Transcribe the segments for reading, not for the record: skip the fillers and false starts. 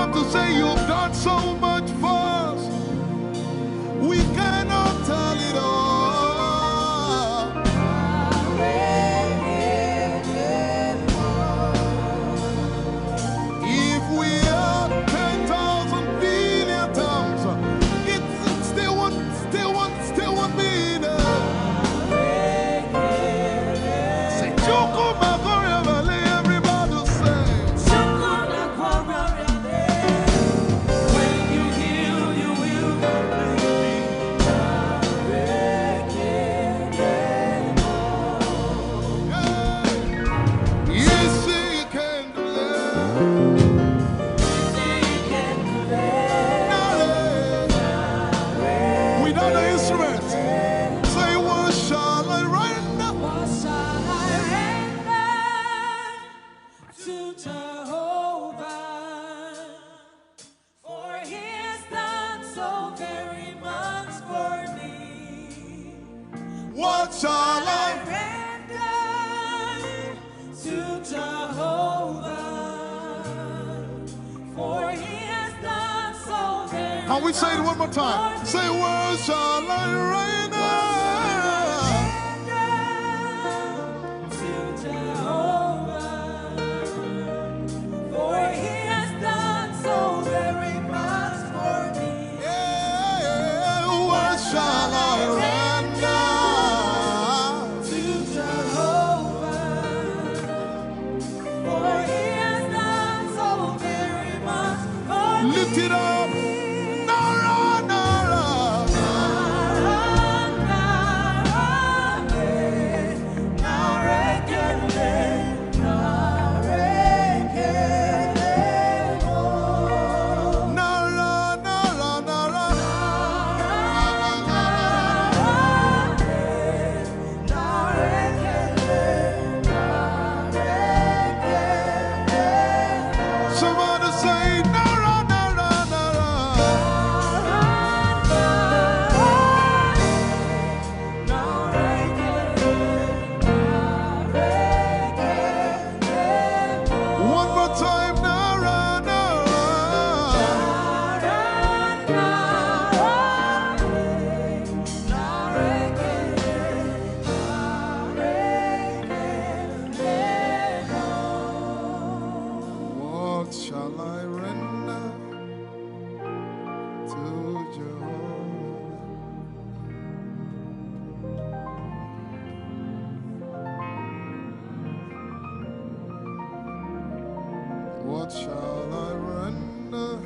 come to say you've done so much for us. We cannot tell it all. If we had 10,000 billion times, it still won't be enough. Say, Chukuma Koryabale, everybody say. Chukuna Koryabale. When you heal, you will Yes, you can do that. Without the instrument, say, what shall I render? What shall I render to Jehovah? For he has done so very much for me. What shall I Render to Jehovah, for he has done so very Can we say it one more time? much Say, what shall I render? to Jehovah, for he has done so very much for me. Yeah, what shall I render? To Jehovah, for he has done so very much for me. Lift it up. Nara, Nara. Nara, Nara, Nara. Somebody say, Nara, Nara, Nara. One more time, Nara, Nara. What shall I render to Jehovah? What shall I render?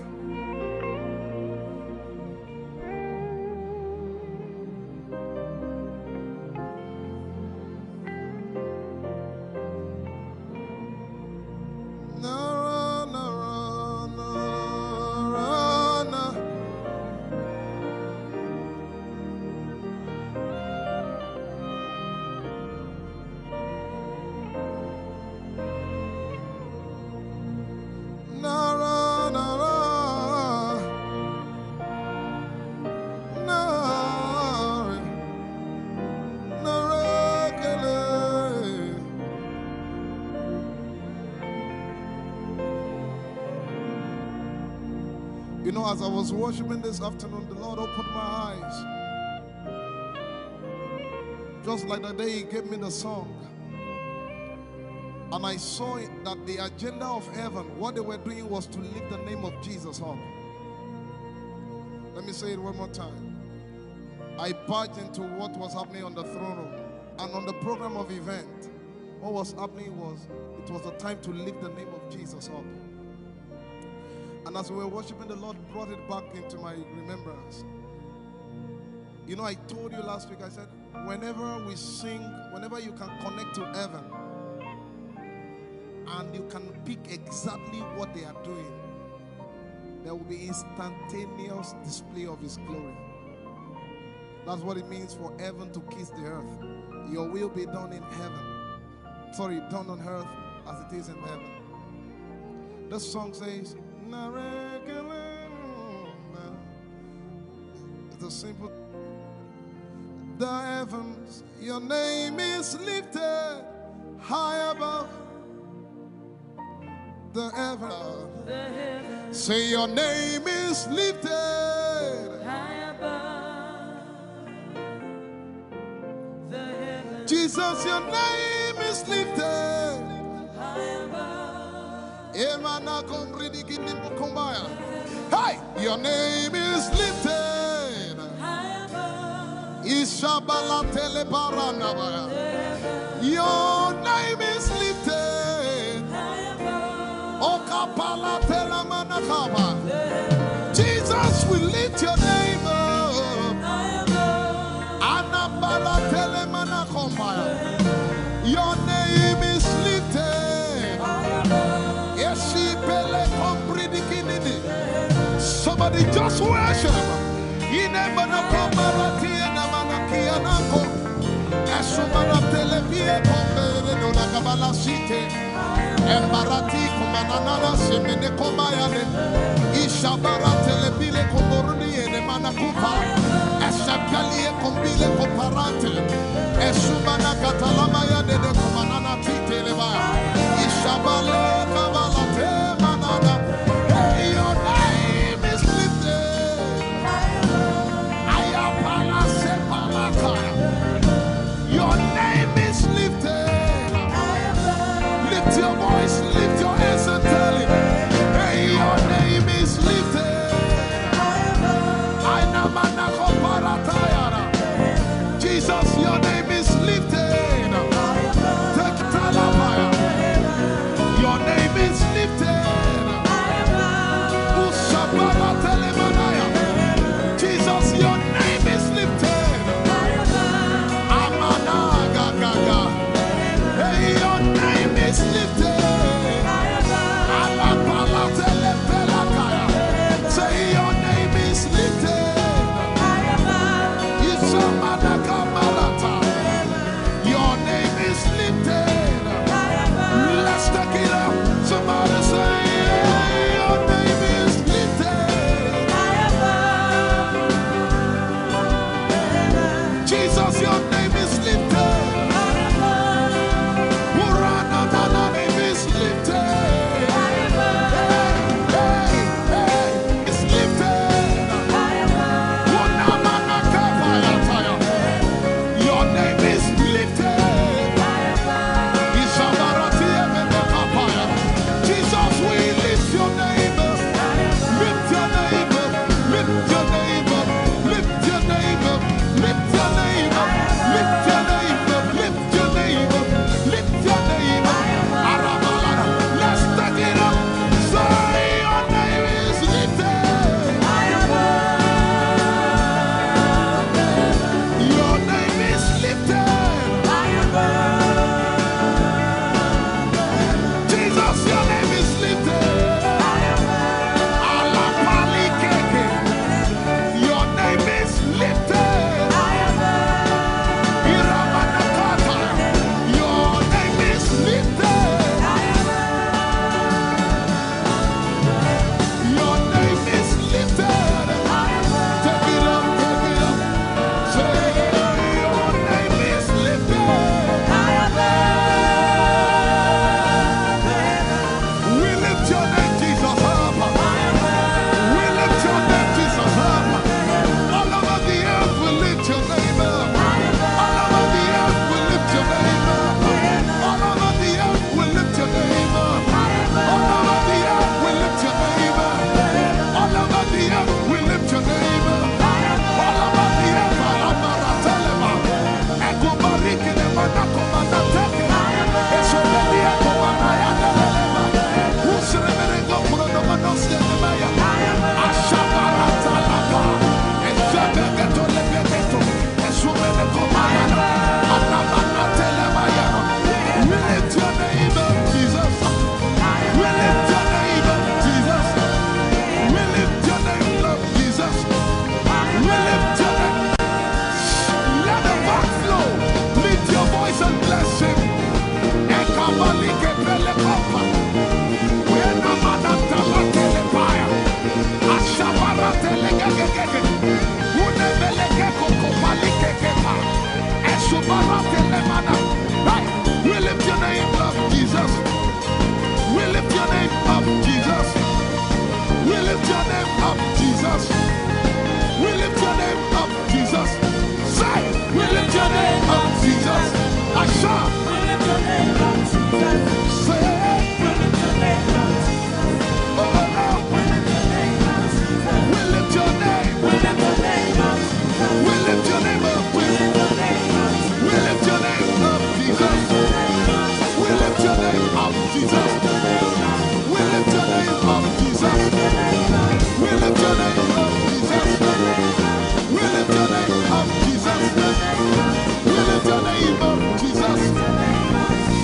Nara, Nara, Nara, Nara. Nara, Nara, Nara, Nara, Kele. You know, as I was worshiping this afternoon, the Lord opened my eyes. Just like the day He gave me the song. And I saw it, that the agenda of heaven, what they were doing was to lift the name of Jesus up. Let me say it one more time. I barged into what was happening on the throne room. And on the program of event, what was happening was, it was a time to lift the name of Jesus up. And as we were worshiping, the Lord brought it back into my remembrance. You know, I told you last week, I said, whenever we sing, whenever you can connect to heaven, and you can pick exactly what they are doing, there will be instantaneous display of His glory. That's what it means for heaven to kiss the earth. Your will be done in heaven. Sorry, done on earth as it is in heaven. This song says, it's a simple. The heavens, your name is lifted high above. the heaven. the heavens, Say your name is lifted. high above the heavens, Jesus, your name is lifted. high above, Emana komridi kinimbo kombaya. Hey, your name is lifted. high above Ishabala teleparanabaya. the heavens, Your name is lifted. high above Okapala telamanakaba. the heavens, Jesus, we lift your name up. high above Anabala telemanakombaya. Your name is lifted. Eshipele kompridikinini. Somebody just worship. Inemana komarati enamanaki anako. Esumana televie kombere no nakabala site. Embarati komanana semene kombayane. Ishabara telebile komboruni enemana kupa. Eshapalie kombile komparante. Esumana katalamaya dede komanana titelebaya. Ishabale kabalate manana. Hey, your name is lifted. Ayapala sepalakaya. Your name is lifted. Lift your voice, lift your hands and tell him, hey, your name is lifted. Ainamana koparatayara. Jesus, your name is lifted. Take talabaya. Your name is lifted. Ushabala telemanaya. Jesus, your name is lifted. Amana gaga. Hey, your name is lifted. Alapala telepelakaya. Say your name is lifted. Isamana kamalata. Your name is lifted. Let's take it up. Somebody say, your name is lifted. Jesus, your name is lifted. Urana, your name is lifted. Hey, hey, it's lifted. Unamana kapayataya. Your name is lifted. Isabarati emene kapaya. Jesus, we lift your name up. Lift your name up. Lift your name up. Lift your name up. Lift your name up. Lift your name up. Lift your name up. Lift your name up. Arabalada. Let's take it up. Say your name is lifted. Your name is lifted. Jesus, your name is lifted. Alapalikeke. Your name is lifted. Iramanakata. Your name is lifted. Your name is lifted. Take it up, take it up. Say your name is lifted. We lift your name, Jesus, up. We lift your name, Jesus, up. All over the earth, we lift your name up. All over the earth, we lift your name up. All over the earth, we lift your name up. All over the earth, we lift your name up. All over the earth, we lift your name up. All over the earth, Alamaratelema. Ekobarikine manakomanateke. Esobelia komanayanelema. Usremerego prodomanostenemaya. Ashabaratalaka. Esebegeto-lebegeto. Esumenekomayana. Anamanatelemaya. We lift your name up, Jesus. We lift your name up, Jesus. We lift your name up, Jesus. We lift your name. Let the back flow. Lift your voice and bless him. Ekabalike pelekopa. Wenamanatalatelepaia. Ashabaratelegegegege. Unemelekekokopalikekepa. Esubaratelemana. Hey, we lift your name up, Jesus. We lift your name up. Jesus. We lift your name up, Jesus. Say, we lift your name up, Jesus. Asha. We lift your name up, Jesus. Say, We lift your name up, Jesus. oh no. We lift your name up, Jesus. We lift your name. We lift your name up, Jesus. We lift your name up, We Jesus. lift your name up, Jesus. We lift your name up, Jesus. We lift your name up, Jesus. We lift your name up, Jesus. We lift your name up, Jesus.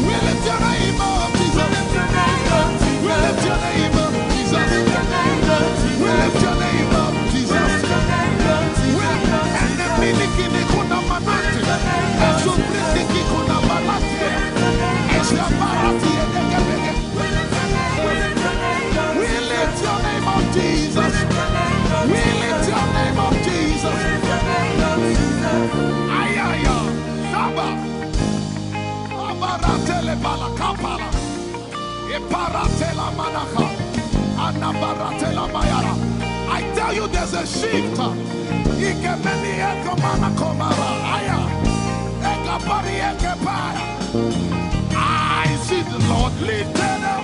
We lift your name up, Jesus. We lift your name up, Jesus. We lift your name up, Jesus. We lift your name up, Jesus. We lift your name up, Jesus. And the miliki kuna manati, and so briki kuna balati, and so barati and we lift your name up, Jesus. We lift your name up, Jesus. Ayaya, Saba, Abaratele balakapala, Eparatela manaka, Anabaratela mayara. I tell you, there's a shift. Ikemeni ekomana komara, aya, ekapari ekepaya. I see the Lord lifted up.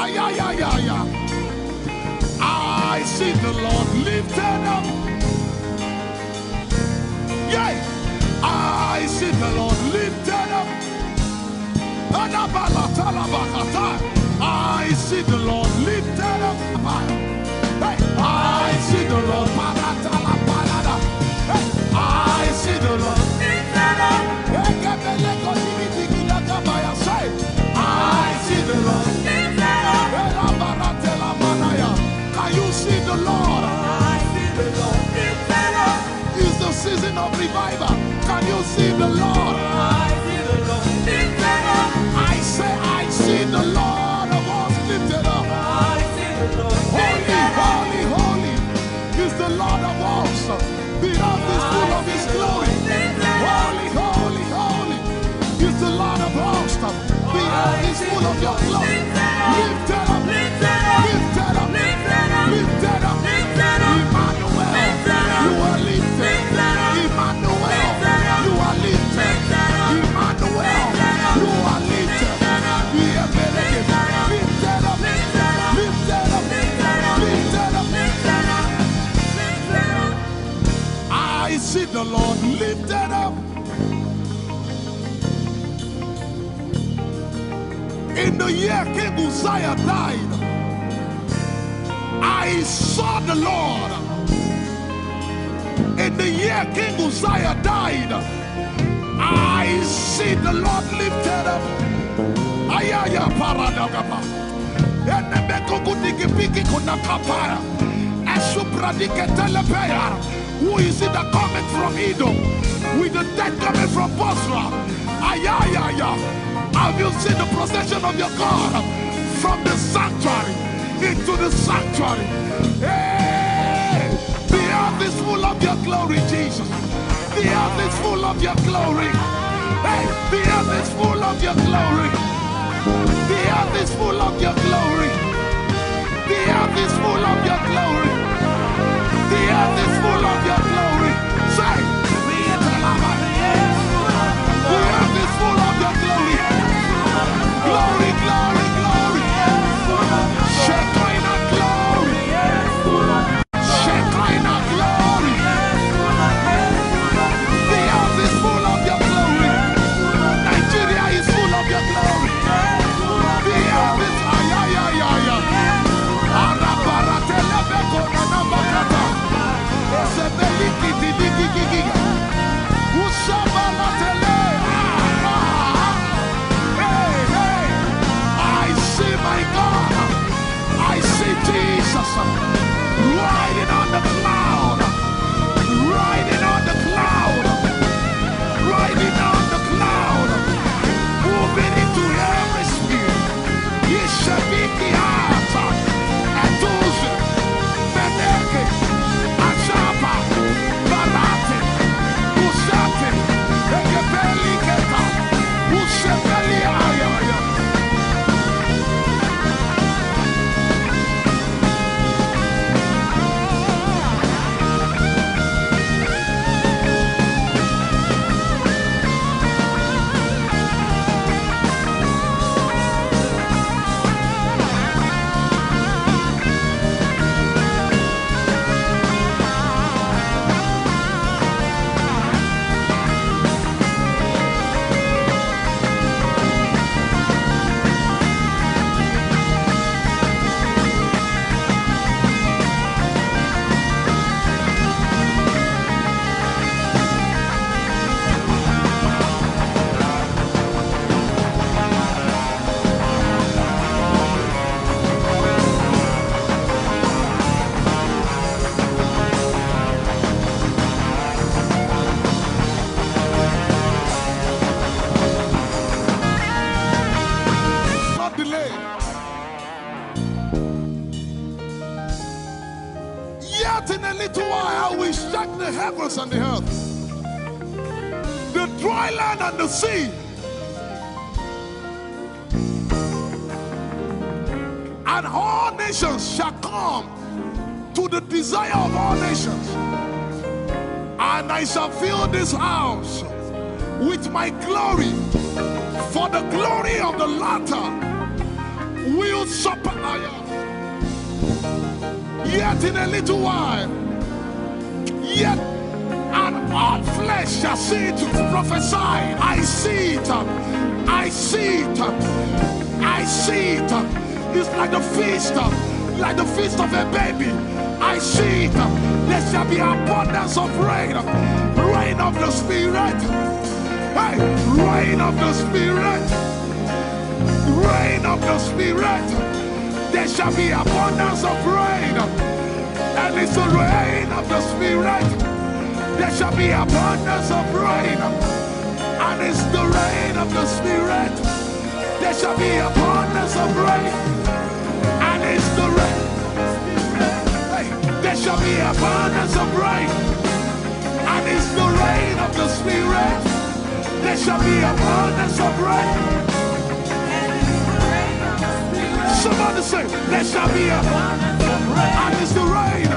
Ayayayaya. I see the Lord lifted up. Yay! I see the Lord lifted up. I see the Lord lifted up. Hey, I see the Lord. Hey, I see the Lord lifted up. I see the Lord lifted up. Can you see the Lord? I see the Lord lifted up. It's the season of revival. Can you see the Lord? I see the Lord lifted up. I say, I see the Lord of hosts lifted up. I see the Lord Holy, lifted up. holy, holy is the Lord of hosts. The earth is full of His glory. Holy, holy, holy is the Lord of hosts. The earth is full of Your glory. Lifted up, lifted up, lifted up, lifted up. Emmanuel, You are lifted. Emmanuel, You are lifted. Emmanuel, You are lifted. Lifted up, lifted up, lifted up. I see the Lord lifted up. In the year King Uzziah died, I saw the Lord. In the year King Uzziah died, I see the Lord lifted up. Ayaya paradagaba. Enebeko kudigipiki kunakapaya. Esupradike telepeya. Who is it that cometh from Edom? With the dead coming from Bosra. Ayaya. Have you seen the procession of your God from the sanctuary into the sanctuary? Hey, the earth is full of Your glory, Jesus. The earth is full of Your glory. Hey, the earth is full of Your glory. The earth is full of Your glory. The earth is full of Your glory. The earth is full of Your glory. Say, the earth is full of Your glory. Glory, glory, glory. Shekinah glory. Shekinah glory. The earth is full of Your glory. Nigeria is full of Your glory. The earth is ayayayaya. Arabaratelebeko Yet in a little while I will shake the heavens and the earth, the dry land and the sea. And all nations shall come to the desire of all nations. And I shall fill this house with my glory, for the glory of the latter will surpass. Yet in a little while, yet and all flesh shall see it. Prophesy. I see it. I see it. I see it. It's like the feast of a baby. I see it. There shall be abundance of rain, rain of the Spirit. Hey, rain of the Spirit, rain of the Spirit. There shall be abundance of rain, and it's the rain of the Spirit. There shall be abundance of rain, and it's the rain of the Spirit. There shall be abundance of rain, and it's the rain. Hey, there shall be abundance of rain, and it's the rain of the Spirit. There shall be abundance of rain. Somebody say, there shall be abundance of rain, and it's the rain.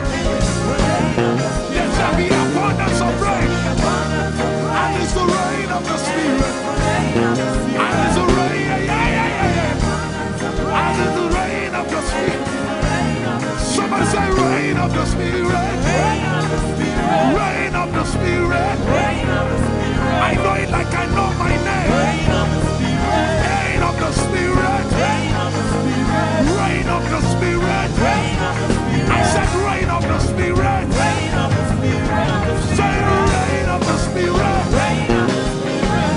There shall be abundance of rain, and it's the rain of the Spirit. And it's the rain, and it's the rain of the Spirit. Somebody say, rain of the Spirit. Rain of the Spirit. I know it like I know my name. Rain of the Spirit. Rain of the Spirit. I said rain of the Spirit. Say rain of the Spirit.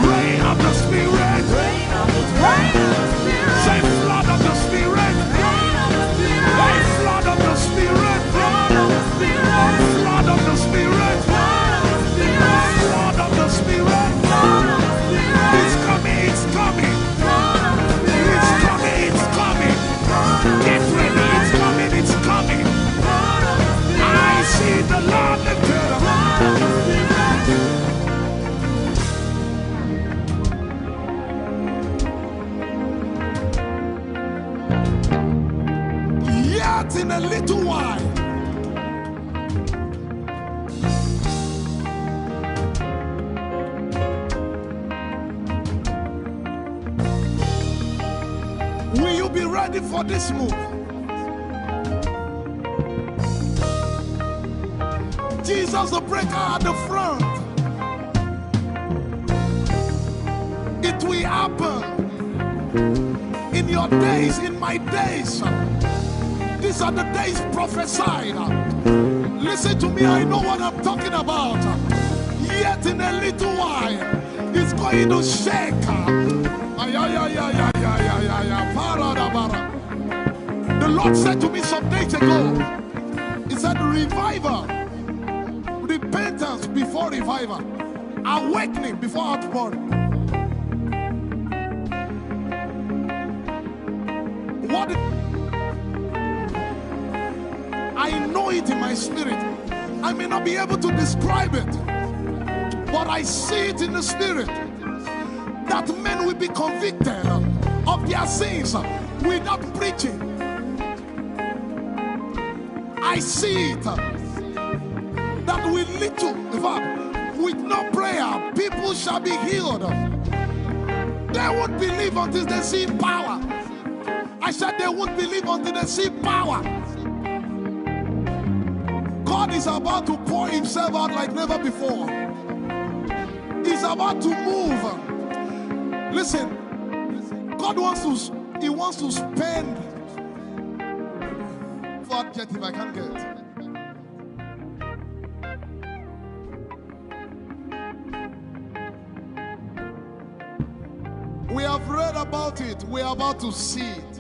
Rain of the Spirit. Say flood of the Spirit. Say flood of the Spirit. Flood of the Spirit. Flood of the Spirit. It's coming, it's coming. It's coming, it's coming. Get ready, it's coming, it's coming. I see the Lord lifted up. Yet in a little while, will you be ready for this move? Jesus the breaker at the front. It will happen in your days, in my days. These are the days prophesied. Listen to me, I know what I'm talking about. Yet in a little while, it's going to shake. The Lord said to me some days ago, He said, revival, repentance before revival, awakening before outpouring. What? I know it in my spirit. I may not be able to describe it, but I see it in the spirit, that men will be convicted of their sins without preaching. I see it that will lead to, in fact, with no prayer, people shall be healed. They won't believe until they see power. I said they won't believe until they see power. God is about to pour Himself out like never before. He's about to move. Listen, God wants to spend. For jet if I can't get it. We have read about it. We are about to see it.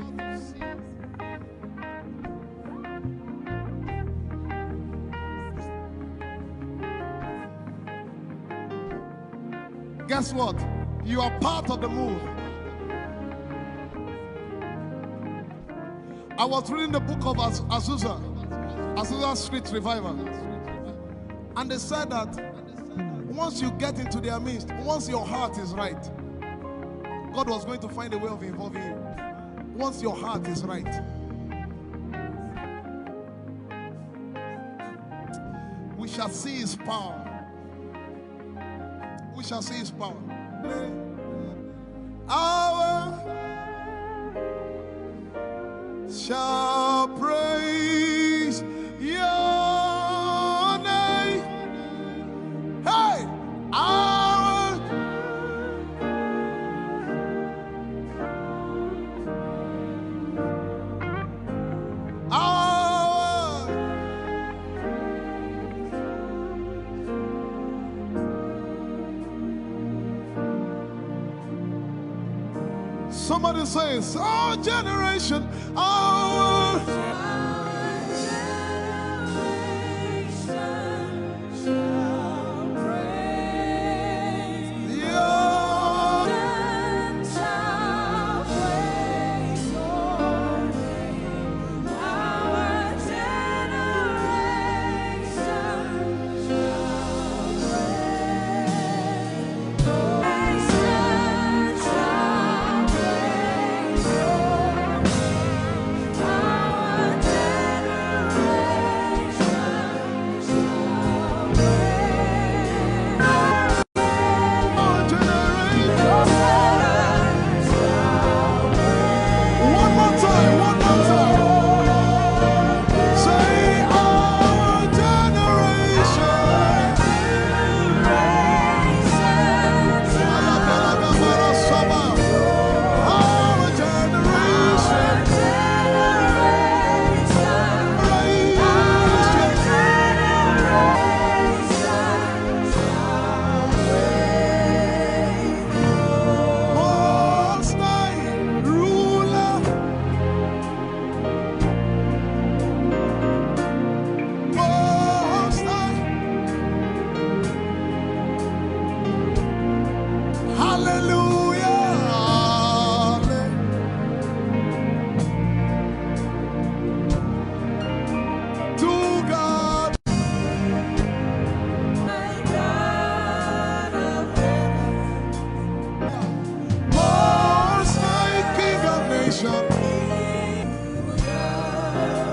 Guess what? You are part of the move. I was reading the book of Azusa. Azusa Street Revival. And they said that once you get into their midst, once your heart is right, God was going to find a way of involving you. Once your heart is right. We shall see his power. We shall see his power. Our shall praise your name. Hey, our somebody says, our generation, our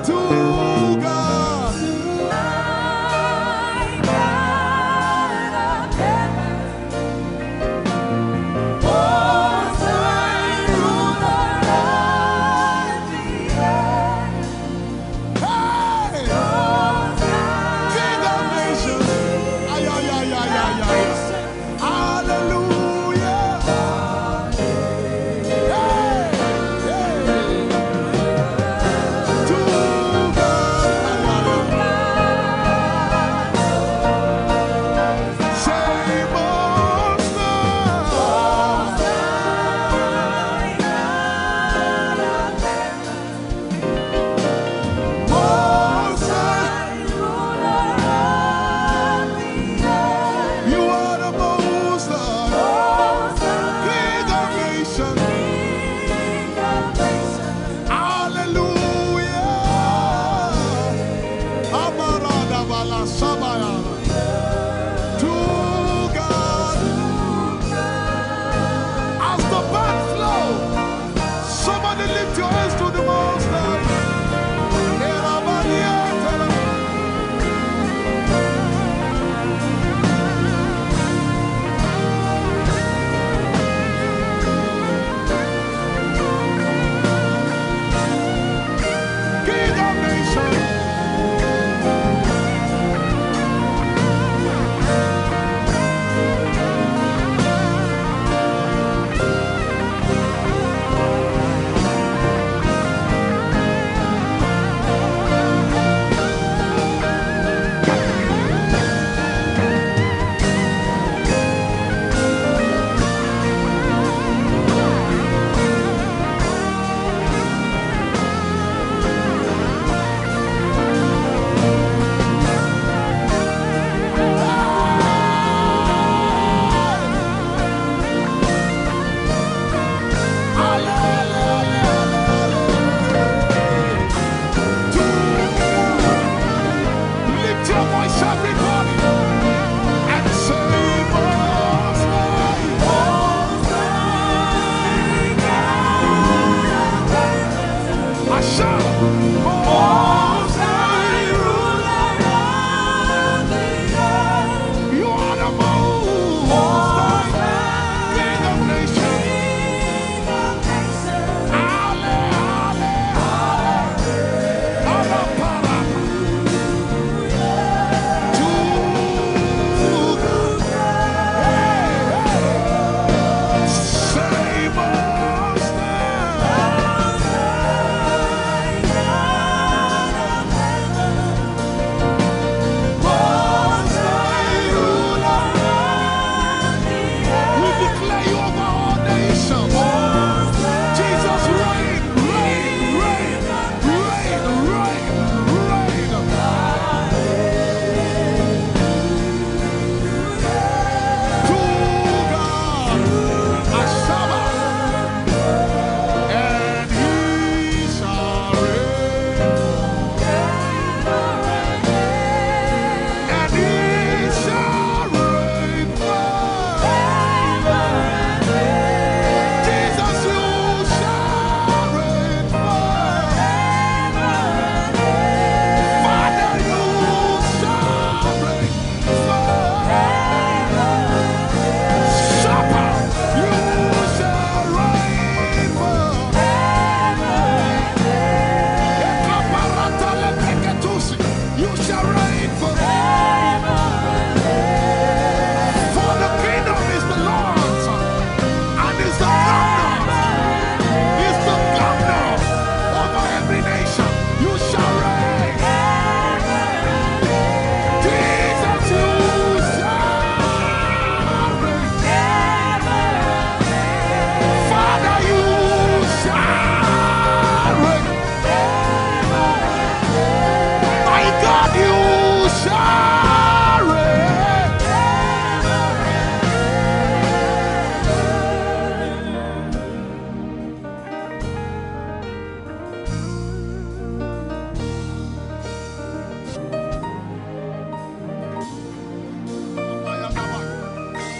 to God.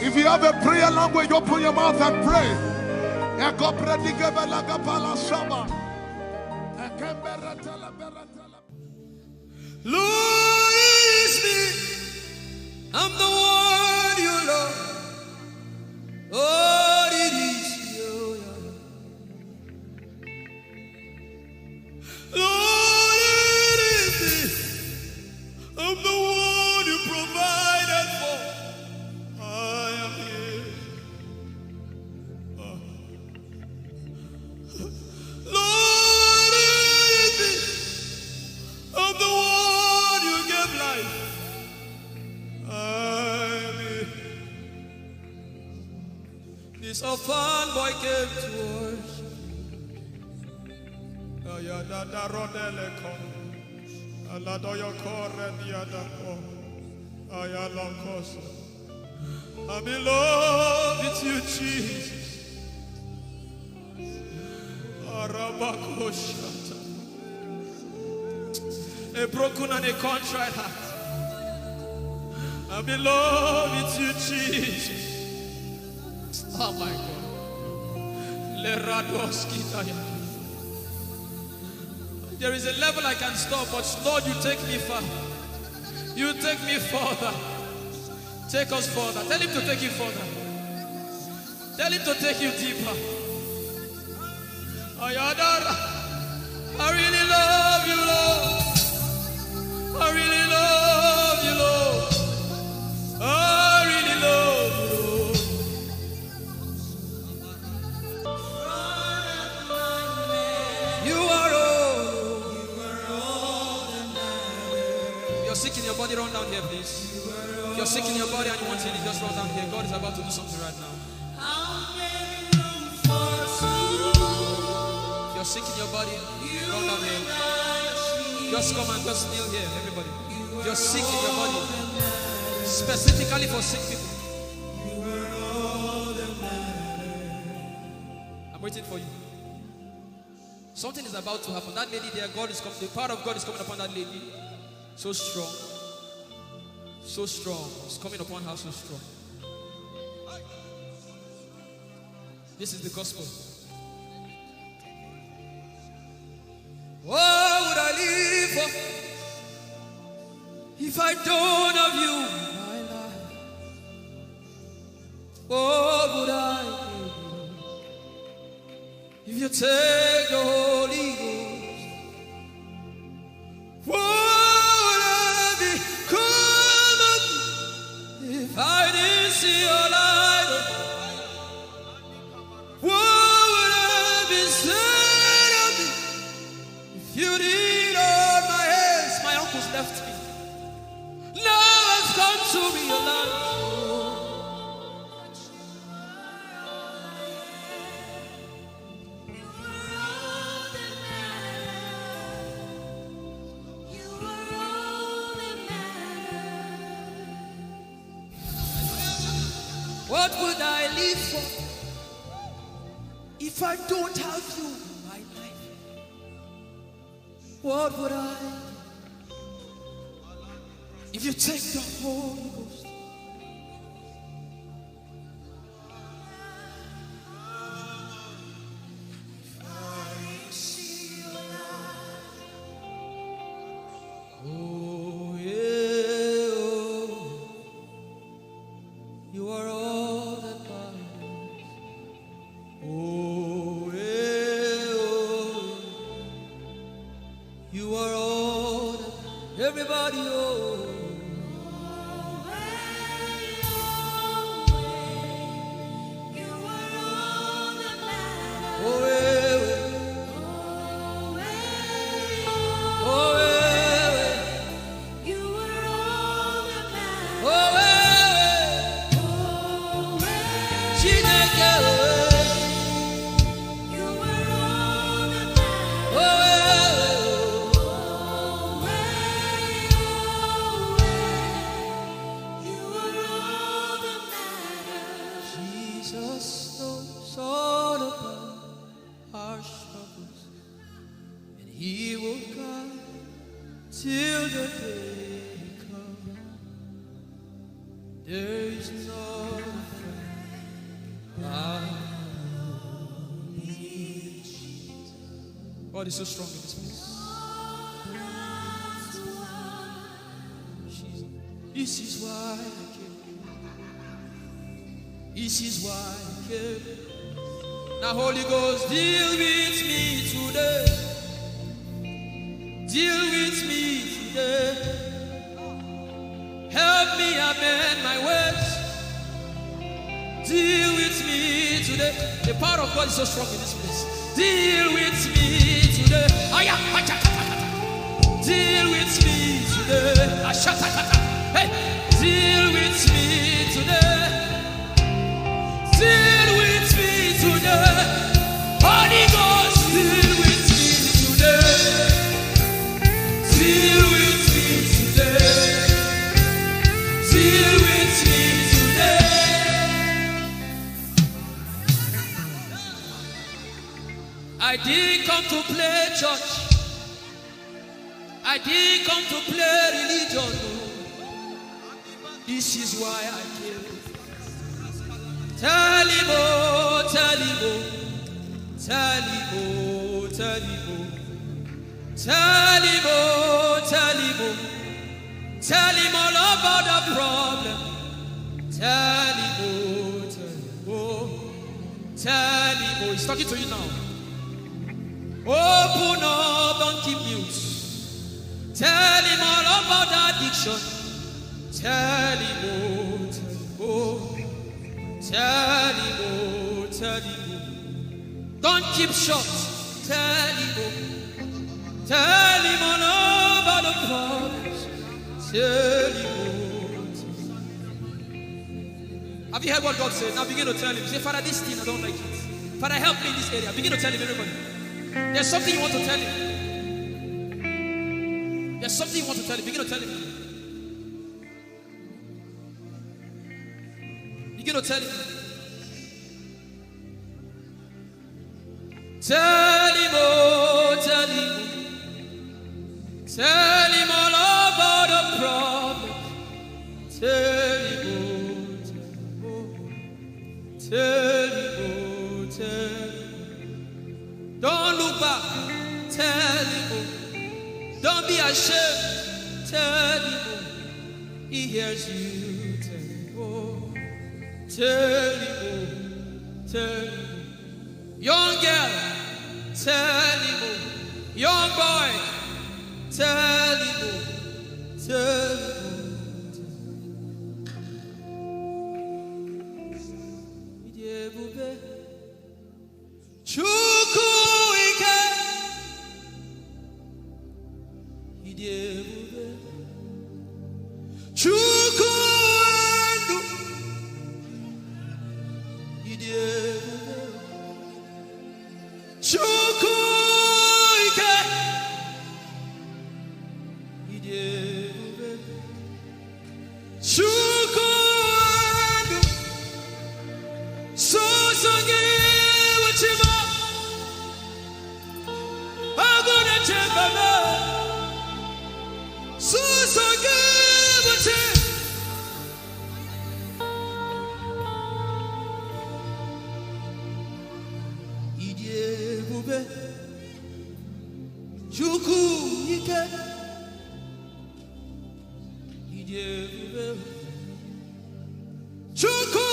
If you have a prayer language, open your mouth and pray. Lord, it's me. I'm the one you love. Lord, it is you. Lord, it is me. I'm the one you provided for. I am here. Lord, it is me. I'm the one you gave life. I'm here. This orphan boy came to worship. I'm in love with you, Jesus. A broken and a contrite heart. I'm in love with you, Jesus. Oh my God. There is a level I can stop, but Lord, you take me far. You take me further. Take us further. Tell him to take you further. Tell him to take you deeper. I really love you, Lord. I really love you, Lord. I really love you, Lord. You are all. You're sick in your body, run down here, please. If you're sick in your body and you want healing, just run down here. God is about to do something right now. If you're sick in your body, run down here. Just come and just kneel here, everybody. If you're sick in your body, specifically for sick people, I'm waiting for you. Something is about to happen. That lady there, God is coming. The power of God is coming upon that lady. So strong. So strong. It's coming upon her so strong. This is the gospel. What would I live for if I don't have you in my life? What would I do if you take the Holy Ghost? What would I become if I didn't see your light? What would I be said of me if you did all my hands? My uncles left me. Now has come to me your life. What would I live for if I don't have you in my life? What would I if you take the Holy Ghost? Oh yeah, oh. You are all that matters. Oh yeah, oh. You are all that everybody, oh. Jesus knows all about our struggles, and He will guide till the day comes. There is no God is so strong in this place. This is why I came. This is why I came. Now, Holy Ghost, deal with me today. Deal with me today. Help me amend my ways. Deal with me today. The power of God is so strong in this place. Deal with me today. Deal with me today. Hey, deal with me today. Deal with me today. Holy Ghost, deal with me today. Deal with me today. Deal with me today. I didn't come to play church. I didn't come to play religion. No. This is why I came. Tell him, oh, tell him, oh, tell him, oh, tell him, oh, tell him, oh, tell him, oh, tell him all about the problem. Tell him, oh, tell him, oh, tell him, oh. He's talking to you now. Open up, don't keep mute. Tell him all about the addiction. Tell him, oh, tell him, oh, tell him, oh. Don't keep short. Tell him, oh, tell him all about the problems. Tell him, oh. Have you heard what God said? Now begin to tell him. Say, Father, this thing I don't like it. Father, help me in this area. Begin to tell him, everybody. There's something you want to tell him. There's something you want to tell him. Begin to tell him. Begin to tell him. Tell him, oh, tell him. Tell him all about the problem. Tell him, oh, tell him, oh, tell him. Don't look back. Tell him, oh. Don't be ashamed. Tell him, oh. He hears you. Tell him, oh. Tell him, oh. Tell him, oh. Young girl, tell him, oh. Young boy, tell him, oh. Tell him, oh. Chukwuike, Idebube, Chukwuendu, Idebube, Chukwuike, Idebube, Chukwuendu, Sosogi Uchima, Aguna Chembama, Sosogi Uchima. Idebube, Chukwuike, Idebube, Chukwuike.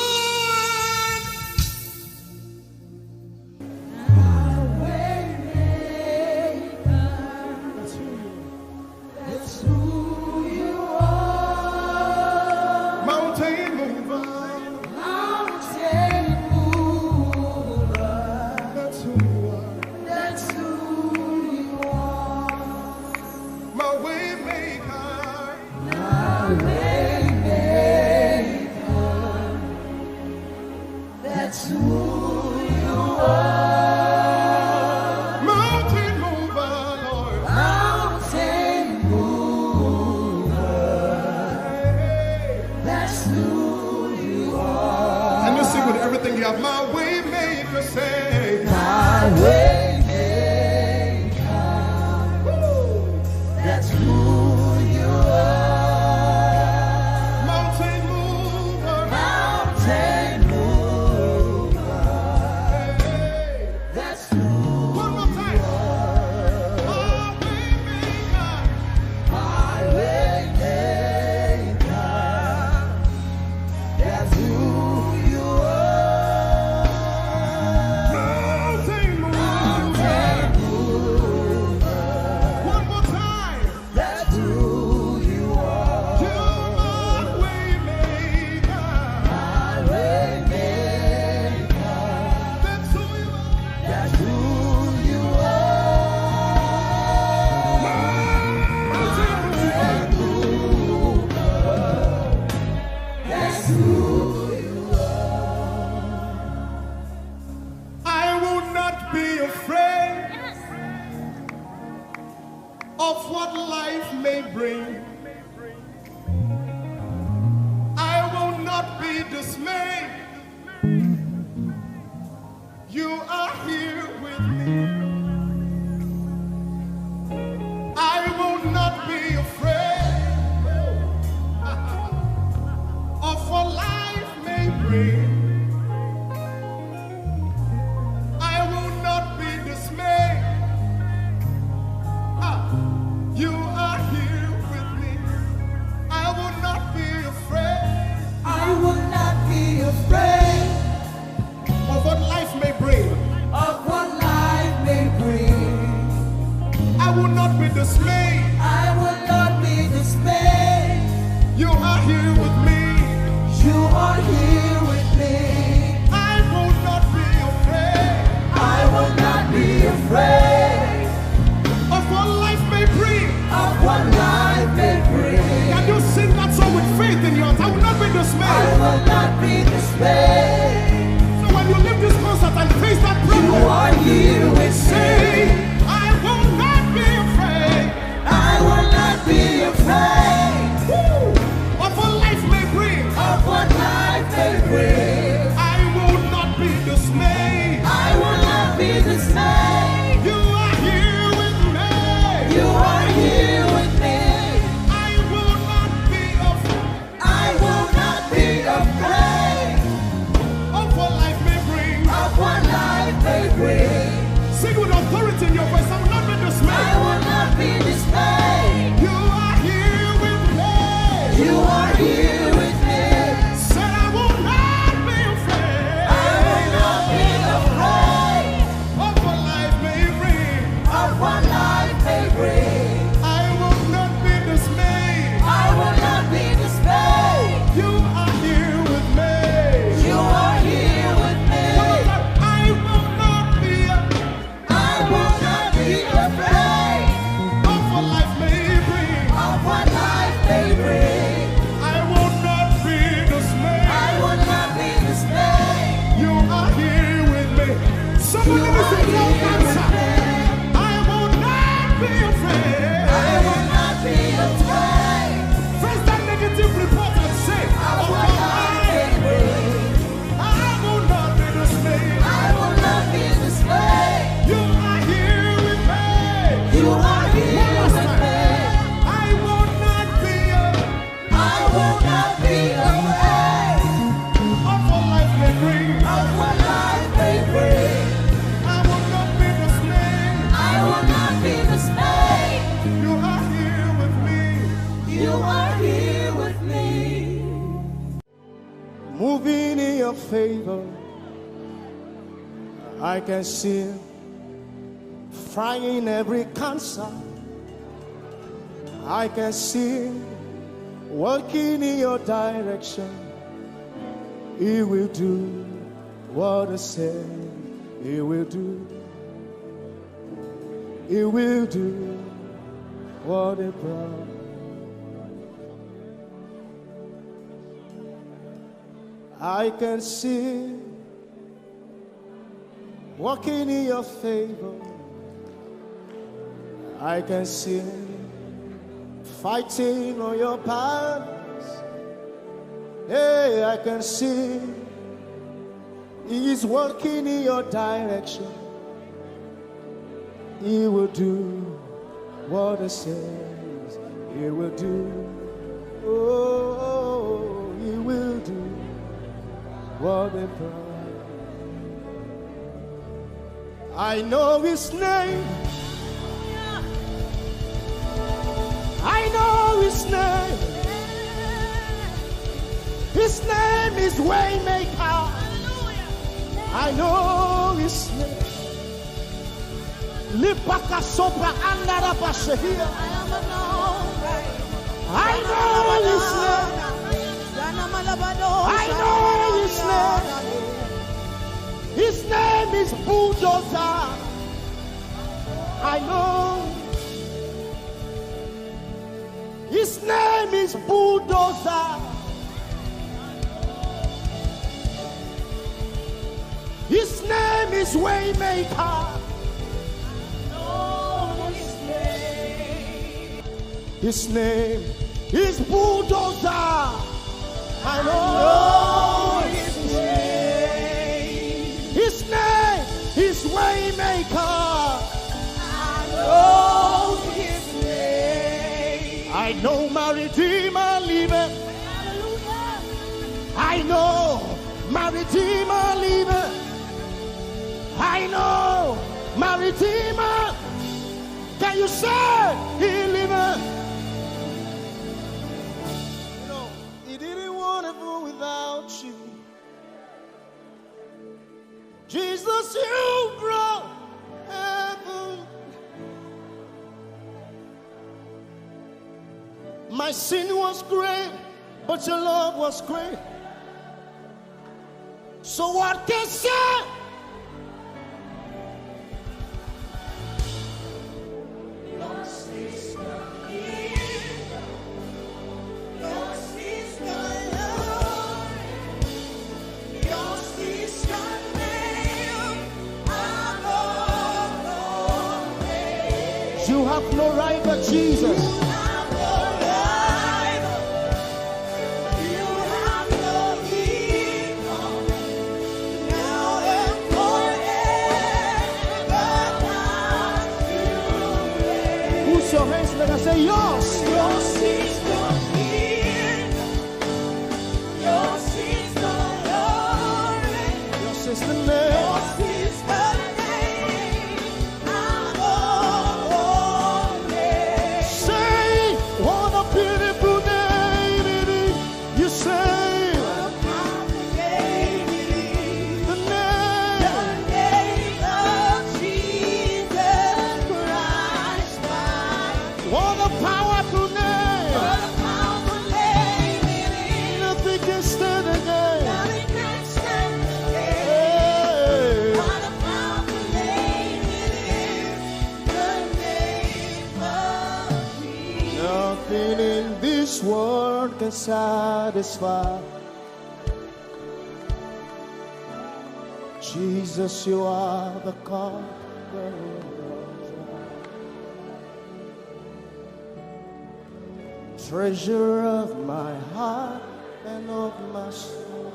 me. I will not be dismayed. You are here with me. I will not be afraid. I will not be afraid Of what life may bring. of what life may bring. I will not be dismayed. I will not be dismayed. You are here with me. You are here with me. I will not be afraid. I will not be afraid Of what life may bring. of what life may bring. Can you sing that song with faith in your heart? I will not be I dismayed. will not be dismayed. So when you leave this concert and face that You problem, are here with say, me. I will not be afraid. I will not be afraid Of what life may bring. of what life may bring. I will not be dismayed. I will not be dismayed. You are here with me. You are here with me. I will not be afraid. I will not be afraid Of what life may bring. of what life may bring. Sing with authority in your voice. I will not be I dismayed. will not be dismayed. You are here with me. You are here with me. Said I will not be afraid. I will not be afraid Of what life may bring. of what life may bring. I will not be dismayed. I will not be dismayed. You are here with me. You are here with me. I will not be I will not be afraid of what life may bring. of what life may bring. I will not be I dismayed. will not be dismayed. You are here with me. Somebody You listen are to your here answer. with me. I will not be afraid. I will not be afraid Face that negative report and say, of oh what life may God, bring. I will not be dismayed. I will not be dismayed. You are here with me. You are here One last with time. me. I will not be I will not be afraid of what life may bring. of what life may bring. I will not be dismayed. I will not be dismayed. You are here with me. You are here with me. Moving in your favor, I can see frying every cancer. I can see working in your direction. He will do what I said he will do. He will do what he promised. I can see walking in your favor. I can see fighting on your battles. Hey, I can see He's working in your direction. He will do what He says He will do. Oh, He will do what He promised. I know His name. I know His name. His name is Waymaker. I know His name. Lipaka sopra andara bashehia. I know His name. I know His name. His name is Bulldozer. I know. His name is Bulldozer. His name is Waymaker. His name is Bulldozer. I know His name. His name is Waymaker. I know His name. I know my Redeemer liveth. I know my Redeemer liveth. I know my Redeemer. Can you say he liveth? You know, he didn't want heaven without you. Jesus, you brought heaven. My sin was great, but your love was great. So what can I say? Yours is the kingdom. Yours is the Lord. Yours is the name above all names. You have no rival, Jesus. You have no rival. You have no equal. Now and forever, God, you reign. Put your hands together and say, yours. Yours is the kingdom. Yours is the glory. Yours is the name. Yours is the name above all names. Say, what a beautiful name it is. You say, What a powerful name it is. the The name. name of Jesus Christ, my What a powerful name. What a powerful name it is. Nothing can stand against. Nothing can stand against. Hey. What a powerful name it is. The name of Jesus. Nothing in this world can satisfy. Jesus, you are the conqueror. Treasure of my heart and of my soul.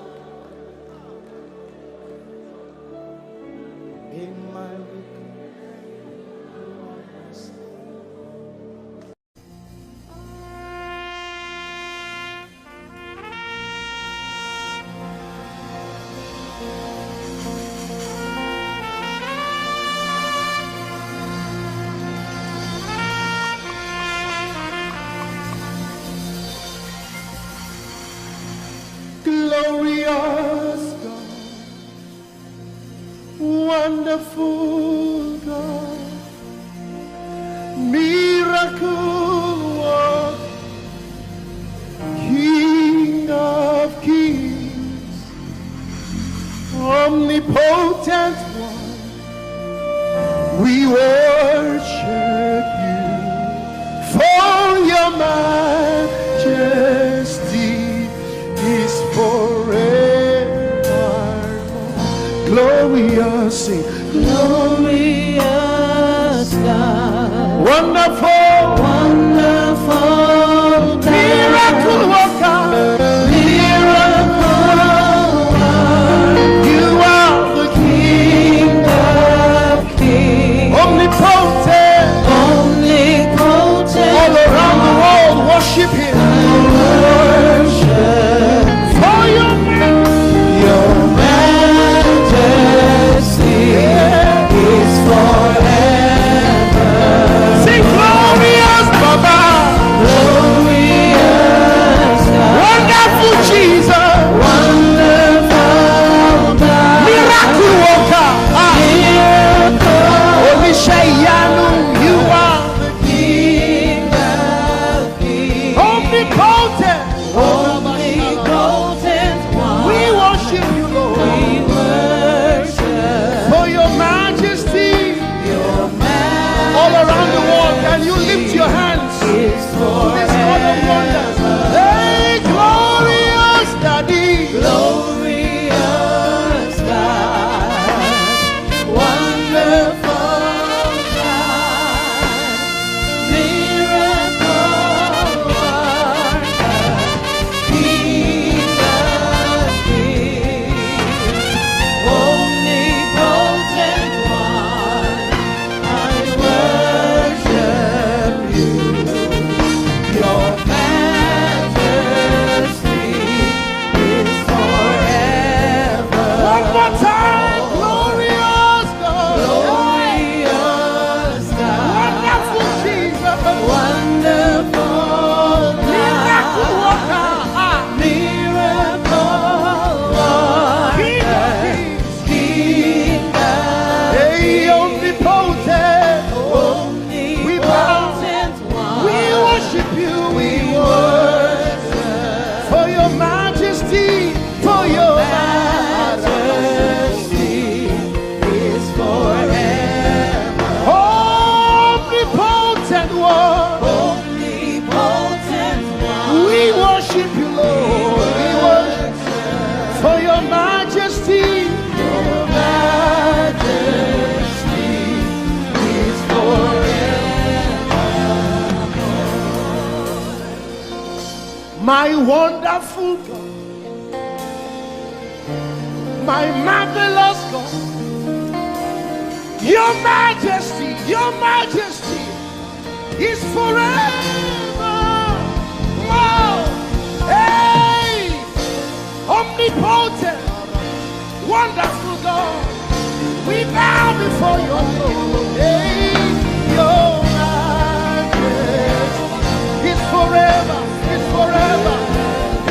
In my weakness, you are my strength. Glorious God, wonderful God, miracle worker, King of kings, omnipotent one, we worship you for your majesty is forevermore. Glorious, sing. Glorious God, Wonderful, wonderful miracle worker, you are the King of kings, omnipotent, omnipotent, all around the world worship him. worship For your your majesty is forever. sing glory. more time. Glorious God. Glorious God. Wonderful Jesus. Wonderful Miracle God. worker. Miracle King of worker. kings. King of Hey, omnipotent. We bow. omnipotent one. We worship you. We worship For your majesty. For your majesty is forever. omnipotent one. Omnipotent one. We worship you, Lord. We worship for your majesty. Your majesty is forever. My wonderful God. My marvelous God. Your majesty is forever. Wow. Hey, omnipotent, wonderful God. We bow before your throne. Hey, your majesty is forever.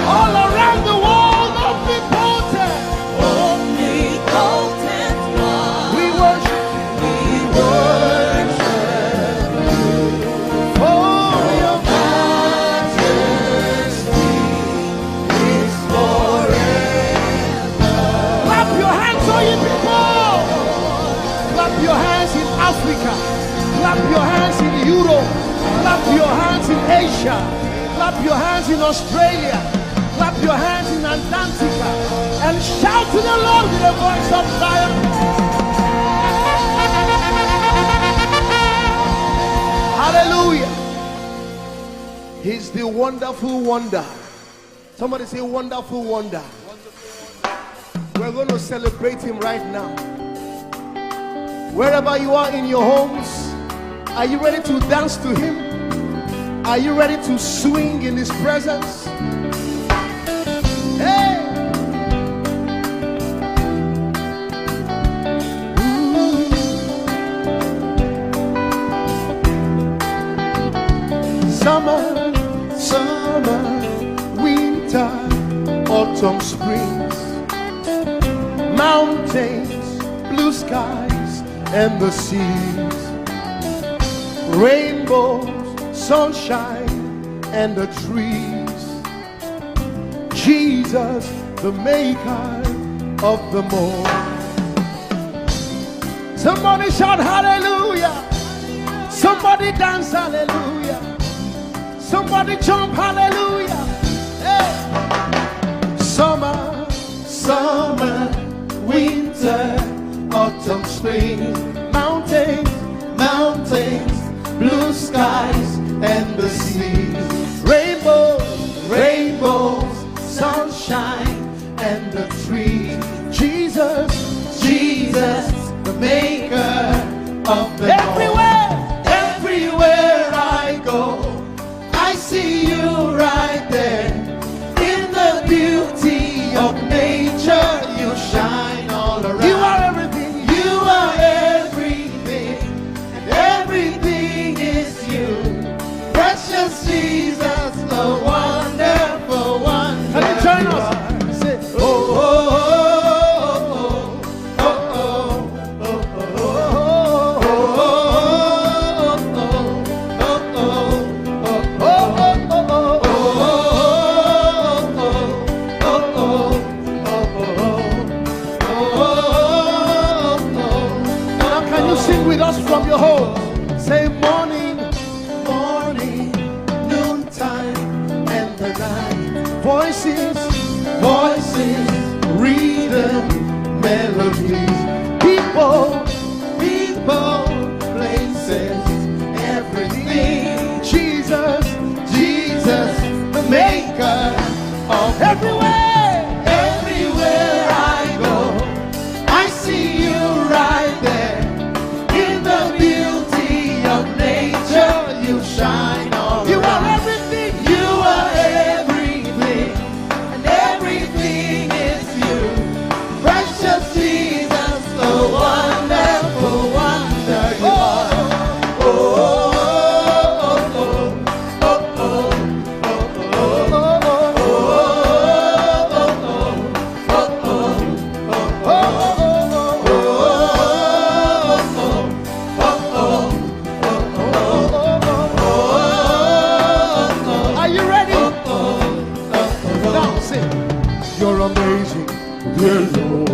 All around the world, omnipotent. Omnipotent one. We worship We worship for your majesty is forever. Clap your hands, all you people. Clap your hands in Africa. Clap your hands in Europe. Clap your hands in Asia. Clap your hands in Australia. Clap your hands in Antarctica. And shout to the Lord with a voice of triumph. Hallelujah. He's the wonderful wonder. Somebody say wonderful wonder. We're going to celebrate him right now. Wherever you are in your homes, are you ready to dance to him? Are you ready to swing in his presence? Hey! Summer, winter, autumn, springs, mountains, blue skies, and the seas, rainbows, sunshine, and the trees. Jesus, the maker of them all. Somebody shout hallelujah. Somebody dance hallelujah. Somebody jump hallelujah. Hey. Summer, winter, autumn, spring, mountains, blue skies, and the seas, rainbows, sunshine, and the trees. Jesus, the maker of the everywhere I go, I see you right there. In the beauty of nature, you shine all around. You are everything. You are everything. And everything is you. Precious Jesus, the wonderful one. Can you join us? Say, oh, oh, oh, oh, oh, Now can you sing with us from your home? Say morning, noontime, and the night. Voices, rhythm, melodies. People, places, everything. Jesus, the maker of everywhere I go, I see you right there. In the beauty of nature, you shine all around. You are everything. You are everything, and everything is you. Precious You're amazing, dear Lord.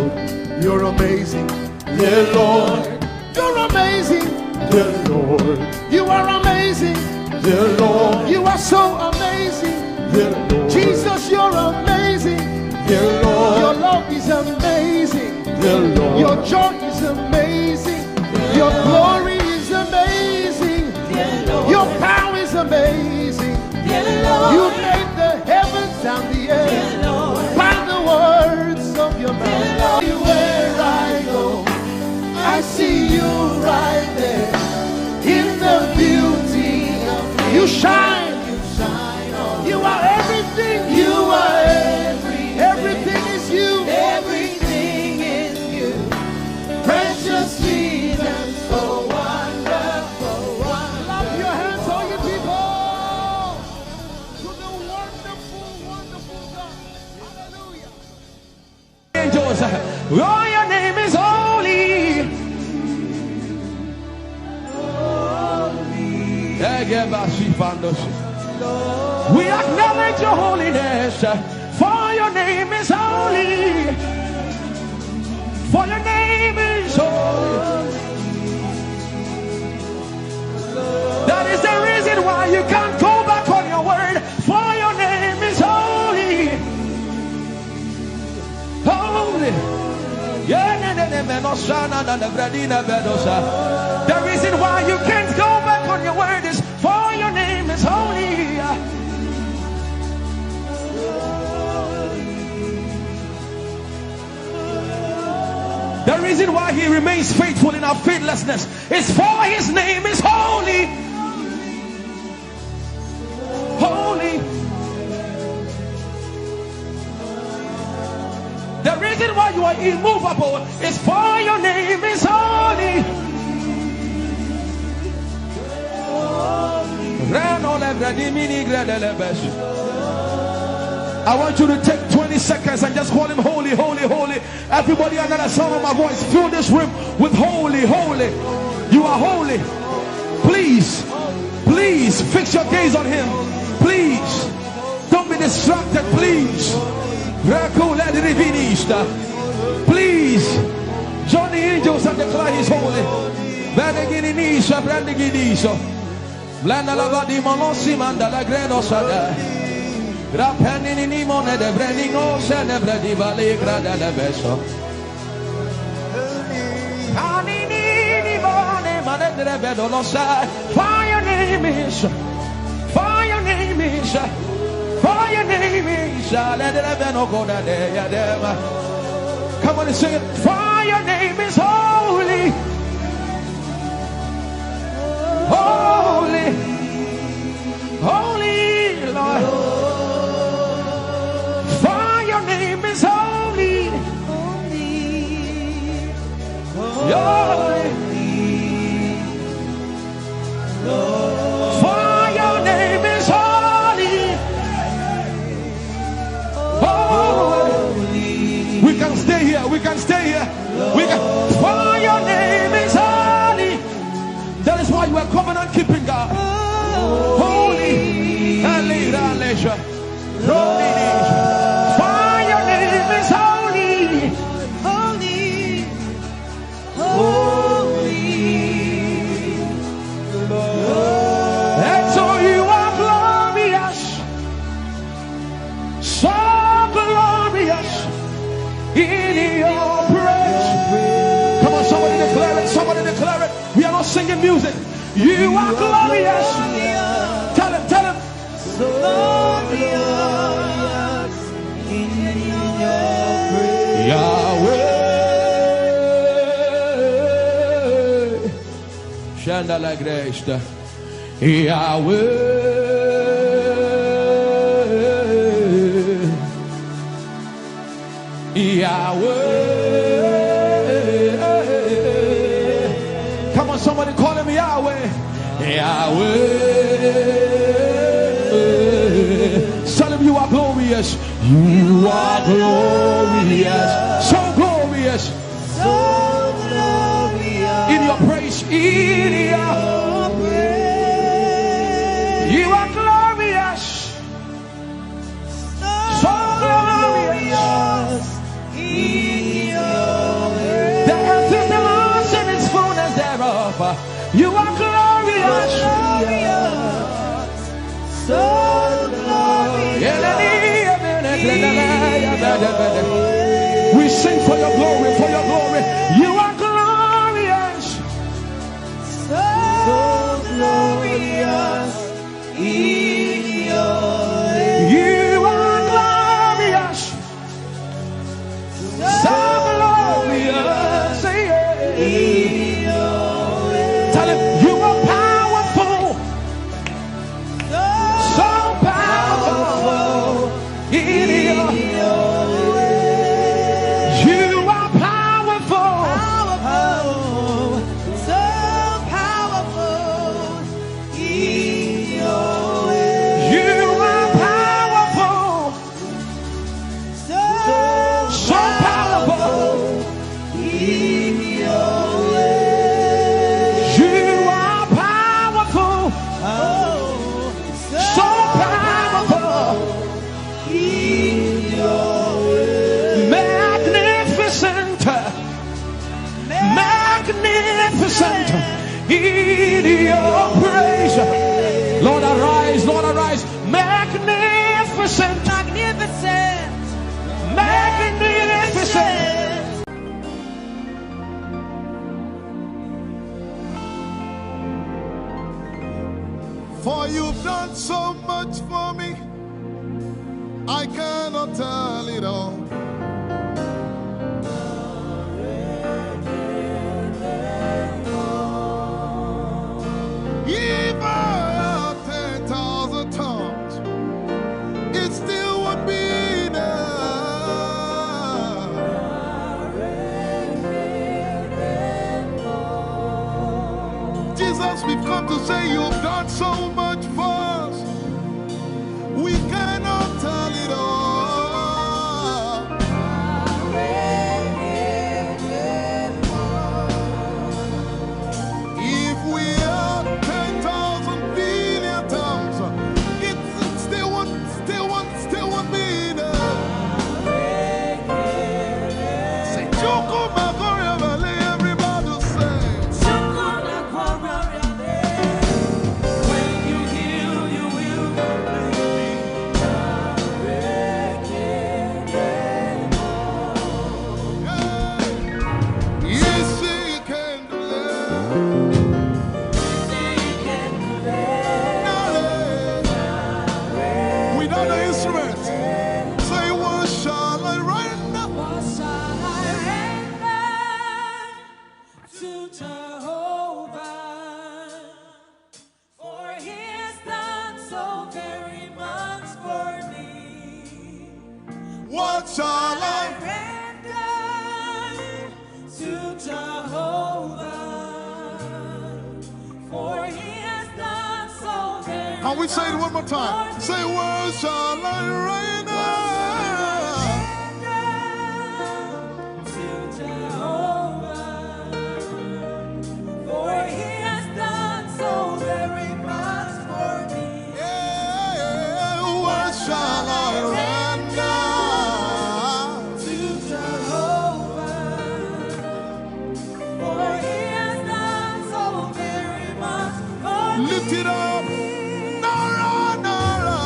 You're amazing, dear Lord. You're amazing, dear Lord. You are amazing, dear Lord. You are so amazing, dear Lord. Jesus, you're amazing, dear Lord. Your love is amazing, dear Lord. Your joy is amazing, your glory is amazing, dear Lord. Your power is amazing, dear Lord. You made the heavens and the earth by the words of your mouth. Where I go, I see you right there in the beauty of you. You shine, you shine on. You are everything, you are everything is you, everything is you. Precious Jesus, so wonderful. Clap your hands, all you people, to the wonderful, wonderful God. Hallelujah. Angels, oh, your name is holy. We acknowledge your holiness, for your name is holy. For your name is holy. That is the reason why you can't go back on your word, for your name is holy. Holy. The reason why you can't go back on your word is for your name is holy. The reason why he remains faithful in our faithlessness is for his name is holy. Holy. The reason why you are immovable is for your name is holy. I want you to take 20 seconds and just call him holy, holy, holy. Everybody under the sound of my voice, fill this room with holy, holy. You are holy. Please, please fix your gaze on him. Please, don't be distracted, please. Please join the angels and declare he's holy. Fire name is, fire name is, fire name is. Come on and sing it. Fire name is holy, holy, holy Lord. Fire name is holy, holy. Fire name is holy, holy. We can stay here. We can stay here. We can. Fire name is holy. That is why you are covenant keeping God. Holy. Fire name is holy, holy, holy. And so you are glorious, so glorious in your praise. Come on, somebody declare it, somebody declare it. We are not singing music. You are glorious. Tell him, tell him. So glorious in your praise. Yahweh. Shandala Gresta. Yahweh. Yahweh. Come on, somebody call him Yahweh. Yahweh. Tell him you are glorious. You are glorious. So glorious. So glorious. In your praise. In your praise. You are glorious. So glorious. You are glorious. So glorious. We sing for your glory, for your glory. You are glorious. So glorious in your way. You are glorious. So glorious. In your way. Tell him you are powerful. So powerful. In your way. You are powerful. Powerful. So powerful in your way. You are powerful. So powerful. in your way. You are powerful. Oh, So powerful. in your way. Magnificent. Magnificent. In your praise. Lord arise. Lord arise. Magnificent. Magnificent. Magnificent. For you've done so much for me, I cannot tell it all. If I had 10,000 tongues, it still would be enough. Jesus, we've come to say you've done so much for us. We cannot tell it all. If we had 10,000 billion tongues, it still would be enough. Say, Choco Magoria Valley, everybody say. When you heal, you will Yes, he can deliver. Without the instrument, say, what shall I render? What shall I render to Jehovah? For he has done so very much for me. What shall I? Render to Jehovah. For he has done so very Can we say it one more time? Say, what shall I render? to Jehovah. For he has done so very much for me. Yeah, what shall I render? To Jehovah. For he has done so very much for me. Lift it up. Nara, Nara.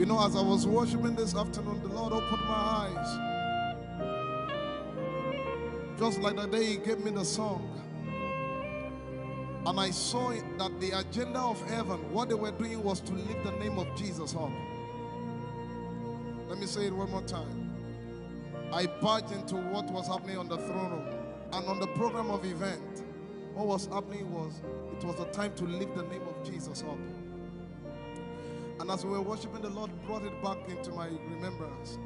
know, as I was worshiping this afternoon, the Lord opened my eyes. Just like the day He gave me the song. And I saw it, that the agenda of heaven, what they were doing was to lift the name of Jesus up. Let me say it one more time. I barged into what was happening on the throne room. And on the program of event, what was happening was, it was a time to lift the name of Jesus up. And as we were worshiping, the Lord brought it back into my remembrance.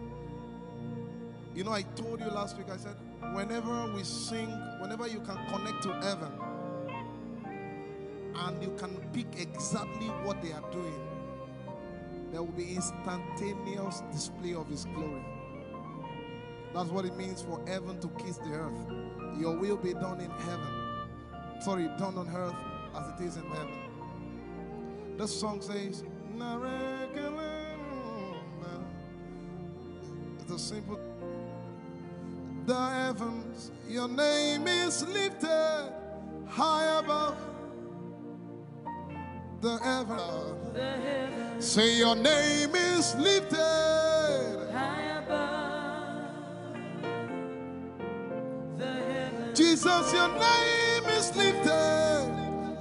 You know, I told you last week, I said, whenever we sing, whenever you can connect to heaven, and you can pick exactly what they are doing, there will be instantaneous display of His glory. That's what it means for heaven to kiss the earth. Your will be done in heaven. Sorry, done on earth as it is in heaven. This song says, it's a simple. The heavens, your name is lifted high above. The heavens, say your name is lifted High above the heavens, Jesus, your name is lifted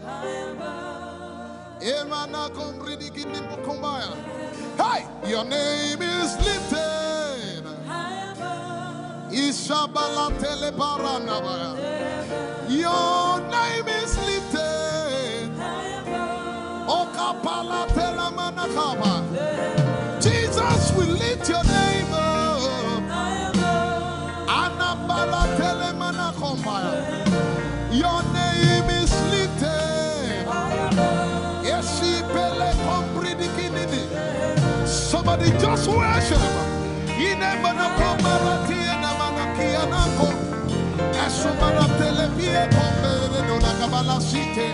high above, hey, your name is lifted high above, Ishabala telebaranabaya. Your name is lifted high above, Okapala telamanakaba. Jesus, we lift your name up. high above, Anabala telemanakombaya. Your name is lifted. Yeshipele kompridikinini. Somebody just worship. Inemanakomarati enamanakianako. Esumana televie kombere no nakabala site.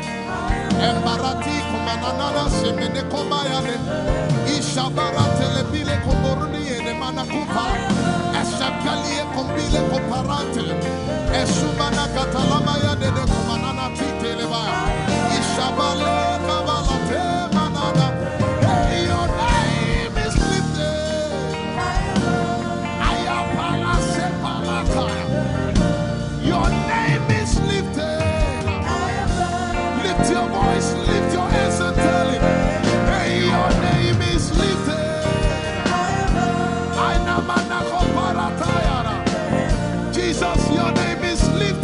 Embarati kumanana semene komayane. Ishabara telebile komboruni ene manakupa. Esakalie kombile komparante. Esumana katalamaya dede kumanana titeleba. Ishabale kabalate manana. Hey, your name is lifted. Ayapala sepalakaya. Your name is lifted. Lift your voice, lift your hands and tell Him, hey, your name is lifted. Jesus, your name is lifted.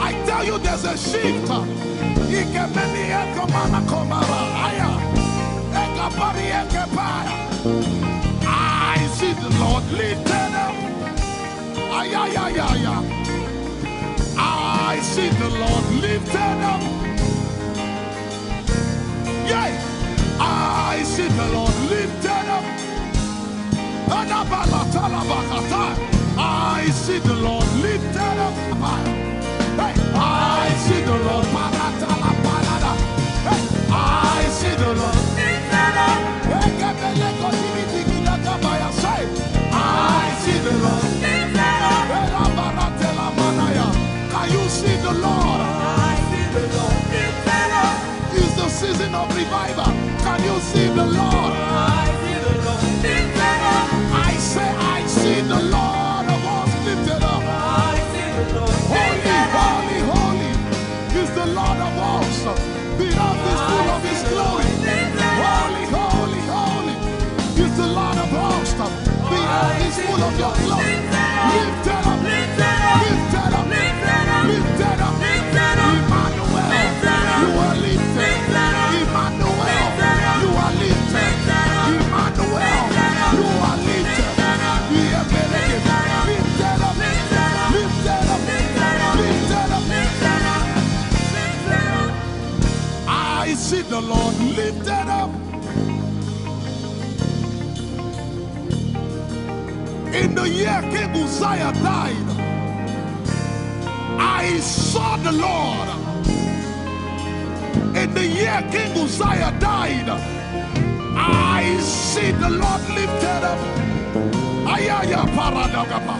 I tell you, there's a shift. I see the Lord lifted up. I see the Lord lifted up. Yeah, I see the Lord lifted up. I see the Lord lifted up. Hey, I see the Lord. Hey, I see the Lord lifted up. I see the Lord lifted up. Can you see the Lord? I see the Lord lifted up. It's the season of revival. Can you see the Lord? I see the Lord lifted up. I say, I see the Lord of hosts lifted up. I see the Lord lifted up. Holy, holy, holy is the Lord of hosts. The earth is full of His glory. Holy, holy, holy is the Lord of hosts. The earth is full of Your glory. Lifted up, lifted up, lifted up, lifted up, lifted up. Emmanuel, You are lifted. Emmanuel, You are lifted. Emmanuel, You are lifted. Lifted up, lifted up, lifted up, lifted up. I see the Lord lifted up. In the year King Uzziah died, I saw the Lord. In the year King Uzziah died, I see the Lord lifted up. Ayaya paradagaba.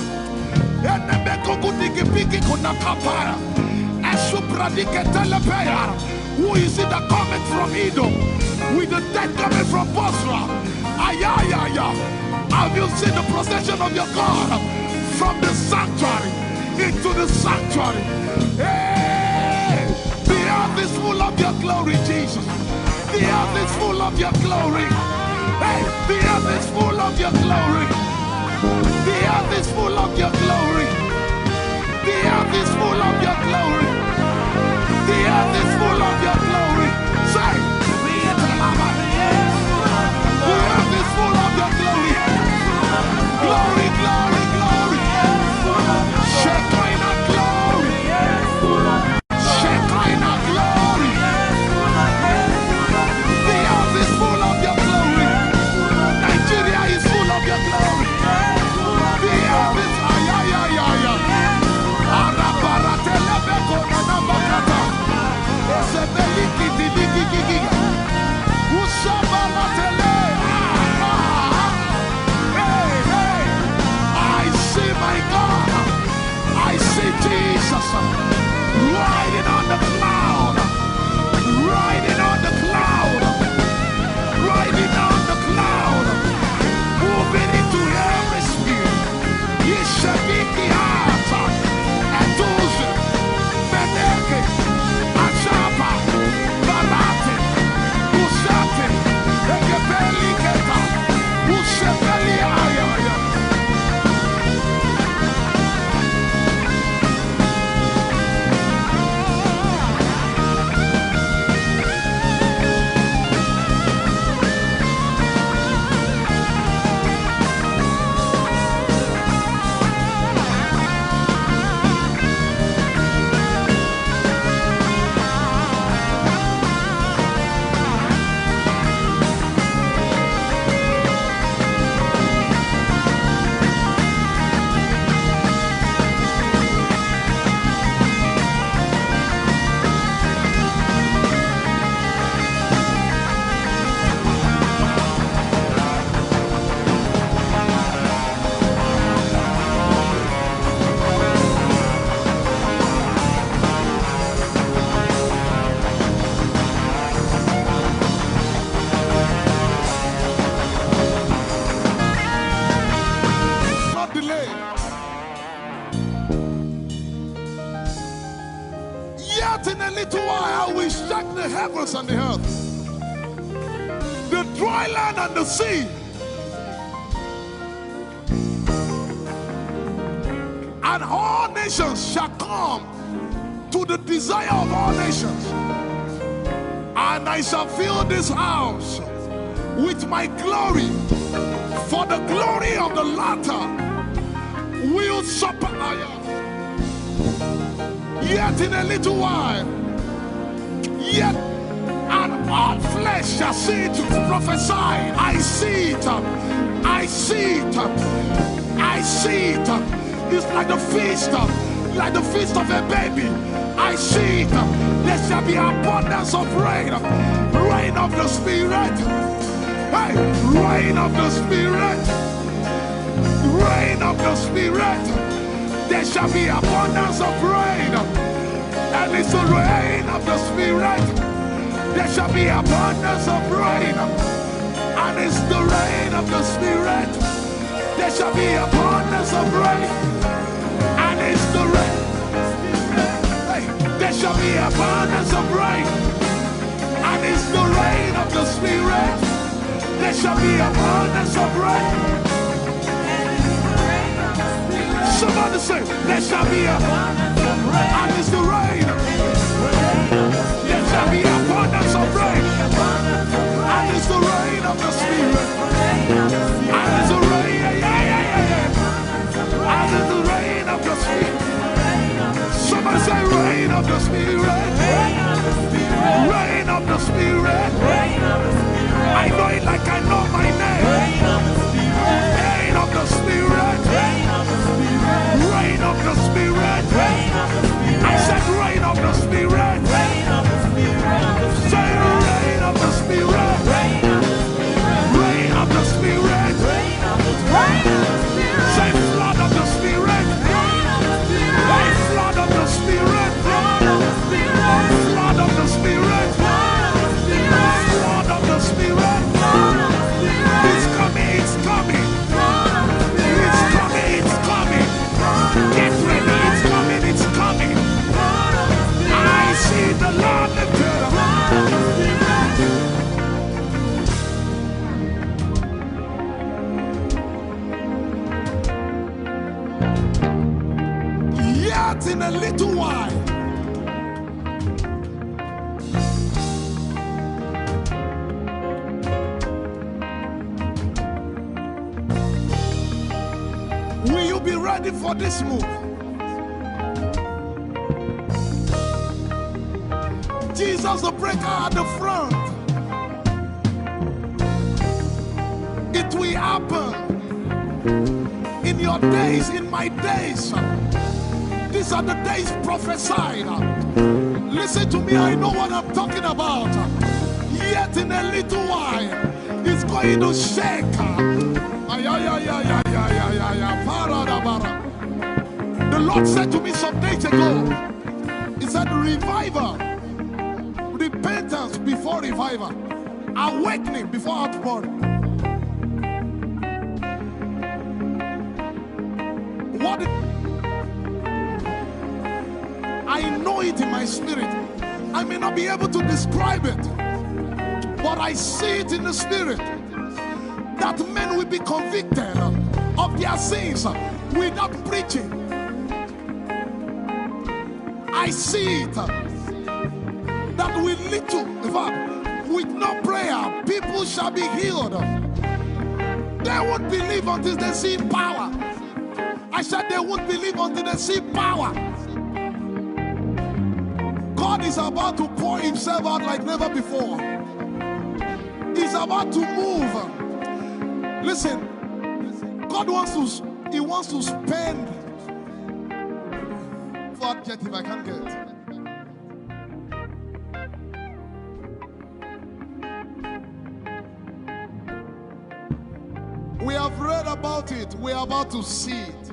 Enebekogudikipiki kunakapara. Esupradiketelepea. Who is it that cometh from Edom? With the dead coming from Bosra. Ayaya. Have you seen the procession of your God from the sanctuary into the sanctuary? Hey, the earth is full of Your glory, Jesus. The earth is full of Your glory. Hey, the earth is full of Your glory. The earth is full of Your glory. The earth is full of Your glory. The earth is full of Your glory. Say, the earth is full of Your glory. Glory, glory, glory. Shekinah glory. Shekinah glory. The earth is full of Your glory. the heavens and the earth, the dry land and the sea. And all nations shall come to the desire of all nations. And I shall fill this house with my glory, for the glory of the latter will supply. Yet in a little while, yet and all flesh shall see it. Prophesy. I see it. I see it. I see it. It's like the feast of a baby. I see it. There shall be abundance of rain. Rain of the Spirit. Hey, rain of the Spirit. Rain of the Spirit. There shall be abundance of rain. And it's the rain of the Spirit. There shall be abundance of rain. And it's the rain of the Spirit. There shall be abundance of rain. And it's the rain. Hey, there shall be abundance of rain. And it's the rain of the Spirit. There shall be abundance of rain. Somebody say, there shall be abundance of rain. And it's the rain. There shall be abundance of rain. And it's the rain of the Spirit. And it's the rain. And it's the rain of the Spirit. Somebody say, rain of the Spirit. Rain of the Spirit. I know it like I know my name. Rain of the Spirit. Rain of the Spirit. I said rain of the Spirit. Say rain of the Spirit. Rain of the Spirit. Say flood of the Spirit. Say flood of the Spirit. Flood of the Spirit. Flood of the Spirit. It's coming, it's coming. It's coming, it's coming. Get ready, it's coming, it's coming. I see the Lord lifted up. Yet in a little while, will you be ready for this move? Jesus the breaker at the front. It will happen in your days, in my days. These are the days prophesied. Listen to me, I know what I'm talking about. Yet in a little while, it's going to shake. The Lord said to me some days ago, He said, revival, repentance before revival, awakening before outpouring. What? I know it in my spirit. I may not be able to describe it, but I see it in the spirit that men will be convicted of their sins without preaching. I see it that will lead to, in fact, with no prayer, people shall be healed. They won't believe until they see power. I said they won't believe until they see power. God is about to pour Himself out like never before. He's about to move. Listen, God wants to spend. For adjective, I can't get. We have read about it. We are about to see it.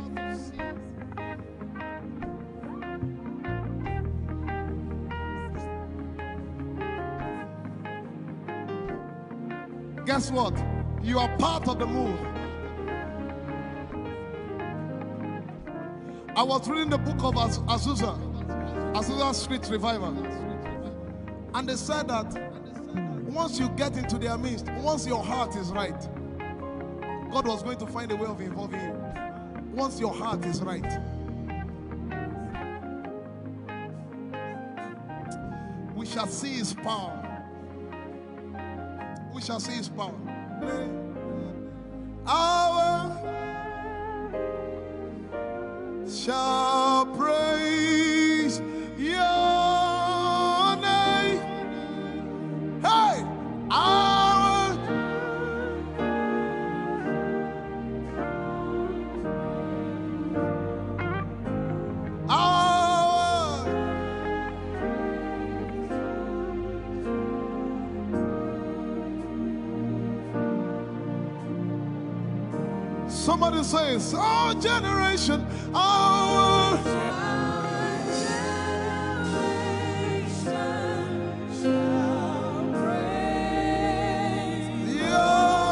Guess what? You are part of the move. I was reading the book of Azusa Street Revival. And they said that once you get into their midst, once your heart is right, God was going to find a way of involving you. Once your heart is right. We shall see his power. We shall see his power. Our shall praise your name. Hey, our somebody says, our generation, our Our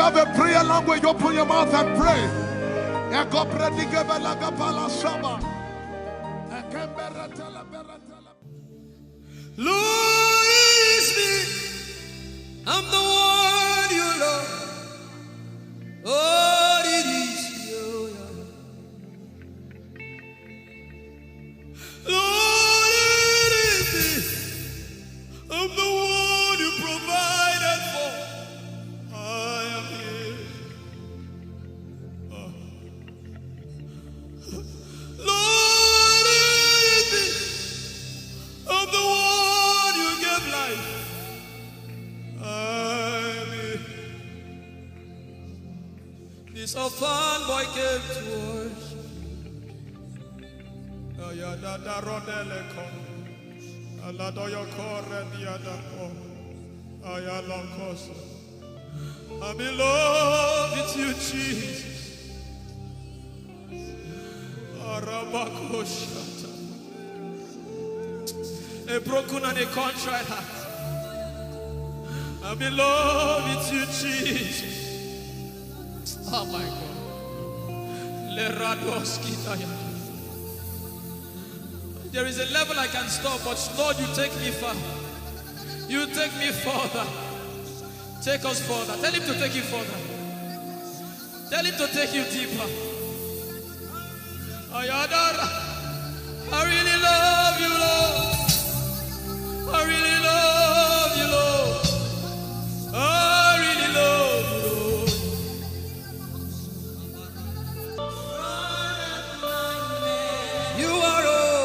have a prayer language, open your mouth and pray. Lord, it's me. I'm the one you love. Oh, it is you. Lord, it is me. I'm the one you provided for. I am here. Lord, it is me. I'm the one you gave life. I'm here. This orphan boy came to worship. Ayadada rodele kon. Aladoyo kore diada kon. Ayalokosa. I'm in love with you, Jesus. Arabakoshata. A broken and a contrite heart. I'm in love with you, Jesus. Oh my God. There is a level I can stop, but Lord, you take me far. You take me further. Take us further. Tell him to take you further. Tell him to take you deeper. Ayadara. I really love you, Lord. I really love you, Lord. I really love you, Lord. You are all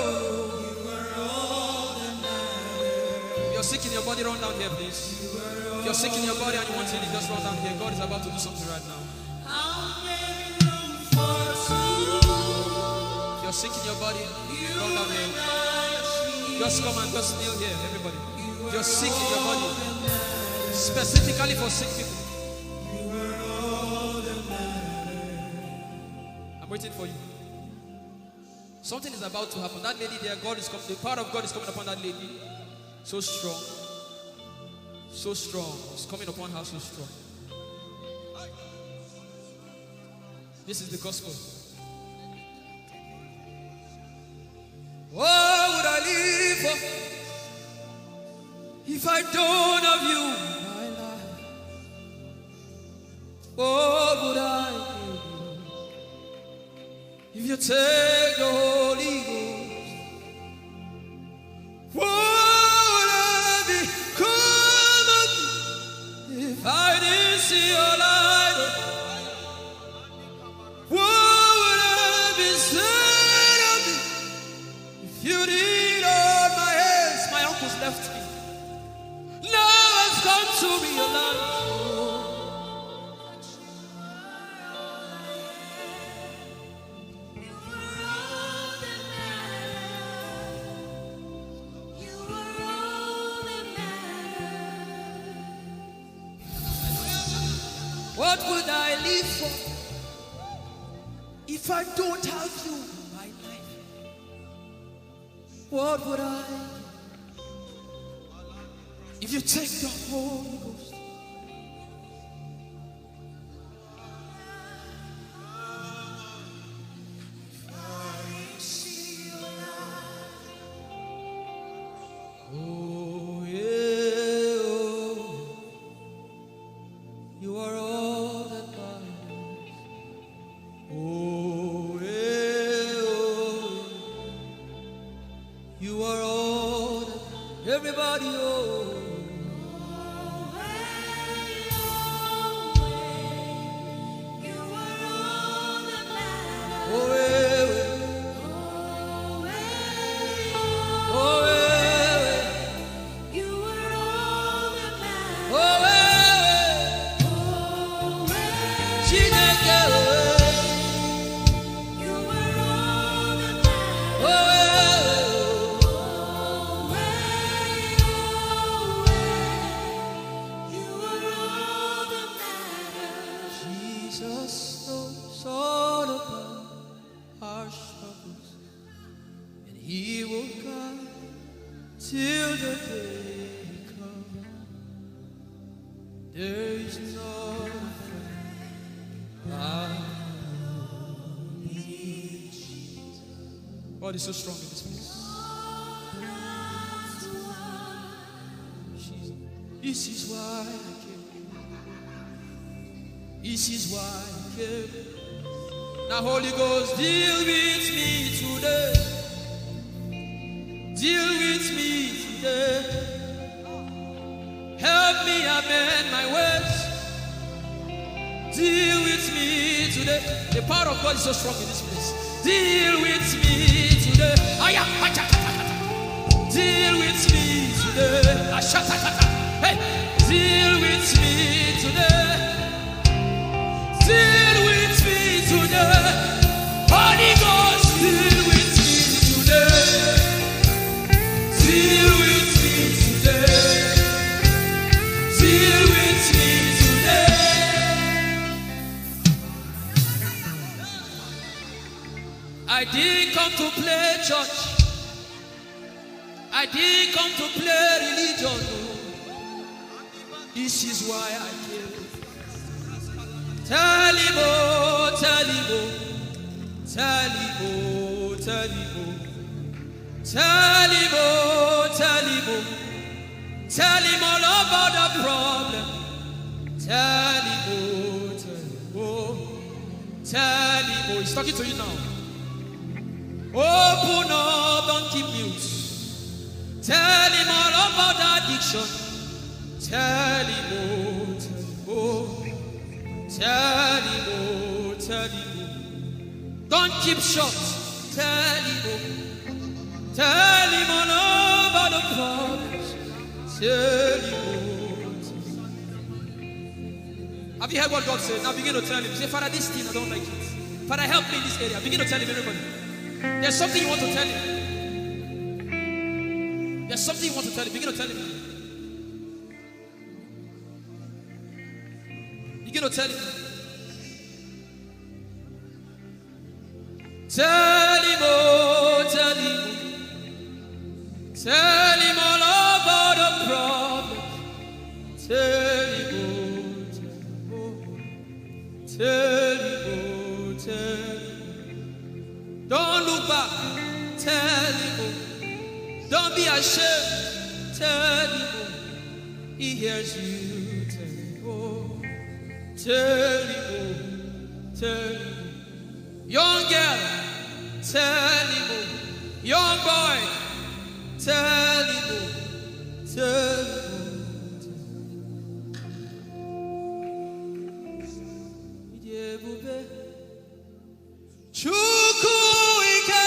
that matters. You're sick in your body, run down here, please. If you're sick in your body and you want healing, just run down here. God is about to do something right now. If you're sick in your body, run down here. Just come and just kneel here, everybody. If you're sick in your body, specifically for sick people. I'm waiting for you. Something is about to happen. That lady there, God is coming. The power of God is coming upon that lady. So strong. So strong. It's coming upon her so strong. This is the gospel. What would I live for if I don't have you in my life? What would I do if you take the Holy Ghost? What would I become of me if I didn't see your light? What would I be said of me if you did hold my hands? My uncles left me. Now has come to me your life. What would I live for if I don't have you in my life? What would I if you take the Holy Ghost? Oh yeah, oh. You are all that matters. Oh yeah, oh. You are all that everybody, oh. Jesus knows all about our struggles, and He will guide till the day comes. There is no friend God is so strong in this place. This is why I came. This is why I came. Now, Holy Ghost, deal with me today. Deal with me today. Help me amend my ways. Deal with me today. The power of God is so strong in this place. Deal with me today. Deal with me today. Hey, deal with me today. Deal with me today. Holy Ghost, deal with me today. Deal with me today. Deal with me today. I didn't come to play church. I didn't come to play religion. No. This is why I came. Tell him, oh, tell him, oh, tell him, oh, tell him, oh, tell him, oh, tell him, oh, tell him all about the problem. Tell him, oh, tell him, oh, tell him, oh. He's talking to you now. Open up, don't keep mute. Tell him all about the addiction. Tell him, oh, tell him, oh, tell him, oh. Don't keep short. Tell him, oh, tell him all about the problems. Tell him, oh. Have you heard what God said? Now begin to tell him. Say, Father, this thing I don't like it. Father, help me in this area. Begin to tell him, everybody. There's something you want to tell him. There's something you want to tell him. Begin to tell him. Begin to tell him. Tell him, oh, tell him. Tell him all about the problem. Tell him, oh, tell him, oh, tell him. Don't look back. Tell him, oh. Don't be ashamed. Tell him, oh. He hears you. Tell him, oh. Tell him, oh. Tell him. Young girl, tell him, oh. Young boy, tell him, oh. Tell him, oh. Chukwuike,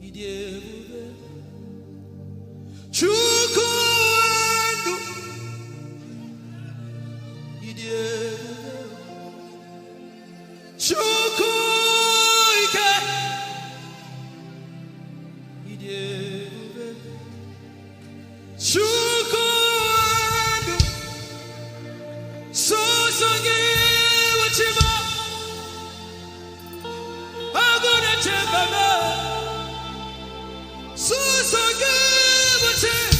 Idebube, Chukwuendu, Idebube, Chukwuike, Idebube, Chukwuendu, Sosange Wachima, Agone Chembama, Sosange Wachima.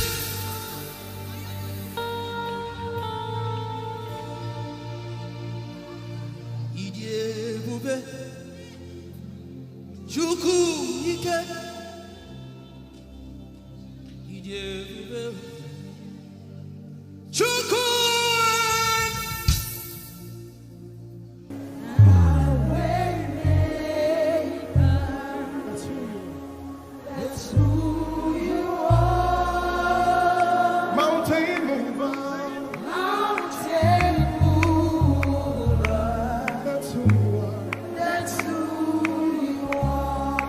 Idebube, Chukwuike, Idebube, Chukwuike. Mountain mover, that's who you are.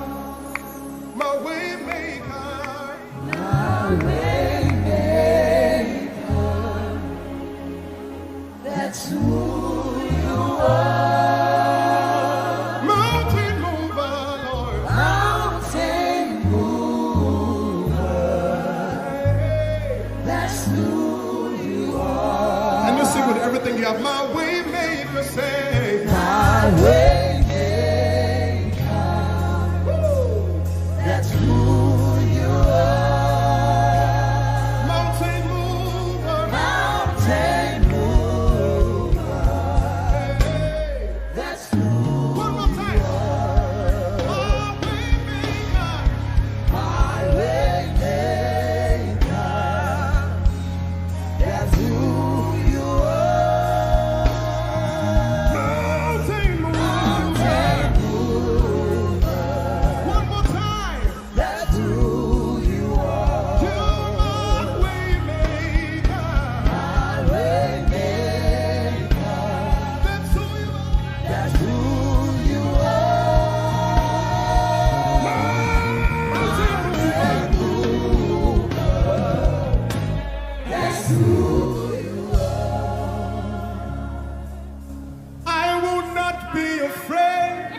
not be afraid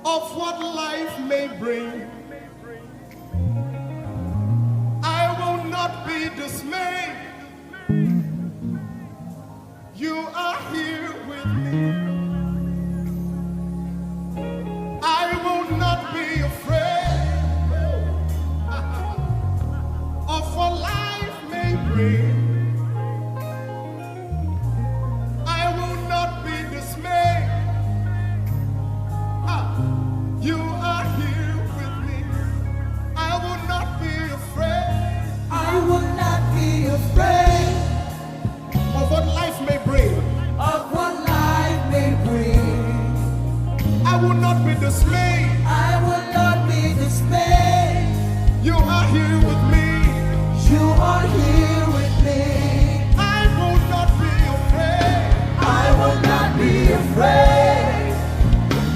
of what life may bring. I will not be dismayed. You are here with me. I will not be afraid of what life may bring. I will not be dismayed. You are here with me. I will not be afraid. I will not be afraid Of what life may bring. of what life may bring. I will not be dismayed. I will not be dismayed. You are here with me. You are here with me. I will not be afraid I will not be afraid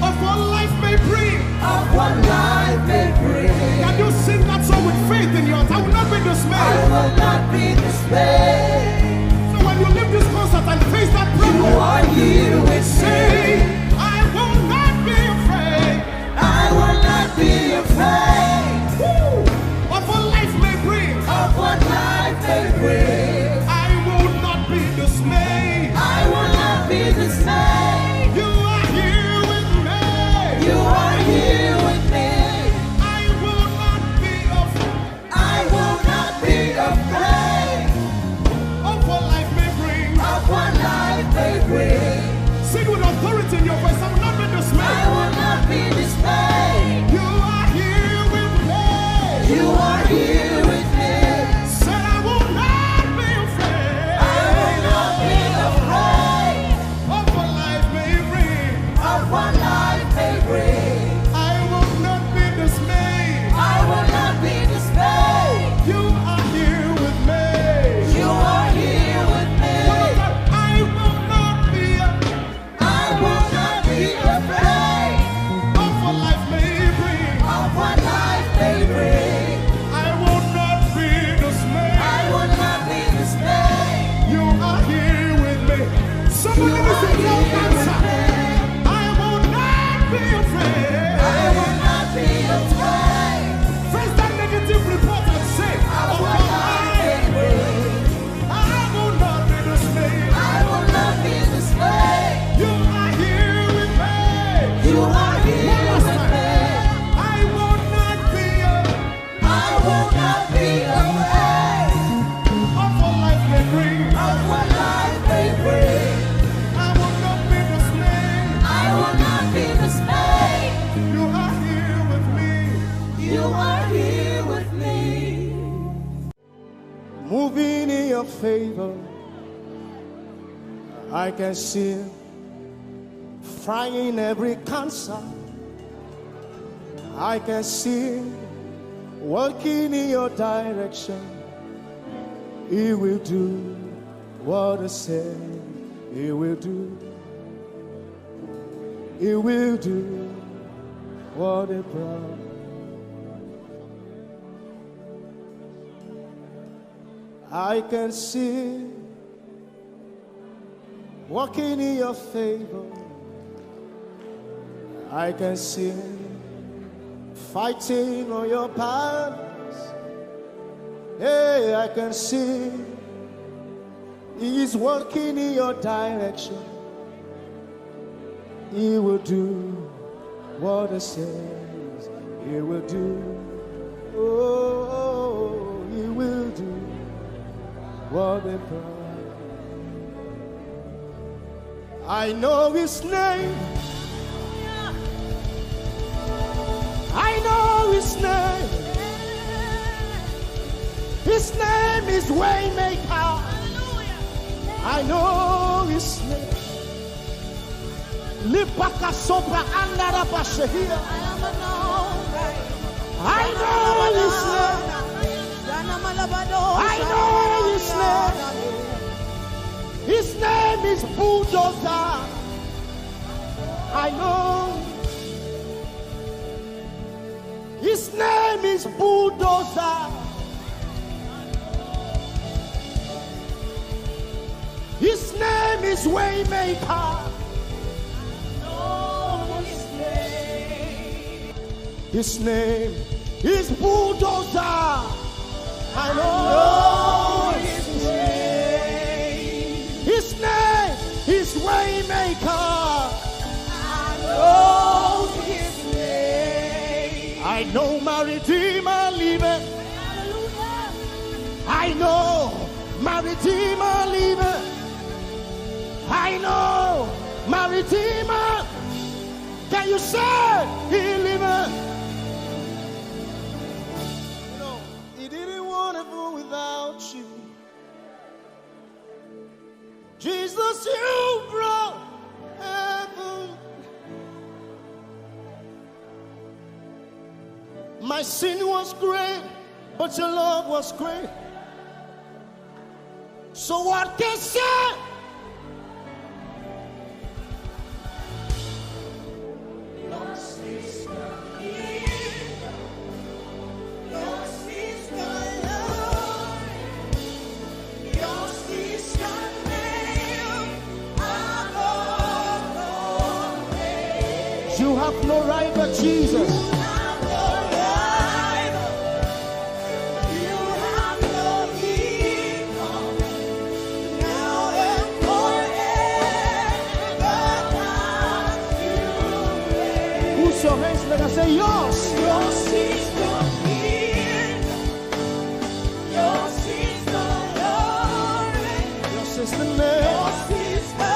of what life may bring. of what life may bring. Can you sing that song with faith in your heart? I will not be I dismayed. will not be dismayed. So when you leave this concert and face that You problem, are here with say, me. I will not be afraid I will not be afraid of what life may bring. of what life may bring. I will not be dismayed. I will not be dismayed. You are here with me. You are here with me. I will not be afraid I will not be afraid of what life may bring. of what life may bring. Sing with authority in your voice. I will not be I dismayed. will not be dismayed. You are here with me. You are here with me. Said I will not be afraid I will not be afraid of what life may bring. of what life may bring. I will not be dismayed. I will not be dismayed. You are here with me. You are here with me. I will not be I will not be afraid of what life may bring. of what life may bring. I will not be dismayed. I will not be dismayed. You are here with me. Somebody You listen are to your here with answer. me. I will not be afraid. I will not be afraid Face that negative report and say, of oh what life may God, bring. I will not be dismayed. I will not be dismayed. You are here with me. You are here One last with time. me. I will not be I will not be afraid of what life may bring. of what life may bring. I will not be dismayed. I will not be dismayed. You are here with me. You are here with me. Moving in your favor, I can see frying every cancer. I can see working in your direction. He will do what I said he will do. He will do what he promised. I can see walking in your favor. I can see fighting on your battles. Hey, I can see He's working in your direction. He will do what He says He will do. Oh, He will do what He promised. I know His name. I know His name. His name is Waymaker. I know His name. Lipaka sopra andara bashehia. I know His name. I know His name. His name is Bulldozer. I know. His name is Bulldozer. His name is Waymaker. His name is Bulldozer. I know his name. His name is Waymaker. I know his name. I know my Redeemer liveth. I know my Redeemer liveth. I know my Redeemer. Can you say he liveth? You know, he didn't want to go without you. Jesus, you brought heaven. My sin was great, but your love was great. So what can I say? You have no rival, Jesus. You have no rival. You have no equal. Now and forever, God, you reign. Who's your hands? Let us say yours. Yours is the kingdom. Yours is the glory. Yours is the name. Yours is the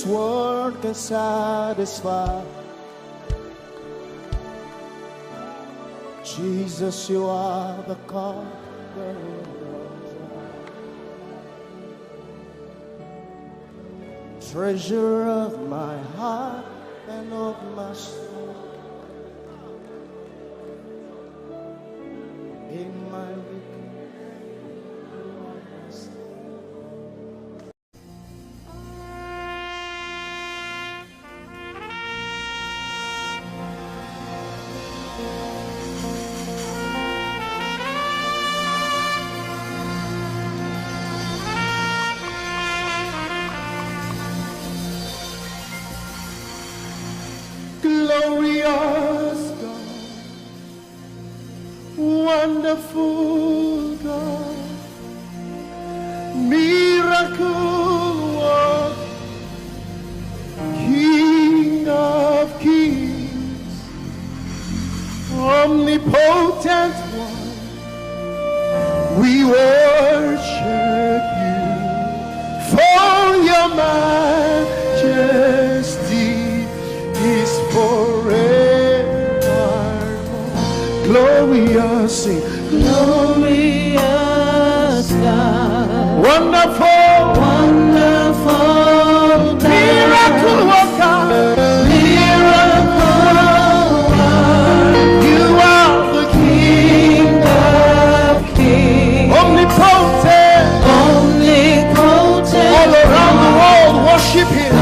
world can satisfy. Jesus, you are the conqueror. Treasure of my heart and of my soul. In my glorious God, wonderful God, miracle worker, King of kings, omnipotent one, we worship you for your majesty is forevermore. Glorious, sing. Glorious God, wonderful, wonderful God, miracle worker, miracle worker. You are the King of kings, omnipotent, omnipotent. All around the world, worship Him.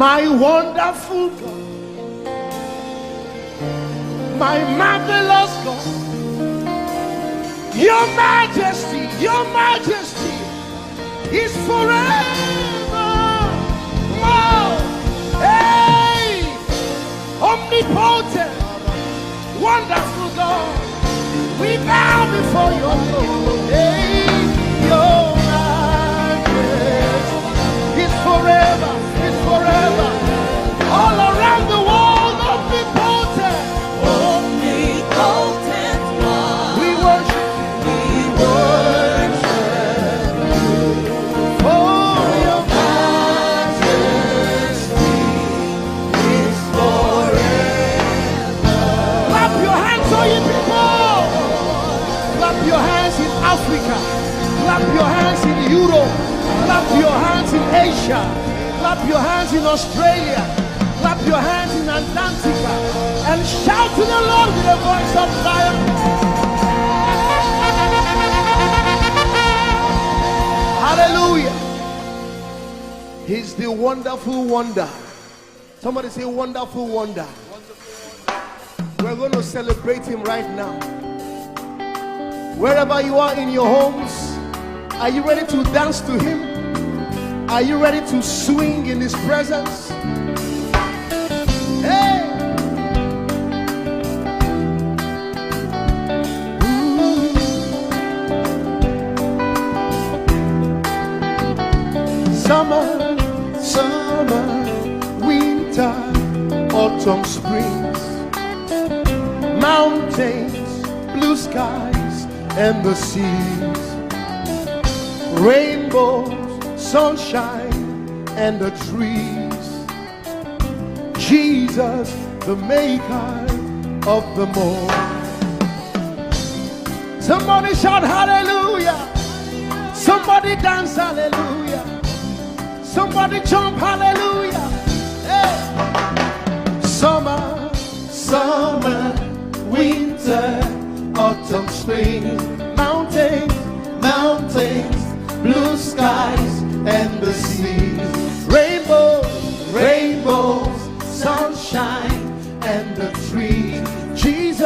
My wonderful God, my marvelous God, your majesty is forever. Oh, hey, omnipotent, wonderful God, we bow before your throne. Hey, your majesty is forever. Forever, all around the world, omnipotent, Omnipotent God, we worship you, for your majesty is forever. Clap your hands, all you people. Clap your hands in Africa. Clap your hands in Europe. Clap your hands in Asia. Clap your hands in Australia. Clap your hands in Antarctica. And shout to the Lord with a voice of triumph. Hallelujah. He's the wonderful wonder. Somebody say wonderful wonder. We're going to celebrate him right now. Wherever you are in your homes, are you ready to dance to him? Are you ready to swing in his presence? Hey! Ooh. Summer, winter, autumn, springs, mountains, blue skies, and the seas, rainbows, sunshine, and the trees. Jesus, the maker of them all. Somebody shout hallelujah. Somebody dance hallelujah. Somebody jump hallelujah. Hey. Summer, winter, autumn, spring, mountains, blue skies, and the seas, rainbows, sunshine, and the trees. Jesus,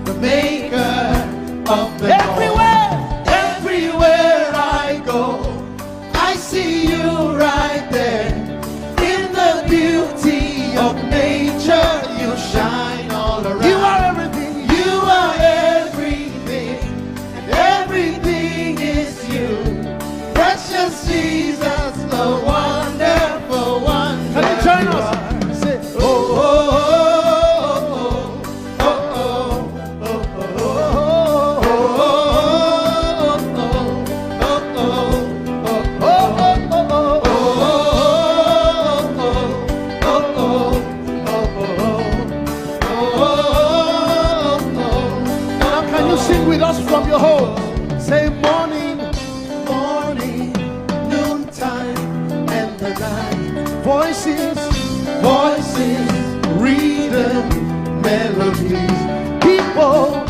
the maker of the everywhere I go, I see you right there. In the beauty of nature, you shine all around. You are everything. You are everything, and everything is you. Precious Jesus, the wonderful one. Can you join us? Say, oh, oh, oh, oh, oh, now can you sing with us from your home? Say morning, noontime, and the night. Voices, rhythm, melodies. People,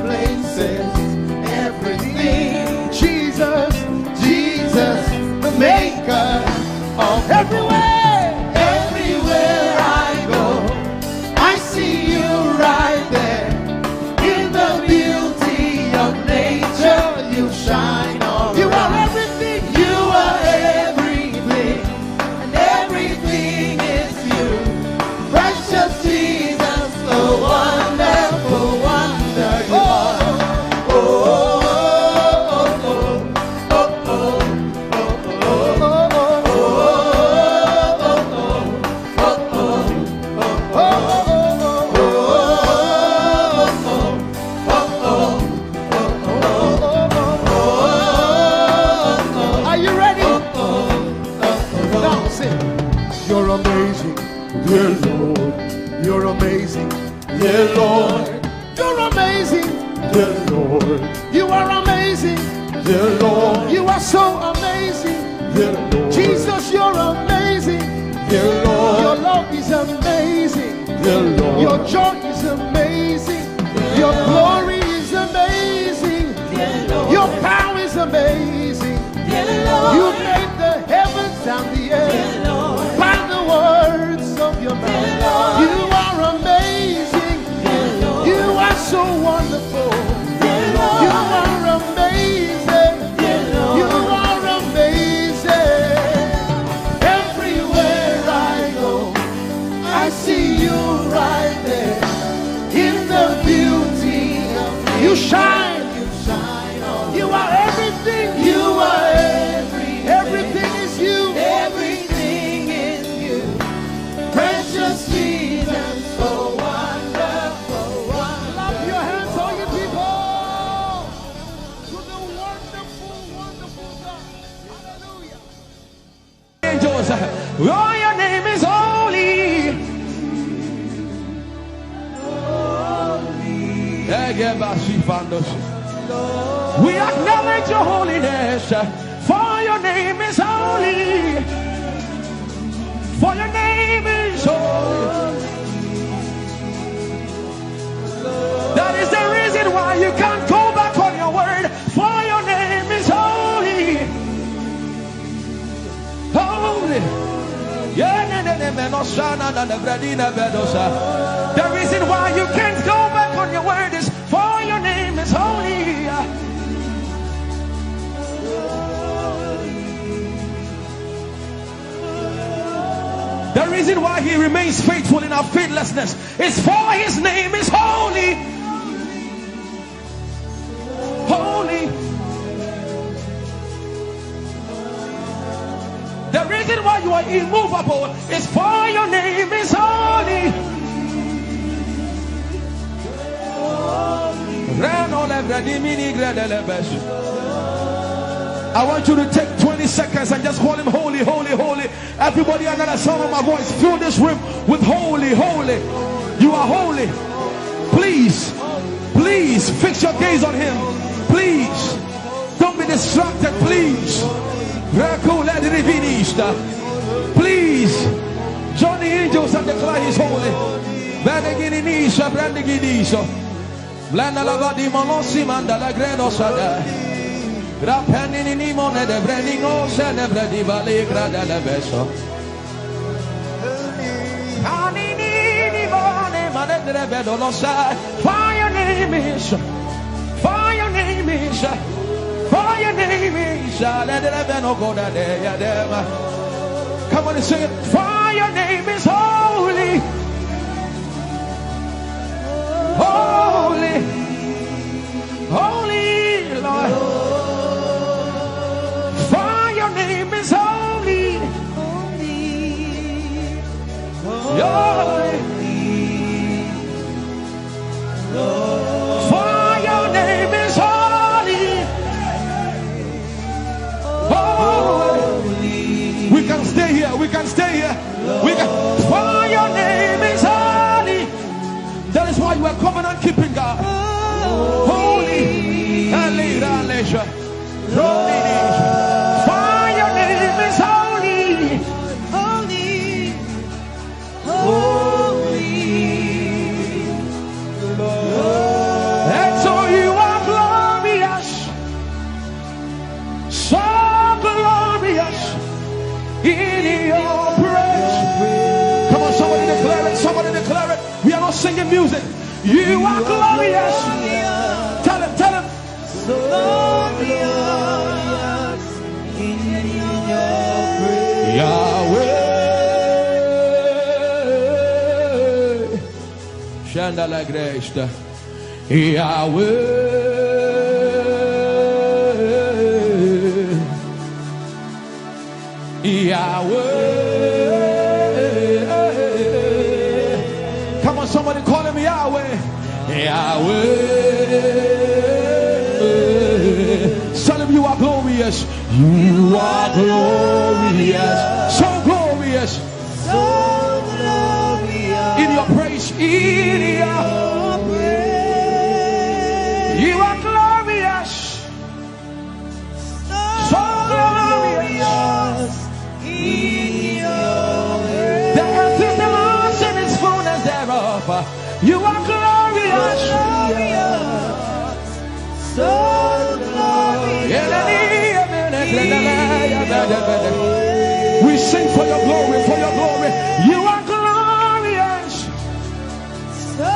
places, everything. Jesus, the maker of everywhere I go, I see you right there. In the beauty of nature, you shine all around. You are everything. You are everything, and everything is you. Precious Jesus, the wonderful wonder you are. Oh, are you ready? Now sing. You're amazing, dear Lord. You're amazing, dear Lord. You're amazing, dear Lord. You are amazing, dear Lord. You are so amazing, dear Lord. Jesus, you're amazing, dear Lord. Your love is amazing, dear Lord. Your joy is amazing, your glory is amazing, dear Lord. Your power is amazing, dear Lord. You made the heavens You shine. You are everything. You are everything is you. Everything is you. Precious Jesus, so wonderful. Clap your hands, all you people, to the wonderful, wonderful God. Hallelujah. Angels, oh, your name is holy. We acknowledge your holiness, for your name is holy. For your name is holy. That is the reason why you can't go back on your word. For your name is holy. Holy. The reason why you can't go back on your word is for your name is holy. The reason why he remains faithful in our faithlessness is for his name is holy. Holy. The reason why you are immovable is for your name is holy. I want you to take 20 seconds and just call him holy, holy, holy. Everybody under the sound of my voice, fill this room with holy, holy. You are holy. Please, please fix your gaze on him. Please, don't be distracted, please. Please join the angels and declare he's holy. Blanda la vadi monosi manda la greno sada. Grappeni ni mone de breningo se ne bredi vale grada la beso. Ani ni mone mane de bedo lo sa. For your name is, for your name is, for your name is. Let the beno go da de ya dem. Come on and sing it. For your name is holy. Holy, holy Lord, for your name is holy, holy, for your name is holy, holy. We can stay here, we can stay here, we can. For your name is holy. That is why you are covenant keeping God. Holy. For your name is holy. Holy, holy, And so you are glorious. So glorious in your praise. Come on, somebody declare it. Somebody declare it. We are not singing music. You are glorious. Tell him, tell him. glorious in your praise. Yahweh. Shanda la gresta. Yahweh. Yahweh. Come on, somebody call him Yahweh. Yahweh. Tell him you are glorious. You are glorious. So glorious. So glorious In your praise. In your praise. You are glorious. So glorious. In your praise. The earth is the Lord's and its fullness thereof. You are glorious. So glorious. We sing for your glory, for your glory. You are glorious. So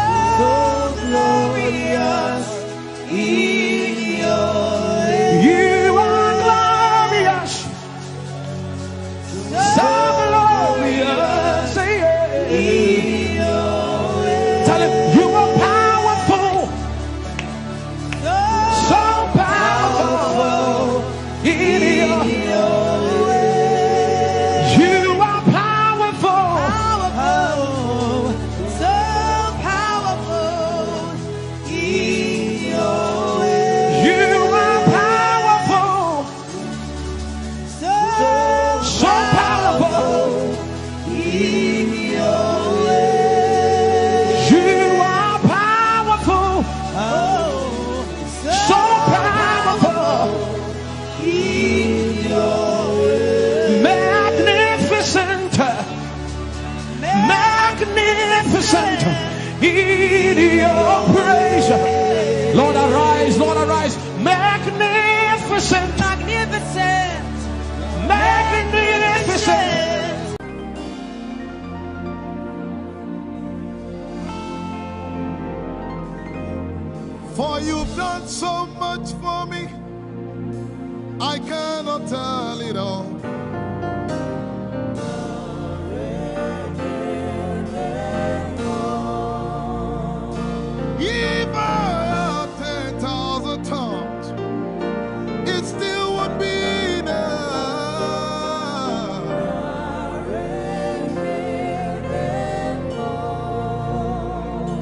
For you've done so much for me, I cannot tell it all. If I had 10,000 tongues, it still would be enough.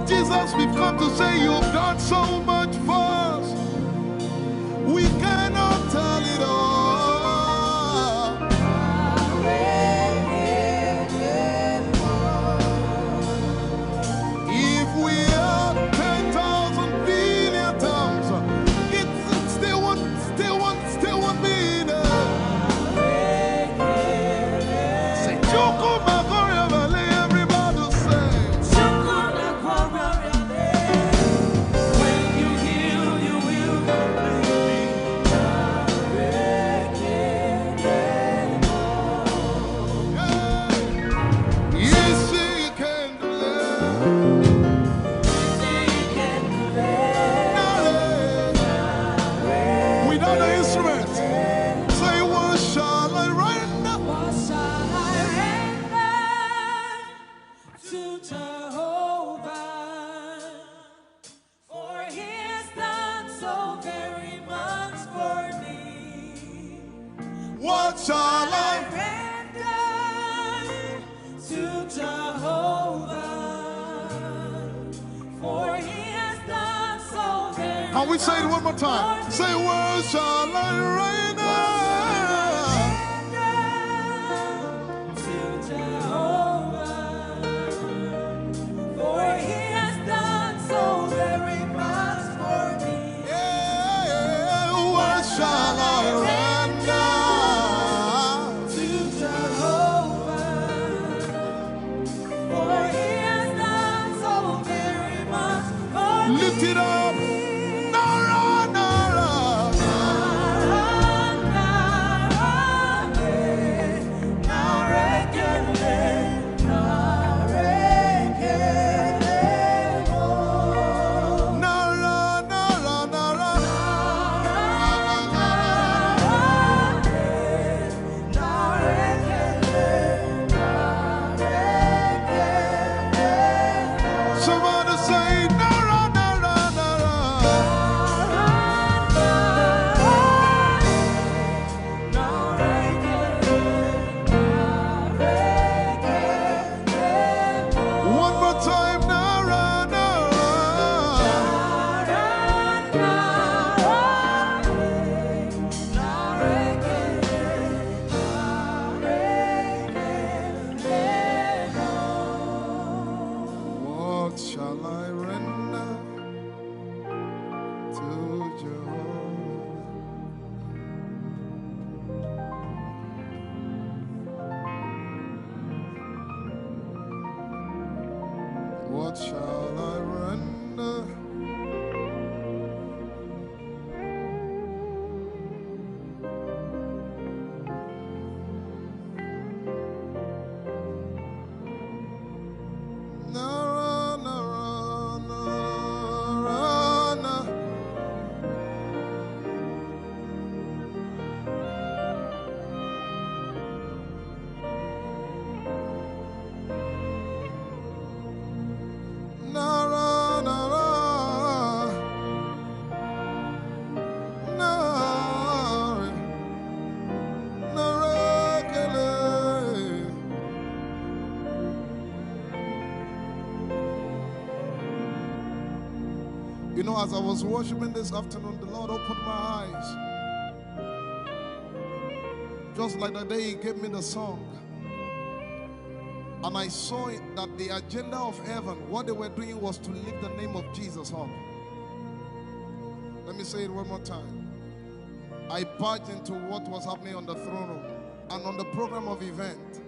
Jesus, we've come to say you've done so much for us. We cannot tell it all. If we had 10,000 billion tongues, it still won't be enough. Say, Choco Magoria Valley, everybody say. When you heal, you will Yes, you can do that. Without the instrument, say, what shall I render? What shall I render to Jehovah? For he has done so very much for me. What shall I? Render to Jehovah. For he has done so very Can we say it one more time? Say, what shall I render? to Jehovah. For he has done so very much for me. Yeah, what shall I render? To Jehovah. For he has done so very much for me. Lift it up. Nara, Nara. Nara, Nara, Nara. Somebody say, Nara, Nara, Nara. One more time, Nara, Nara. What shall I render to Jehovah? What shall I render? Nara, Nara, Nara, Nara. Nara, Nara, Nara, Nara, Kele. You know, as I was worshiping this afternoon, the Lord opened my eyes. Just like the day He gave me the song. And I saw it that the agenda of heaven, what they were doing was to lift the name of Jesus up. Let me say it one more time. I barged into what was happening on the throne room. And on the program of event,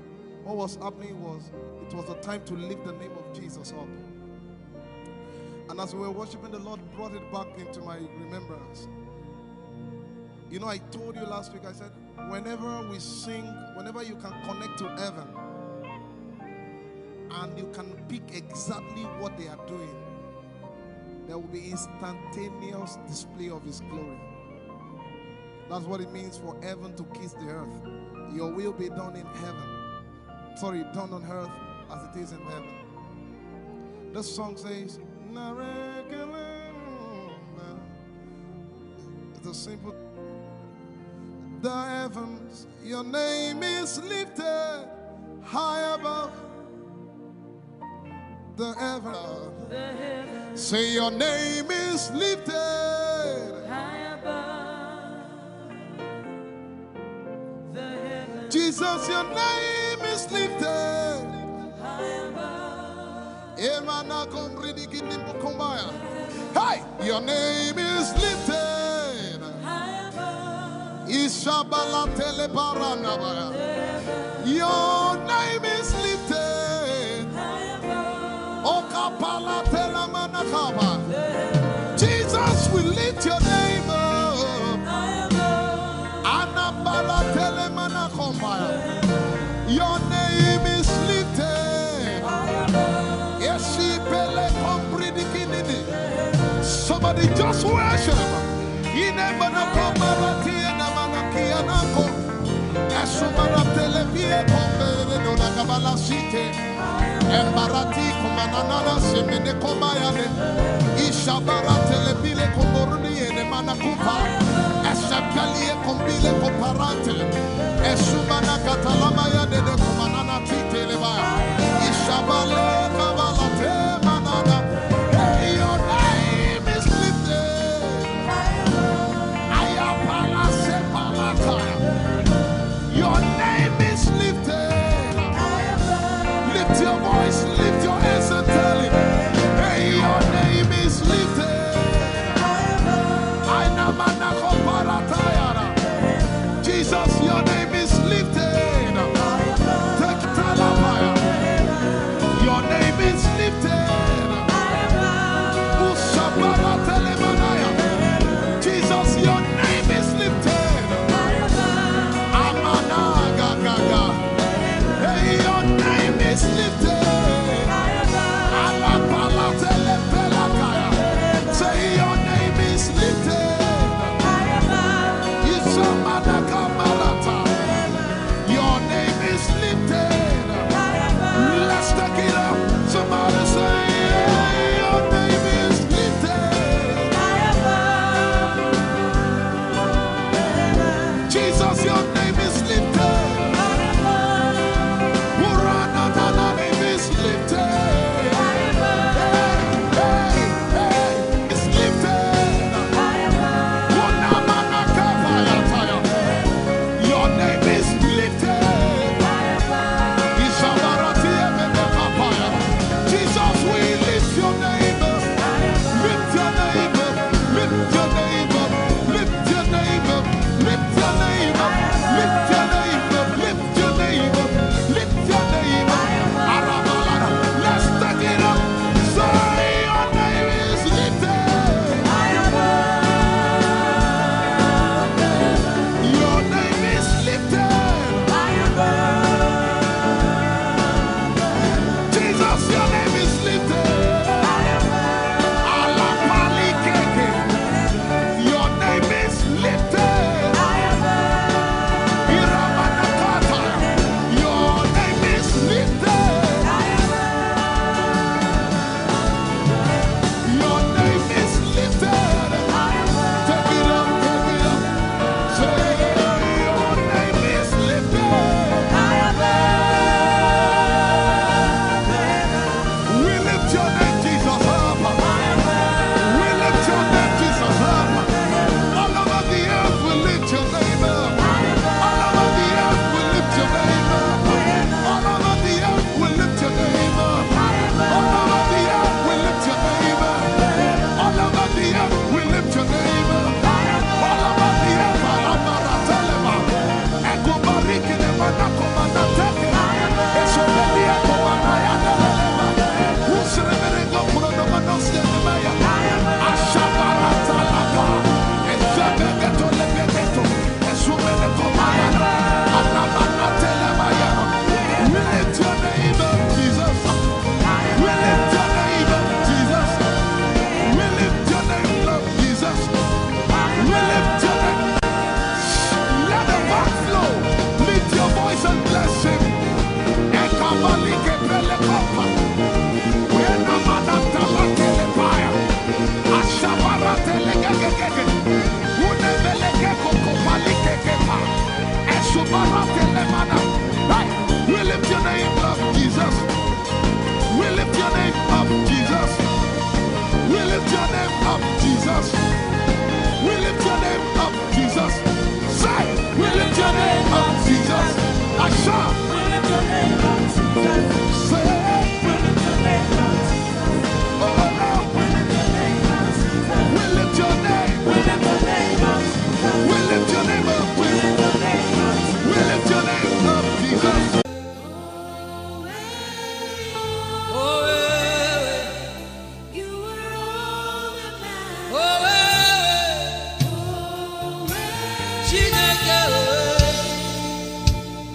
what was happening was, it was the time to lift the name of Jesus up. And as we were worshiping, the Lord brought it back into my remembrance. You know, I told you last week, I said, whenever we sing, whenever you can connect to heaven, and you can pick exactly what they are doing, there will be instantaneous display of His glory. That's what it means for heaven to kiss the earth. Your will be done in heaven. Sorry, done on earth as it is in heaven. This song says, it's a simple. The heavens, your name is lifted high above the heavens. Say your name is lifted High above the heavens. Jesus, your name is lifted. High above. Emana kombridi kinimbo kombaya. Hey, your name is lifted. High above Ishabala telebaranabaya. Your name is lifted. high above Okapala telamanakaba. Jesus, we lift your name up. high above. Anabala telemanakombaya. Your name is lifted. Eshipele kombridikinini. Somebody just worship. Inemanakomarati enamanakianako. Eshumarateleviye kombere donakabala site. Embarati kumanana semene komayane. Ishabaratele komboruni ene manakupa. Eshapalie kombile komparante. Esumana katalamaya de kumanana titelebaya. Ishabale kabalate manana. Hey, your name is lifted. Ayapala sepalataya. Your name is lifted. Lift your voice, lift your hands and tell him, hey, your name is lifted. Jesus, your name is lifted. Take Talabaya. We lift your name up, Jesus. We lift your name up, Jesus. We lift your name up, Jesus. We lift your name up, Jesus. Say, we lift your name up, Jesus. Asha. We lift your name up, Jesus. Say, We lift your name up, Jesus. oh, We lift your name up, Jesus. we lift your name. We lift your name up, Jesus. We lift your name up. We lift your name up, Jesus. We lift your name up, Jesus. Oh, You were all that mattered. oh, Chineke,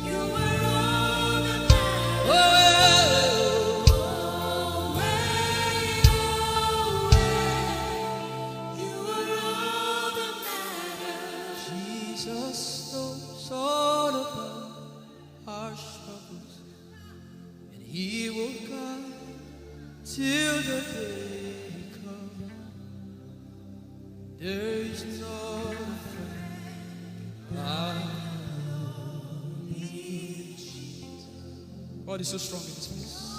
You were all that mattered. oh, You were all that mattered. Jesus knows all about our struggles, and He will guide till the day comes. There is no God is so strong in this place.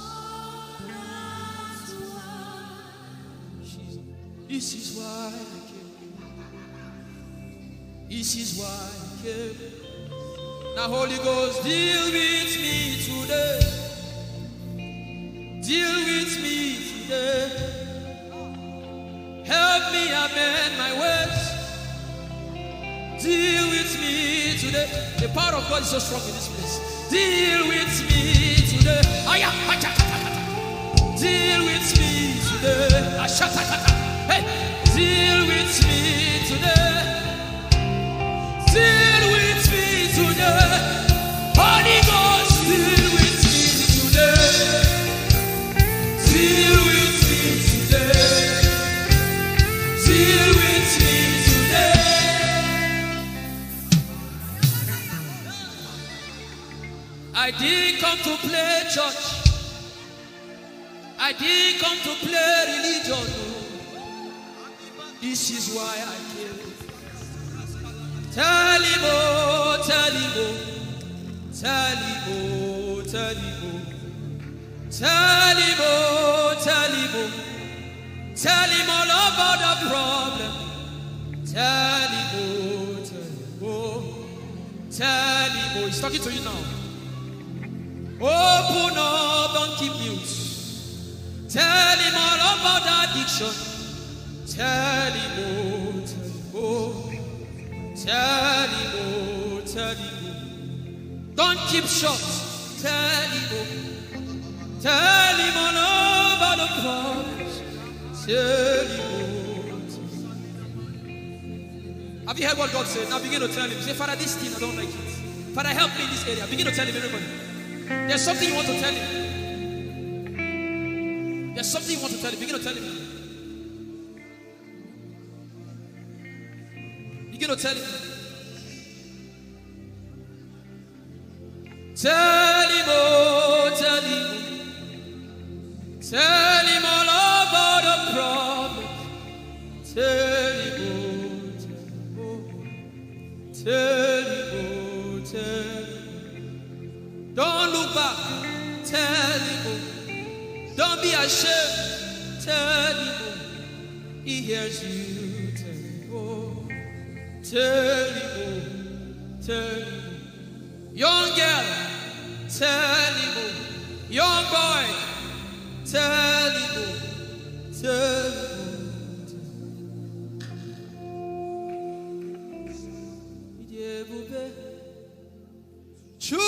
This is why I came. This is why I came. Now, Holy Ghost, deal with me today. Deal with me today. Help me amend my ways. Deal with me today. The power of God is so strong in this place. Deal with me today. Deal with me today. Hey, deal with me today. Deal with me today. Holy Ghost, deal with me today. Deal with me today. Deal with me today. I didn't come to play church. I didn't come to play religion. No. This is why I came. Tell him, oh, tell him, oh, tell him, oh, tell him, oh, tell him, oh, tell him, oh, tell him all about the problem. Tell him, oh, tell him, oh, tell him, oh, he's talking to you now. Open up, don't keep mute. Tell him all about the addiction. Tell him, oh, tell him, oh, tell him, oh, tell him, oh. Don't keep short. Tell him, oh, tell him all about the problems. Tell him, oh, tell him. Have you heard what God said? Now begin to tell him. Say, Father, this thing I don't like it. Father, help me in this area. Begin to tell him, everybody. There's something you want to tell him. There's something you want to tell him. Begin to tell him. Begin to tell him. Tell him, oh, tell him. Tell him all about the problem. Tell him, oh, tell him, oh, tell him. Don't look back. Tell him, oh. Don't be ashamed. Tell him, oh. He hears you. Tell him, oh. Tell him, oh. Tell him, oh. Young girl, tell him, oh. Young boy, tell him, oh. Tell him, oh.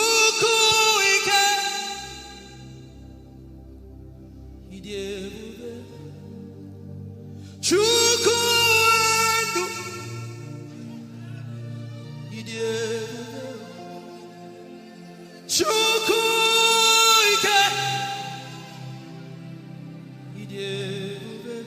Chukwuike, Idebube, Chukwuendu, Idebube, Chukwuike, Idebube.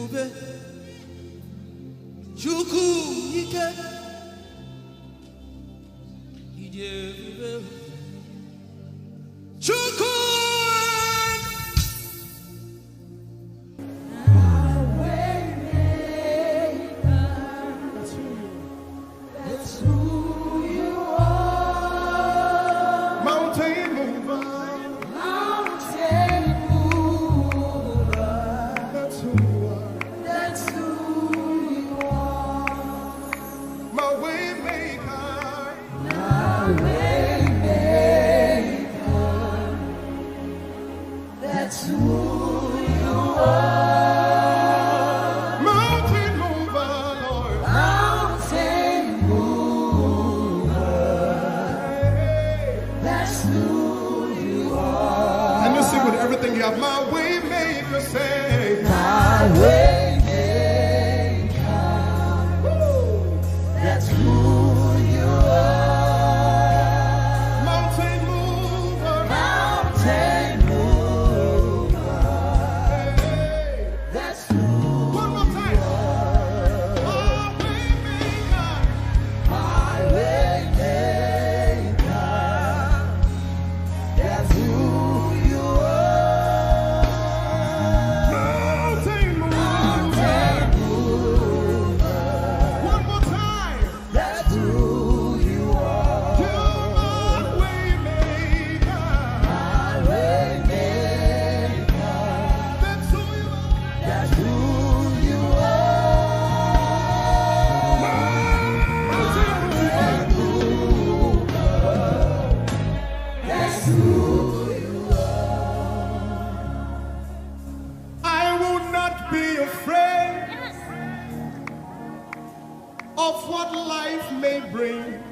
ebube. Chukwu ike. Ije ebube. Chukwu. Mountain mover. That's who you are. My way maker. That's who you are. Mountain mover, Lord. Mountain mover. That's who you are. And you sing with everything you have. My way maker, say. My way maker. That's who you are. Mountain mover. Mountain mover. That's who One more time. My way maker. my way maker. That's who you are. Mountain mover. One more time. That's who you are. You're my way maker. My way maker. That's who you are. That's who you are. That's who you are. I will not be afraid of what life may bring.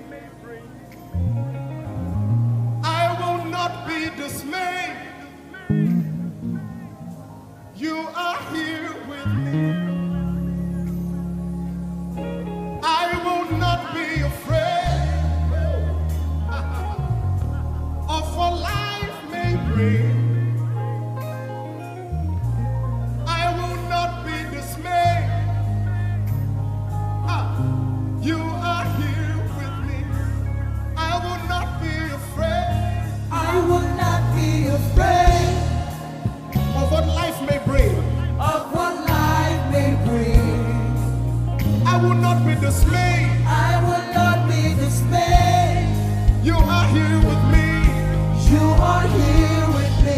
I will not be dismayed. You are here with me. I will not be afraid of what life may bring. I will not be dismayed. You are here with me. I will not be afraid I will not be afraid of what life may bring. of what life may bring. I will not be dismayed. I will not be dismayed. You are here with me. You are here with me.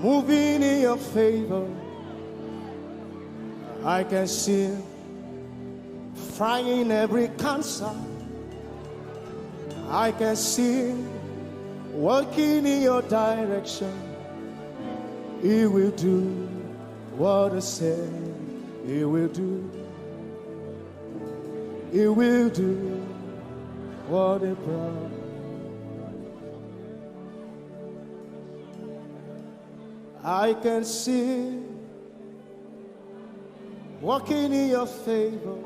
moving in your favor. I can see frying every cancer. I can see working in your direction. He will do what I said He will do. He will do what He promised. I can see walking in your favor.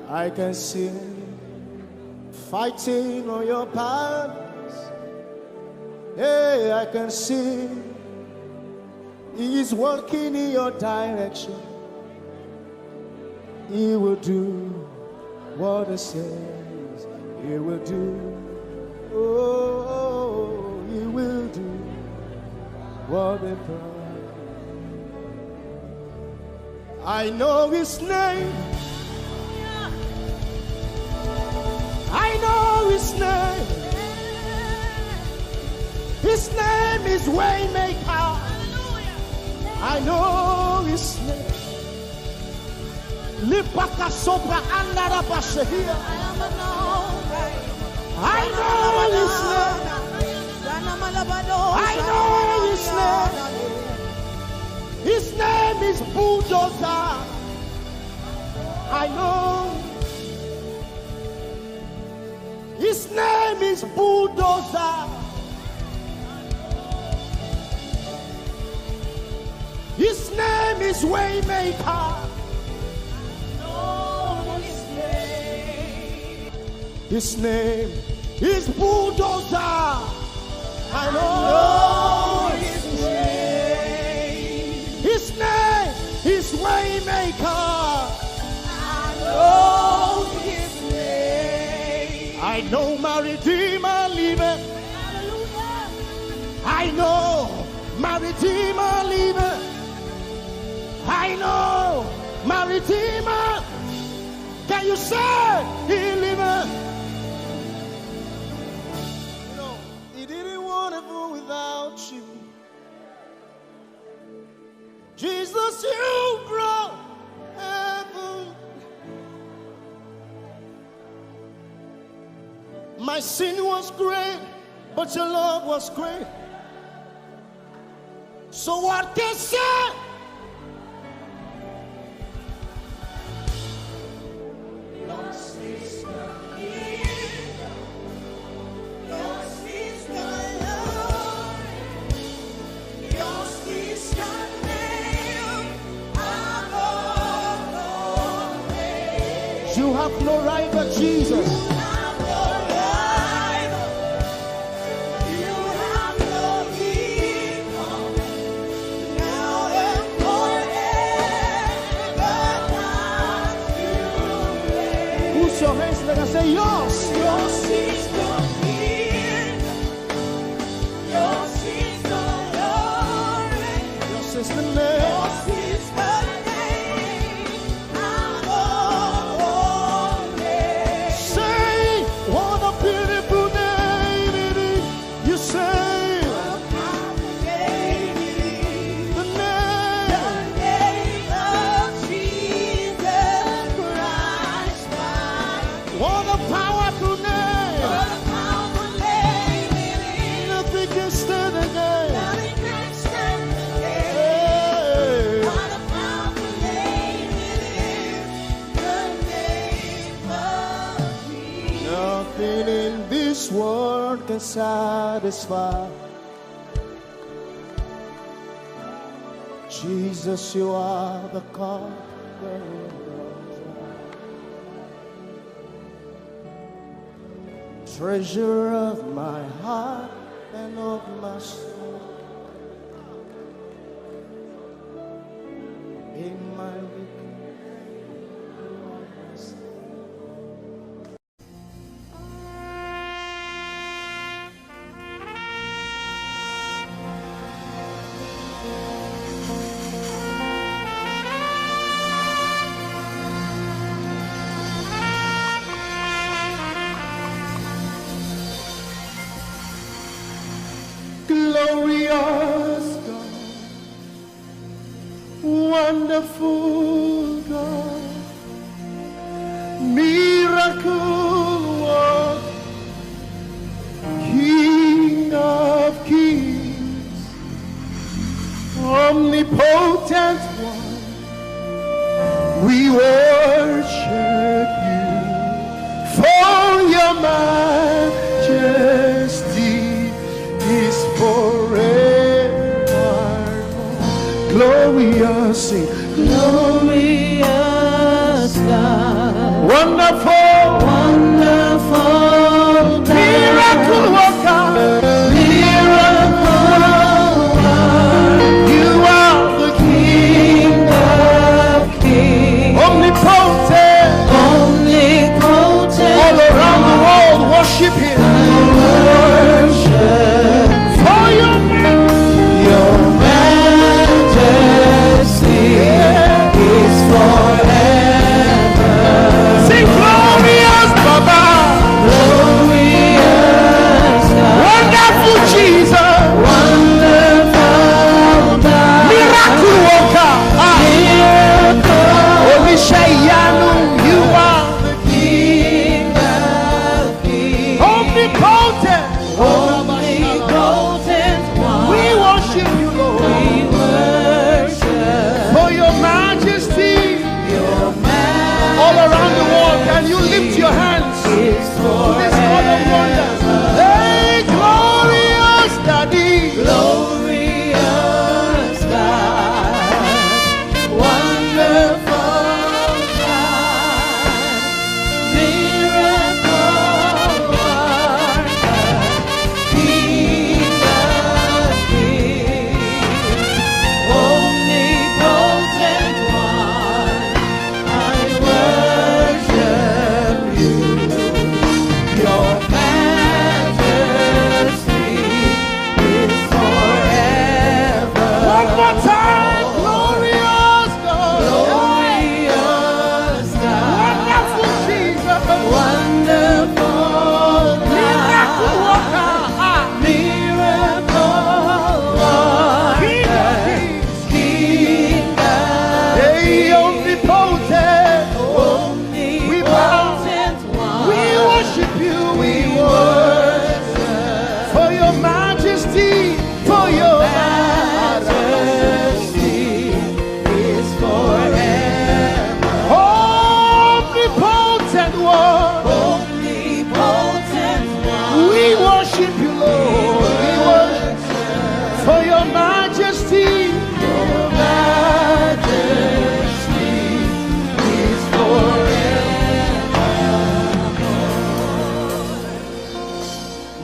I can see fighting on your battles. Hey, I can see He is working in your direction. He will do what He says He will do. Oh, He will do what He promised. I know His name. I know His name. His name is Waymaker. I know His name. Lipaka sobra andara bashehia. I know His name. I know His name. His name is Bulldozer. I know. His name is Bulldozer. His name is Waymaker. His name is Bulldozer. I know His name. His name is Waymaker. I know His name. I know my Redeemer liveth. I know my Redeemer liveth. I know my Redeemer. Can you say He liveth? He didn't want heaven without you. Jesus, you brought heaven. My sin was great, but your love was great. So what can I say? You have no right but Jesus. You have no rival. You have no equal. Now and forever. Push your hands together and say, yours. Yours is the kingdom. Yours is the glory. Yours is the name. Yours is the world can satisfy. Jesus, you are the cup. Treasure of my heart and of my soul. In my weakness. glorious God, wonderful God, miracle work, King of kings, omnipotent one, we worship you for your majesty is forever. Glorious, sing. Glorious God, Wonderful, wonderful God, miracle worker, miracle worker, you are the King of kings, omnipotent. omnipotent, All around the world worship him worship for your your majesty is forever. sing glorious Baba, Glorious God, wonderful Jesus, wonderful God, miracle worker. miracle Olishayanu, you are the King of kings, omnipotent. omnipotent one. We worship you, Lord, We worship for your majesty. your All around the world, can you lift your hands to majesty is this God of wonders? forever. Hey, glorious Daddy, Glorious God, wonderful God, miracle worker, King of kings, omnipotent one, I worship you. Your majesty is forever. one more time, glorious God, Glorious God, wonderful Jesus, wonderful miracle God, worker, miracle King of worker, kings, King of hey, omnipotent. omnipotent one. We worship you, We worship for your majesty, for your majesty is forever. omnipotent one. Omnipotent one. We worship you, Lord. We worship for your majesty. Your majesty is forever.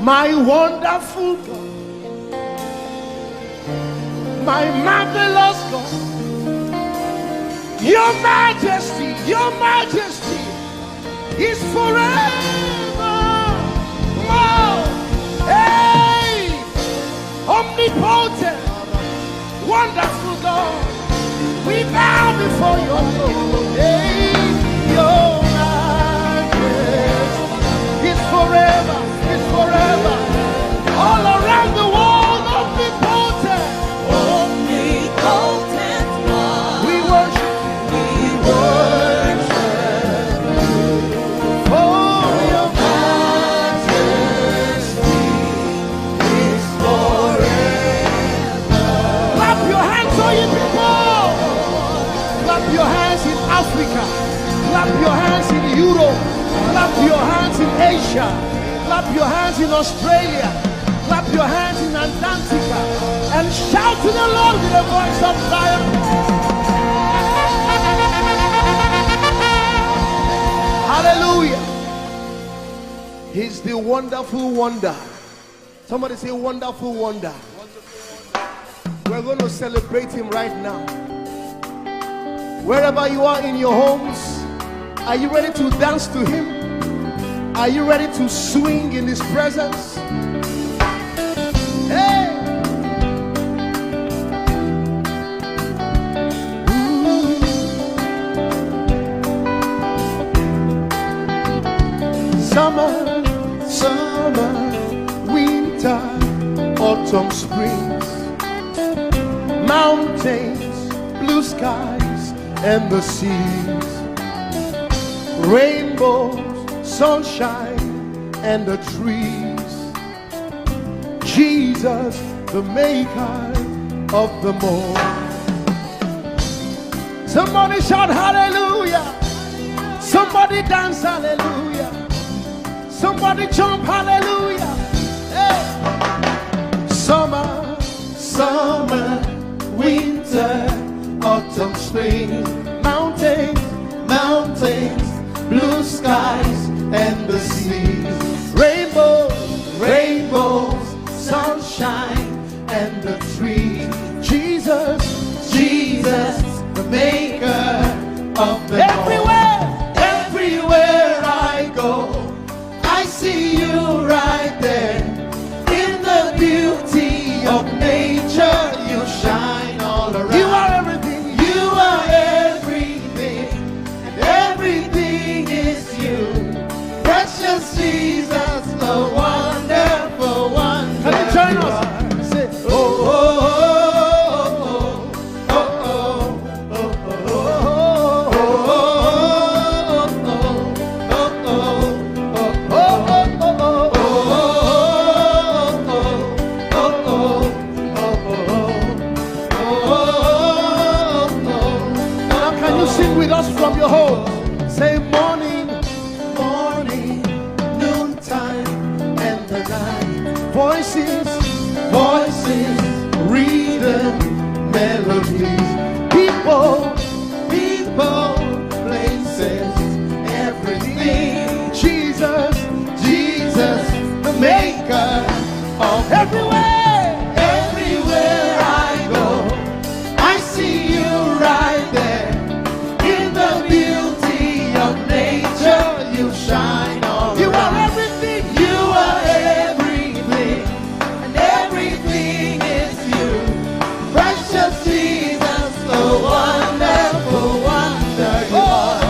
My wonderful God, my marvelous God, your majesty is forever. Oh, hey, omnipotent, wonderful God, we bow before your throne. Hey, your majesty is forever, all around the world, omnipotent. Omnipotent one. We worship We worship for your majesty is forever. clap your hands, all you people. Clap your hands in Africa. Clap your hands in Europe. Clap your hands in Asia. Clap your hands in Australia. Clap your hands in Antarctica. And shout to the Lord with a voice of triumph. Hallelujah. He's the wonderful wonder. Somebody say wonderful wonder. We're going to celebrate him right now. Wherever you are in your homes, are you ready to dance to him? Are you ready to swing in his presence? Hey! Summer, winter, or autumn springs, mountains, blue skies, and the seas, rainbows, sunshine, and the trees. Jesus, the maker of them all. Somebody shout hallelujah. Somebody dance hallelujah. Somebody jump hallelujah. Hey. Summer, summer, winter, autumn, spring, mountains, mountains, blue skies, and the seas, rainbows, rainbows, sunshine, and the trees. Jesus, Jesus, the maker of the everywhere, everywhere I go, I see you right there. In the beauty of nature, you shine all around. You are everything. You are everything, and everything is you. Precious Jesus, the wonderful one. Can you join us? Say, oh, oh, oh, oh, oh, oh, oh, now can you sing with us from your home? Say morning, morning, noontime, and the night. Voices, voices, rhythm, melodies. People, people, places, everything. Jesus, Jesus, the maker of everywhere, everywhere I go, I see you right there. In the beauty of nature, you shine all you around. Are everything. You are everything, and everything is you. Precious Jesus, the wonderful wonder you are.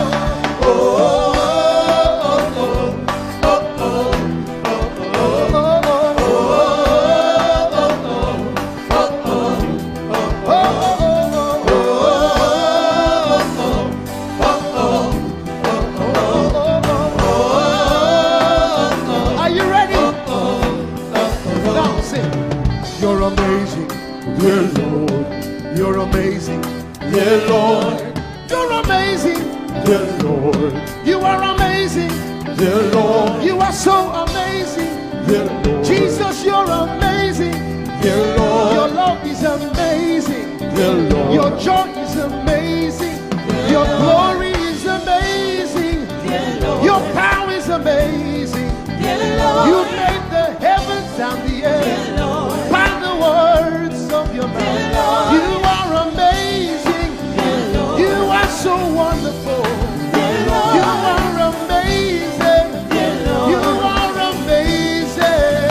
Are you ready? Now sing. You're amazing, dear Lord. You're amazing, dear Lord. You're amazing, dear Lord. You are amazing, dear Lord. You are so amazing, dear Lord. Jesus, you're amazing, dear Lord. Your love is amazing, dear Lord. Your joy is amazing, your glory is amazing, dear Lord. Your power is amazing, dear Lord. You made the heavens and the earth by the words of your mouth. You are amazing, dear Lord. You are so wonderful, dear Lord. You are amazing, dear Lord. You are amazing.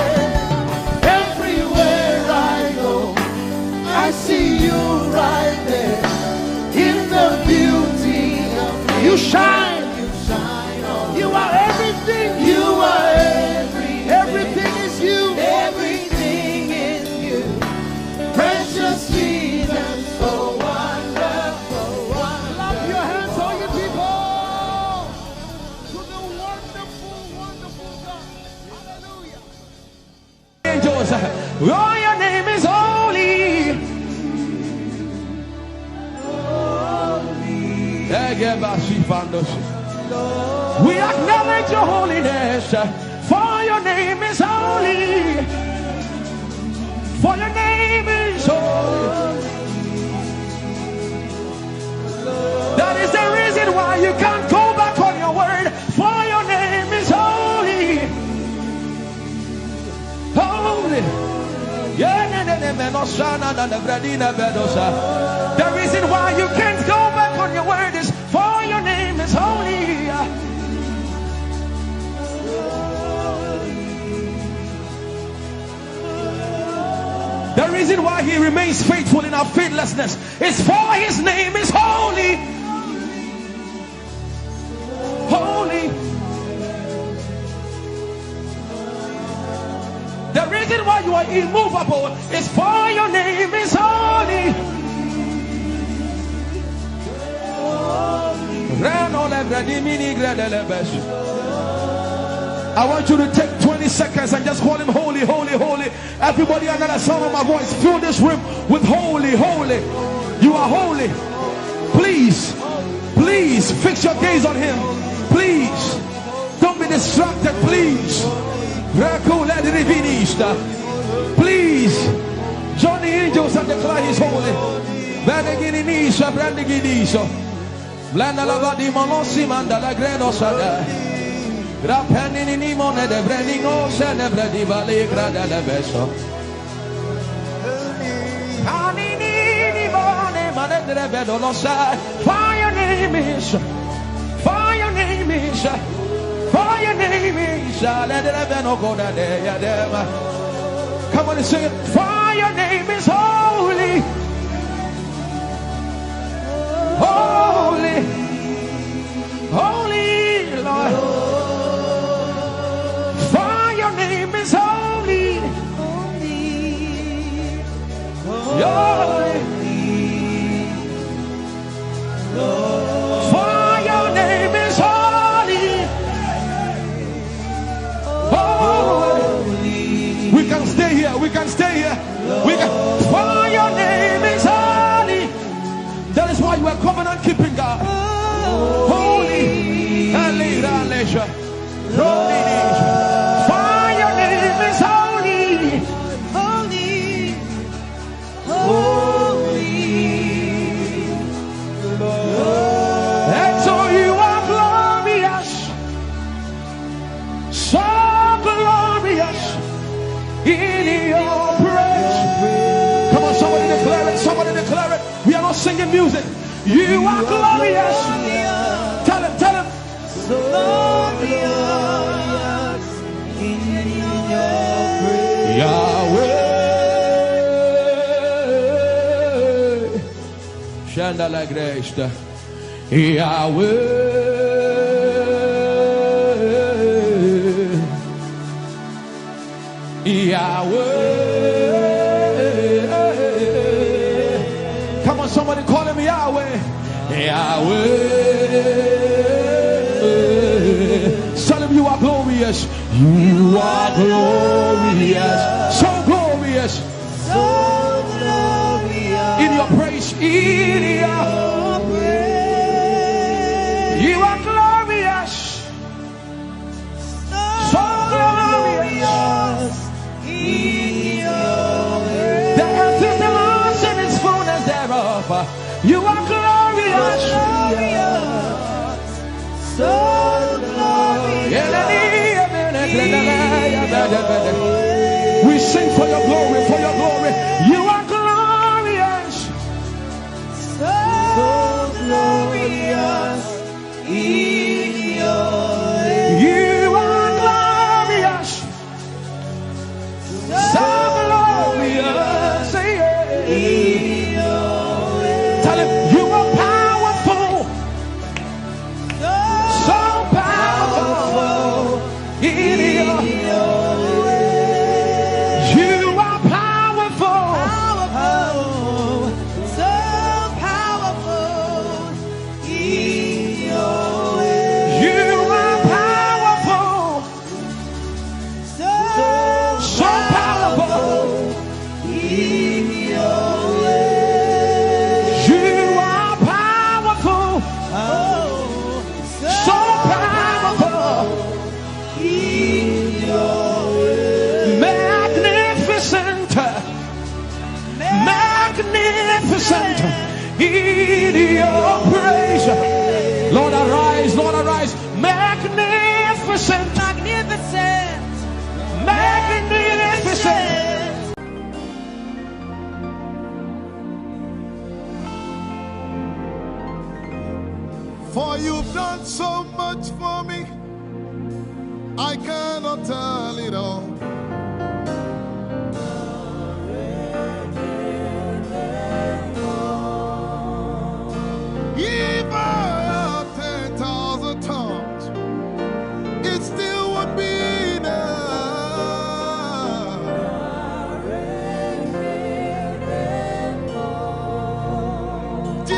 Everywhere I go, I see you right there. In the beauty of you shine, you shine all. You are everything. You are everything. Everything is you. Everything is you. Precious Jesus, so wonderful, wonderful. Clap your hands, all you people, to the wonderful, wonderful God. Hallelujah. Angels, oh, your name is holy. We acknowledge your holiness, for your name is holy. For your name is holy. That is the reason why you can't go back on your word. For your name is holy. Holy. The reason why you can't go back on your word is for your name is holy. The reason why he remains faithful in our faithlessness is for his name is holy. Holy. The reason why you are immovable is for your name is holy. I want you to take 20 seconds and just call him holy, holy, holy. Everybody under the sound of my voice, fill this room with holy, holy. You are holy. Please, please fix your gaze on him. Please, don't be distracted, please. Please, join the angels and declare he's holy. Blanda la vadi monossi manda la gredo sada. Grapenini ni mone de brenino se ne bredi vale grada le beso. Anini ni mone mane de vedo lo sai. For your name is, for your name is, for your name is. Let the veno go da de ya dema. Come on and sing it. For your name is holy. Holy, holy Lord, for your name is holy, holy, for your name is holy, holy. We can stay here, we can stay here, for your name is holy. That is why you are covenant keeping God. Holy, holy, leisure. For your name is holy, holy, holy. And so you are glorious, so glorious in your praise. Come on, somebody declare it, somebody declare it. We are not singing music. You are glorious. Tell him, tell him. So glorious in your praise. Yahweh. Shanda la gresta. Yahweh. Yahweh. Come on, somebody call him Yahweh. Yahweh. Tell him you are glorious. You are glorious. So glorious. So glorious In your praise. In your praise. You are glorious. So glorious. In your praise. The earth is the Lord's and its fullness thereof. You are glorious. So glorious. We sing for your glory, for your glory. You are glorious. So glorious in your praise. You are glorious. So glorious. In your praise. Tell him you are powerful. So powerful. In your You are powerful. Powerful, so powerful in your way. You are powerful. So powerful in your way. You are powerful. Oh, So powerful. in your way. Magnificent. Magnificent. In your praise. Lord arise, Lord arise. Magnificent. Magnificent, Magnificent. For you've done so much for me, I cannot tell it all. If I had 10,000 tongues, it still would be enough.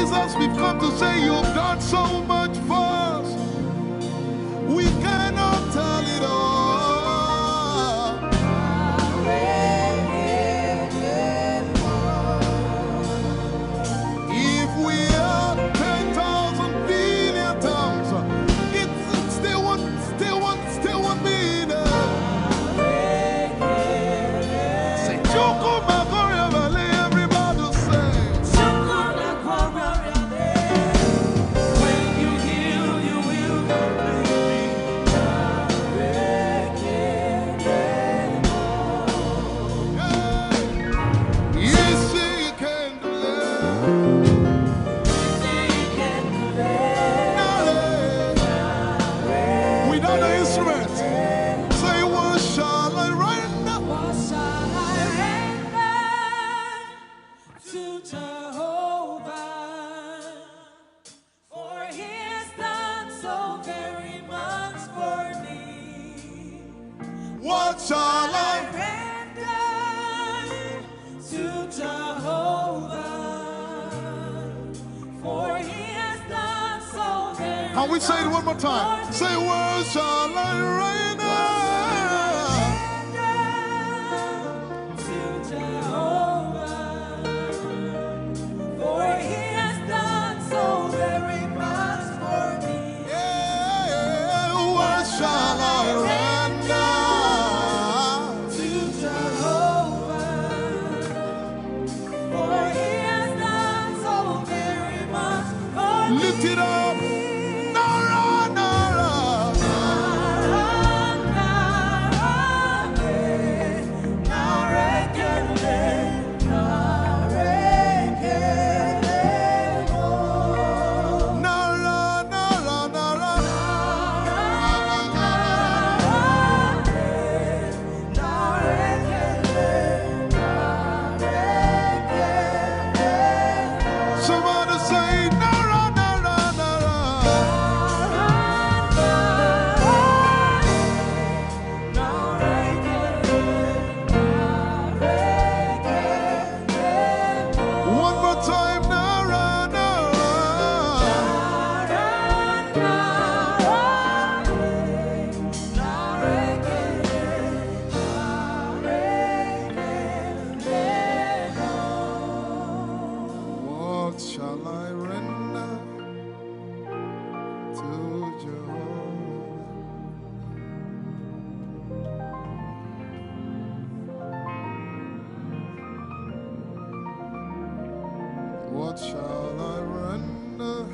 Jesus, we've come to say you've done so much for us. We cannot tell it all. If we had 10,000 billion times, it still won't be enough. Say, Choco Magoria Valley, everybody say. When you heal, you will Yes, he can deliver. Without the instrument, say, what shall I render? What shall I render to Jehovah? For he has done so very much for me. What shall I? Render to Jehovah. For he has done so very Can we say it one more time? much Say, what shall I render? to Jehovah, for he has done so very much for me. Yeah, what shall I render? To Jehovah, for he has done so very much for me. Lift it up. Nara, Nara. Nara, Nara, Nara. Somebody say, Nara, Nara, Nara. One more time, Nara, Nara. What shall I render to Jehovah? What shall I render?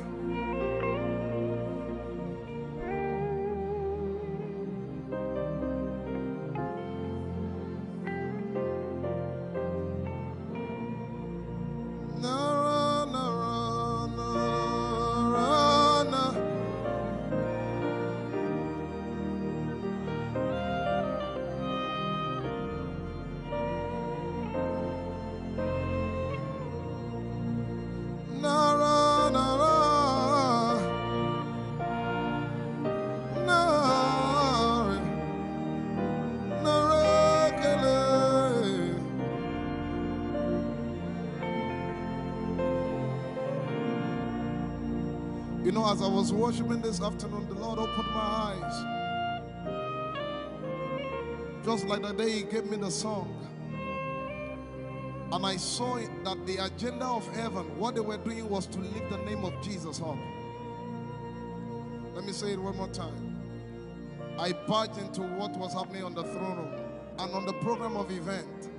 Nara, Nara, Nara, Nara. Nara, Nara, Nara, Nara, Kele. You know, as I was worshiping this afternoon, the Lord opened my eyes. Just like the day He gave me the song. And I saw it that the agenda of heaven, what they were doing was to lift the name of Jesus up. Let me say it one more time. I barged into what was happening on the throne room. And on the program of event,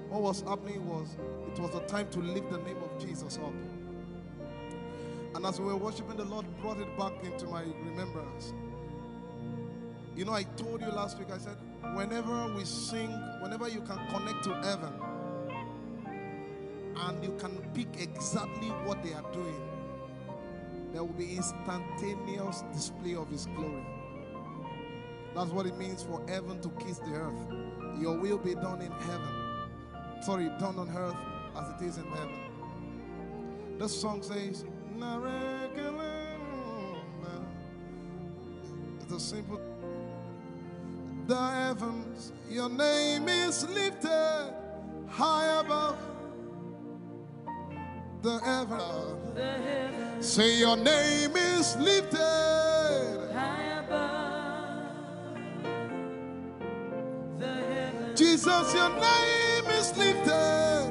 what was happening was, it was a time to lift the name of Jesus up. And as we were worshiping, the Lord brought it back into my remembrance. You know, I told you last week, I said, whenever we sing, whenever you can connect to heaven, and you can pick exactly what they are doing, there will be instantaneous display of His glory. That's what it means for heaven to kiss the earth. Your will be done in heaven. Sorry, done on earth as it is in heaven. This song says, it's a simple. The heavens, your name is lifted high above. the heaven. Say your name is lifted. Jesus, your name is lifted.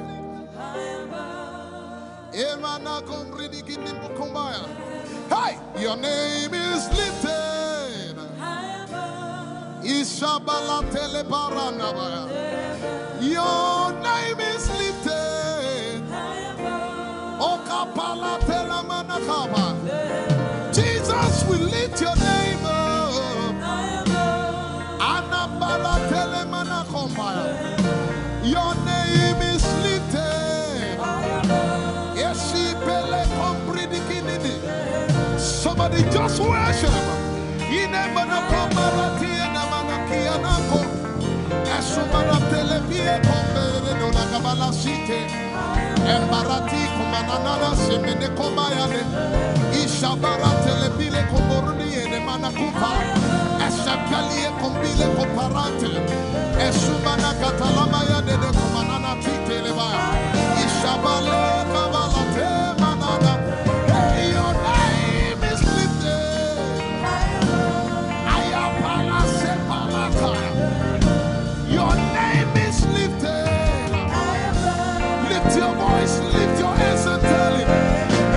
Hey, your name is lifted. Ishabala telebaranabaya. Your name is lifted. Okapala telamanakaba. Jesus, we lift your name up. Anabala telemanakombaya. Your name is lifted. Yeshipele kombridikinini. Somebody just worship. Inemanakomarati enamanakianako. Esumara televie kombere no lakabala site. Embarati kumanana semene kombayane. Ishabara telebile komboruni ene manakupa. Eshapalie kombile komparante. Esumana katalamaya de kumanana tite levaya. Ishabale kabalate manana. Hey, your name is lifted. Ayapala sepalataya. Your name is lifted. Lift your voice, lift your hands and tell him,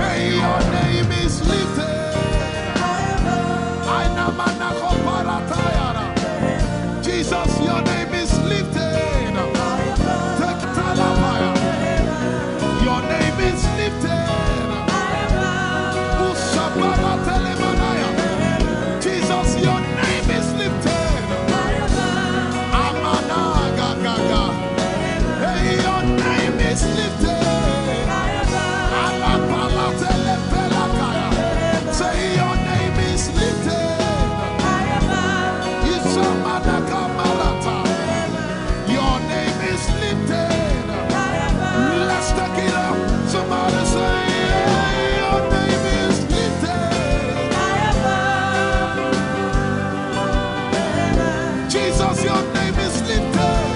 hey, your name is lifted. Jesus, your name is lifted. Your name is lifted. Jesus, your name is lifted. Hey, your name is lifted. Say your name is lifted. Your name is lifted. Let's take it up. Somebody say your name is lifted. Jesus, your name is lifted.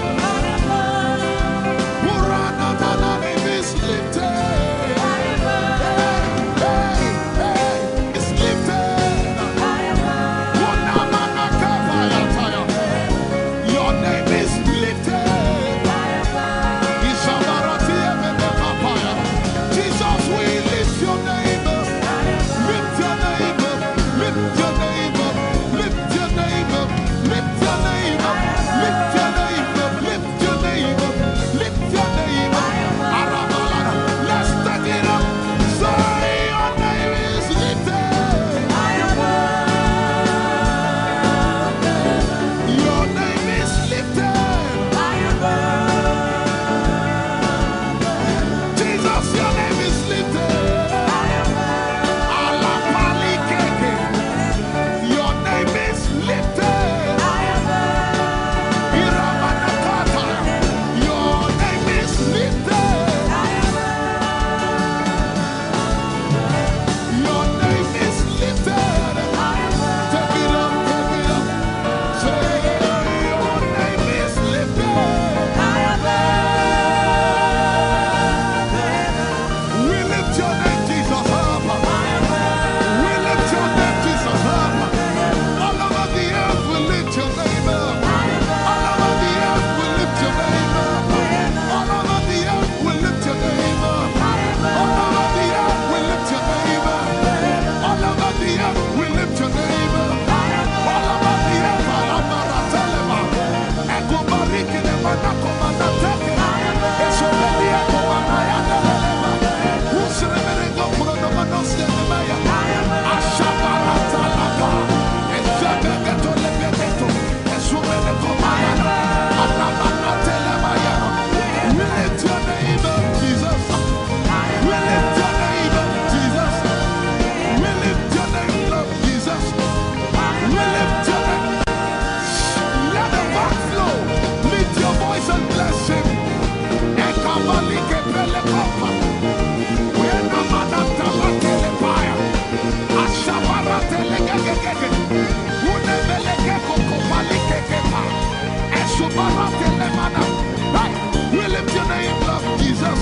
We lift your name, Lord Jesus.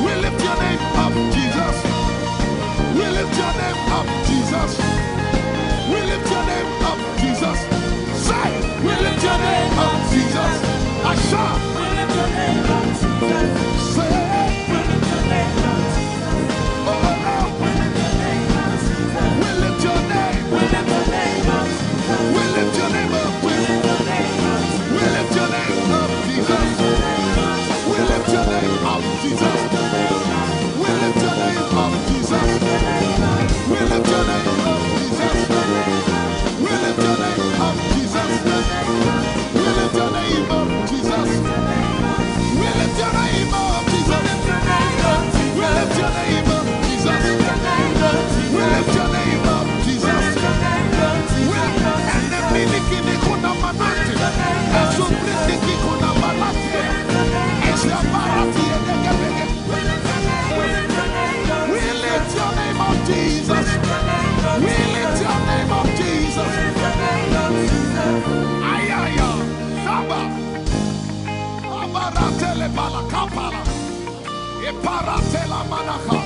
We lift your name. Iparatela manaka.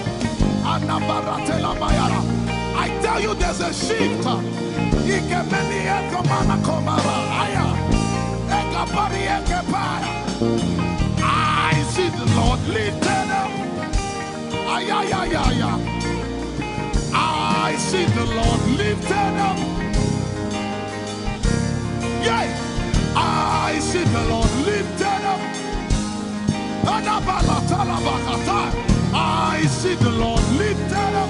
Anabaratela mayara. I tell you there's a shift. Ikemeni ekomana komara. Aya. Ekapari ekepaya. I see the Lord lifted up. Ay, ay, ay, ay, ay. I see the Lord lifted up. Yeah. I see the Lord lifted up. I see the Lord lifted up.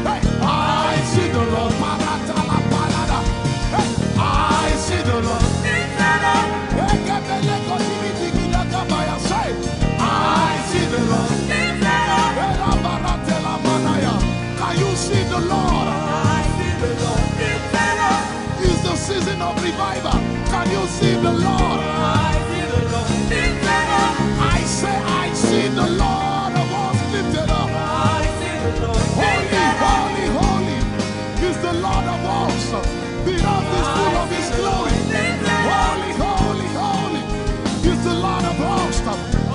Hey. I see the Lord. Hey. I see the Lord lifted up. I see the Lord lifted up. Can you see the Lord? I see the Lord lifted up. It's the season of revival. Can you see the Lord? I see the Lord lifted up. I say I see the Lord of us lifted up. I see the Lord lifted up. Holy, holy, holy is the Lord of us. The earth is full of His glory. Holy, holy, holy is the Lord of hosts.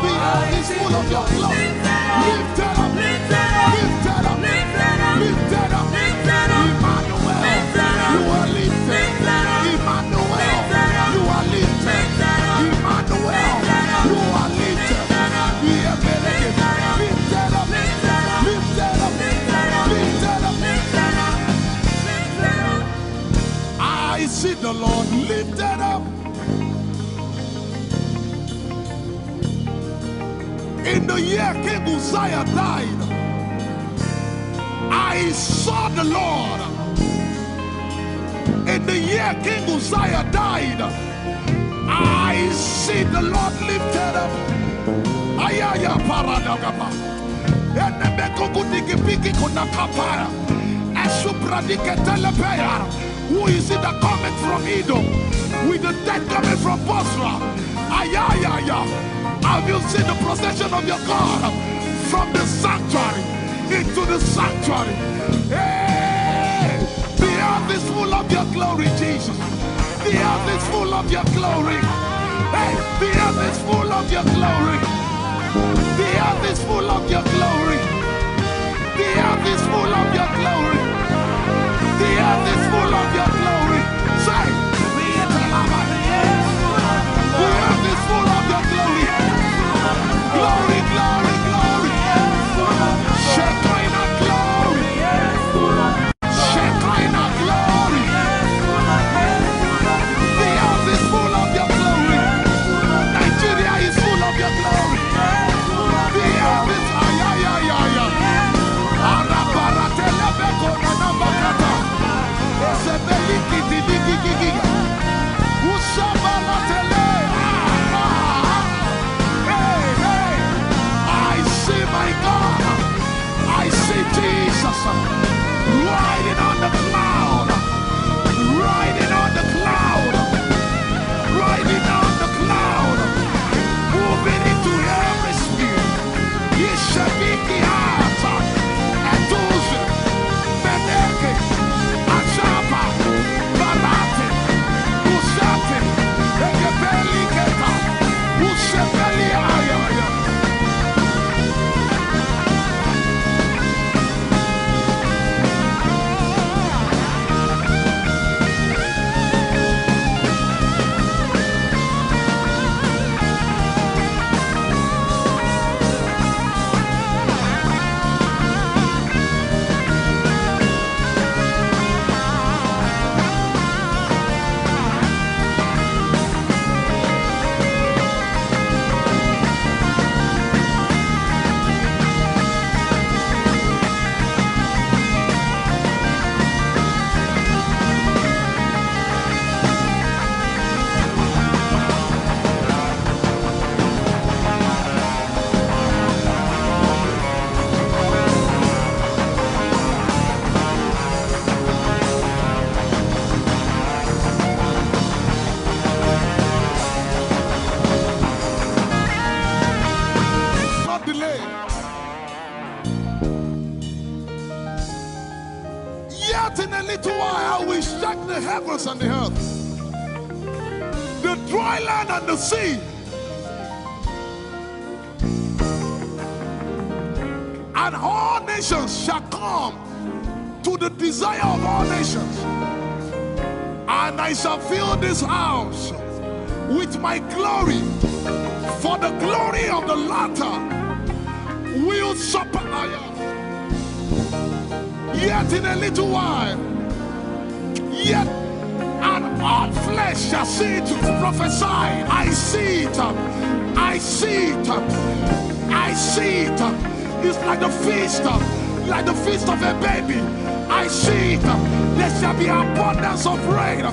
The earth is full of Your glory. Lifted up, lifted up, lifted up, lifted up, lifted up. Emmanuel, You are lifted. Emmanuel, You are lifted. Emmanuel, You are lifted. Lifted up, lifted up, lifted up, lifted up, lifted up. I see the Lord lifted up. In the year King Uzziah died, I saw the Lord. In the year King Uzziah died, I see the Lord lifted up. Ayaya paradagaba. Enebekogudikipiki kunakapaya. Esupradiketelepea. Who is it that cometh from Edom? With the dead coming from Bosra. Ayaya. Have you seen the procession of your God from the sanctuary into the sanctuary? Hey! The earth is full of Your glory, Jesus. The earth is full of Your glory. Hey! The earth is full of Your glory. The earth is full of Your glory. The earth is full of Your glory. The earth is full of Your glory. Say, the earth is full of Your glory. Glory, glory, glory. Shekinah glory. Shekinah glory. The earth is full of Your glory. Nigeria is full of Your glory. The earth is ayayayaya. Arabaratelebeko nanambakata. Esebelikididigigigiga. Ushabalatele. My God, I see Jesus riding on the cloud, riding on the cloud, riding on the cloud, moving into every spirit. Yeshabiki Hata, Etuzi, Beneke, Achapa, Barate, Usate, Ekebeli Keta, Usebeli Ayaya. The heavens and the earth, the dry land and the sea. And all nations shall come to the desire of all nations. And I shall fill this house with my glory, for the glory of the latter will supply. Yet in a little while, yet and all flesh shall see it. Prophesy. I see it. I see it. I see it. It's like the feast of a baby. I see it. There shall be abundance of rain.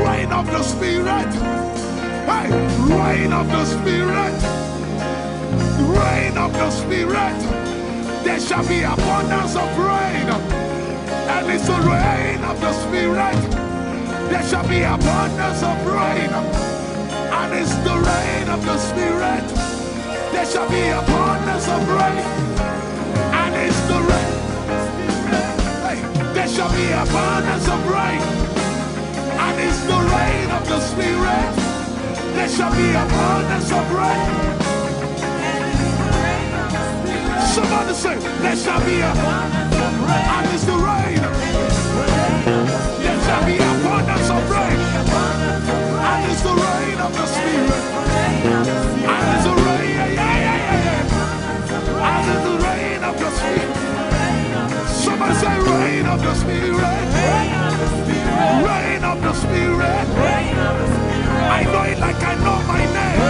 Rain of the Spirit. Hey, rain of the Spirit. Rain of the Spirit. There shall be abundance of rain. And it's the rain of the Spirit. There shall be abundance of rain. And it's the rain of the Spirit. There shall be abundance of rain. And it's the rain. Hey, there shall be abundance of rain. And it's the rain of the Spirit. There shall be abundance of rain. Somebody say, there shall be abundance of rain. And it's the rain. There shall be abundance of rain. And it's the rain of the Spirit. And it's the rain, and it's the rain of the Spirit. Somebody say, rain of the Spirit. Rain of the Spirit. I know it like I know my name.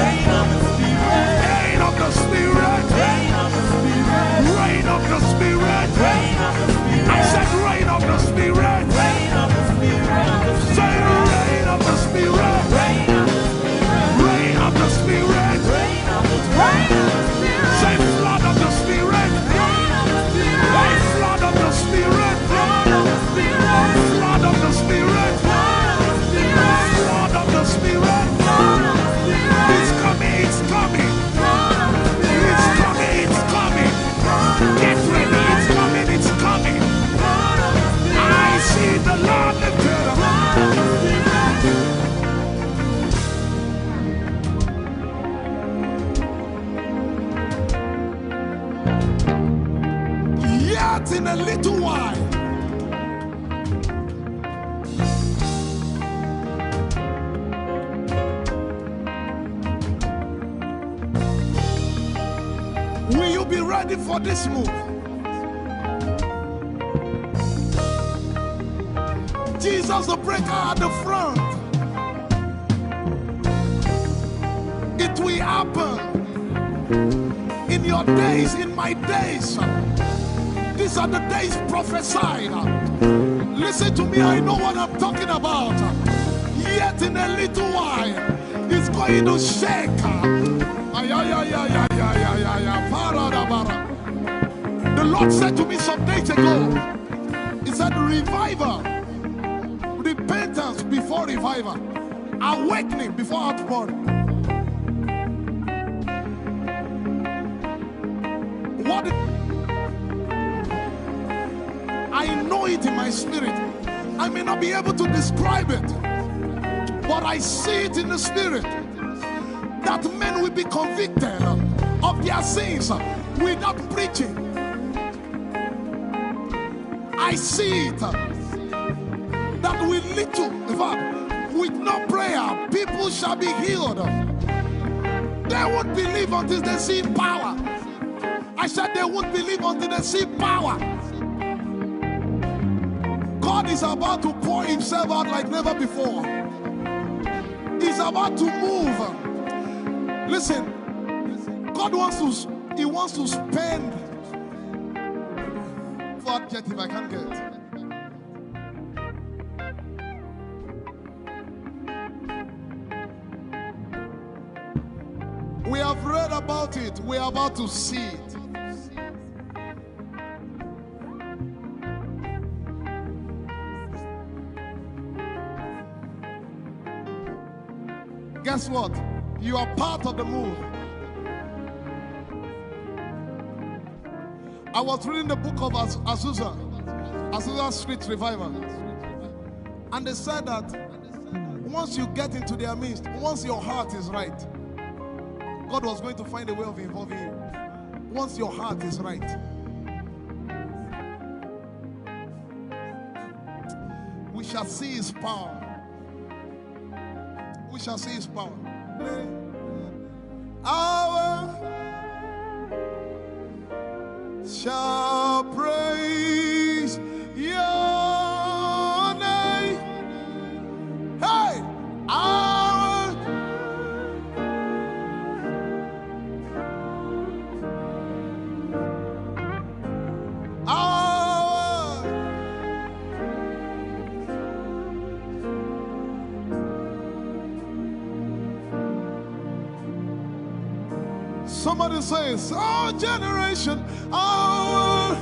Rain of the Spirit. Rain of the Spirit. I said rain of the Spirit. Say rain of the Spirit. Rain of the Spirit. Say flood of the Spirit. Say flood of the Spirit. Flood of the Spirit. Flood of the Spirit. It's coming, it's coming. It's coming, it's coming. Get ready, it's coming, it's coming. I see the Lord lifted up. Yet in a little while, will you be ready for this move? Jesus the breaker at the front. It will happen in your days, in my days. These are the days prophesied. Listen to me, I know what I'm talking about. Yet in a little while, it's going to shake. The Lord said to me some days ago, He said, revival, repentance before revival, awakening before outpouring. What? I know it in my spirit. I may not be able to describe it, but I see it in the spirit. That men will be convicted of their sins without preaching. I see it. That will lead to, in fact, with no prayer, people shall be healed. They won't believe until they see power. I said they won't believe until they see power. God is about to pour Himself out like never before. He's about to move. Listen, God wants to spend. For adjective, I can't get. We have read about it. We are about to see it. Guess what? You are part of the move. I was reading the book of Azusa Street Revival. And they said that once you get into their midst, once your heart is right, God was going to find a way of involving you. Once your heart is right. shall see his power. We shall see his power. Our shall praise your name. Hey, our somebody says, our generation, our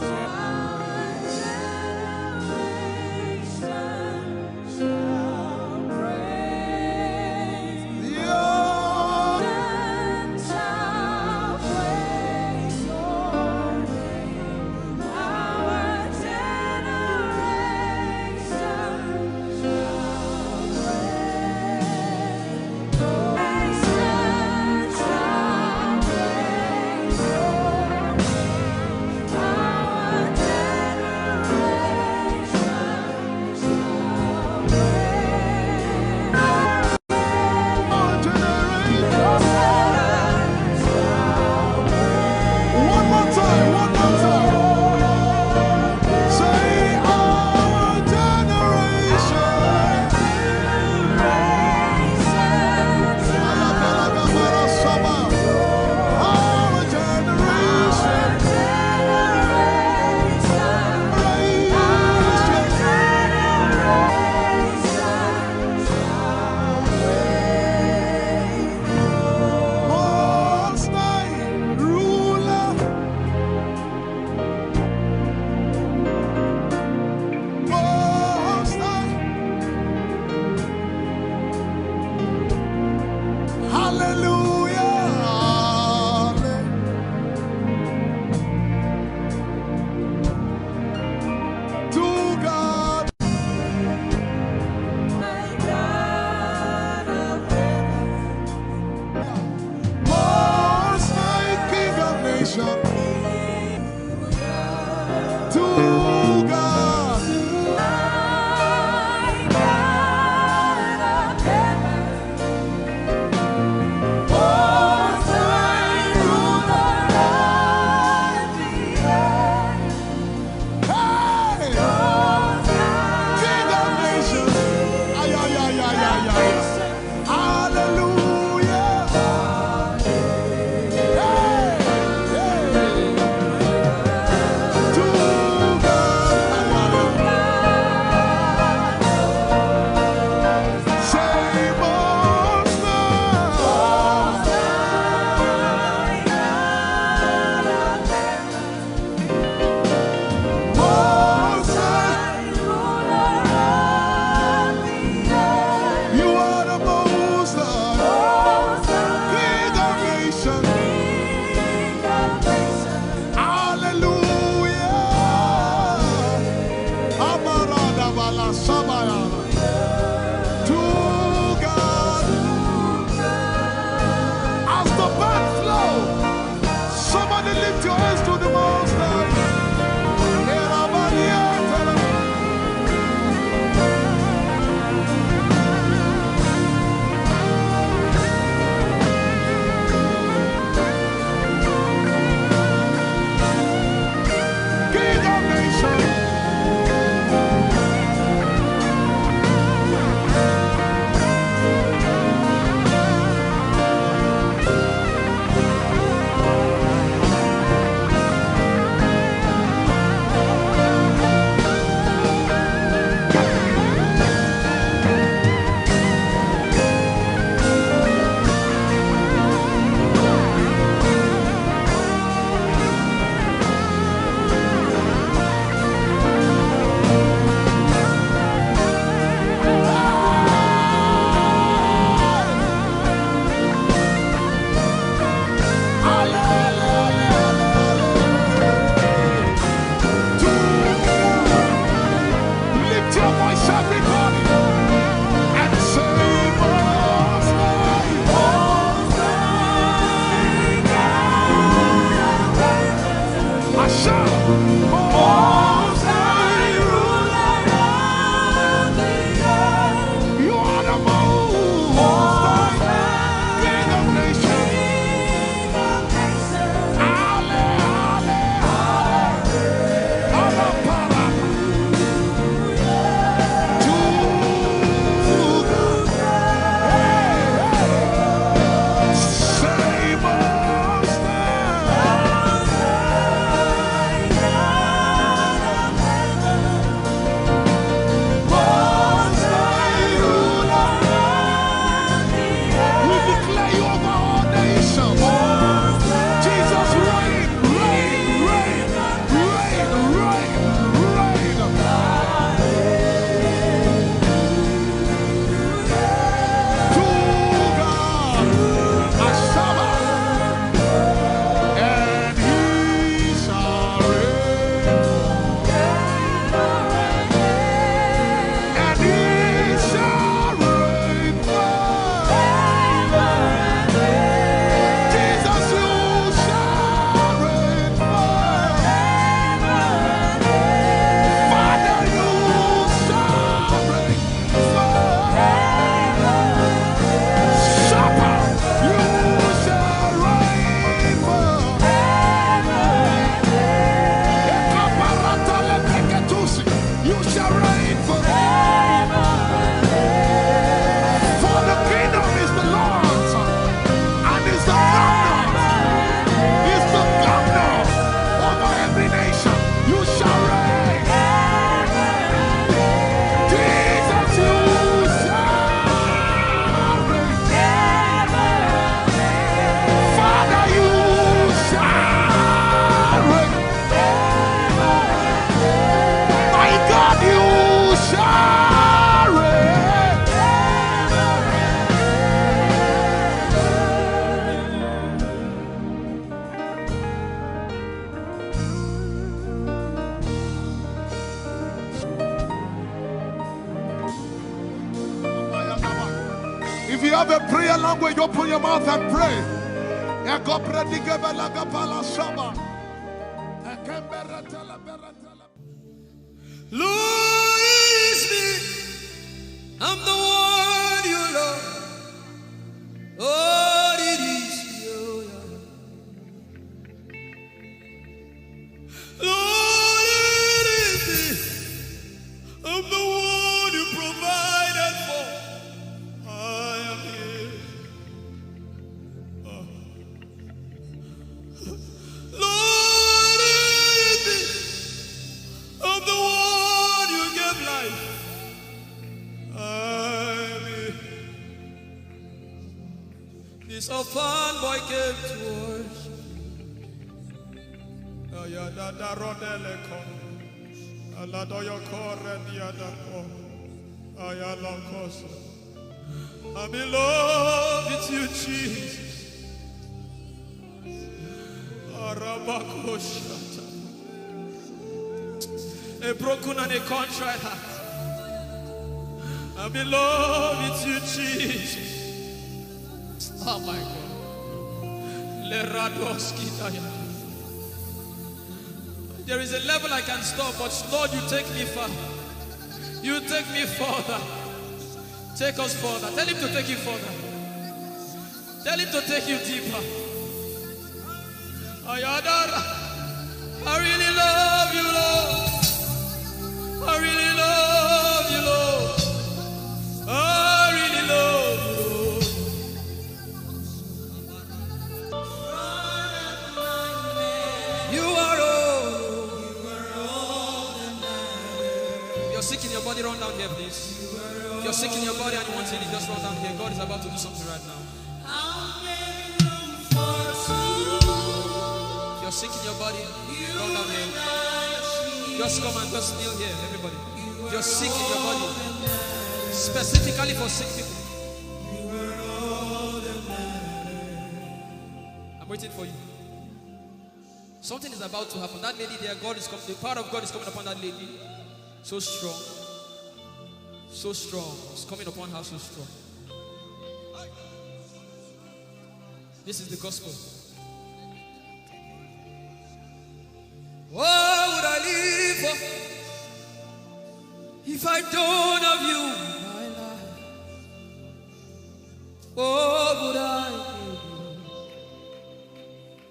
have a prayer language, open your mouth and pray. Lord, it's me. I'm the one you love. Lord, it is you. Lord, it is me. I'm the one you provided for. I am here. Lord, it is me. I'm the one you gave life. I'm here. This orphan boy came to worship. I'm in love with you, Jesus. A broken and a contrite heart. I'm in love with you, Jesus. Oh my God. There is a level I can stop, but Lord, you take me far. You take me further. Take us further. Tell him to take you further. Tell him to take you deeper. Ayadara. I really love you, Lord. I really love you, Lord. I really love you, Lord. You are all. If you're sick in your body, run down here, please. If you're sick in your body and you want healing, just run down here. God is about to do something right now. If you're sick in your body, run down here. Just come and just kneel here, everybody. If you're sick in your body, specifically for sick people, I'm waiting for you. Something is about to happen. That lady there, God is coming. The power of God is coming upon that lady. So strong. So strong. It's coming upon her so strong. This is the gospel. What would I live for if I don't have you in my life? What would I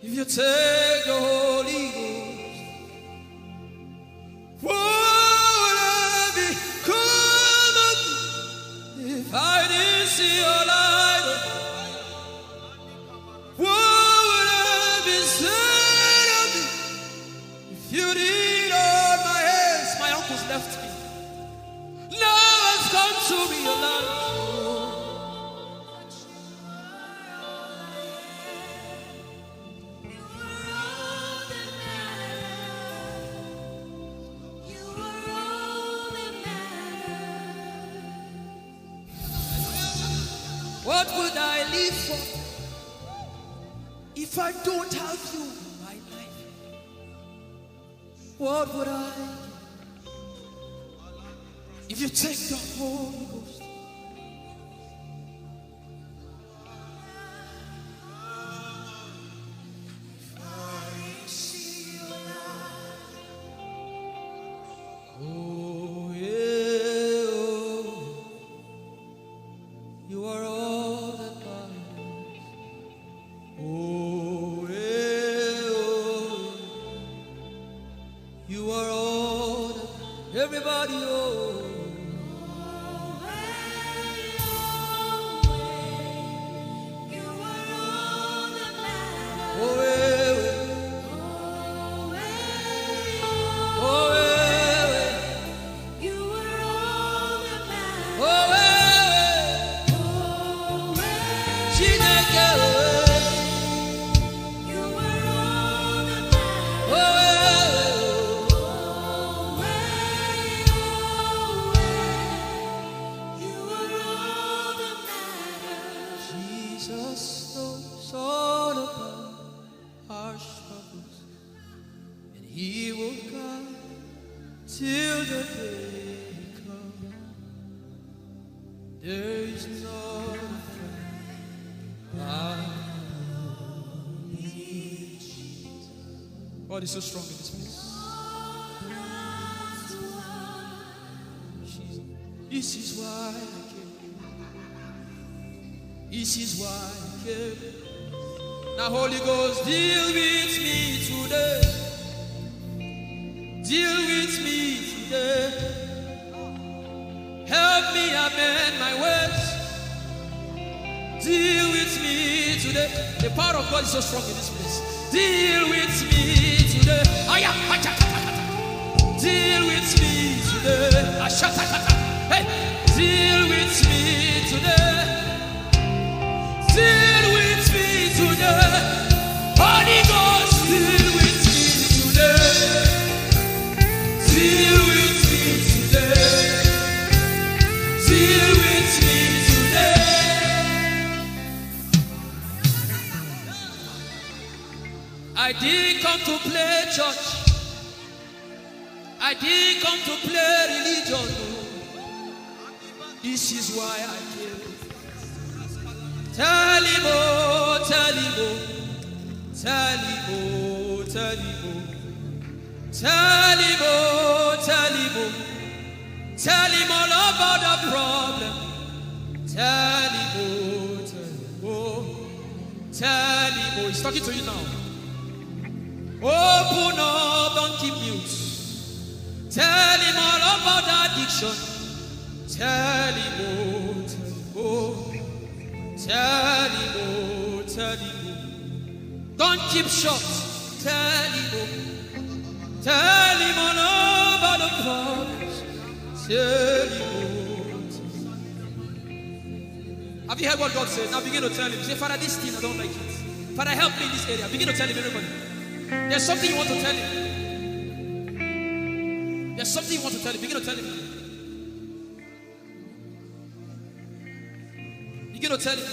do if you take the Holy Ghost? What would I become of me if I didn't see your light? What would I be said of me if you did all my hands? My uncles left me. Now has come to realize. What would I live for if I don't have you in my life? What would I do if you take the Holy Ghost? Oh, yeah, oh. You are all that matters. Oh, yeah, oh. You are all that everybody, oh. Oh, yeah, oh, yeah, oh, yeah. Chineke, oh, Jesus knows all about our struggles, and He will guide till the day comes. There is no friend God is so strong in this place. This is why I came. This is why I came. Now, Holy Ghost, deal with me today. Deal with me today. Help me amend my ways. Deal with me today. The power of God is so strong in this place. Deal with me today. Deal with me today. Hey, deal with me today. Deal with me today. Holy Ghost, deal with me today. Deal with me today. Deal with me today. I didn't come to play church. I didn't come to play religion. No. This is why I came. Tell him, oh, tell him, oh, tell him, oh, tell him, oh, tell him, oh, tell him, oh, tell him all about the problem. Tell him, oh, tell him, oh, tell him, oh. He's talking to you now. Open up, don't keep mute. Tell him all about the addiction. Tell him, oh, tell him, oh, tell him, oh. Don't keep short. Tell him, oh, tell him all about the problems. Tell him, oh. Have you heard what God said? Now begin to tell him. Say, Father, this thing I don't like it. Father, help me in this area. Begin to tell him, everybody. There's something you want to tell him. There's something you want to tell him. Begin to tell him. Begin to tell him.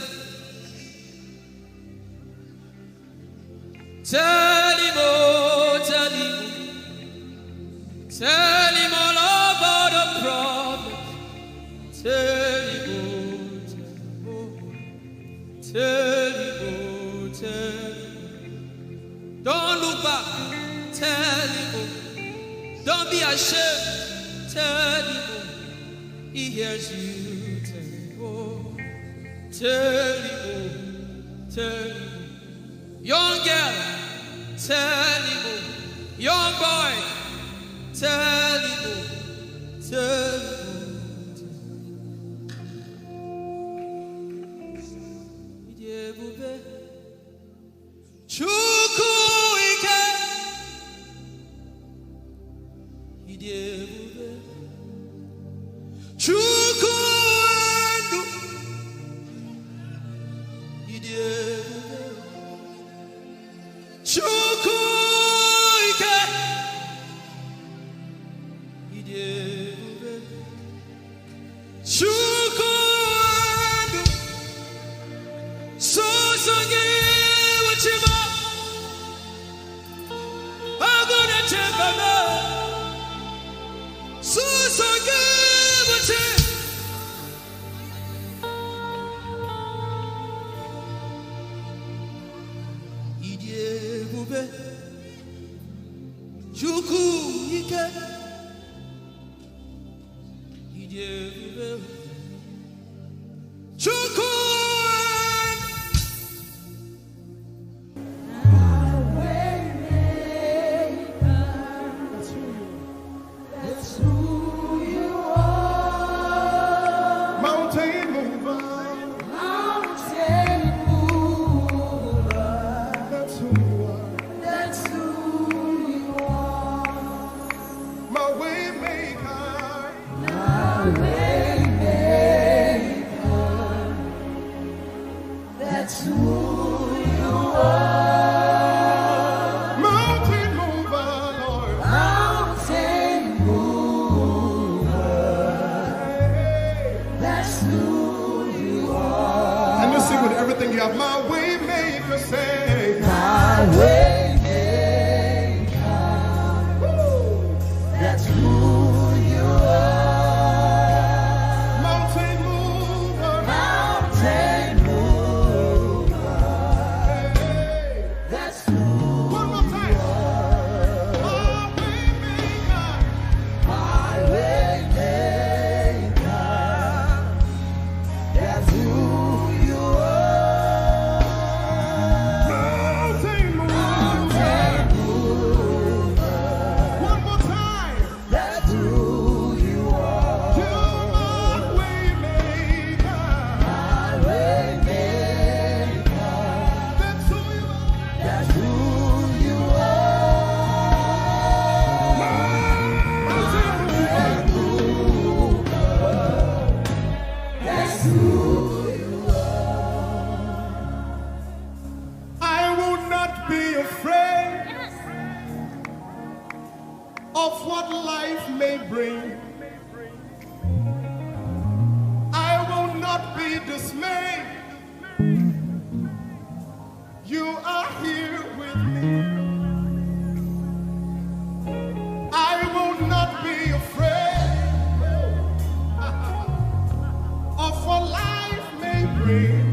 Tell him, oh, tell him. Tell him all about the problem. Tell him, oh, tell him, oh, tell him. Don't look back. Tell him, oh. Don't be ashamed. Tell him, oh. He hears you. Tell him, oh. Tell him, oh. Tell him, oh. Young girl, tell him, oh. Young boy, tell him, oh. Tell him, oh. Chukwuike, Idebube, Chukwuendu, Idebube, Chukwuike, Idebube, Chukwuendu, Sosange Wachima, Agone Chembaba, Sosange Wachima. Idebube, Chukwuike, Idebube, Chukwuike. Mountain mover, that's who you are. My way maker, of what life may bring. I will not be dismayed. You are here with me. I will not be afraid of what life may bring.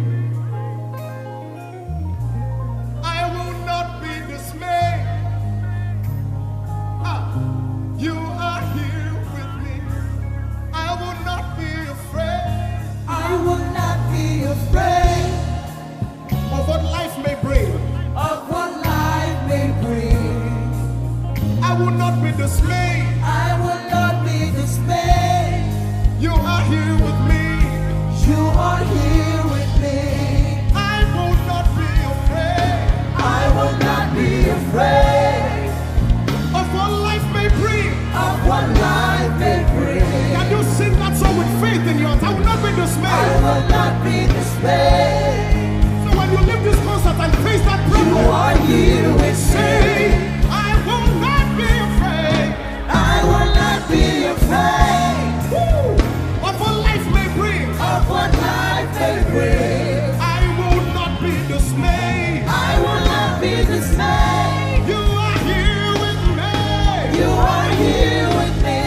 I will not be dismayed. You are here with me. I will not be afraid. I will not be afraid Of what life may bring. of what life may bring. I will not be dismayed. I will not be dismayed. You are here with me. You are here with me. I will not be afraid I will not be afraid of what life may bring. of what life may bring. Can you sing that song with faith in your heart? I will not be I dismayed. will not be dismayed. So when you leave this concert and face that You problem, are here with say, me. I will not be afraid I will not be afraid of what life may bring. of what life may bring. I will not be dismayed. I will not be dismayed. You are here with me. You are here with me.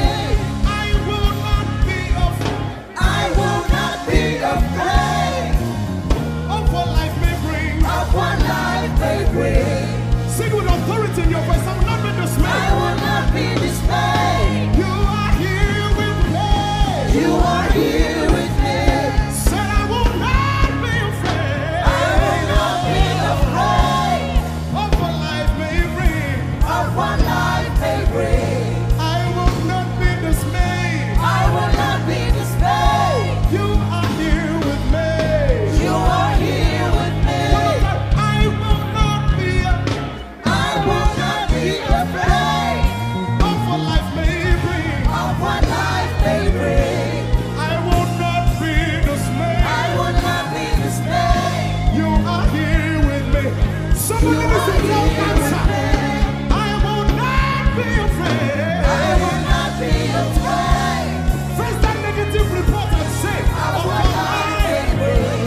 I will not be afraid I will not be afraid of what life may bring. of what life may bring. Sing with authority in your voice. I will not be I dismayed. will not be dismayed. You are here with me. You are here with me. Said I will not be afraid I will not be afraid of what life may bring. of what life may bring. I will not be dismayed. I will not be dismayed. You are here with me. You are here with me. I will not be I will not be afraid of what life may bring. of what life may bring. I will not be dismayed. I will not be dismayed. You are here with me. Somebody You listen are to your here answer. with me. I will not be afraid. I will not be afraid Face that negative report and say, of of what what life life may bring.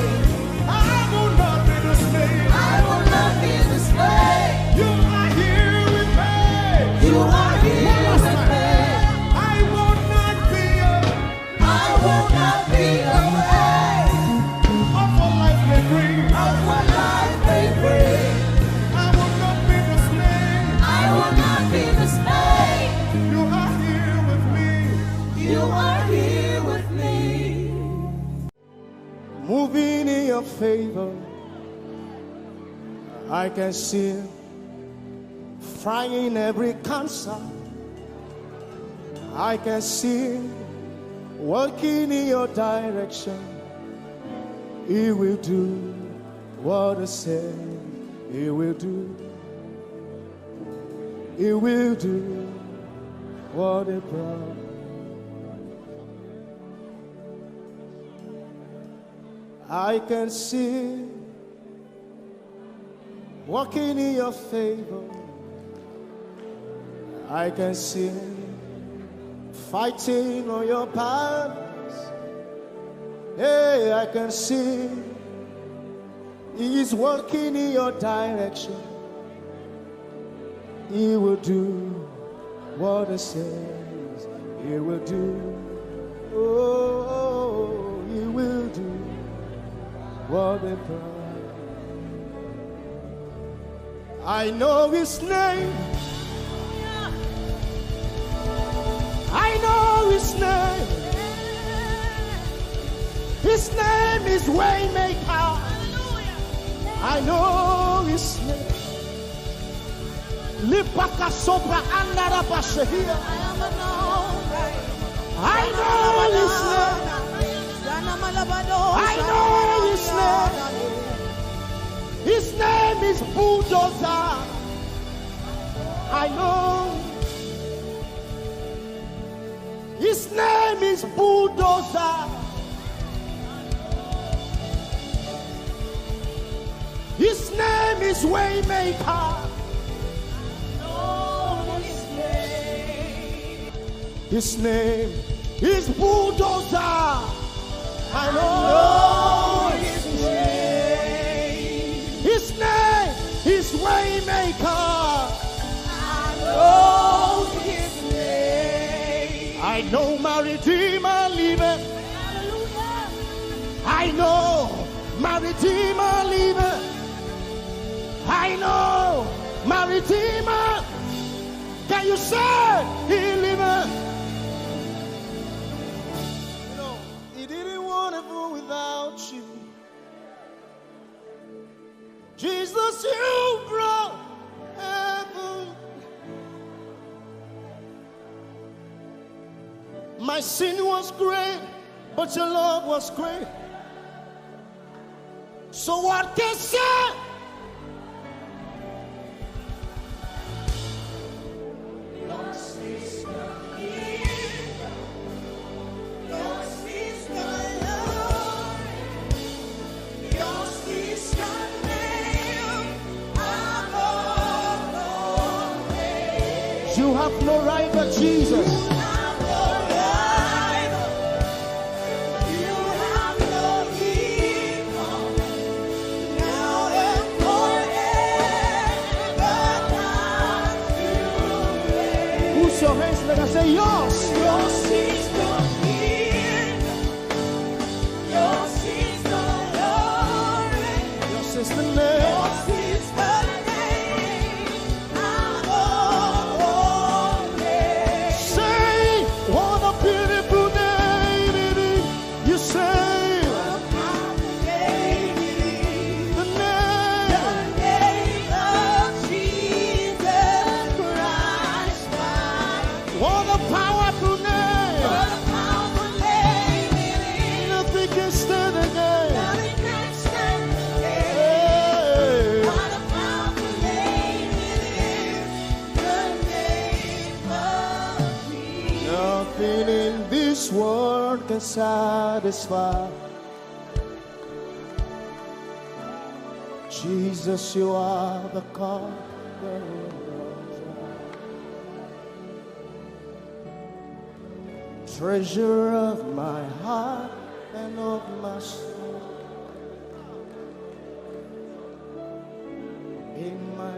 I will not be dismayed. I will not be dismayed. You are here with me. You are here One last with time. me. I will not be I will not be afraid of what life may bring. of what life may bring. I will not be dismayed. I will not be dismayed. You are here with me. You are here with me. Moving in your favor, I can see frying every cancer. I can see working in your direction. He will do what I said he will do. He will do what he promised. I can see walking in your favor. I can see fighting on your battles. Hey, I can see He's working in your direction. He will do what He says He will do. Oh, He will do what He promised. I know His name. I know His name. His name is Waymaker. I know His name. Lipaka sopra andara bashehia. I know His name. I know His name. His name is Bulldozer. I know. His name is Bulldozer. His name is Waymaker. Know His name. His name is Bulldozer. I know his name. His name is Waymaker. I know his name. I know my Redeemer liveth. I know my Redeemer liveth. I know my Redeemer. Can you say he liveth? You know, he didn't want to go without you. Jesus, you brought heaven. My sin was great, but your love was great. So what can say? You have no rival, Jesus. You have no rival. You have no equal. Now and forever. Who's your hands? Let us say yours. Yours is the kingdom. Yours is the glory. Yours is the name. Yours is the world can satisfy. Jesus, you are the treasure of my heart and of my soul. In my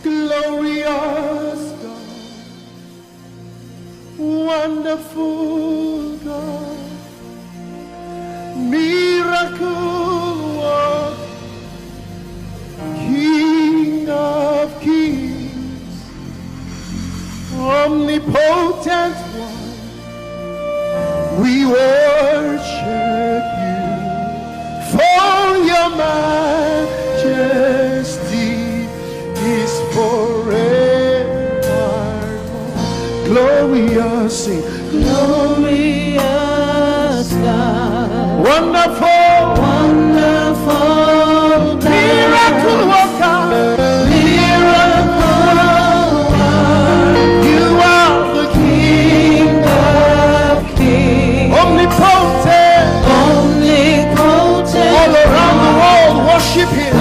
glorious God, wonderful God, miracle worker, King of kings, omnipotent one, we worship you for your majesty is forever. Glorious, glorious God, wonderful, wonderful God, miracle worker, miracle worker. You are the King of kings, omnipotent, omnipotent. All around the world, worship Him.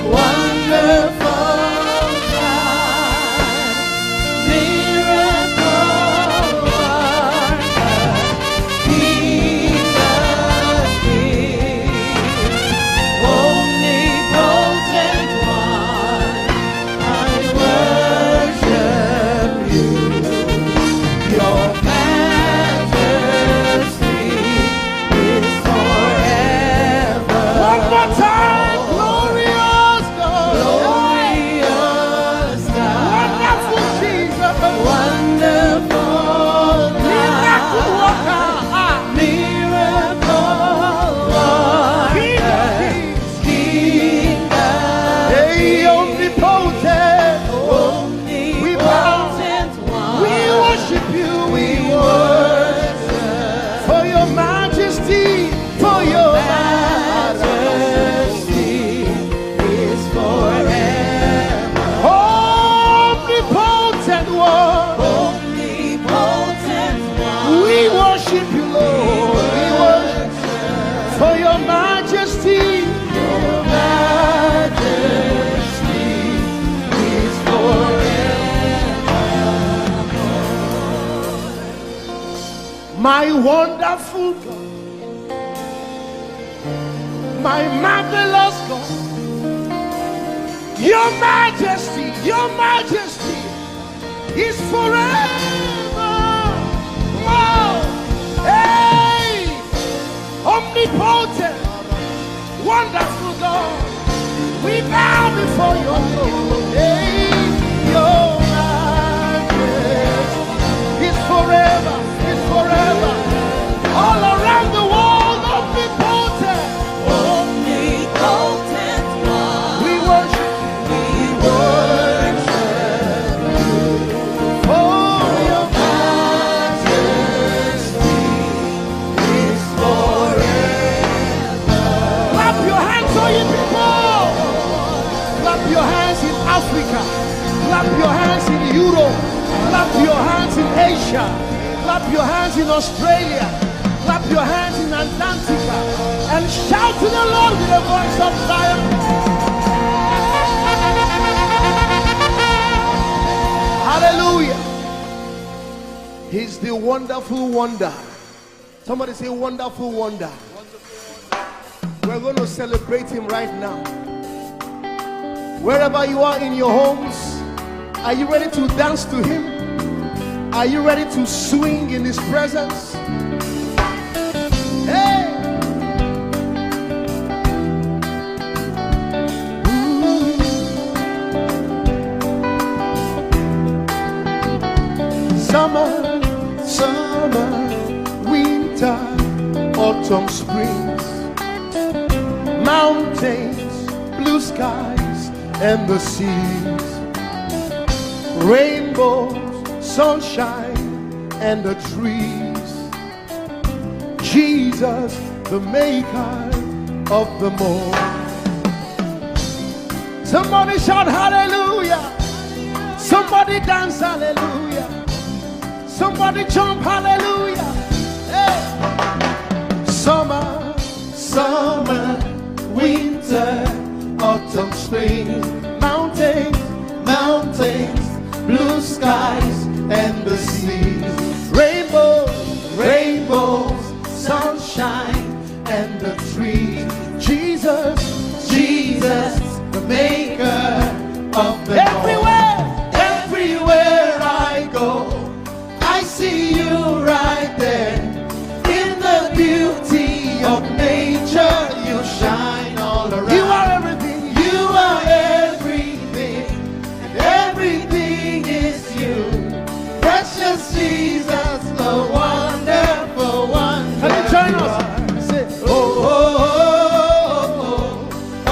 Wonderful God, miracle My wonderful God, my marvelous God, your majesty is forever. Wow. Hey, omnipotent, wonderful God, we bow before your throne. Hey, your majesty is forever. All around the world, omnipotent. Omnipotent God, We worship for your majesty is forever. clap your hands, all you people. Clap your hands in Africa. Clap your hands in Europe. Clap your hands in Asia. Clap your hands in Australia. Clap your hands in Antarctica. And shout to the Lord with a voice of triumph. Hallelujah. He's the wonderful wonder. Somebody say wonderful wonder. We're going to celebrate him right now. Wherever you are in your homes, are you ready to dance to him? Are you ready to swing in his presence? Hey! Ooh. Summer, winter, autumn, springs, mountains, blue skies, and the seas, rainbows, sunshine, and the trees. Jesus, the maker of them all. Somebody shout hallelujah. Somebody dance hallelujah. Somebody jump hallelujah. Hey. Summer, winter, autumn, spring, mountains, blue skies, and the seas, rainbows, sunshine, and the trees. Jesus, the maker of the everywhere I go, I see you right there. In the beauty of nature, you shine all around. You are everything. You are everything, and everything is you. Precious Jesus, the wonderful one. Can you join us? Say, oh, oh, oh, oh,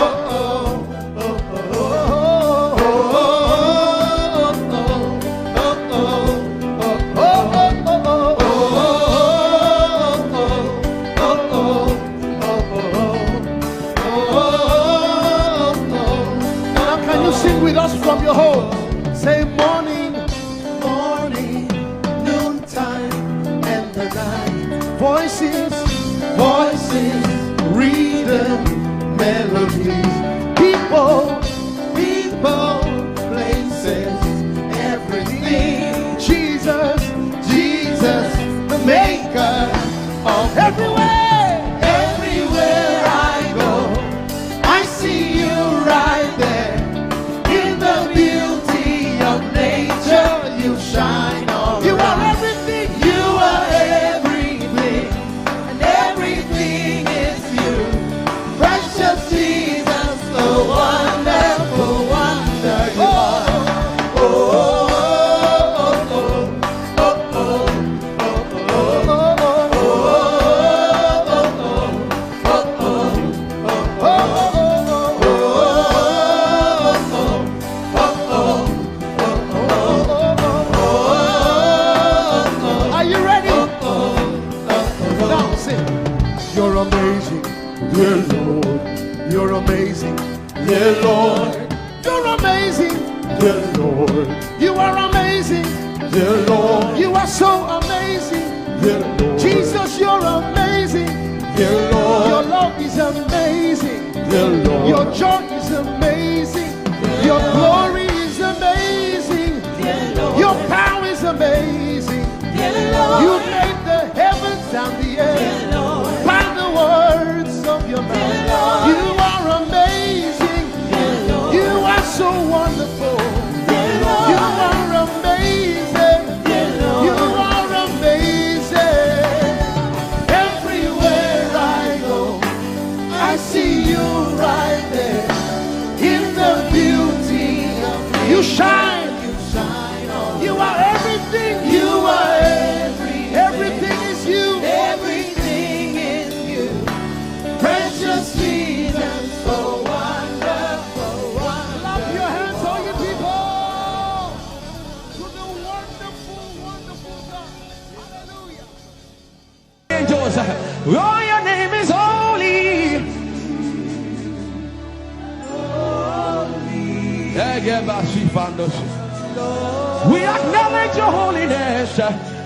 oh, now can you sing with us from your home? Say morning, noontime, and the night. Voices, rhythm, melodies. People, places, everything. Jesus, the maker of everywhere I go, I see you right there. In the beauty of nature, you shine all around. You are everything. You are everything, and everything is you. Precious Jesus, the wonderful wonder you are. Oh, oh, oh, oh, oh, are you ready? Now sing. You're amazing, dear Lord. You're amazing, dear Lord. You're amazing, dear Lord. You are amazing, dear Lord. You are so amazing, dear Lord. Jesus, you're amazing, dear Lord. Your love is amazing, dear Lord. Your joy is amazing, your glory is amazing, dear Lord. Your power is amazing, dear Lord. You made the heavens Oh, your name is holy. We acknowledge your holiness,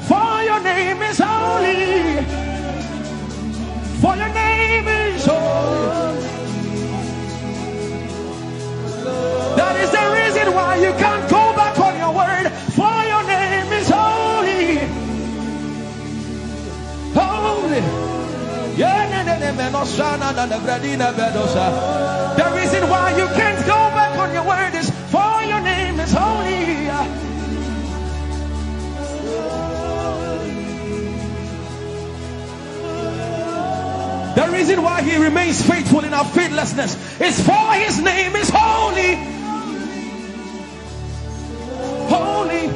for your name is holy. For your name is holy. That is the reason why you can't go back on your word. For your name is holy. Holy. The reason why you can't go back on your word is for your name is holy. The reason why he remains faithful in our faithlessness is for his name is holy. Holy.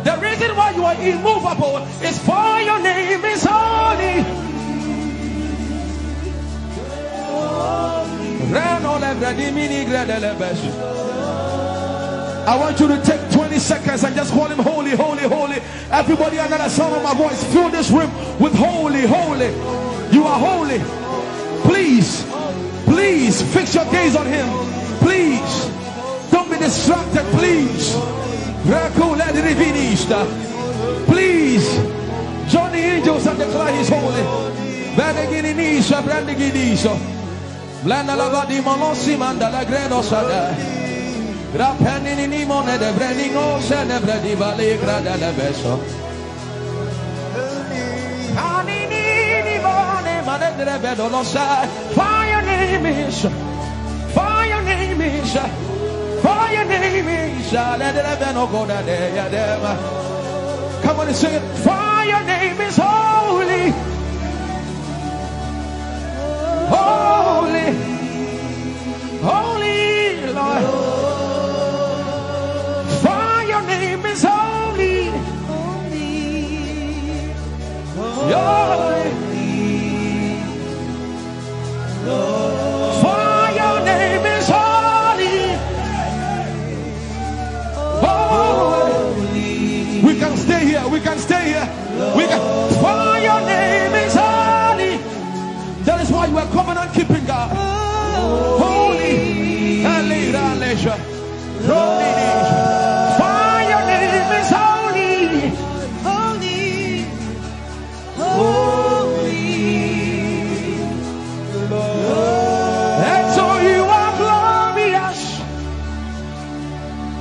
The reason why you are immovable is for your name is holy. I want you to take 20 seconds and just call him holy, holy, holy. Everybody under the sound of my voice, fill this room with holy, holy. You are holy. Please, please fix your gaze on him. Please, don't be distracted, please. Please, join the angels and declare he's holy. Blanda la vadi molosi manda la gredo sada. Rapeni ni mone de brendingo se ne bredi vale grada la beso. Ani ni mone mane de bedo lo sa. For your name is, for your name is, for your name is. Let the beno go da de ya dema. Come on and sing it. For your name is holy. Holy, holy Lord, for your name is holy, holy, for your name is holy, holy. We can stay here, we can stay here, we can. For your name is holy. That is why you are covenant keeping God. Holy and leisure. For your name is holy. Holy. Holy. And so you are glorious.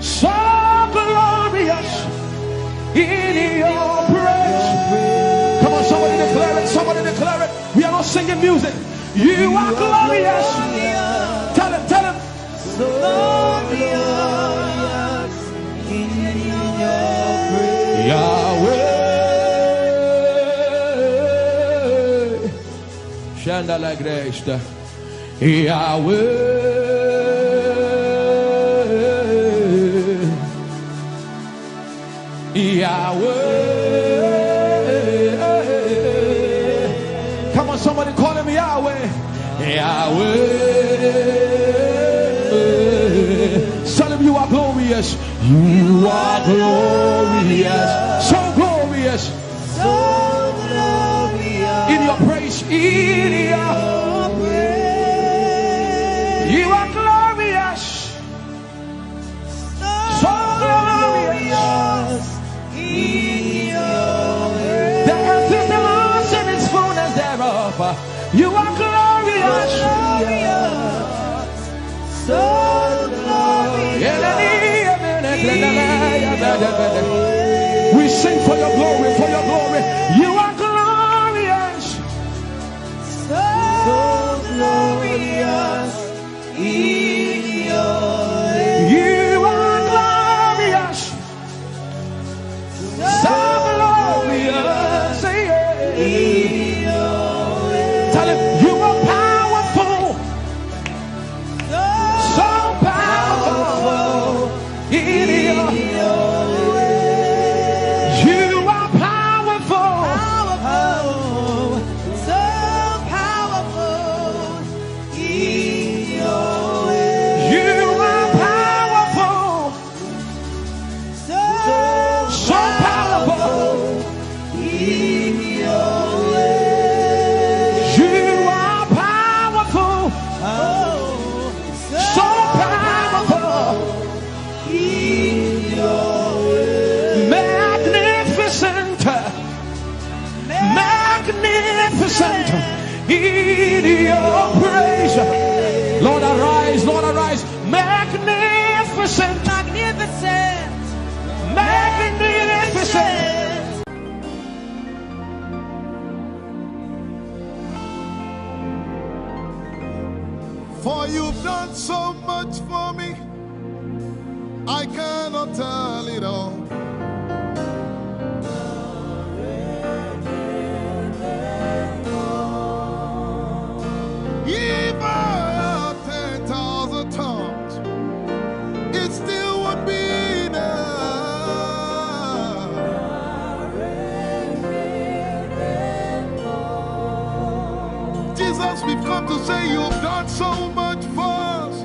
So glorious in your praise. Come on, somebody declare it. Somebody declare it. We are not singing music. You are glorious. Tell him, tell him. So glorious in your praise. Yahweh. Shanda la gresta. Yahweh. Yahweh. Come on, somebody call him Yahweh. Yahweh. Tell him you are glorious. You are glorious. So glorious. So glorious In your praise. In your praise. You are glorious. So glorious. In your praise. The earth is the Lord's and its fullness thereof. You are glorious. So glorious. We sing for your glory, for your glory. You are glorious. So glorious in your praise. You are glorious. So glorious. In your praise. Tell him you are powerful. So powerful. In your in your praise. Lord, arise, Lord, arise. Magnificent, Magnificent. magnificent. For you've done so much for me, I cannot tell it all. If I had 10,000 tongues, it still would be enough. Jesus, we've come to say you've done so much for us.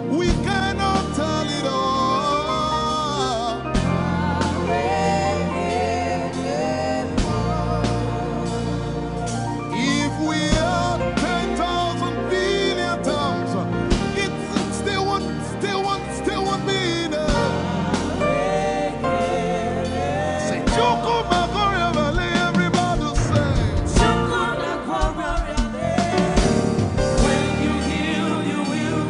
We cannot tell it all. If we had 10,000 billion tongues, it still won't be enough. Say, Joko Magoria Valley, everybody say. When you heal, you will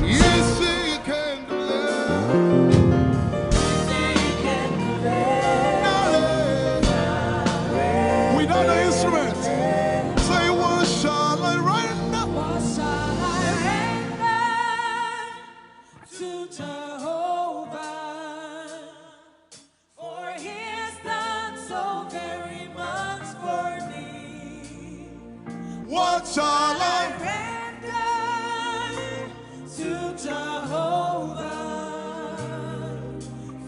Yes, you can do that. Without the instrument, say, what shall I render? What shall I render to Jehovah? For he has done so very much for me. What shall I? Render to Jehovah.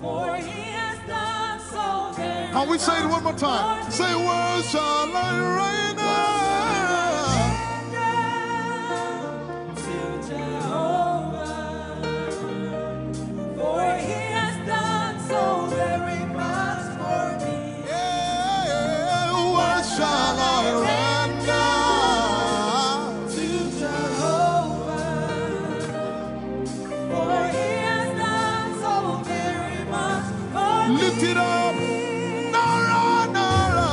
For he has done so very Can we say it one more time? Say, what shall I render? to Jehovah. For he has done so very much for me. Yeah, what shall I render? To Jehovah. For he has done so very much for me. Lift it up. Nara, Nara.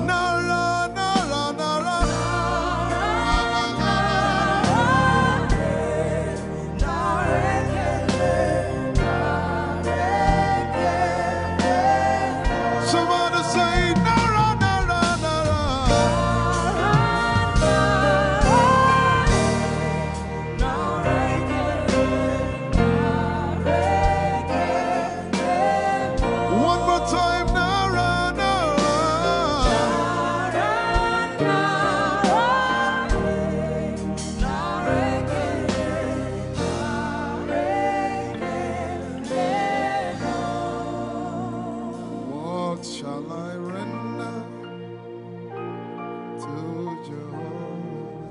Nara, Nara, Nara. Somebody say, Nara, Nara, Nara. One more time, Nara, Nara. What shall I render to Jehovah?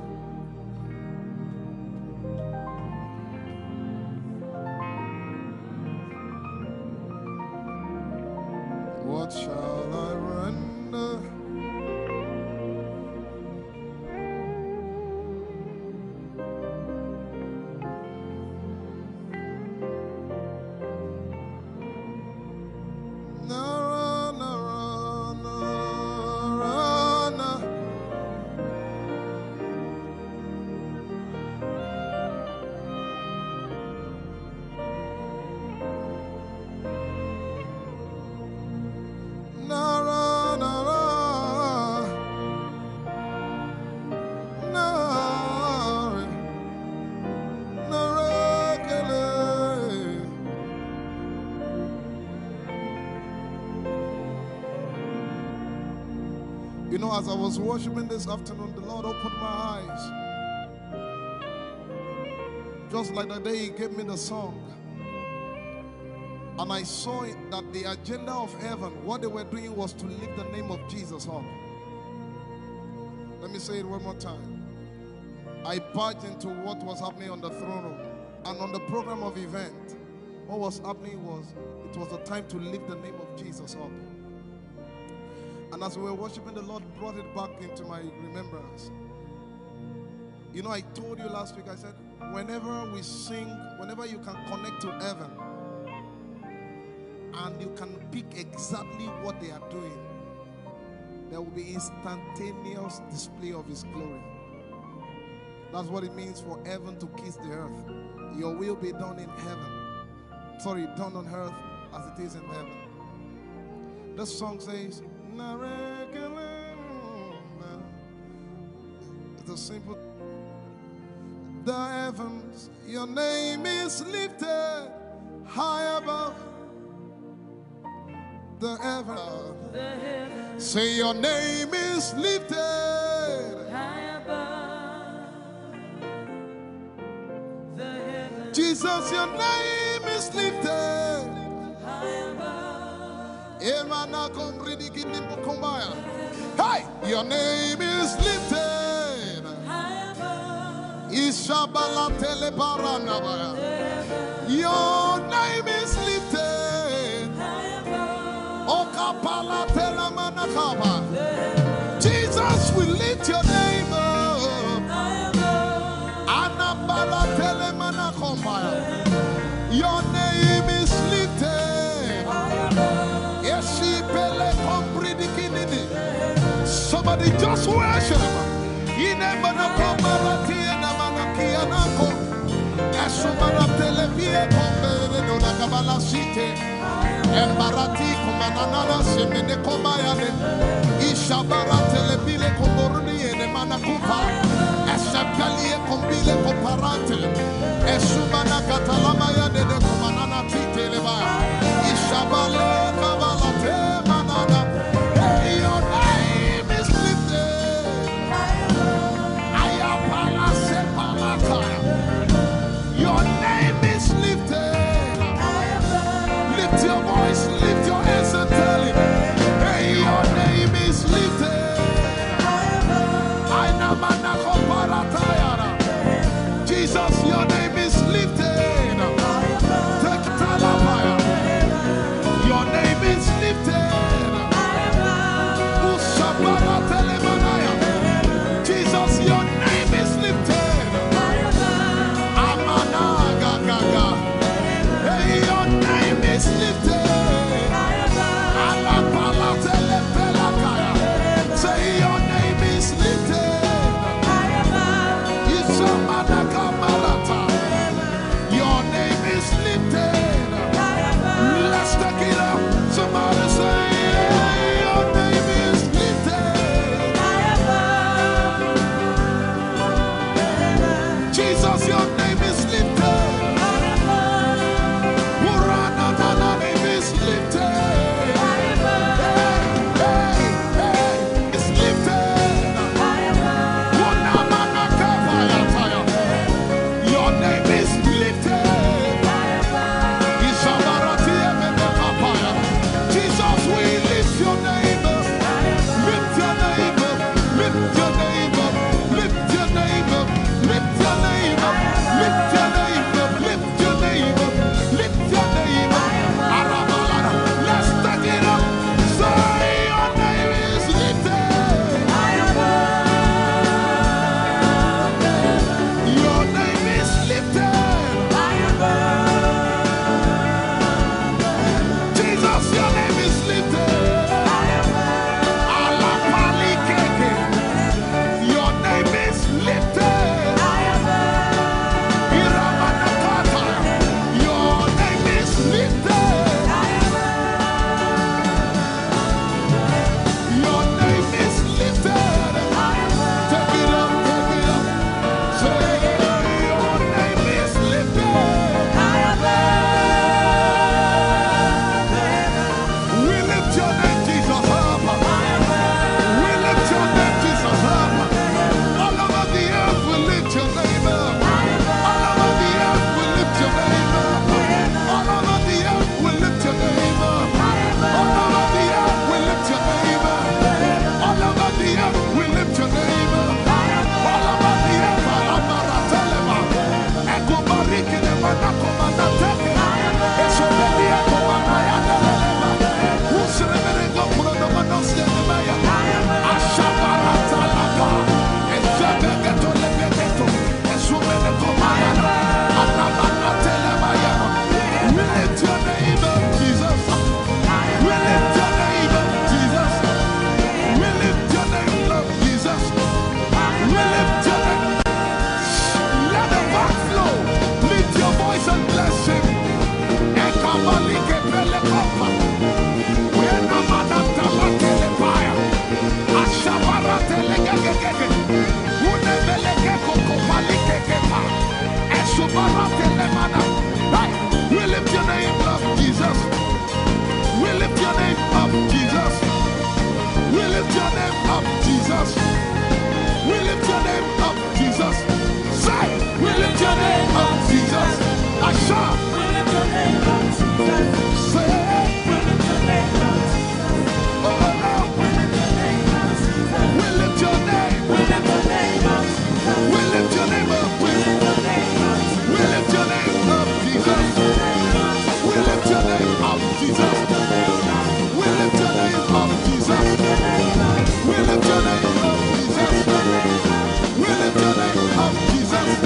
What shall I render? Nara, Nara, Nara, Nara. Nara, Nara, Nara, Nara, Kele. You know, as I was worshiping this afternoon, the Lord opened my eyes. Just like the day He gave me the song. And I saw it that the agenda of heaven, what they were doing was to lift the name of Jesus up. Let me say it one more time. I barged into what was happening on the throne room. And on the program of event, what was happening was, it was a time to lift the name of Jesus up. And as we were worshiping, the Lord brought it back into my remembrance. You know, I told you last week, I said, whenever we sing, whenever you can connect to heaven, and you can pick exactly what they are doing, there will be instantaneous display of His glory. That's what it means for heaven to kiss the earth. Your will be done in heaven. Sorry, done on earth as it is in heaven. This song says, it's a simple. The heavens, your name is lifted high above. The heavens, say your name is lifted high above. The heavens, Jesus, your name is lifted high above. Emana kombridi kinimbo kombaya. Hey, your name is lifted High above. Ishabala telebaranabaya. Your name is lifted High above. Okapala telamanakaba. Jesus, we lift your name up. High above. Anabala telemanakombaya. Your name is lifted. Eshipele kombridikinidi. Somebody just worship. Inemanakomarati enamanakianako. Eshumarateleviye kombere no nakabala site. Embarati kumanana semene komayane. Ishabaratele komboruni enemanakupa. Eshapalie kombile komparate. Eshumana katalamaya de kumanana titeleba. Ishabale kabalate manana. Hey, your name is lifted. Ayapala sepalakaya. Your name is lifted. Lift your voice, lift your hands and tell him, hey, your name is lifted. I know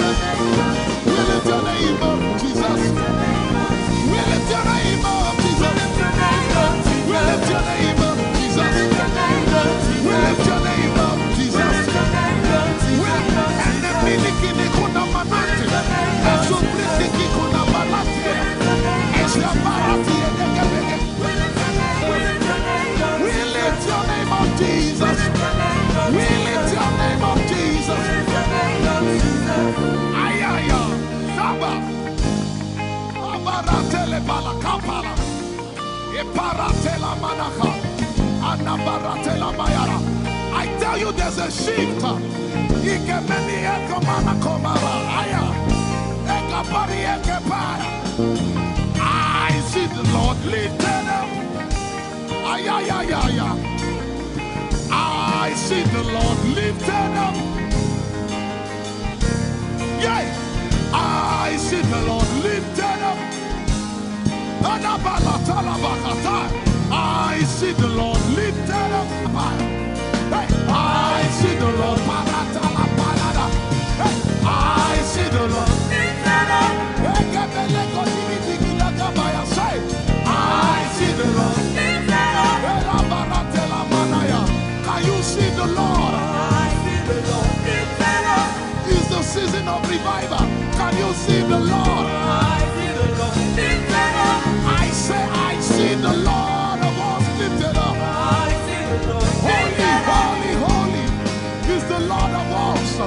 We lift your name up, Jesus. We lift your name up, Jesus. We lift your name up, Jesus. We lift your name up, Jesus. And the miliki kuna manati, and so briki kuna balati, and so barati and we lift your name up, Jesus. We lift your name up, Jesus. Ayaya, Saba, Abaratele Balakapala, Eparatela Manaka, Anabaratela Mayara. I tell you, there's a shift. Ikemeni Ekomana Komara, Aya, Ekapari Ekepaya. I see the Lord lifted up. Ayayayaya. I see the Lord lifted up. Yeah, I see the Lord lifted up. I see the Lord lifted up. Hey, I see the Lord. Hey, I see the Lord lifted up. I see the Lord lifted up. Can you see the Lord? I see the Lord lifted up. It's the season of revival. Can you see the Lord? I see the Lord lifted up. I say, I see the Lord of hosts lifted up. I see the Lord lifted up. Holy, holy, holy is the Lord of hosts.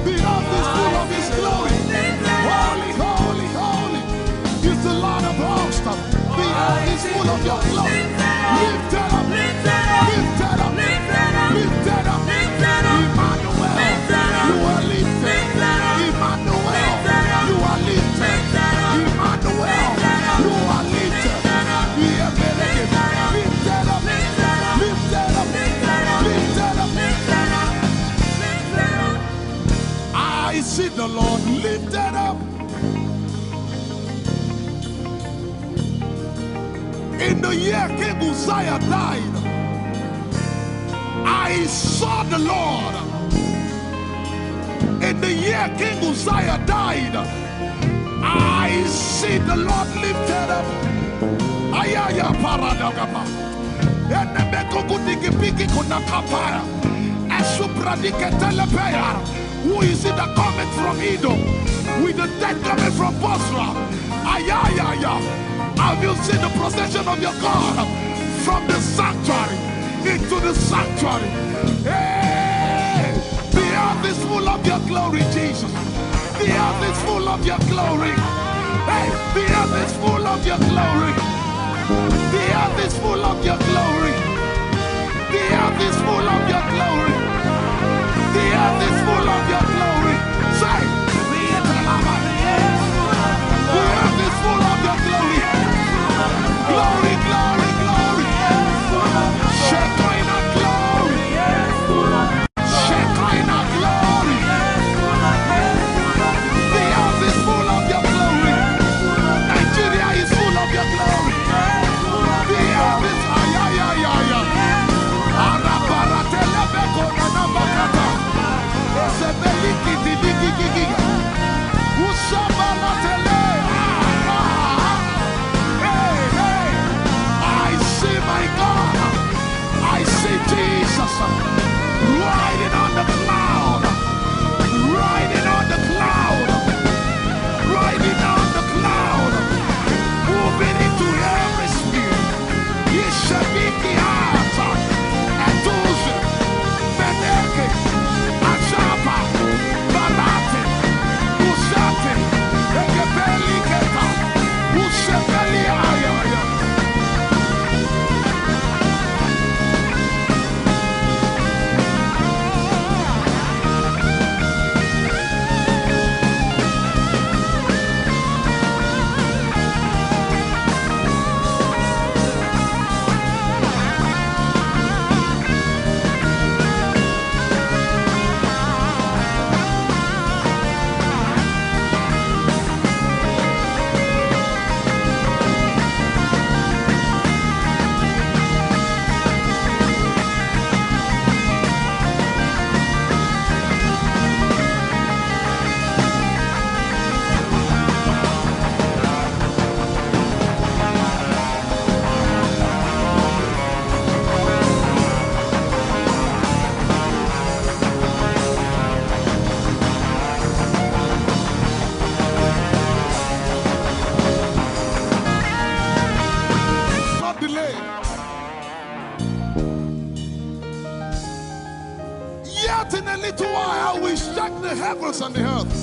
The earth is full of His glory. Holy, holy, holy is the Lord of hosts. The earth is full of Your glory. Lifted up, lifted up, lifted up, lifted up, lifted up, lifted up. Emmanuel, You are lifted. Emmanuel, You are lifted. Emmanuel, You are lifted. Lifted up, lifted up, lifted up, lifted up, lifted up. I see the Lord lifted up. In the year King Uzziah died, I saw the Lord. In the year King Uzziah died, I see the Lord lifted up. Ayaya paradagaba. Enemeko kudigipiki kunakapaya. Esupradike telepeya. Who is it that cometh from Edom? With the dead coming from Bosra. Ayaya. Have you seen the procession of your God from the sanctuary into the sanctuary? Hey, the earth is full of Your glory, Jesus. The earth is full of Your glory. Hey, the earth is full of Your glory. The earth is full of Your glory. The earth is full of Your glory. The earth is full of Your glory. Say, the earth is full of Your glory. Glory, glory, glory. Shekinah glory. Shekinah glory. The earth is full of Your glory. Nigeria is full of Your glory. The earth is ayayayaya. Araparatelebeko nanabakata. the heavens and the earth,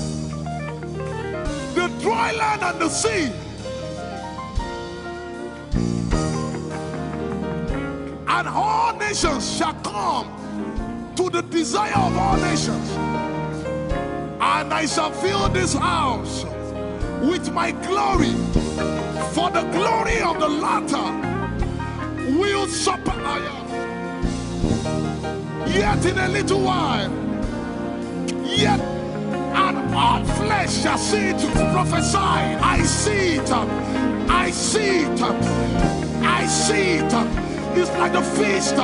the dry land and the sea, and all nations shall come to the desire of all nations, and I shall fill this house with my glory, for the glory of the latter will supply us. Yet in a little while, yet and all flesh shall see it. Prophesy. I see it. I see it. I see it. It's like the feast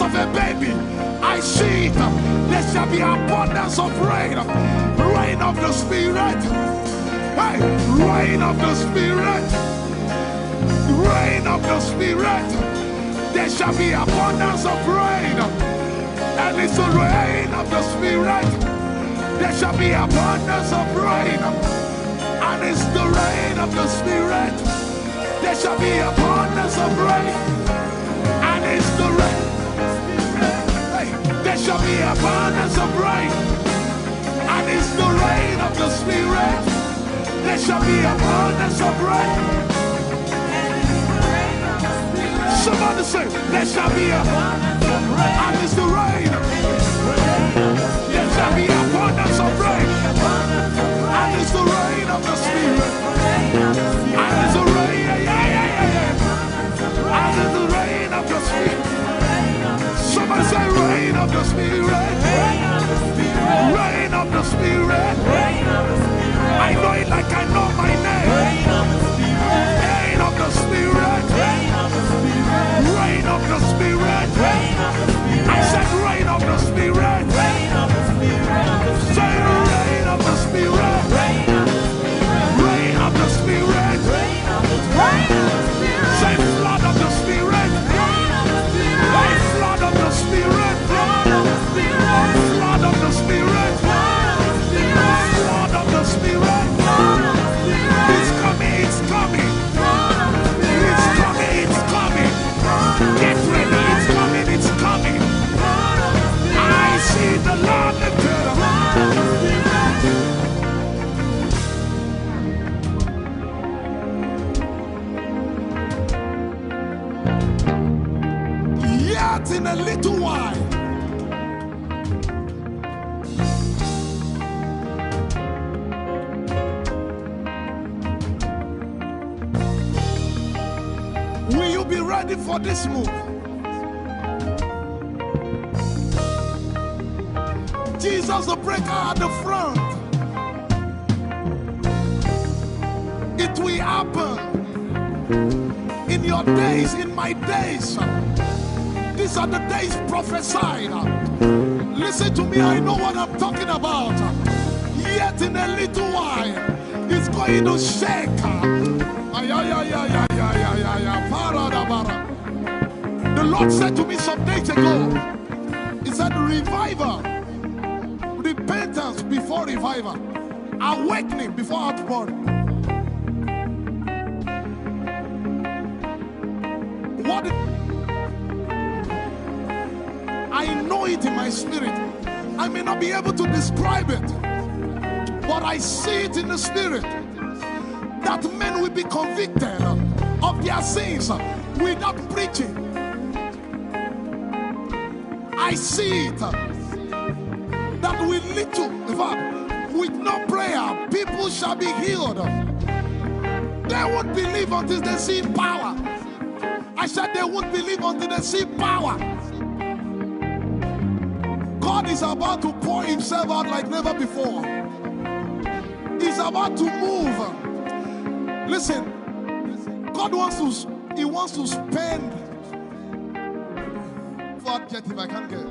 of a baby. I see it. There shall be abundance of rain, rain of the Spirit. Hey, rain of the Spirit, rain of the Spirit. There shall be abundance of rain, and it's the rain of the Spirit. There shall be abundance of rain, and it's the rain of the Spirit. There shall be abundance of rain, and it's the rain. Hey, there shall be abundance of rain, and it's the rain of the Spirit. There shall be abundance of rain. Somebody say, there shall be abundance of rain, and it's the rain. There shall be abundance of rain, and it's the rain of the Spirit. And it's the rain, and it's the rain of the Spirit. Somebody say, rain of the Spirit. Rain of the Spirit. I know it like I know my name. Rain of the Spirit. Rain of the Spirit. I said rain of the Spirit. Say rain of the Spirit. Rain of the Spirit. Say flood of the Spirit. Say flood of the Spirit. Flood of the Spirit. Flood of the Spirit. It's coming, it's coming. It's coming, it's coming. Get ready, it's coming, it's coming. I see the Lord lifted up. Yet in a little while, will you be ready for this move? Jesus the breaker at the front. It will happen in your days, in my days. These are the days prophesied. Listen to me, I know what I'm talking about. Yet in a little while, it's going to shake. The Lord said to me some days ago, He said, revival, repentance before revival, awakening before outpouring. What? I know it in my spirit. I may not be able to describe it, but I see it in the spirit that men will be convicted of their sins without preaching. I see it that with little, in fact, with no prayer, people shall be healed. They won't believe until they see power. I said they won't believe until they see power. God is about to pour Himself out like never before. He's about to move. Listen, God wants to spend. Get if I can't get.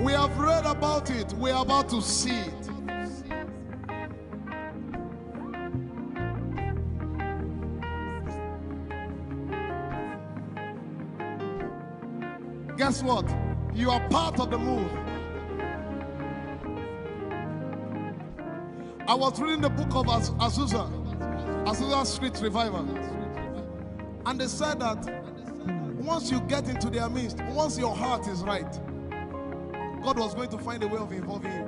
We have read about it. We are about to see it. Guess what? You are part of the move. I was reading the book of Azusa Street Revival. And they said that once you get into their midst, once your heart is right, God was going to find a way of involving you.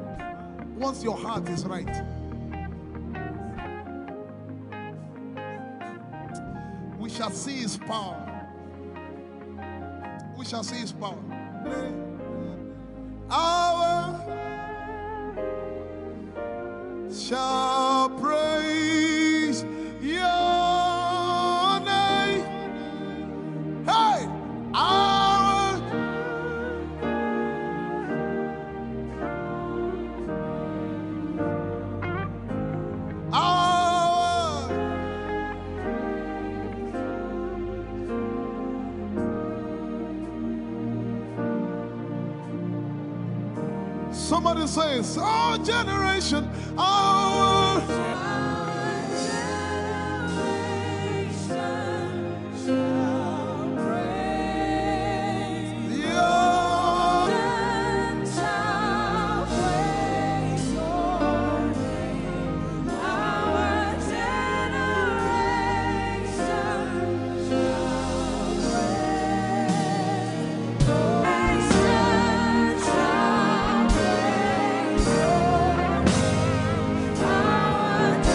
Once your heart is right. We shall see his power. We shall see his power. Our shall praise your name. Hey, our somebody says, our generation, our Our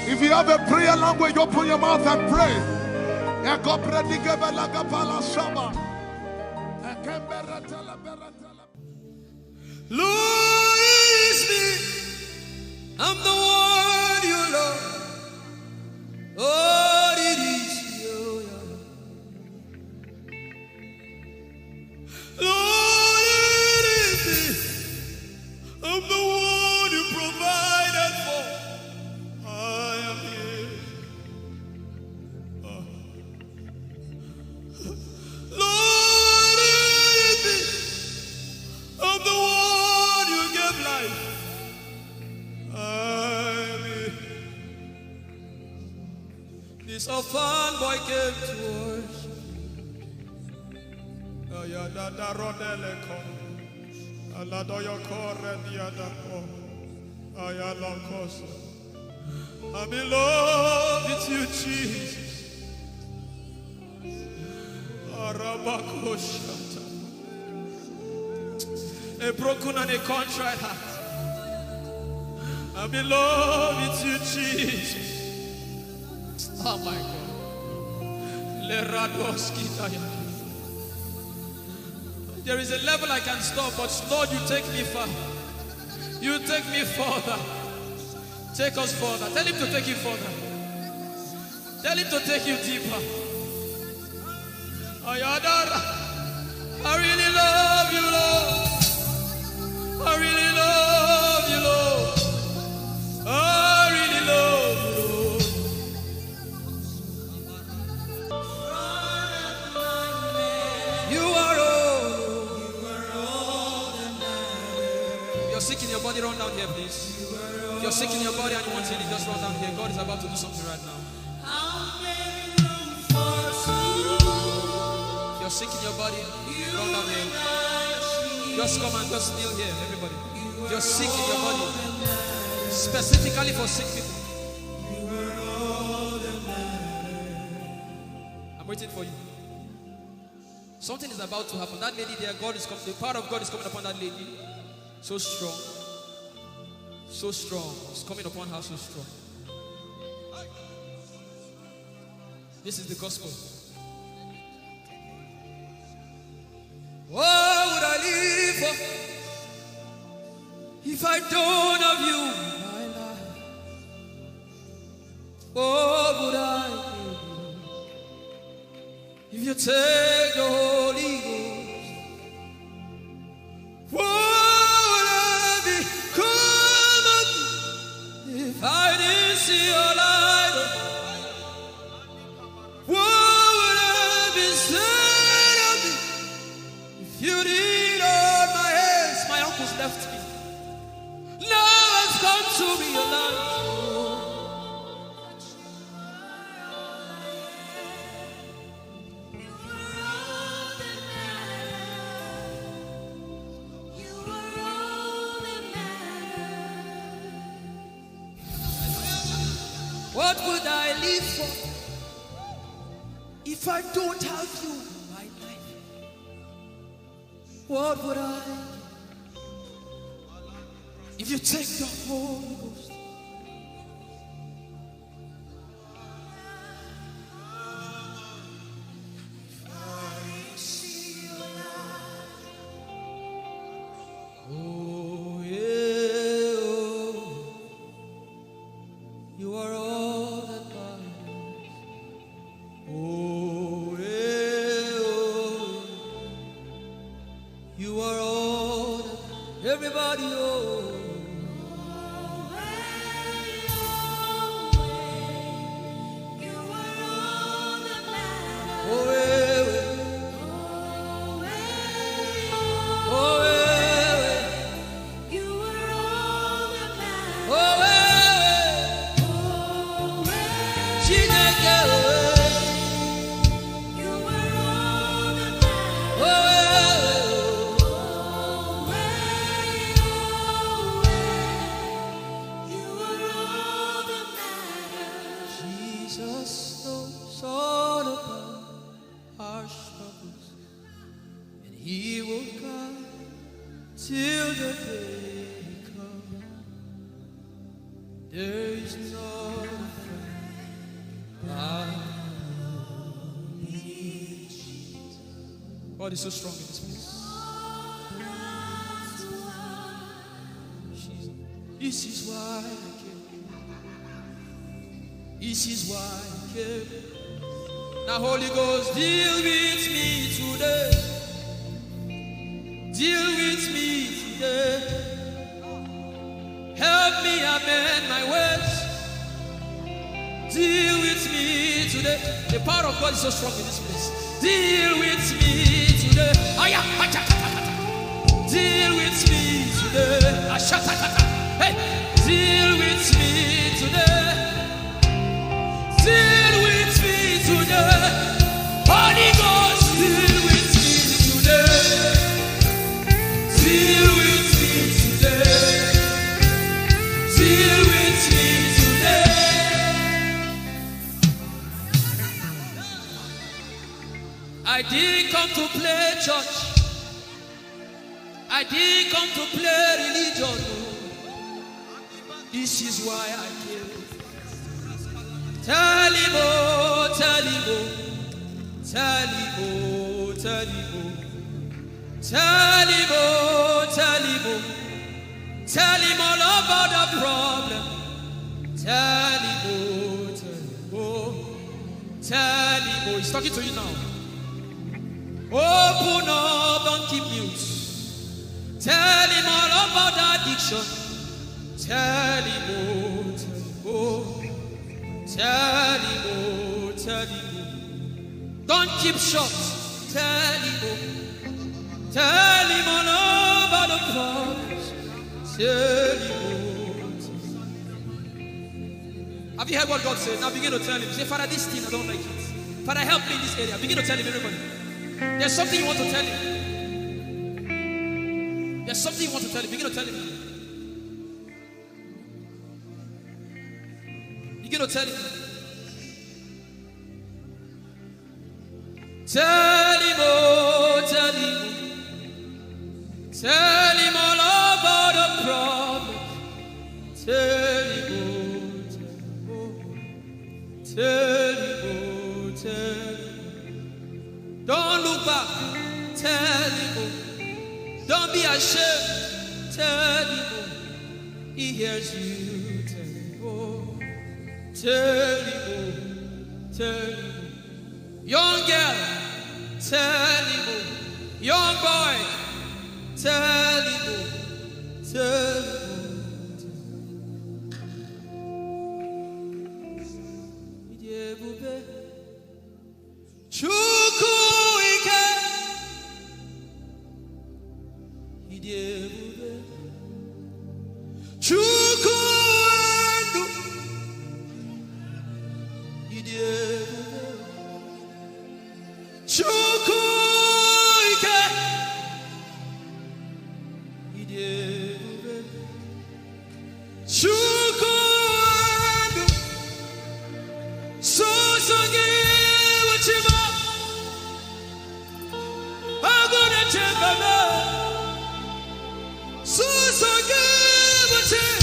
If you have a prayer language, open your mouth and pray. Lord, it's me. I'm the one you love. Oh, it is you. Lord, it is me. I'm the one you provided for. I am here. Lord, it is me. I'm the one you gave life. I'm here. This orphan boy came to worship. Ayadada rodeleko. Aladoyoko rediadako. Ayalokoso. I'm in love with you, Jesus. Arabakoshata. A broken and a contrite heart. I'm in love with you, Jesus. Oh my God. There is a level I can stop, but Lord, you take me far. You take me further. Take us further. Tell him to take you further. Tell him to take you deeper. Ayadara. I really love you, Lord. I really love you, Lord. I really love you, Lord. You are all that matters. You're sick in your body, run down here, please. If you're sick in your body and you want healing, just run down here. God is about to do something right now. If you're sick in your body, run down here. Just come and just kneel here, everybody. If you're sick in your body, specifically for sick people. I'm waiting for you. Something is about to happen. That lady there, God is coming. The power of God is coming upon that lady. So strong. So strong. It's coming upon her so strong. This is the gospel. What would I live for if I don't have you in my life? What would I do if you take the Holy Ghost? What would I become of me if I didn't see your light? What would I be said of me if you did all my hands? My uncles left me. Now I've come to realize. What would I live for if I don't have you in my life? What would I if you take the Holy Ghost? Oh yeah, oh. You are all that matters. Oh yeah, oh. You are all that everybody, oh. Jesus knows all about our struggles, and He will guide till the day comes. There is no God is so strong in this place. This is why I came. This is why I came. Now, Holy Ghost, deal with me today. Deal with me today. Help me amend my ways. Deal with me today. The power of God is so strong in this place. Deal with me today. Deal with me today. Hey, deal with me today. Deal with me today. Holy Ghost, deal with me today. Deal with me today. Deal with me today. I didn't come to play church. I didn't come to play religion. This is why I came. Tell him, oh, tell him, oh, tell him, oh, tell him, oh, tell him, oh, tell him, oh, tell him all about the problem. Tell him, oh, tell him, oh, tell him, oh. He's talking to you now. Open up, don't keep mute. Tell him all about the addiction. Tell him, oh, tell him, oh, tell him, oh, tell him, oh. Don't keep short. Tell him, oh, tell him all about the problems. Tell him, oh, tell him. Have you heard what God said? Now begin to tell him. Say, Father, this thing I don't like it. Father, help me in this area. Begin to tell him, everybody. There's something you want to tell him. There's something you want to tell him. Begin to tell him. Begin to tell him. Tell him, oh, tell him. Tell him all about the problem. Tell him, oh, tell him, oh, tell him. Don't look back. Tell him, oh. Don't be ashamed. Tell him, oh. He hears you. Tell him, oh. Tell him, oh. Tell him, oh. Young girl, tell him, oh. Young boy, tell him, oh. Tell him, oh. Chukwu ike. Chukwu ndu. Chukwu ike. Chukwu ndu. So gị wechima. Agụna chebaba. So gị wechima.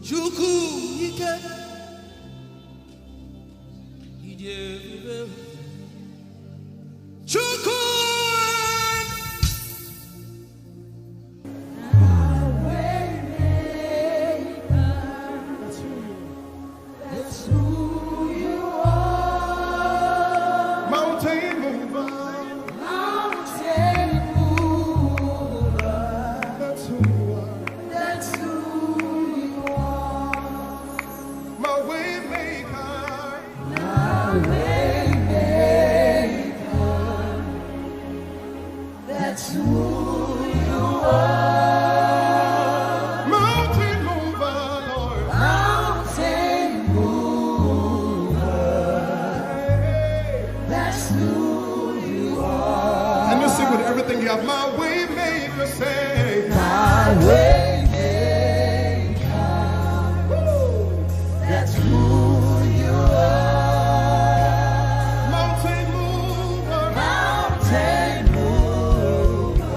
Chukwu ike. Chukwu. Mountain mover. That's who you are. My way maker. That's who you are. Mountain mover, Lord. Mountain mover. That's who you are. And you sing with everything you have. My way maker, say. My way maker. That's who you are. Mountain mover. Mountain mover.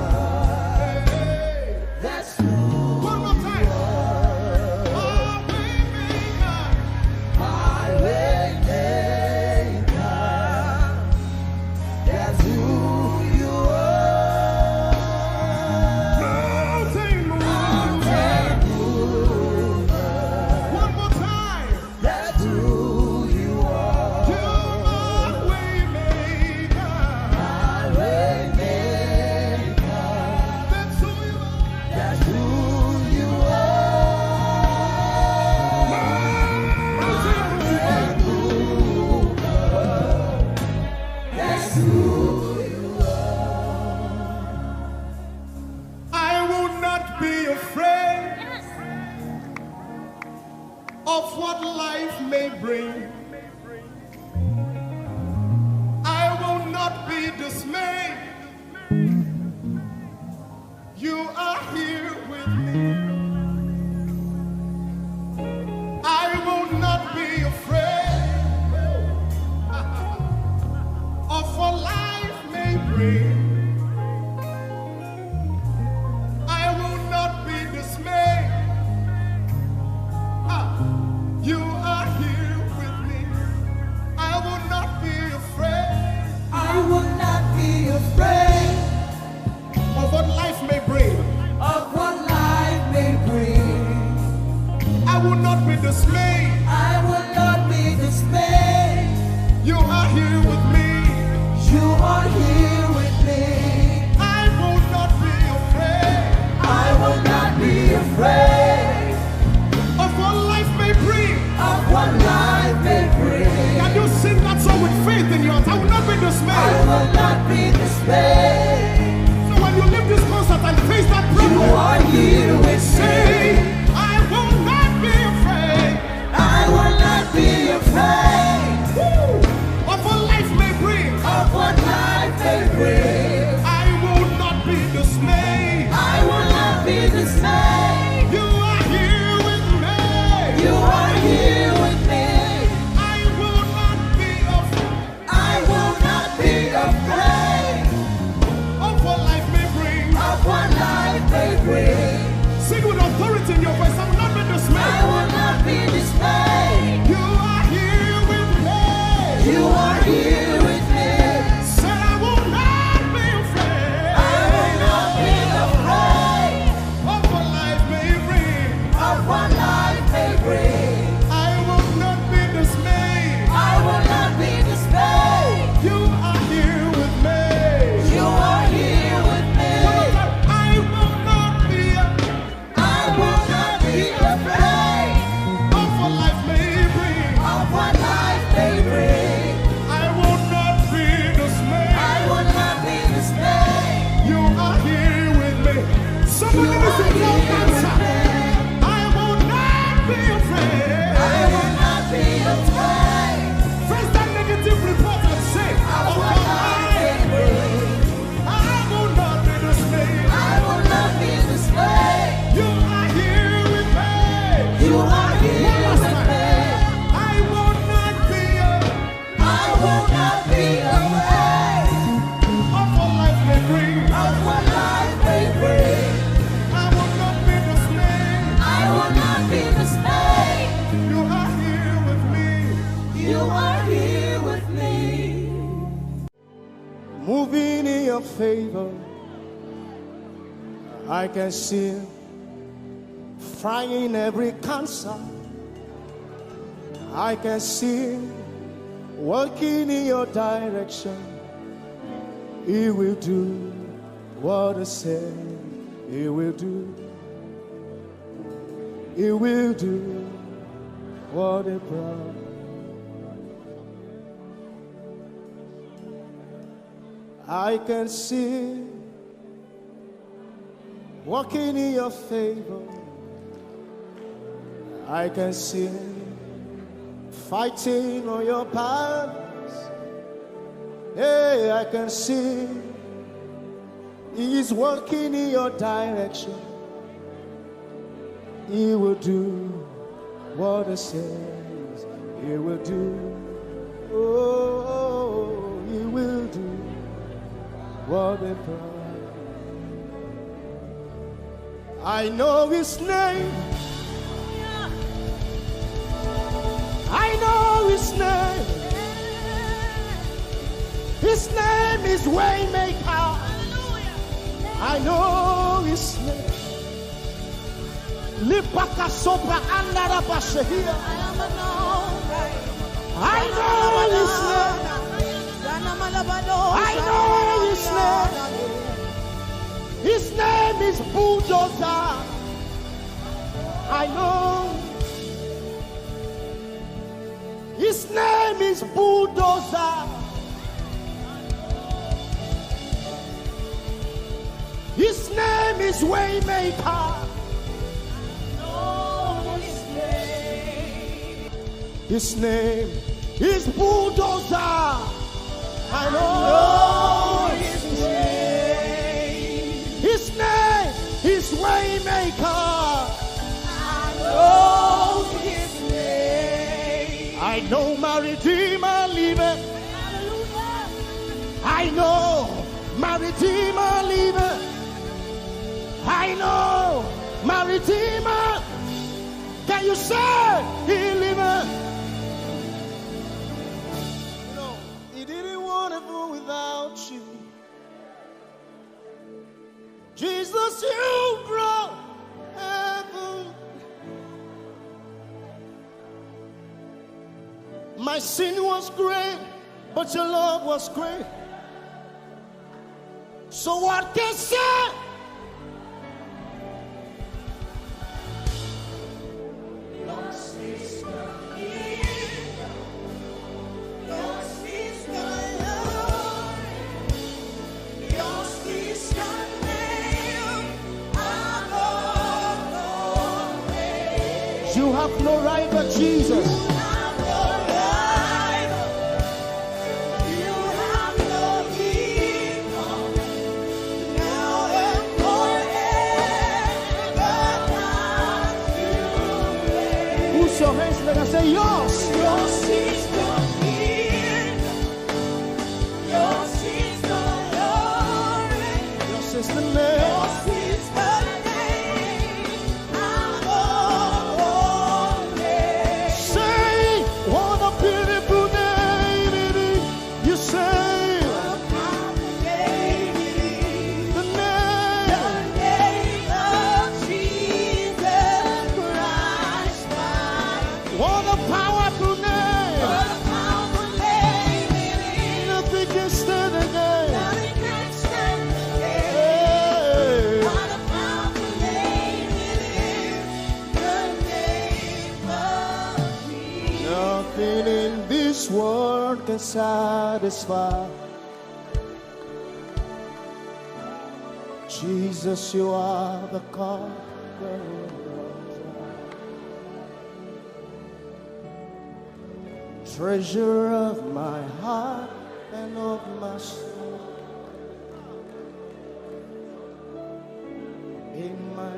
bring, I will not be dismayed. You are here with me. I will not be afraid of what life may bring. I will not be dismayed. You are here with me. I will not be afraid. I will not be afraid Of what life may bring. of what life may bring. I will not be dismayed. I will not be dismayed. You are here with me. You are here with me. I will not be afraid I will not be afraid of what life may bring. of what life may bring. Can you sing that song with faith in your heart? I will not be I dismayed. will not be dismayed. So when you leave this concert and face that You problem, are here with say, me. I will not be afraid I will not be afraid of what life may bring. of what life may bring. I will not be dismayed. I will not be dismayed. You are here with me. You are here with me. I will not be afraid I will not be afraid of what life may bring. of what life may bring. Sing with authority in your voice. I will not be I dismayed. will not be dismayed. You are here with me. You are here with me. Say I will not be afraid I will not be afraid of what life may bring. of what life may bring. I will not be dismayed. I will not be dismayed. You are here with me. You are here with me. I will not be I will not be afraid of what life may bring. of what life may bring. I will not be dismayed. I will not be dismayed. You are here with me. Somebody You listen are to your here with answer. me. I will not be afraid. I will not be afraid Face that negative report and say, of oh what life may God, bring. I will not be dismayed. I will not be dismayed. You are here with me. You are here One last with time. me. I will not be I will not be afraid of what life may bring. of what life may bring. I will not be dismayed. I will not be dismayed. You are here with me. You are here with me. Moving in your favor, I can see frying every cancer. I can see working in your direction. He will do what I said he will do. He will do what he promised. I can see walking in your favor. I can see fighting on your battles. Hey, I can see He is working in your direction. He will do what He says He will do. Oh, He will do what He promised. I know His name. I know His name. His name is Waymaker. I know His name. Lipaka sopra andara bashehia. I know His name. I know His name. His name is Bulldozer. I know. His name is Bulldozer. His name is Waymaker. His name is Bulldozer. I know his name. His name is Waymaker. I know his name. I know my Redeemer liveth. I know my Redeemer liveth. I know my Redeemer. Can you say he liveth? You know, he didn't want to go without you. Jesus, you brought heaven. My sin was great, but your love was great. So what can say? You have no right but Jesus. You have no right. You have no equal. Now and forever. Who's your hands? Let us say yours. Yours is the kingdom. Yours is the glory. Yours is the name. Yours is the world can satisfy. Jesus, you are the conqueror. Treasure of my heart and of my soul. In my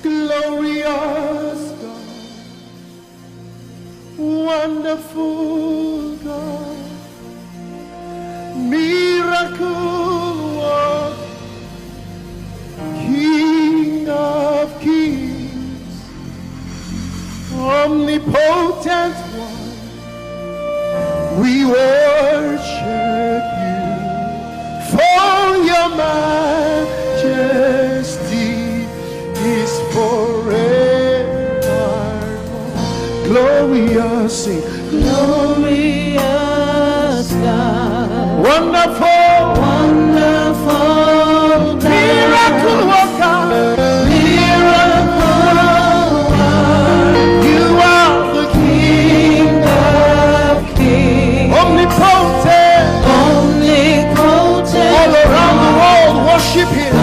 glorious God, wonderful God, miracle worker, King of kings, omnipotent one, we worship you for your majesty is forever. Glorious, sing. Glorious God, wonderful, wonderful, miracle worker, miracle worker. You are the King of kings, omnipotent, omnipotent. All around the world, worship Him.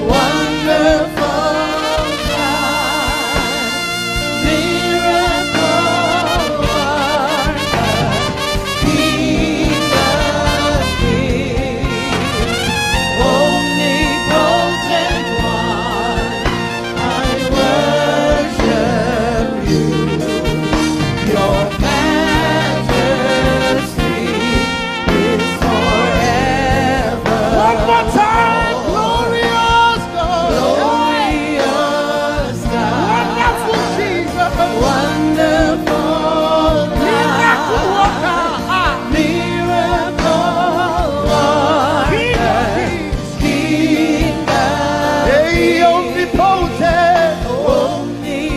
Wonderful God, miracle One more time, glorious God. Glorious God. Wonderful Jesus. Wonderful Miracle God. worker. Miracle worker. King of Hey, omnipotent.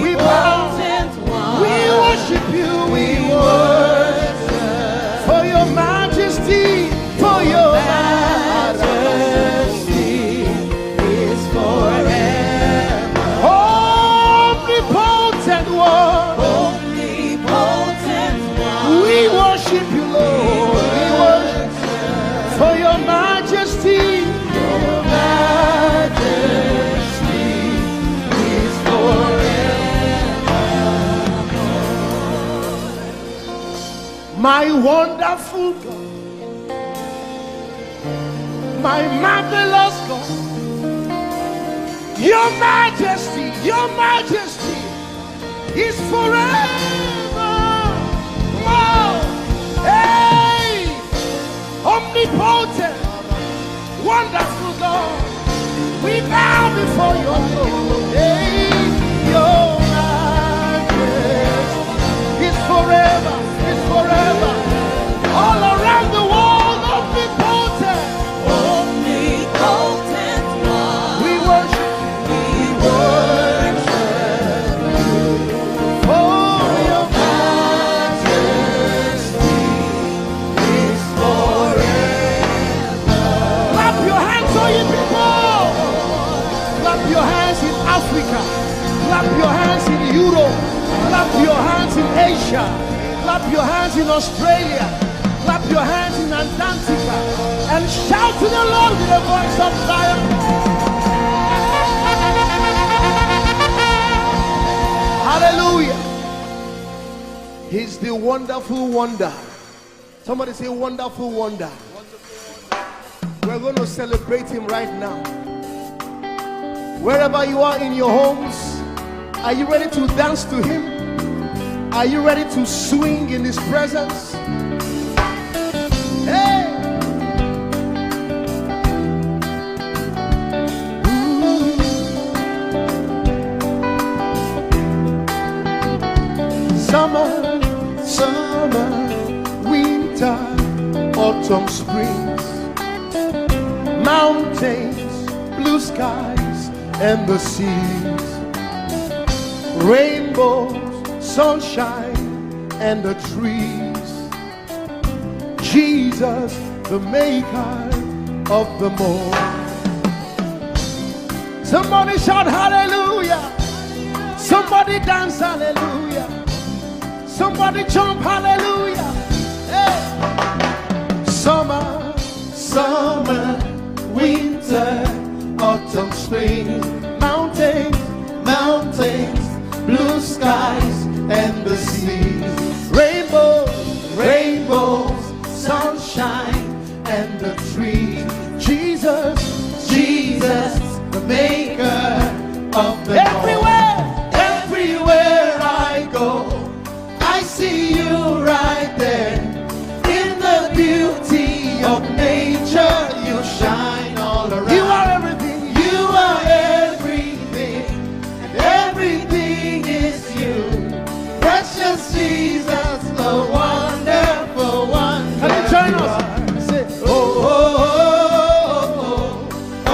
We bow. omnipotent one. We worship you. We worship For your majesty. For your majesty is forever. omnipotent one. Omnipotent one. We worship you, Lord. We worship for your majesty. Your majesty is forever. My wonderful God. My marvelous God. Your majesty is forever. Oh, hey, omnipotent, wonderful God. We bow before your throne. Hey, your majesty is forever. All around the world, omnipotent. Omnipotent one. We worship We worship for your majesty is forever. Clap your hands, all you people. Clap your hands in Africa. Clap your hands in Europe. Clap your hands in Asia. Clap your hands in Australia. Clap your hands in Antarctica. And shout to the Lord with a voice of triumph. Hallelujah. He's the wonderful wonder. Somebody say wonderful wonder. We're going to celebrate him right now. Wherever you are in your homes, are you ready to dance to him? Are you ready to swing in his presence? Hey! Summer, winter, autumn, springs, mountains, blue skies, and the seas, rainbows, sunshine, and the trees. Jesus, the maker of them all. Somebody shout hallelujah. Somebody dance hallelujah. Somebody jump hallelujah. Hey. Summer, Winter, autumn, spring, mountains, blue skies, and the seas, rainbows, rainbows, sunshine, and the trees. Jesus, the maker of the everywhere. Everywhere I go, I see you right there. In the beauty of nature, you shine all around. You are everything. You are everything, and everything is you. Precious Jesus, the wonderful one. Can you join us? Say, Oh, oh, oh, oh,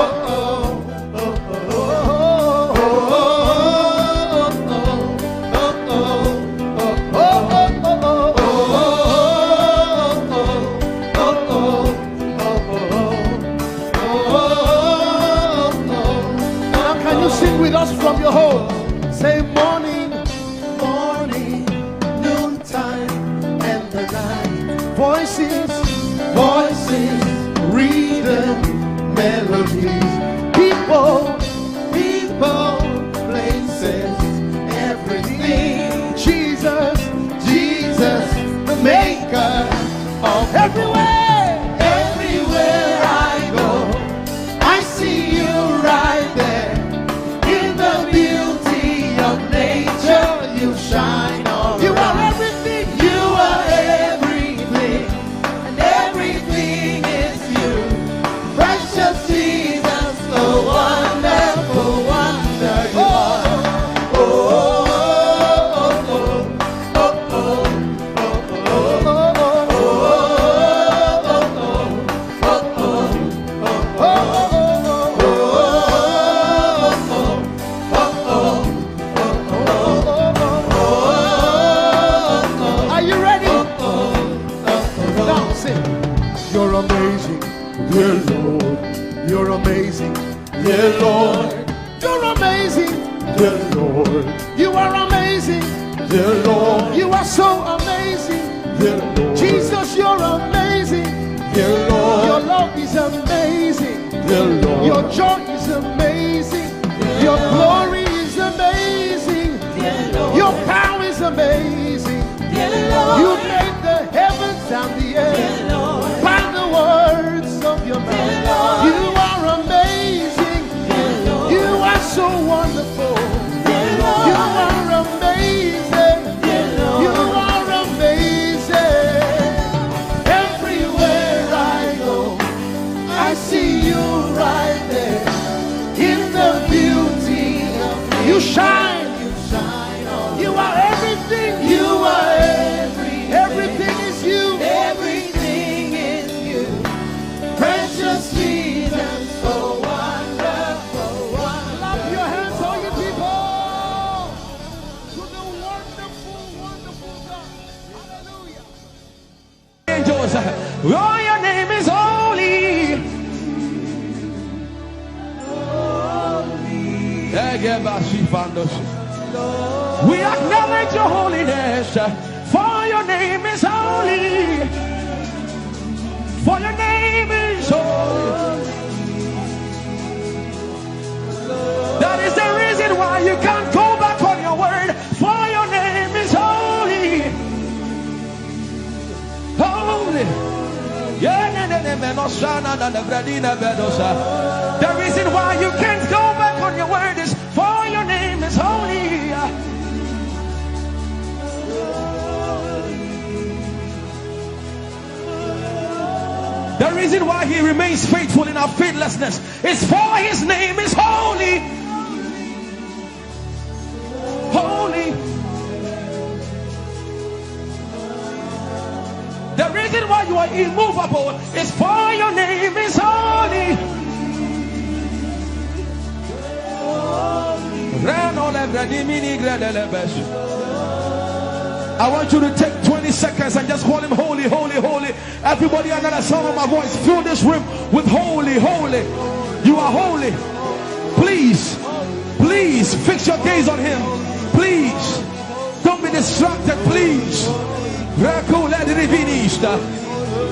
oh, now can you sing with us from your home? Say morning, noontime, and the night. voices, Rhythm, melodies, people, places, everything. Jesus, the maker of everywhere. everywhere I go. I see you right there. In the beauty of nature, you shine all You around. are everything. You are everything, and everything is you. Precious Dear Lord, you're amazing. Dear Lord, you're amazing. Dear Lord, you are amazing. Dear Lord, you are so amazing. Dear Lord, Jesus, you're amazing. Dear Lord, your love is amazing. Dear Lord, your joy is amazing. Your glory is amazing. Your power is amazing. You made the heavens and the earth by the words of your mouth. You are amazing. You are so wonderful. You are amazing. You are amazing. Everywhere I go, I see you right there in the beauty of you shine. You are everything. You are everything is you. Everything is you. Precious Jesus, so wonderful. Clap your hands, all you people, to the wonderful, wonderful God. Hallelujah. Angels, oh, your name is holy. We acknowledge your holiness, for your name is holy. For your name is holy. That is the reason why you can't go back on your word. For your name is holy. Holy. The reason why you can't go back on your word is for your name is holy. The reason why he remains faithful in our faithlessness is for his name is holy. Holy. The reason why you are immovable is for your name is holy. I want you to take 20 seconds and just call him holy, holy, holy. Everybody under the sound of my voice, fill this room with holy, holy. You are holy. Please, please fix your gaze on him. Please, don't be distracted, please.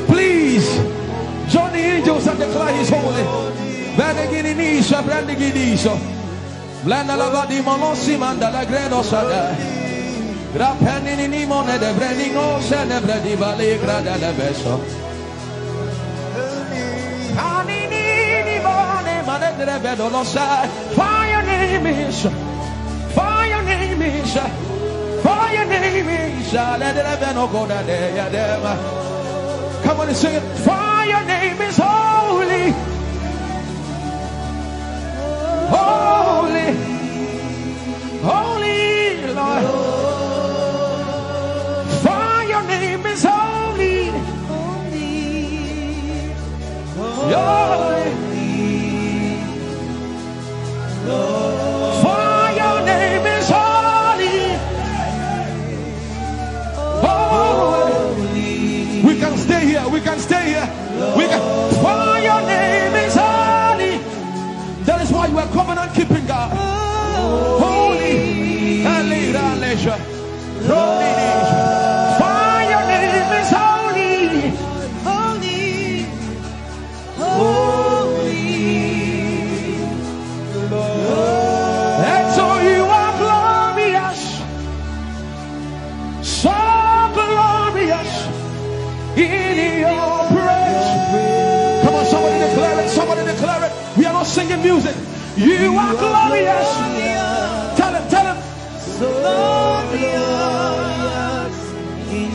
Please join the angels and declare he's holy. Blanda la va di monossi manda la gredo sada. Grapenini ni mone de brenino se ne bredi vale grada le beso. Anini ni mone mane de vedo lo sa. For your name is, for your name is, for your name is. Let the veno go da de ya dem. Come on and sing it. For your name is holy. Holy, holy Lord, for your name is holy, holy, for your name is holy, holy. We can stay here, we can stay here, we can. For your name is holy. That is why you are covenant keeping God. Holy. For your name is holy. Holy. Holy. And so you are glorious. So glorious in your praise. Come on, somebody declare it. Somebody declare it. We are not singing music. You are glorious. Tell him, tell him. So glorious in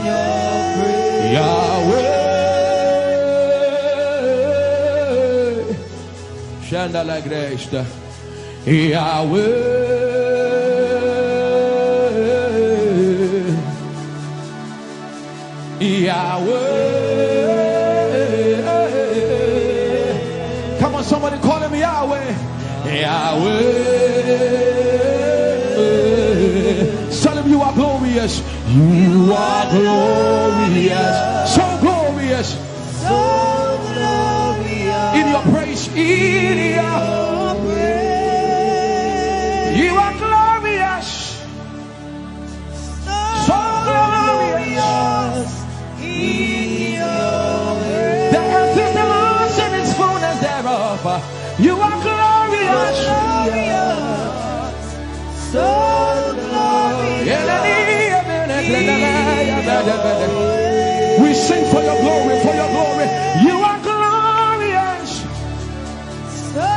your praise. Yahweh. Shanda la gresta. Yahweh. Yahweh. Come on, somebody call him Yahweh. Yahweh. Tell him you are glorious. You are glorious. So glorious. So glorious. in your praise. You are glorious, so glorious in your praise. The earth is the Lord's and its fullness thereof. You are glorious, so glorious. We sing for your glory, for your glory. You are glorious, So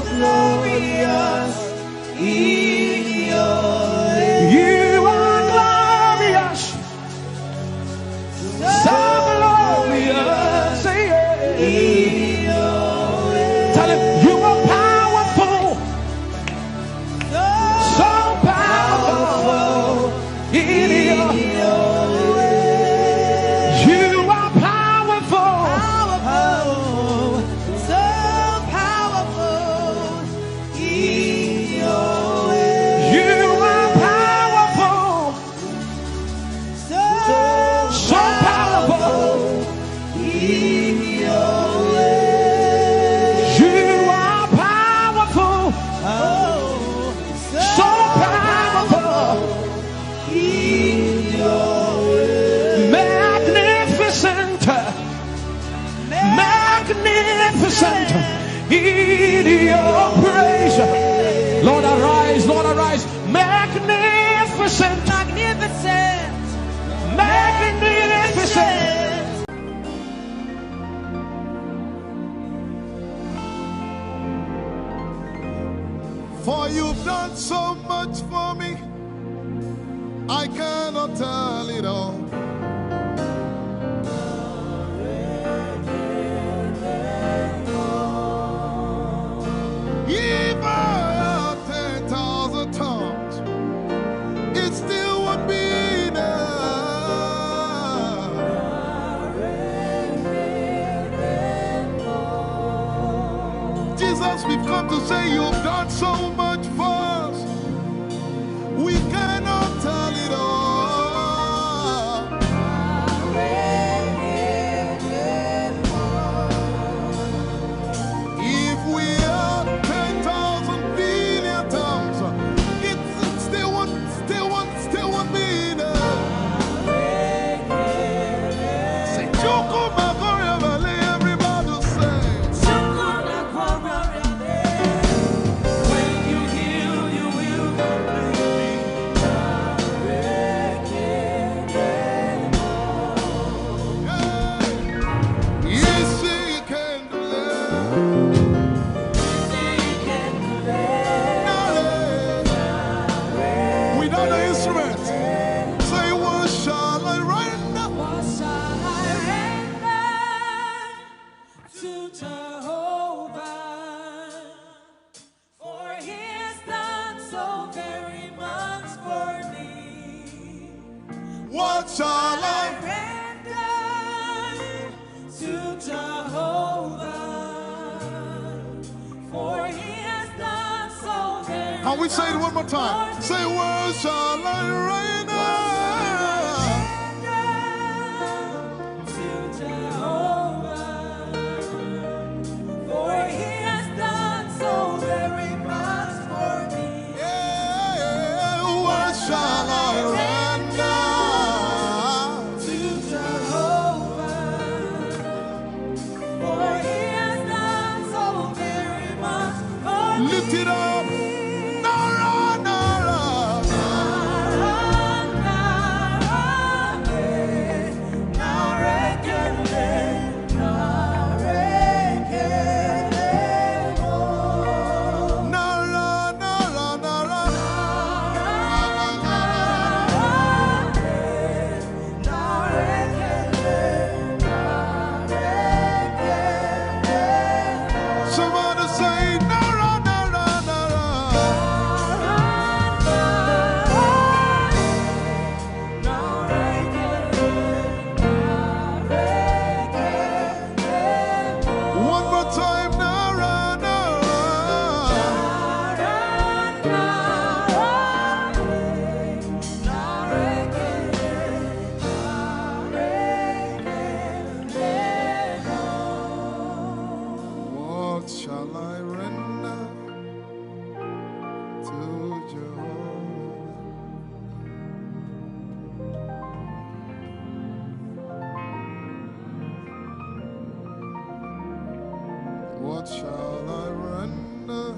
glorious in your you are glorious, so glorious. Say it. Tell him you are powerful, so powerful in your you are powerful, so powerful in your you are powerful, so so powerful. in your You are powerful, so powerful, magnificent, magnificent in your praise. Lord arise, Lord arise, magnificent, magnificent, magnificent. For you've done so much for me, I cannot tell it all. If I had 10,000 tongues, it still would be enough. Jesus, we've come to say you've done so much for us. We cannot tell it all. If we had 10,000 billion tongues, it still won't be enough. Say, Choco Magoria Valley, everybody say. when you heal, you will Yes, she can do that. Without the instrument, say, what shall I render? What shall I render to Jehovah? For he has done so very much for me. What shall I? Render to Jehovah. For he has done so very Can we say it one more time? Say, what shall I render? to Jehovah. For he has done so very much for me. Yeah, what shall I render? To Jehovah. For he has done so very much for me. Lift it up. Nara, Nara. Nara, Nara, Nara. Somebody say, Nara, Nara, Nara. One more time, Nara, Nara. What shall I render to Jehovah? What shall I render?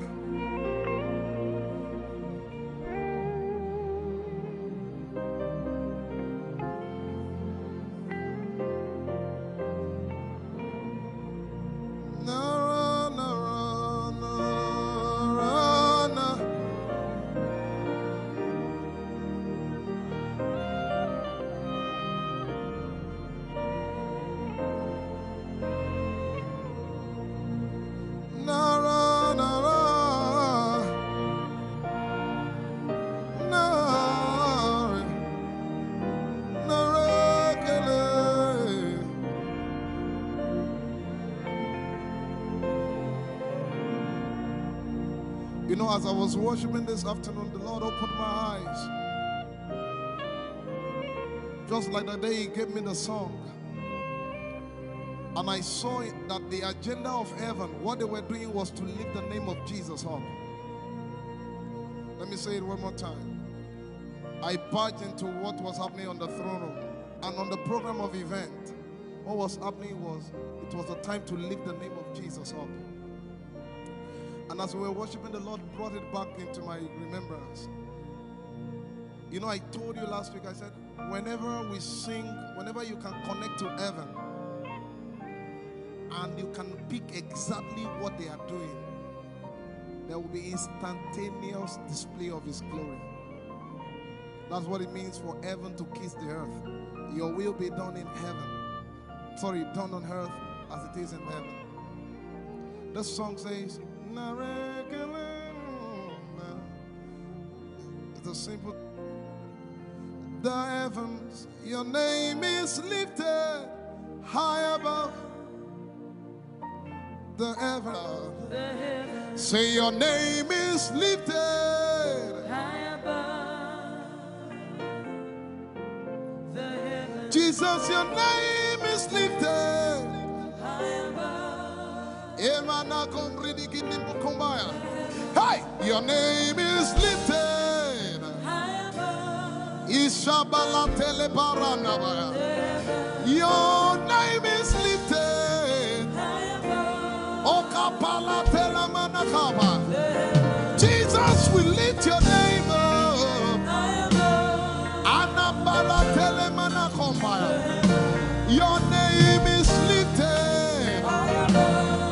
Nara, nara, nara, nara. Nara, nara, nara, nara, kele. You know, as I was worshiping this afternoon, the Lord opened my eyes. Just like the day He gave me the song. And I saw that the agenda of heaven, what they were doing was to lift the name of Jesus up. Let me say it one more time. I barged into what was happening on the throne room. And on the program of event, what was happening was, it was the time to lift the name of Jesus up. And as we were worshiping, the Lord brought it back into my remembrance. You know, I told you last week, I said, whenever we sing, whenever you can connect to heaven, and you can pick exactly what they are doing, there will be instantaneous display of His glory. That's what it means for heaven to kiss the earth. Your will be done in heaven. Sorry, done on earth as it is in heaven. This song says, it's a simple. The heavens, your name is lifted high above. The heavens, say your name is lifted High above the heavens, Jesus, your name is lifted high above, Emana kombridi kini mukombaya. Hey, your name is lifted high above Ishabala telebaranabaya. Your name is lifted high above Okapala telamanakaba. Jesus, we lift your name up. high above Anabala telemanakombaya. Your name is lifted.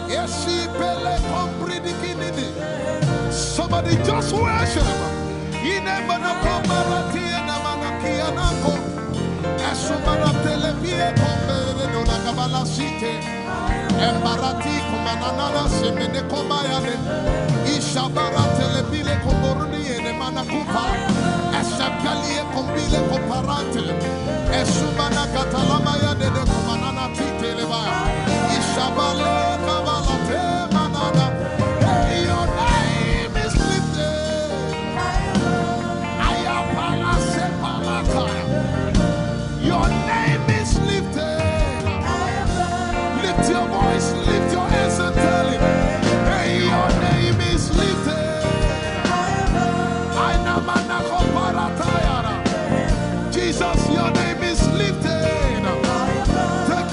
Eshipele kombridikinini. Somebody just worship. Inemanakomarati enamanakianako. Esumana telepie kombere no nakabala site. Embarati kumanana semene kombayane. Ishabara telepile komboruni enemanakupa. Eshapalie kombile komparante. Esumana katalamaya de kumanana titelebaya. Ishabale kabalate manana. Hey, your name is lifted. Ayapala sepalataya. Your name is lifted. Lift your voice, lift your hands and tell Him, hey, your name is lifted. Ainamana koparatayara. Jesus, your name is lifted. Take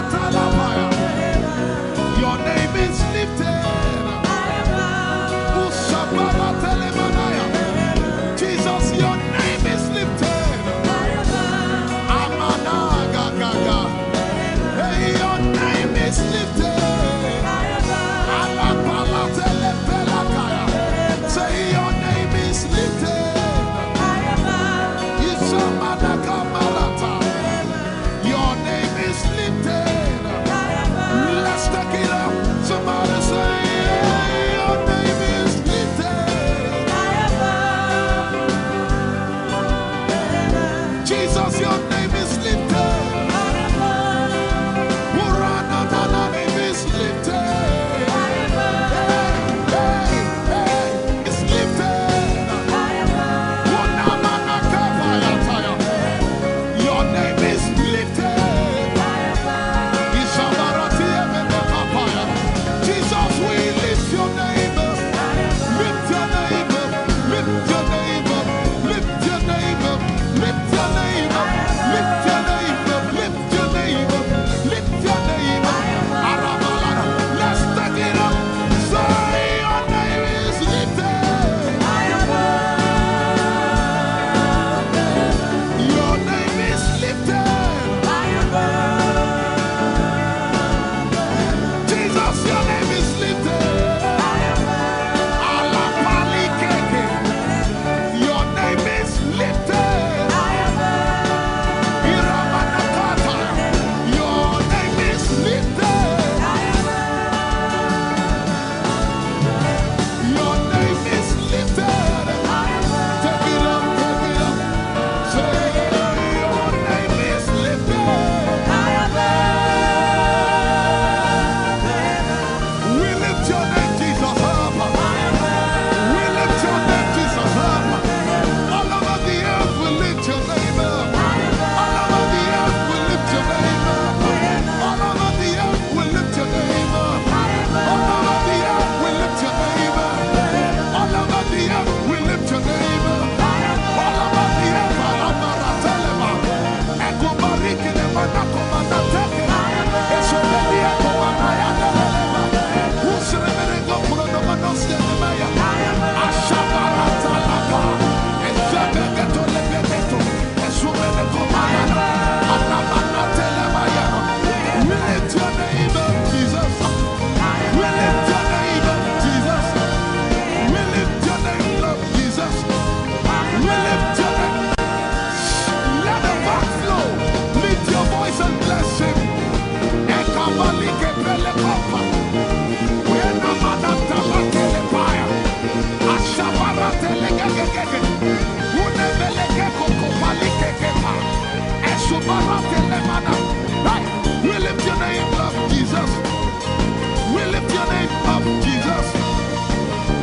up, Jesus.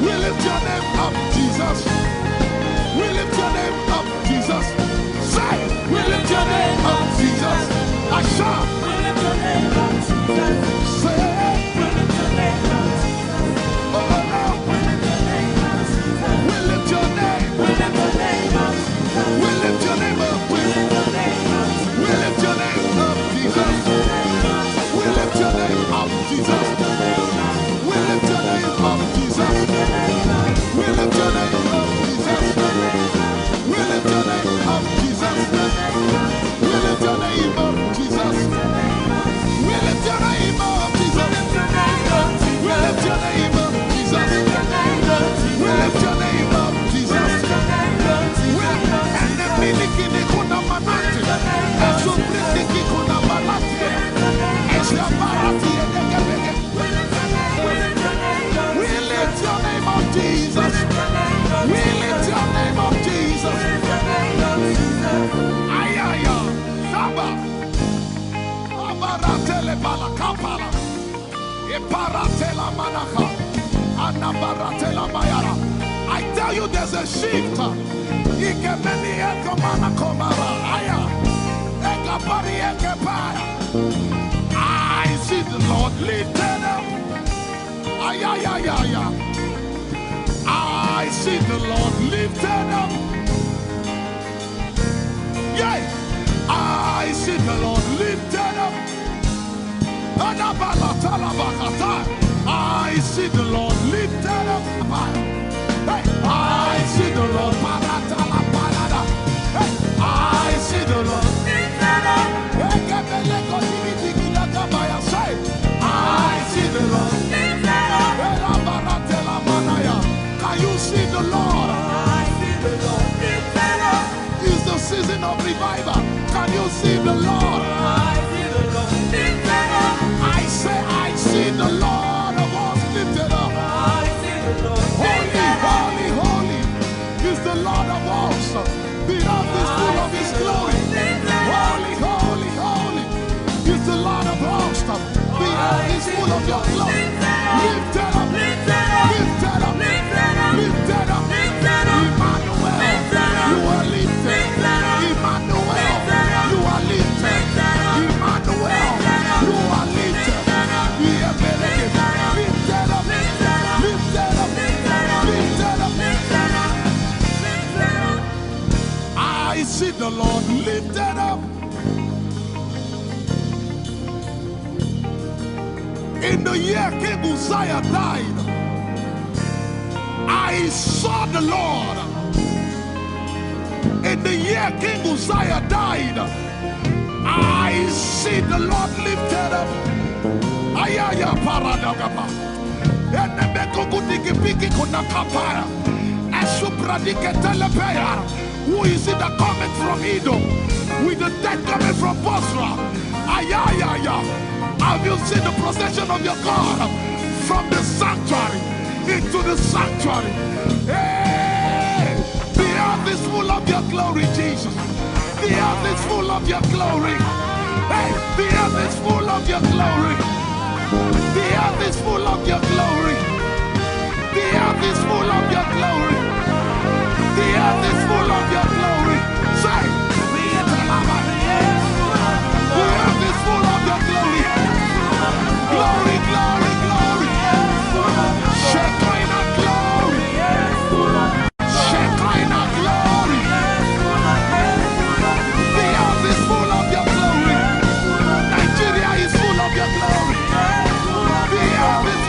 We lift your name up, Jesus. We lift your name up, Jesus. Say, we lift your name up, Jesus. I shall. We lift your name up, Jesus. Say, We lift your name up, Jesus. oh, no. We lift your name up, Jesus. We lift your name. We lift your name up, Jesus. We lift your name up, We Jesus. lift your name up, We lift your name up, Jesus. We lift your name up, Jesus. We lift your name up, Jesus. We lift your name up, Jesus. We lift your name up, Jesus. We lift your name up, Jesus. We lift your name up, Jesus. We lift your name up, Jesus. We lift your name up, Jesus. And the miliki kuna manati, and so briki kuna manati, and shabarati and the gabege. We lift your name up, Jesus. We lift your name up, Jesus. Ayaya, Saba, Abaratele Balakapala, Eparatela Manaka, Anabaratela Mayara. I tell you, there's a shift. Ikemeni Ekomana Komara, Aya, Ekapari Ekepaya. I see the Lord lifted up. Ayayayaya. I see the Lord lifted up. Yeah, I see the Lord lifted up. I see the Lord lifted up. Hey, I see the Lord. Hey, I see the Lord lifted up. I see the Lord lifted up. Can you see the Lord? I see the Lord lifted up. It's the season of revival. Can you see the Lord? I see the Lord lifted up. I say, I see the Lord of us lifted up. I see the Lord Holy, lifted up. holy, holy is the Lord of us. The earth is full of His glory. Holy, holy, holy is the Lord of us. The earth is full of Your glory. Lifted up, lifted up, lifted up, lifted up. Emmanuel, You are lifted. Emmanuel, You are lifted. Emmanuel, You are lifted. Lifted up, lifted up, lifted up. I see the Lord lifted up. In the year King Uzziah died, I saw the Lord. In the year King Uzziah died, I see the Lord lifted up. Ayaya paradagaba. Enemeko kutiki piki kuna kapaya. Esupradike telepea. Who is it that cometh from Edom? With the dead coming from Bosra. Ayaya. Have you seen the procession of your God from the sanctuary into the sanctuary? Hey, the earth is full of Your glory, Jesus. The earth is full of Your glory. Hey, the earth is full of Your glory. The earth is full of Your glory. The earth is full of Your glory. The earth is full of Your glory. Say, the earth is full of Your glory. Glory, glory, glory. Shekinah glory. Shekinah glory. The earth is full of Your glory. Nigeria is full of Your glory. The earth is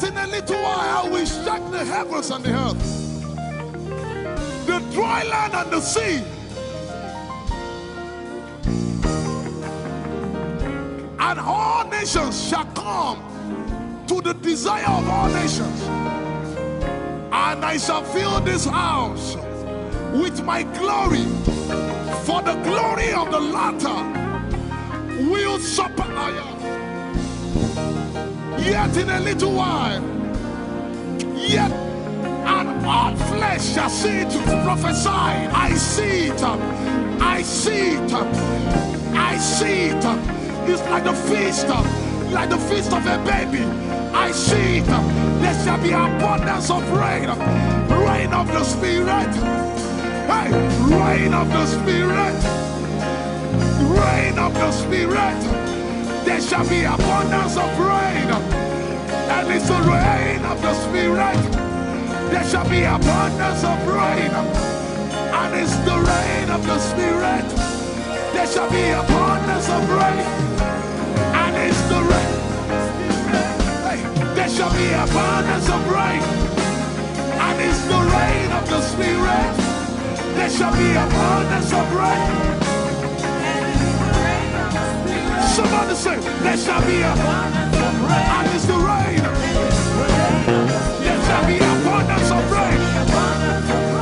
in a little while I will shake the heavens and the earth, the dry land and the sea. And all nations shall come to the desire of all nations. And I shall fill this house with my glory, for the glory of the latter will surpass. Yet in a little while, yet and all flesh shall see it prophesy. I see it. I see it. I see it. It's like the feast of a baby. I see it. There shall be abundance of rain, rain of the Spirit. Hey, rain of the Spirit, rain of the Spirit. There shall be abundance of rain, and it's the rain of the Spirit. There shall be abundance of rain, and it's the rain of the Spirit. There shall be abundance of rain, and it's the rain. Hey, there shall be abundance of rain, and it's the rain of the Spirit. There shall be abundance of rain. Somebody say, there shall be abundance of rain. And it's the rain. There shall be abundance of rain.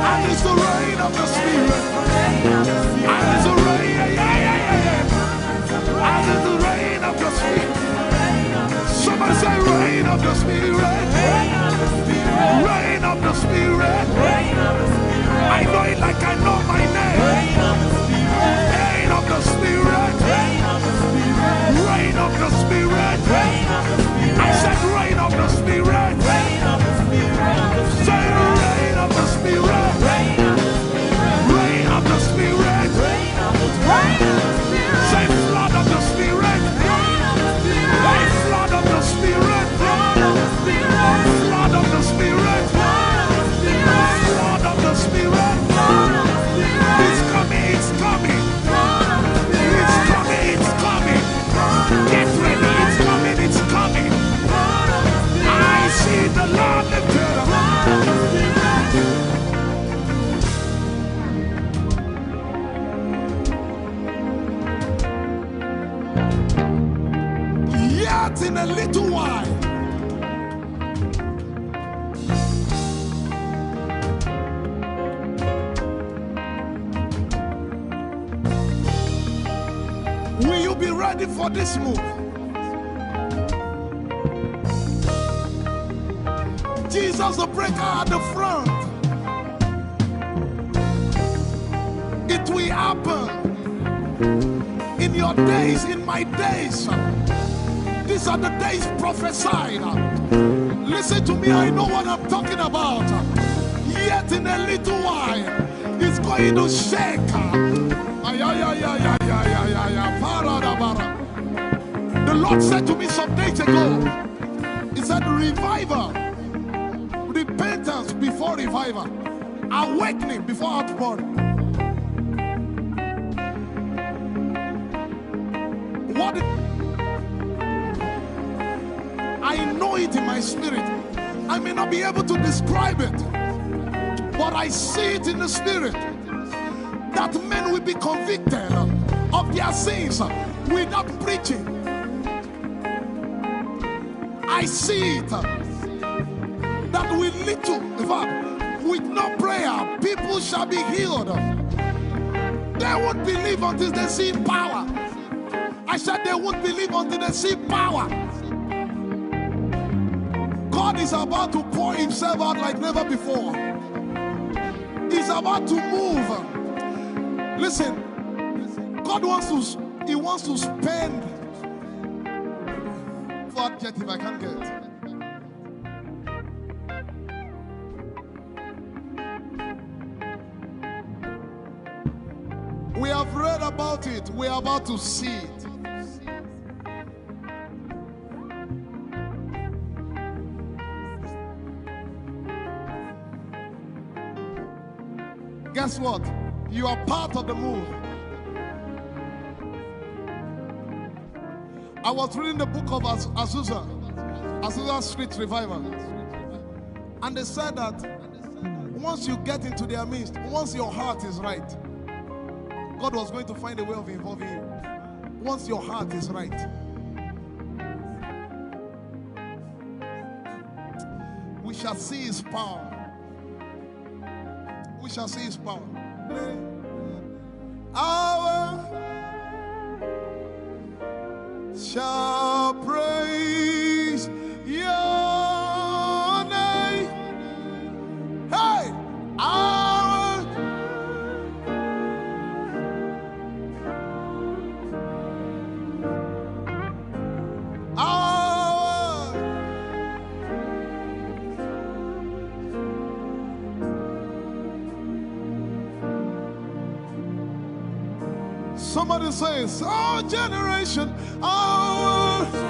And it's the rain of the Spirit. And it's the rain, and it's the rain of the Spirit. Somebody say, rain of the Spirit. Rain of the Spirit. I know it like I know my name. Rain of the Spirit. Rain of the Spirit. Rain of the Spirit. I said rain of the Spirit. Say rain of the Spirit. Rain of the Spirit. Say flood of the Spirit. Say flood of the Spirit. Flood of the Spirit. Flood of the Spirit. It's coming, it's coming. It's coming, it's coming. Get ready, it's coming, it's coming. I see the Lord lifted up. Yet in a little while, will you be ready for this move? Jesus the breaker at the front. It will happen in your days, in my days. These are the days prophesied. Listen to me, I know what I'm talking about. Yet in a little while, it's going to shake. The Lord said to me some days ago, He said, revival, repentance before revival, awakening before outpouring. What? I know it in my spirit. I may not be able to describe it, but I see it in the spirit. That men will be convicted of their sins without preaching. I see it. That with little, in fact, with no prayer, people shall be healed. They won't believe until they see power. I said they won't believe until they see power. God is about to pour Himself out like never before. He's about to move. Listen, God wants to spend. For adjective I can't get. We have read about it. We are about to see it. Guess what? You are part of the move. I was reading the book of Azusa. Azusa Street Revival. And they said that once you get into their midst, once your heart is right, God was going to find a way of involving you. Once your heart is right. We shall see his power. We shall see his power. Our shall praise your name. Hey, our somebody says, our generation, our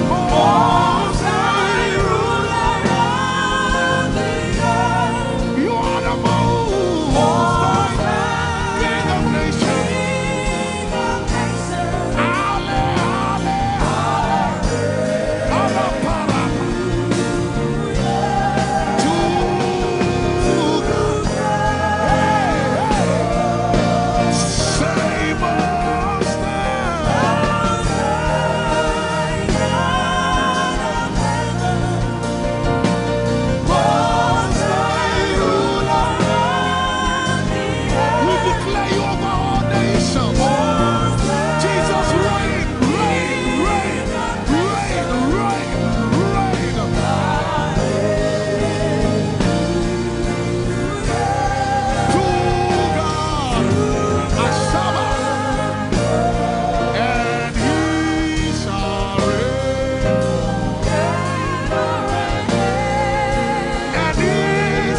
Most High ruler of the earth. You are the Most High King of nations. Ale, ale, ale, para. To God. Hey, hey. Say Most we declare you over all nations. Jesus, reign, reign, reign, reign, reign, reign. To God, Ashaba, and He shall reign, and He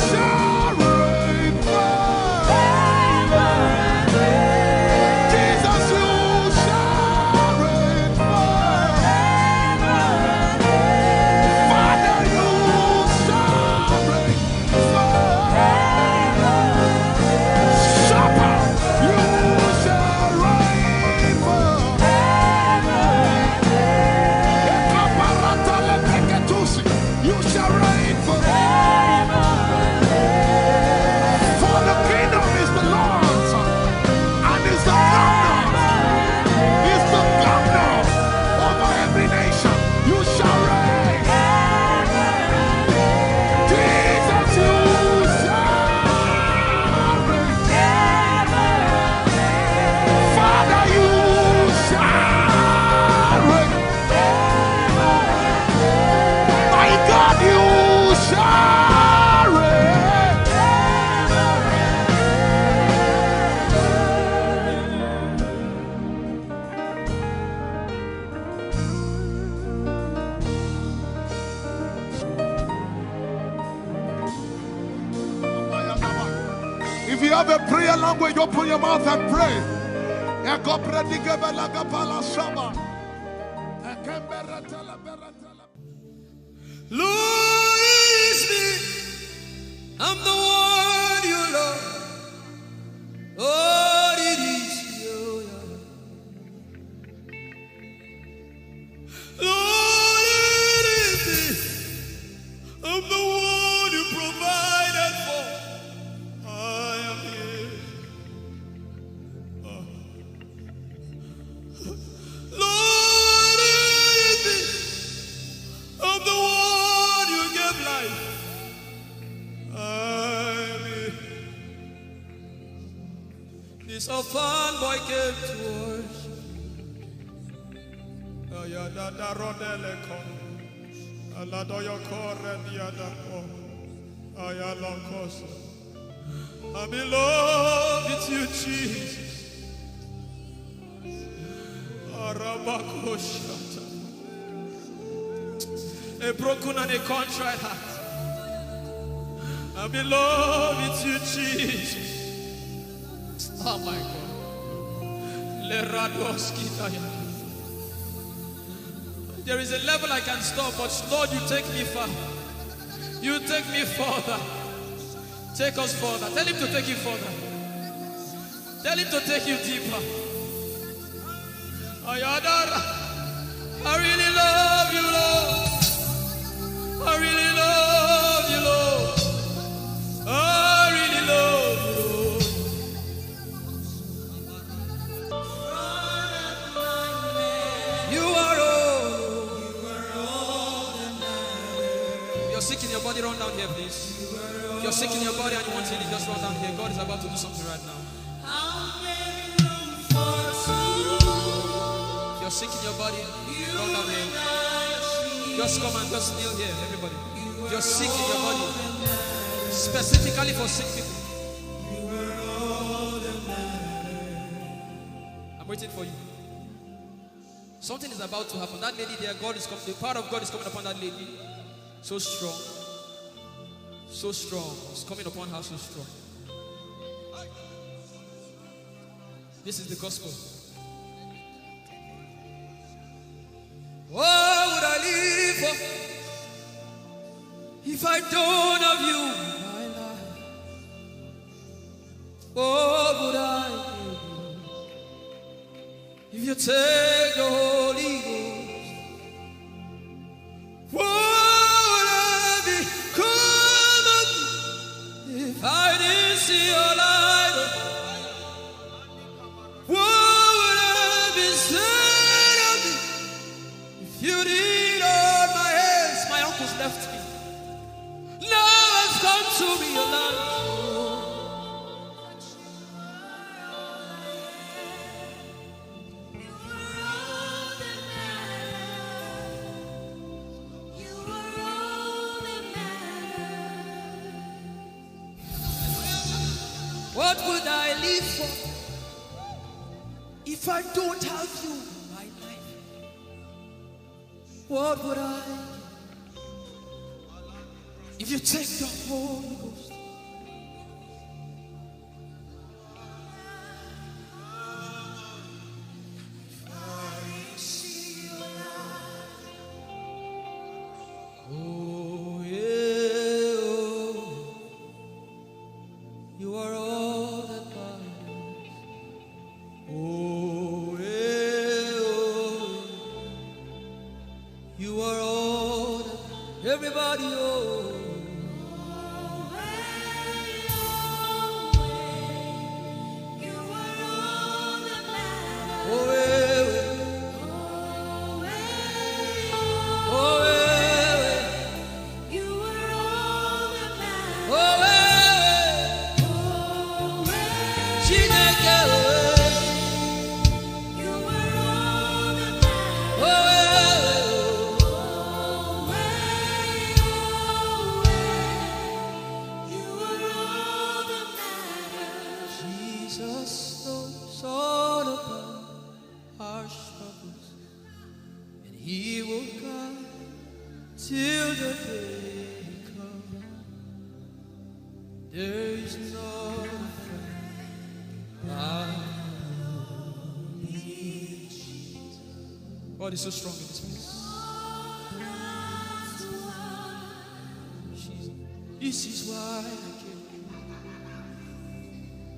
shall reign forever. Jesus, you shall reign forever. Father, you shall reign forever. Supper, you shall reign forever. Ekaparata lepeketusi, you shall reign forever. For the kingdom is the Lord's, and is the governor over every nation. You shall reign. Jesus, you shall reign. Father, you shall reign. My God, you shall reign. If you have a prayer language, open your mouth and pray. Lord, it's me. I'm the one you love. Lord, it is you. Lord, it is me. I'm the one you provided for. I am here. Lord, it is me. I'm the one you gave life. I'm here. This orphan boy came to worship. Ayadada rodele kon. Aladoyo kore diadako. Ayalokoso. I'm in love with you, Jesus. Arabakoshata. A broken and a contrite heart. I'm in love with you, Jesus. Oh my God. Leradoskitaya. There is a level I can stop, but Lord, you take me far. You take me further. Take us further. Tell him to take you further. Tell him to take you deeper. Ayadara. I really love you, Lord. I really love you, Lord. I really love you, Lord. You are all. You're sick in your body, run down here, please. If you're sick in your body and you want healing, just run down here. God is about to do something right now. If you're sick in your body, run down here. Just come and just kneel here, everybody. If you're sick in your body, specifically for sick people, I'm waiting for you. Something is about to happen. That lady there, God is coming. The power of God is coming upon that lady. So strong. So strong. It's coming upon her so strong. This is the gospel. Whoa! If I don't have you in my life, what would I do? If you take the Holy Ghost, what would I become of me if I didn't see your light? What would have been said of me if you didn't hold my hands? My uncles left me. Now I've come to realize what would I live for if I don't have you in my life? What would I do if you take the Holy Ghost? Oh yeah, oh, you are all that matters. Oh yeah, oh, you are all that everybody. Oh, oh yeah, oh yeah. Jesus knows all about our struggles, and He will guide till the day comes. There is no God is so strong in this place. This is why I came.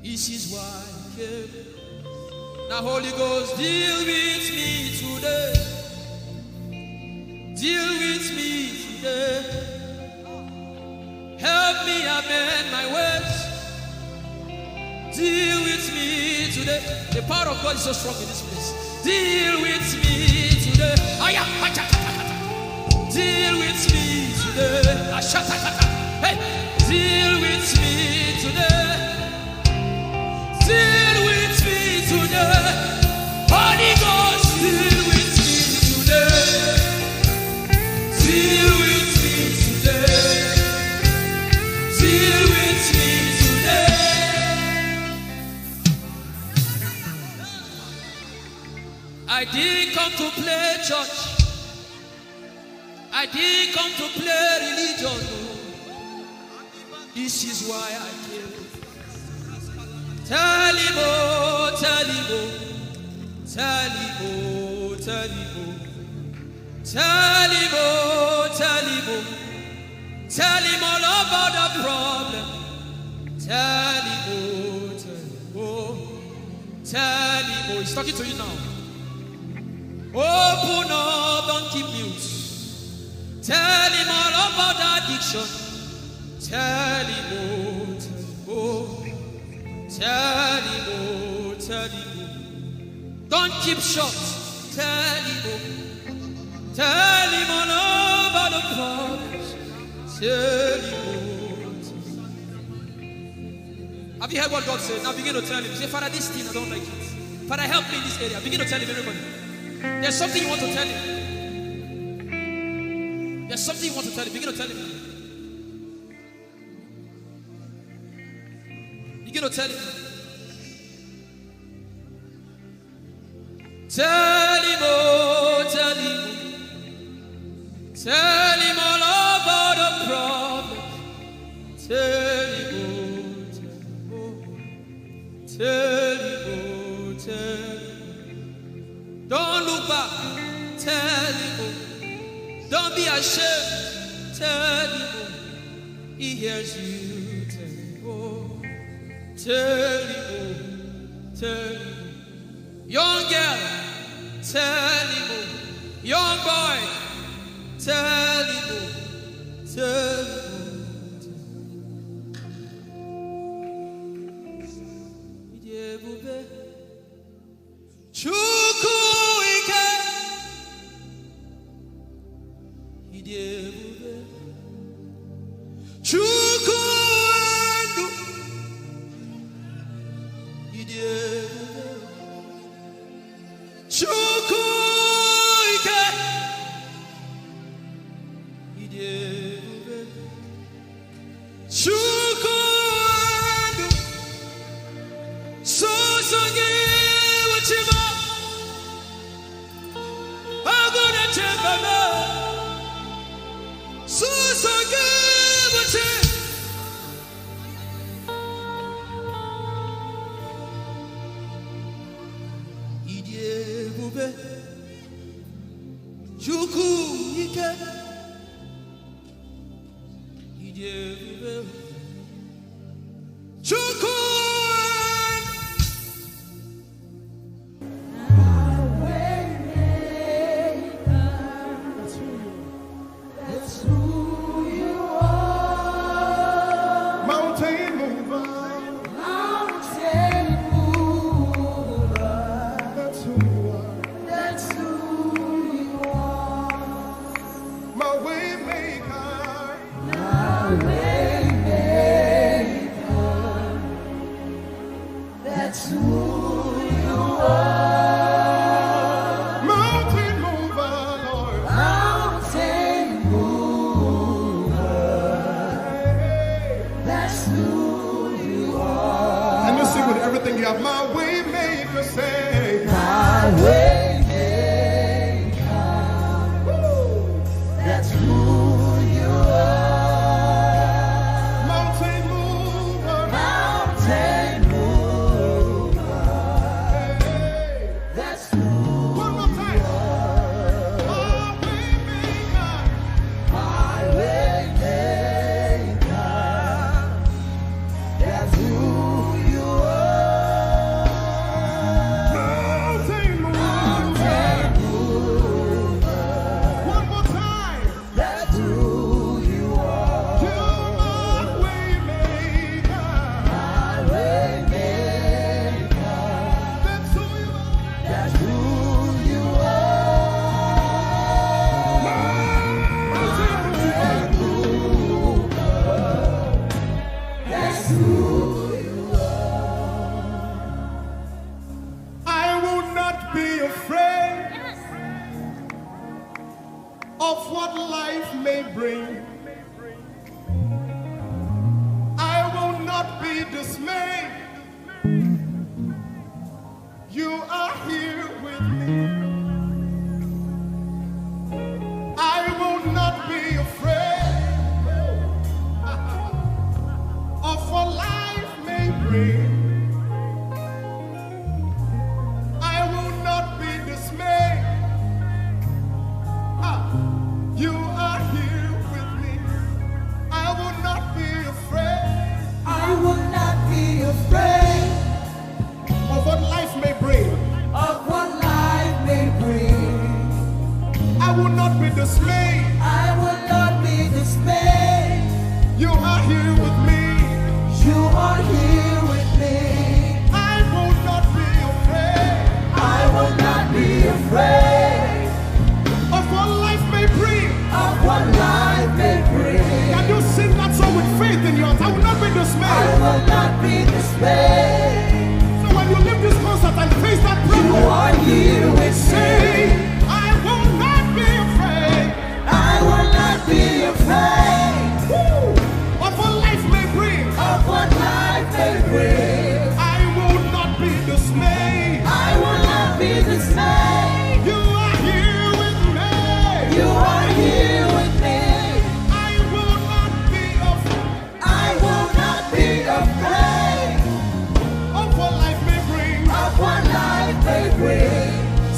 This is why I came. Now, Holy Ghost, deal with me today. Deal with me today. Help me amend my ways. Deal with me today. The power of God is so strong in this place. Deal with me today. Deal with me today. Hey, deal with me today. Deal with me today. Holy Ghost, deal with me today. Deal with me today. Deal with me today. I didn't come to play church. I didn't come to play religion. No. This is why I came. Tell him, oh, tell him, oh, tell him, oh, tell him, oh, tell him, oh, tell him, oh, tell him all about the problem. Tell him, oh, tell him, oh, tell him, oh, he's talking to you now. Open up, don't keep mute. Tell him all about the addiction. Tell him, oh, tell him, oh, tell him, oh. Don't keep short. Tell him, oh, tell him all about the problems. Tell him, oh. Have you heard what God said? Now begin to tell him. Say, Father, this thing I don't like it. Father, help me in this area. Begin to tell him, everybody. There's something you want to tell him. There's something you want to tell him. Begin to tell him. Begin to tell him. Tell him, oh, tell him. Tell him all about the problem. Tell him, oh, tell him, oh, tell him. Don't look back. Tell him, oh. Don't be ashamed. Tell him, oh. He hears you. Tell him, tell him. Young girl, tell him. Young boy, tell him, tell him. Chukwuike, Idebube, Chukwuendu, Idebube, Chukwuike, Idebube, Chukwuendu, Sosongi Wachima.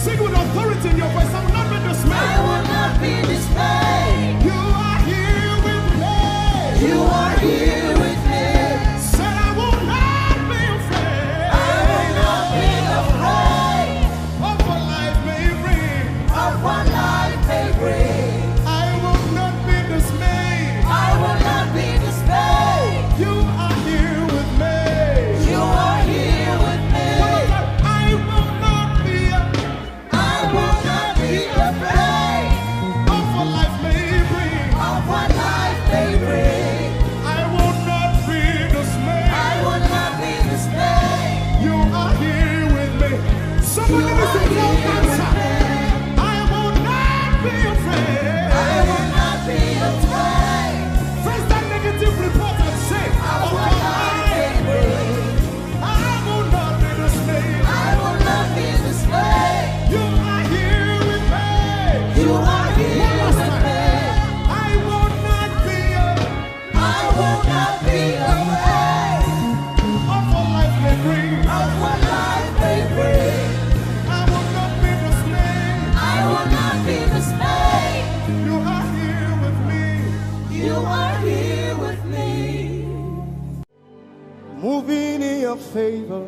Sing with authority in your voice. I will not be dismayed. I will not be dismayed. You are here with me. You are You are here with me. Moving in your favor,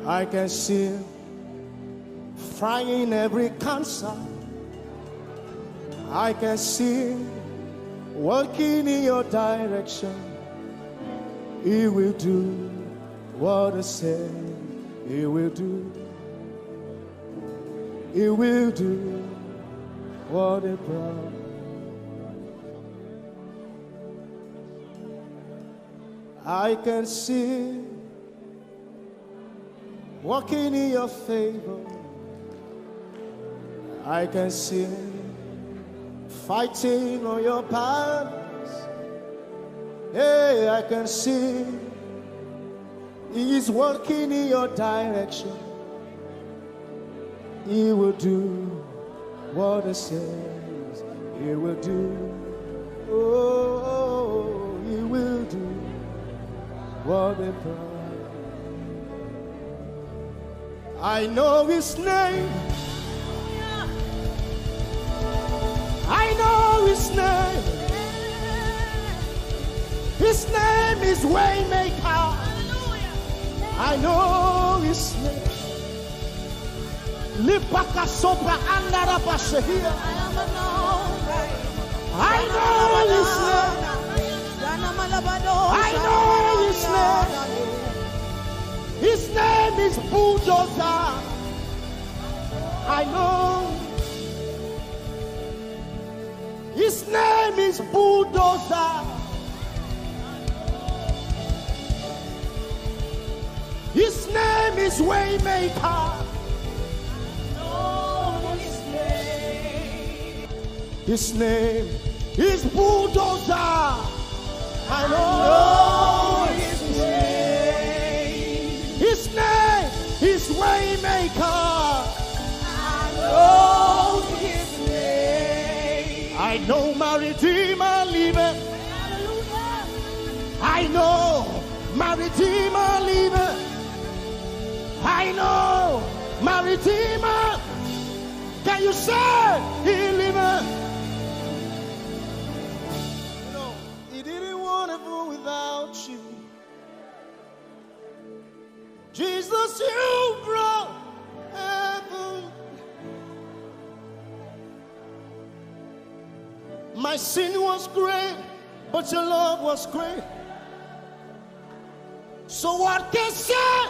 I can see frying every cancer. I can see working in your direction. He will do what I said He will do. He will do what He promised. I can see walking in your favor. I can see fighting on your battles. Hey, I can see He is working in your direction. He will do what He says He will do. Oh, He will do what He promised. I know His name. I know His name. His name is Waymaker. I know His name. Lipaka sopra andara pasehia. I know His name. I know His name. His name is Bulldozer. I know. His name is Bulldozer. His name is Waymaker. His name is Bulldozer. I know His name. His name is Waymaker. I know His name. I know my Redeemer liveth. I know my Redeemer liveth. I know my Redeemer. Can you say He liveth? He didn't want to go without you. Jesus, you brought heaven. My sin was great, but your love was great. So what can I say?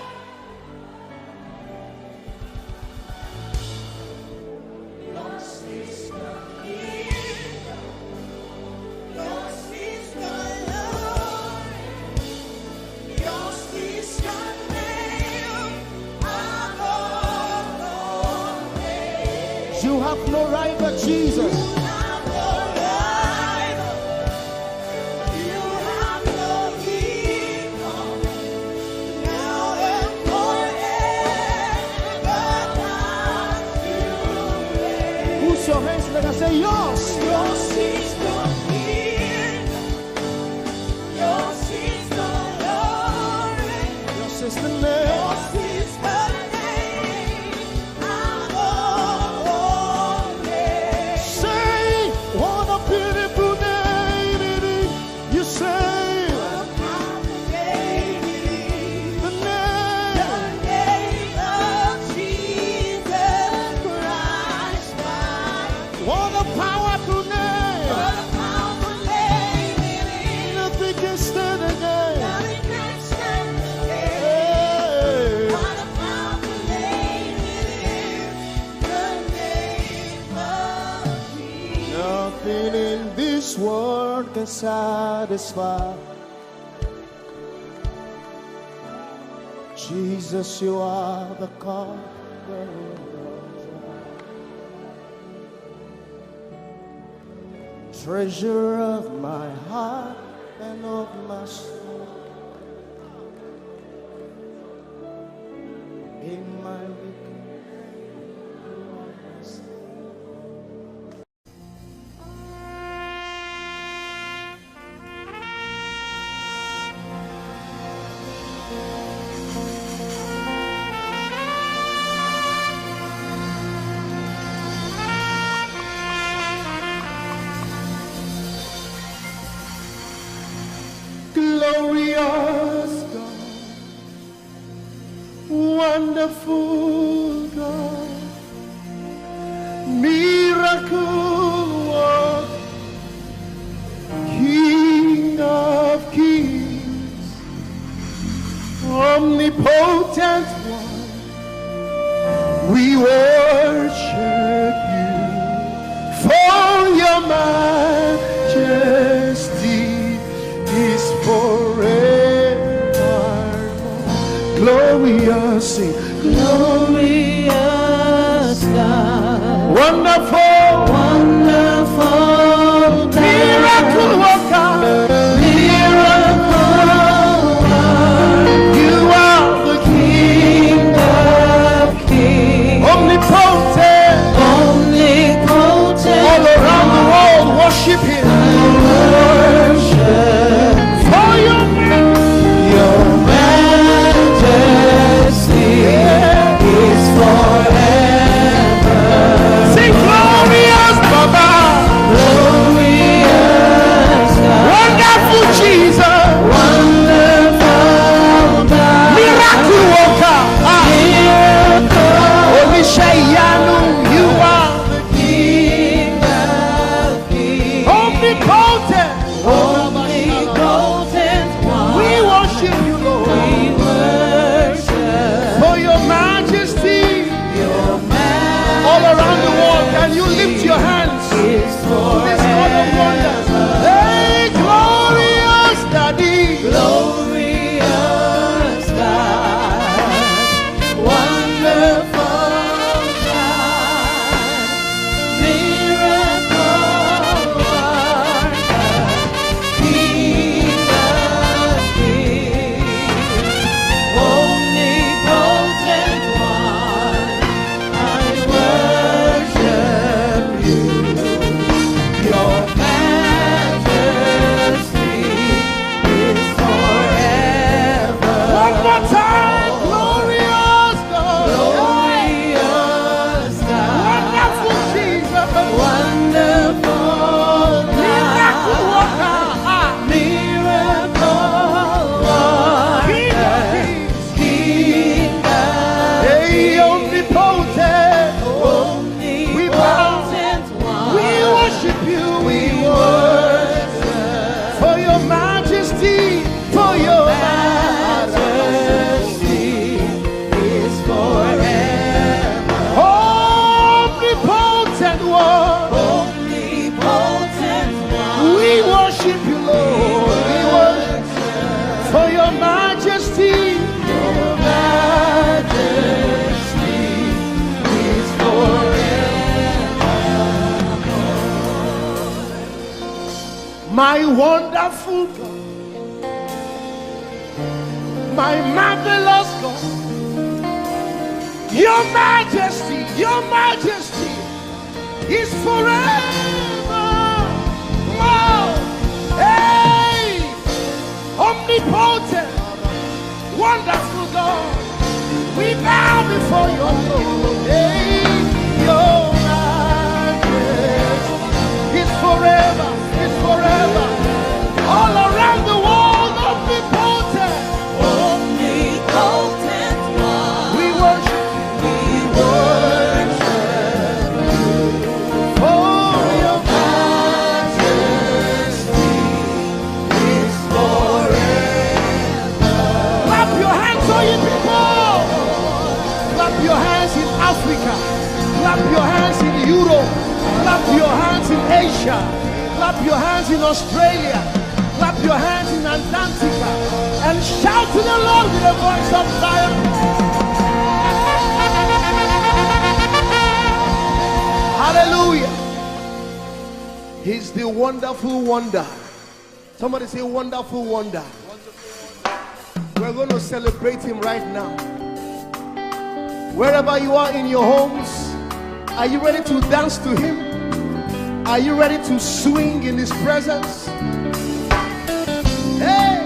You have no right but Jesus. Put your hands together and say, yours. Yours is the kingdom. Yours is the glory. Yours is the name. Yours is the name. Say, what a beautiful name it is. You say, the name of Jesus Christ. What a powerful name. What a powerful name it is. Nothing can stand against. Nothing can stand against. Hey. What a powerful name it is. The name of Jesus. Nothing in this world can satisfy. Jesus, you are the conqueror. Treasure of my heart and of my soul. In my weakness. Glorious God, wonderful God, miracle work, King of kings, omnipotent one, we worship you for your majesty is forevermore. Glorious, sing. Glorious God, Wonderful, wonderful God, miracle worker, miracle worker, you are the King of kings, omnipotent, omnipotent, all around the world worship him. worship For your your majesty is forever. sing glorious Baba, Glorious God, wonderful Jesus, wonderful God, miracle worker, miracle Olishayanu, you are the King of kings, omnipotent. omnipotent one. We worship you, Lord, We worship for your majesty your all around the world. Can you lift your hands to majesty this God of wonders? Hey, glorious Daddy, glorious God, wonderful God, miracle worker, King of kings, omnipotent one, I worship you. Your majesty is forever. one more time, glorious God, Glorious God, wonderful Jesus, wonderful miracle God, worker, miracle King of worker, kings, King of hey, omnipotent. omnipotent one. We worship you, We worship for your majesty, for your majesty is forever. omnipotent one. Omnipotent one. We worship you, Lord. We worship for your majesty. Your majesty is forever. My wonderful God, my marvelous God, your majesty is forever. Oh, hey, omnipotent, wonderful God, we bow before your throne. Hey, your majesty is forever, all around the world, omnipotent. Omnipotent one. We worship We worship for your majesty is forever. clap your hands, all you people. Clap your hands in Africa. Clap your hands in Europe. Clap your hands in Asia. Clap your hands in Australia. Clap your hands in Antarctica. And shout to the Lord with a voice of triumph. Hallelujah. He's the wonderful wonder. Somebody say wonderful wonder. We're going to celebrate him right now. Wherever you are in your homes, are you ready to dance to him? Are you ready to swing in his presence? Hey!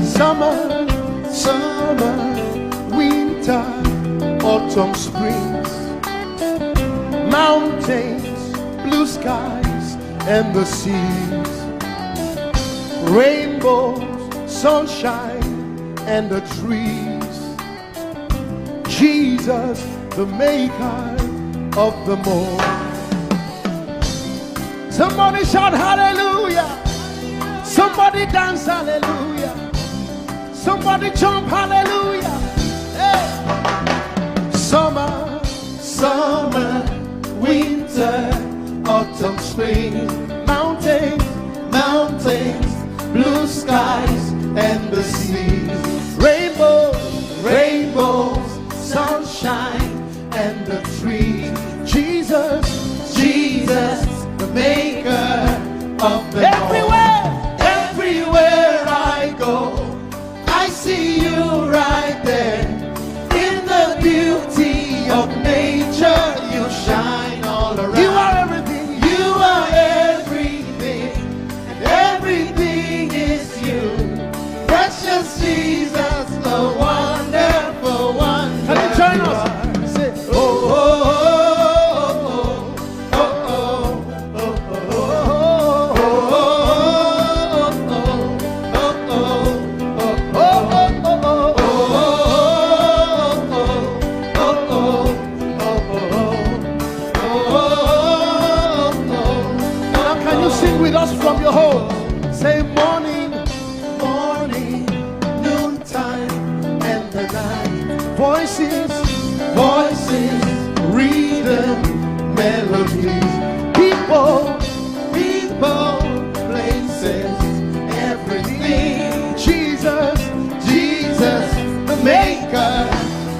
Summer, winter, or autumn springs, mountains, blue skies, and the seas, rainbows, sunshine, and the trees. Jesus, the maker of the morn. Somebody shout hallelujah. Somebody dance hallelujah. Somebody jump hallelujah. Hey. Summer, summer, winter, autumn, spring, mountains, mountains, blue skies, and the seas, rainbows, rainbows, sunshine, and the trees. Jesus, Jesus, the maker of the everywhere, everywhere I go, I see you right there. In the beauty of nature, you shine all around. You are everything. You are everything, and everything is you. Precious Jesus, the wonderful one. Can you join us? Say, oh, oh, oh, oh, oh, oh, oh, now can you sing with us from your home? Say morning, morning, noontime, and the night. Voices, voices, rhythm, melodies. People, people, places, everything. Jesus, Jesus, the maker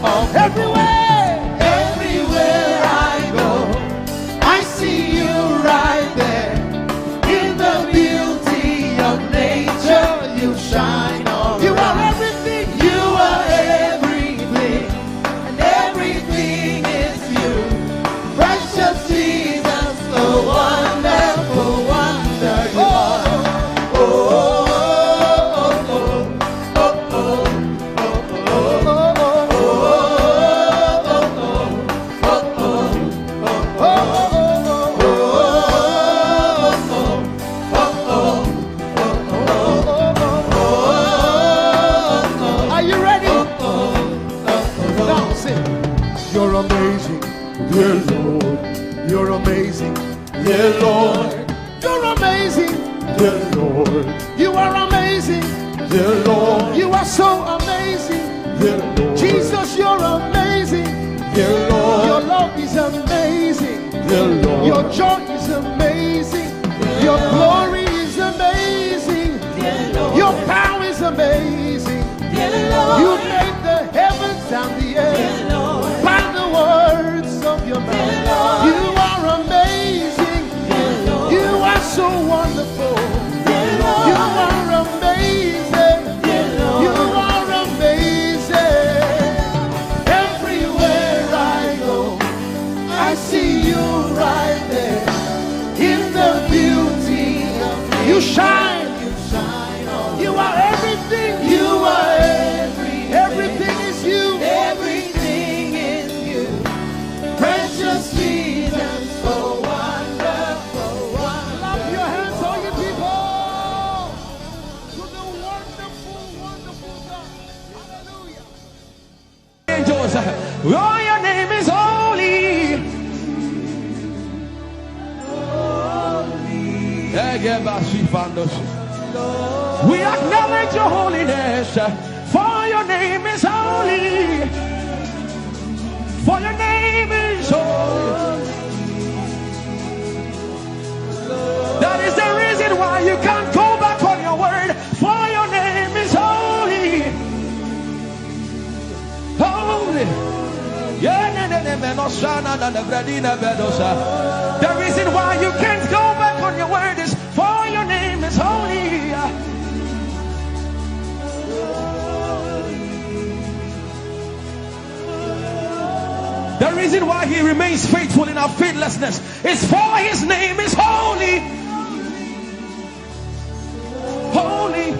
of everywhere, everywhere I go, I see you right there. In the beauty of nature, you shine all you around. Are everything. You are everything, and everything is you. Precious Jesus, the wonderful wonder you are. Oh, oh, oh, oh, oh, oh, oh, are you ready? Now sing. You're amazing, dear Lord. You're amazing, dear Lord. You're amazing, dear Lord. You are amazing, dear Lord. You are so amazing, dear Lord. Jesus, you're amazing, dear Lord. Your love is amazing, dear Lord. Your joy is amazing, your glory is amazing, dear Lord. Your power is amazing, dear Lord. You made the heavens and the earth by the words of your mouth. You are amazing, dear Lord. You are so wonderful, dear Lord. You are amazing, dear Lord. You are amazing. Everywhere I go, I see you right there. In the beauty of you shine, you shine all. You are everything. You are everything. Everything is you. Everything is you. Precious Jesus, so wonderful. Clap your hands, all you people, to the wonderful, wonderful God. Hallelujah. Angels, oh, your name is holy. We acknowledge your holiness, for your name is holy. For your name is holy. That is the reason why you can't go back on your word. For your name is holy. Holy. The reason why you can't go back on your word is for your name is holy. The reason why he remains faithful in our faithlessness is for his name is holy. Holy.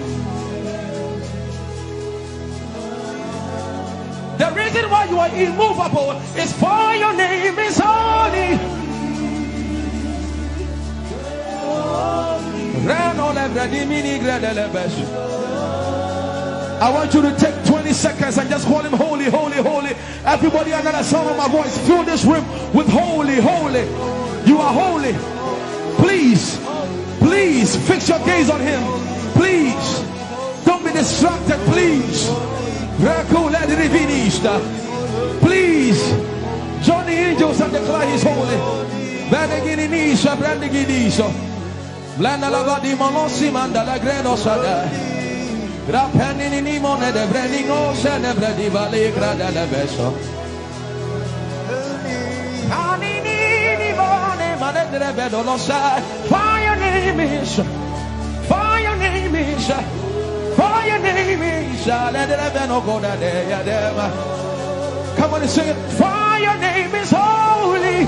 The The reason why you are immovable is for your name is holy. I want you to take 20 seconds and just call him holy, holy, holy. Everybody under the sound of my voice, fill this room with holy, holy. You are holy. Please, please fix your gaze on him. Please, don't be distracted, please. Please, join the angels and declare he's holy. For your name is, for your name is, for your name is. Come on and sing it. For your name is holy,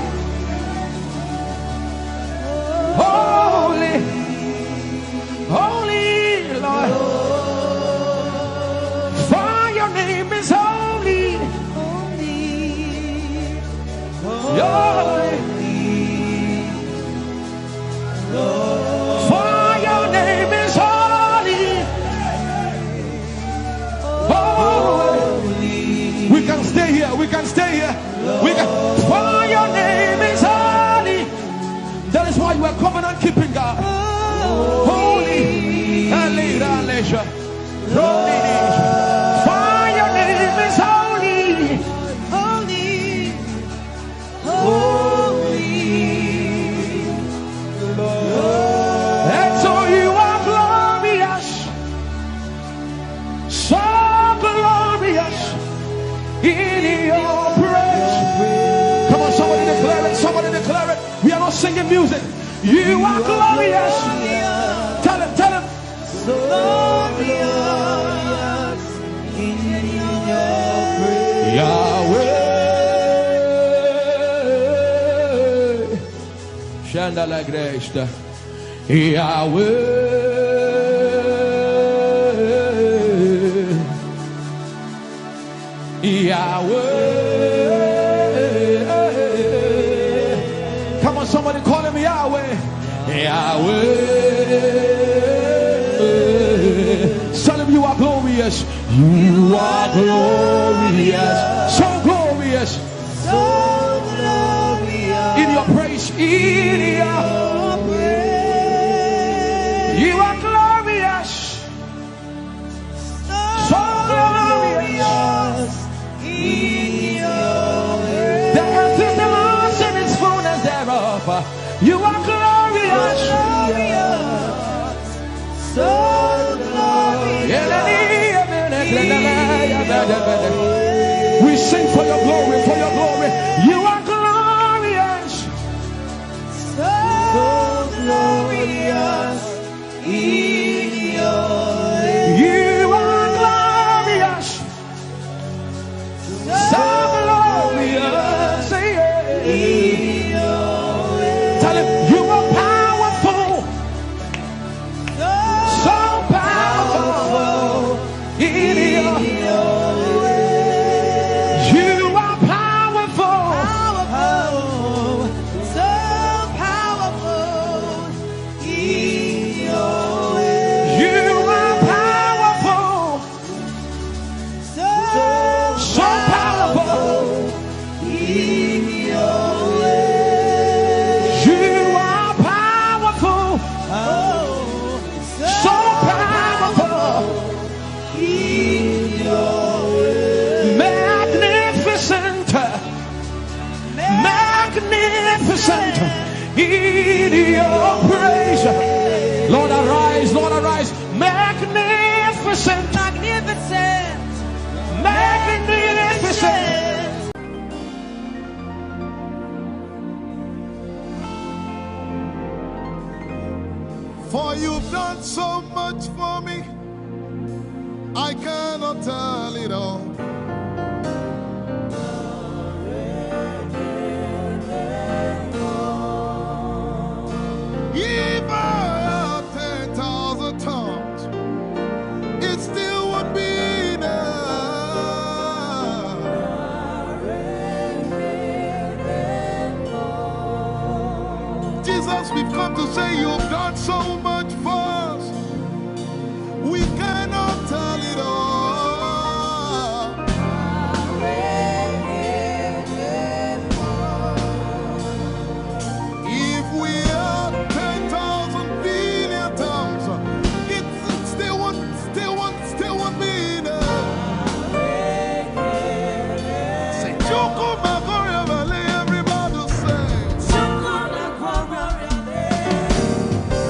holy, holy Lord. For your name is holy, holy. For your name is holy, holy. We can stay here. We can stay here. We can. For your name is holy. That is why you are covenant keeping God. Holy. For your name is holy, holy, holy. And so you are glorious, so glorious in your praise. Come on, somebody declare it, somebody declare it. We are not singing music. You are glorious. Tell him, tell him. So glorious in your praise. Yahweh. Shandala Greshta. Yahweh. Yahweh. Come on, somebody call him Yahweh. Yahweh. Tell him you are glorious. You are glorious. So glorious. So glorious. In your praise. In your praise. You are glorious. So glorious. In your praise. The earth is the Lord's and its fullness thereof. You are glorious. So we sing for your glory, for your glory. You are glorious, so glorious in your way. You are glorious, so glorious in your way. Tell him you are powerful, so powerful in your way. In your praise, Lord arise, Lord arise, magnificent, magnificent, magnificent. For you've done so much for me, I cannot tell it all. If I had 10,000 tongues, it still would be enough. we've come to say you've done so much for us. We cannot tell it all. If we had 10,000 billion tongues, it still won't be enough. Say, Choco Magoria Valley, everybody say.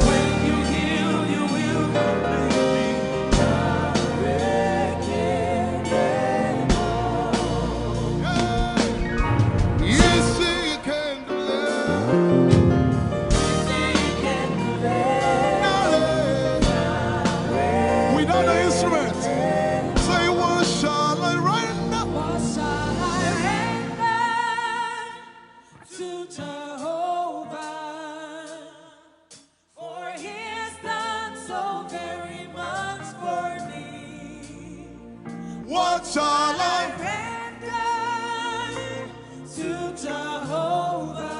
When you heal, you will Yes, you can do that. Without the instrument, say, what shall I render? What shall I render to Jehovah? For he has done so very much for me. What shall I? Render to Jehovah.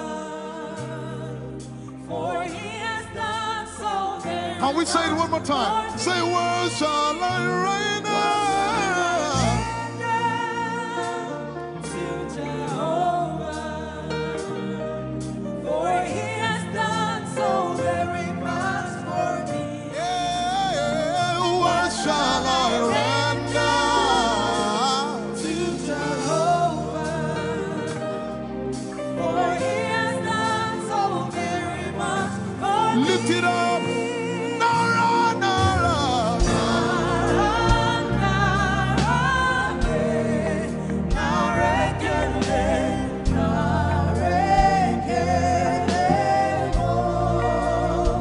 For he has done so very Can we say it one more time? much Say, what shall I render? to Jehovah, for he has done so very much for me. Yeah, what shall I render? To Jehovah, for he has done so very much for me. Lift it up. Nara, Nara.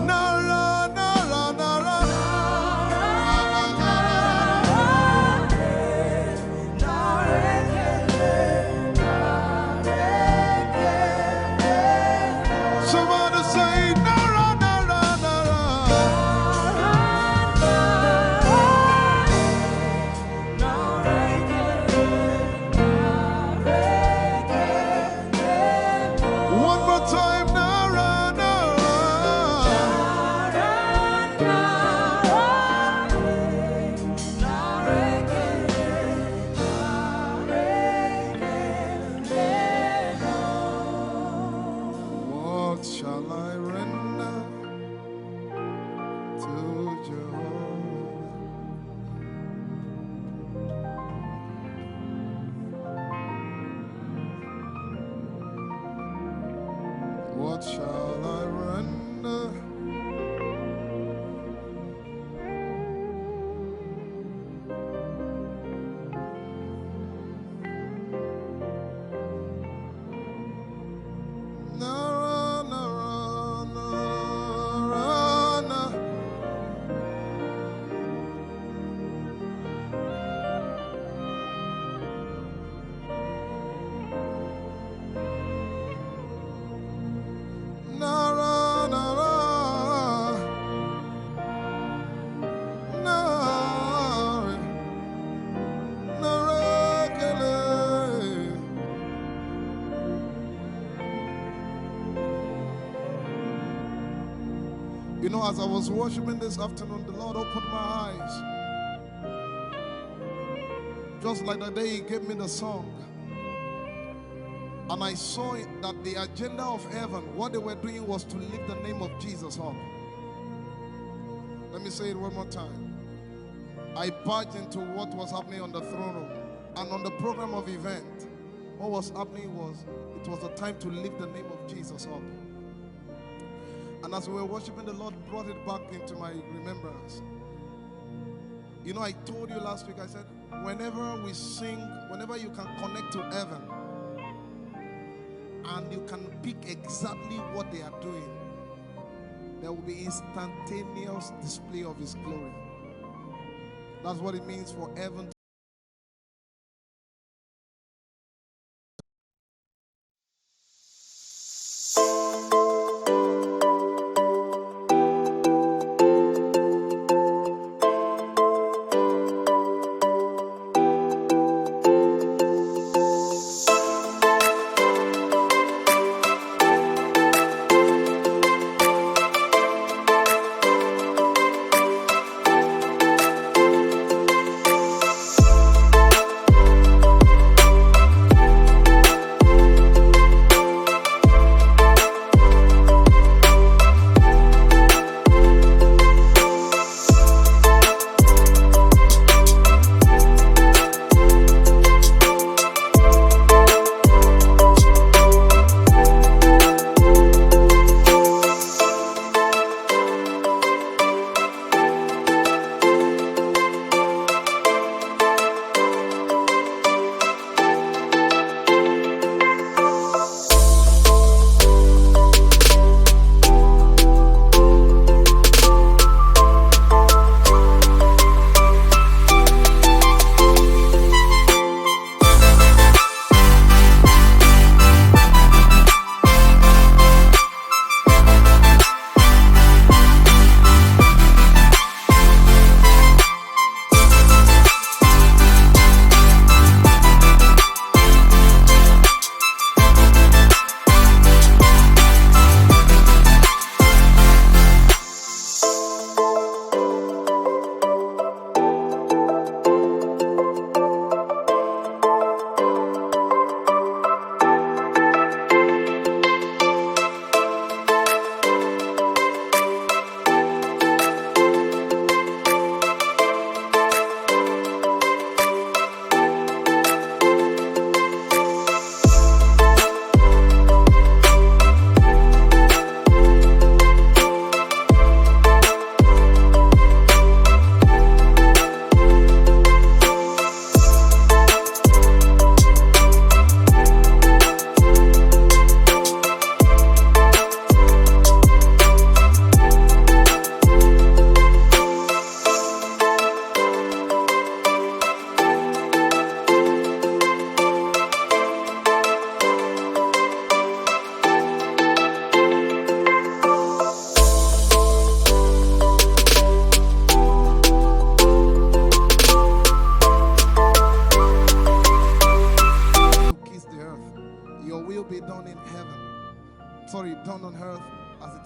Nara, Nara, Nara. Somebody say, Nara, Nara, Nara. One more time, Nara, Nara. What shall I render to Jehovah? What shall I render? Nara, Nara, Nara, Nara. Nara, Nara, Nara, Nara, Kele. You know, as I was worshiping this afternoon, the Lord opened my eyes. Just like the day He gave me the song. And I saw it that the agenda of heaven, what they were doing was to lift the name of Jesus up. Let me say it one more time. I barged into what was happening on the throne room. And on the program of event, what was happening was, it was a time to lift the name of Jesus up. And as we were worshiping, the Lord brought it back into my remembrance. You know, I told you last week, I said, whenever we sing, whenever you can connect to heaven, and you can pick exactly what they are doing, there will be instantaneous display of His glory. That's what it means for heaven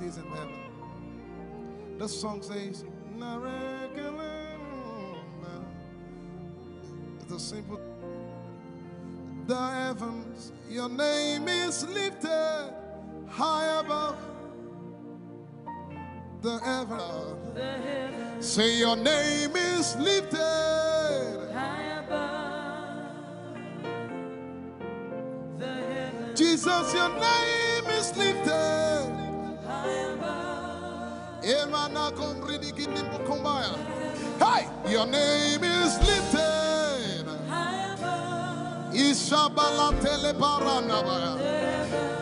it is in heaven. The song says, it's a simple. The heavens, your name is lifted high above the heavens. Say your name is lifted High above the heavens. Jesus, your name is lifted. High above. Hey, your name is lifted. High above. Ishabala telebaranabaya.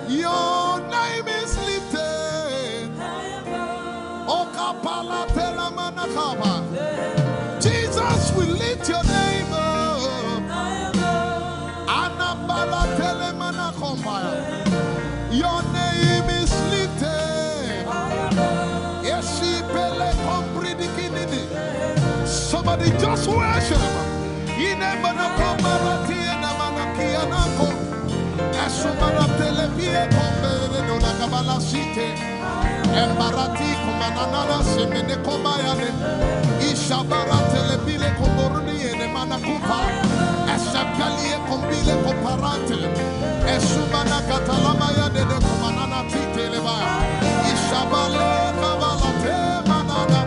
Your name is lifted. High above. Okapala telamanakaba. Jesus, we lift your name up. High above. Anabala telemanakombaya. Your name is lifted. Yeshipele kompridikinidi. Somebody just worship. Inemanakomarati enamanakianako. Esumaratelevie kombere no nakabala site. Embarati kumanana semene komayane. Ishabaratele komboruni enemanakupa. Esakalie kombile komparate. Esumana katalamaya de kumanana titeleba. Ishabale kabalate manana.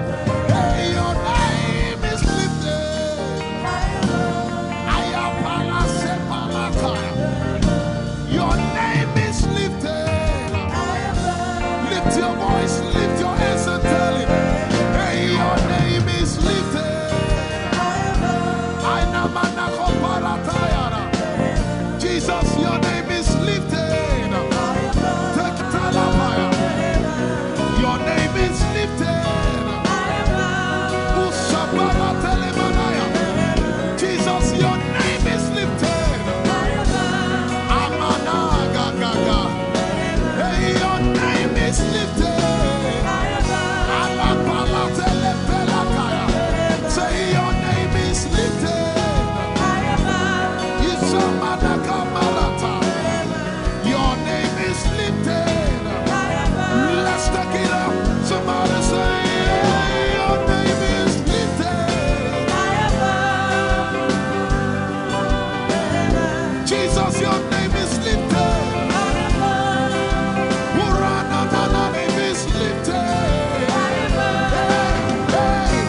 Hey, your name is lifted. Ayapala sepalakaya. Your name is lifted. Lift your voice, lift your hands and tell him, hey, your name is lifted. Jesus, your name is lifted. Your name is lifted. Jesus, your name is lifted. Hey, your name is lifted. Say your name is lifted. Your name is lifted. Let's take it up. Somebody say, your name is lifted. Jesus, your name is lifted. Your name is lifted. Hey,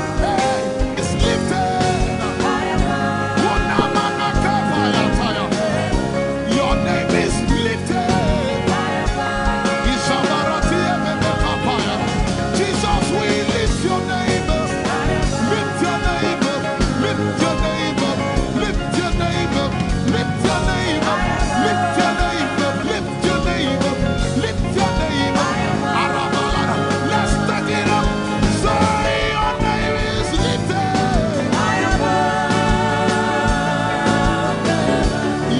it's lifted. Your name is lifted. Jesus, we lift your name up. Lift your name up. Lift your name up. Lift your name up. Lift your name up. Lift your name up. Lift your name up. Lift your name up. Let's take it up. Say your name is lifted.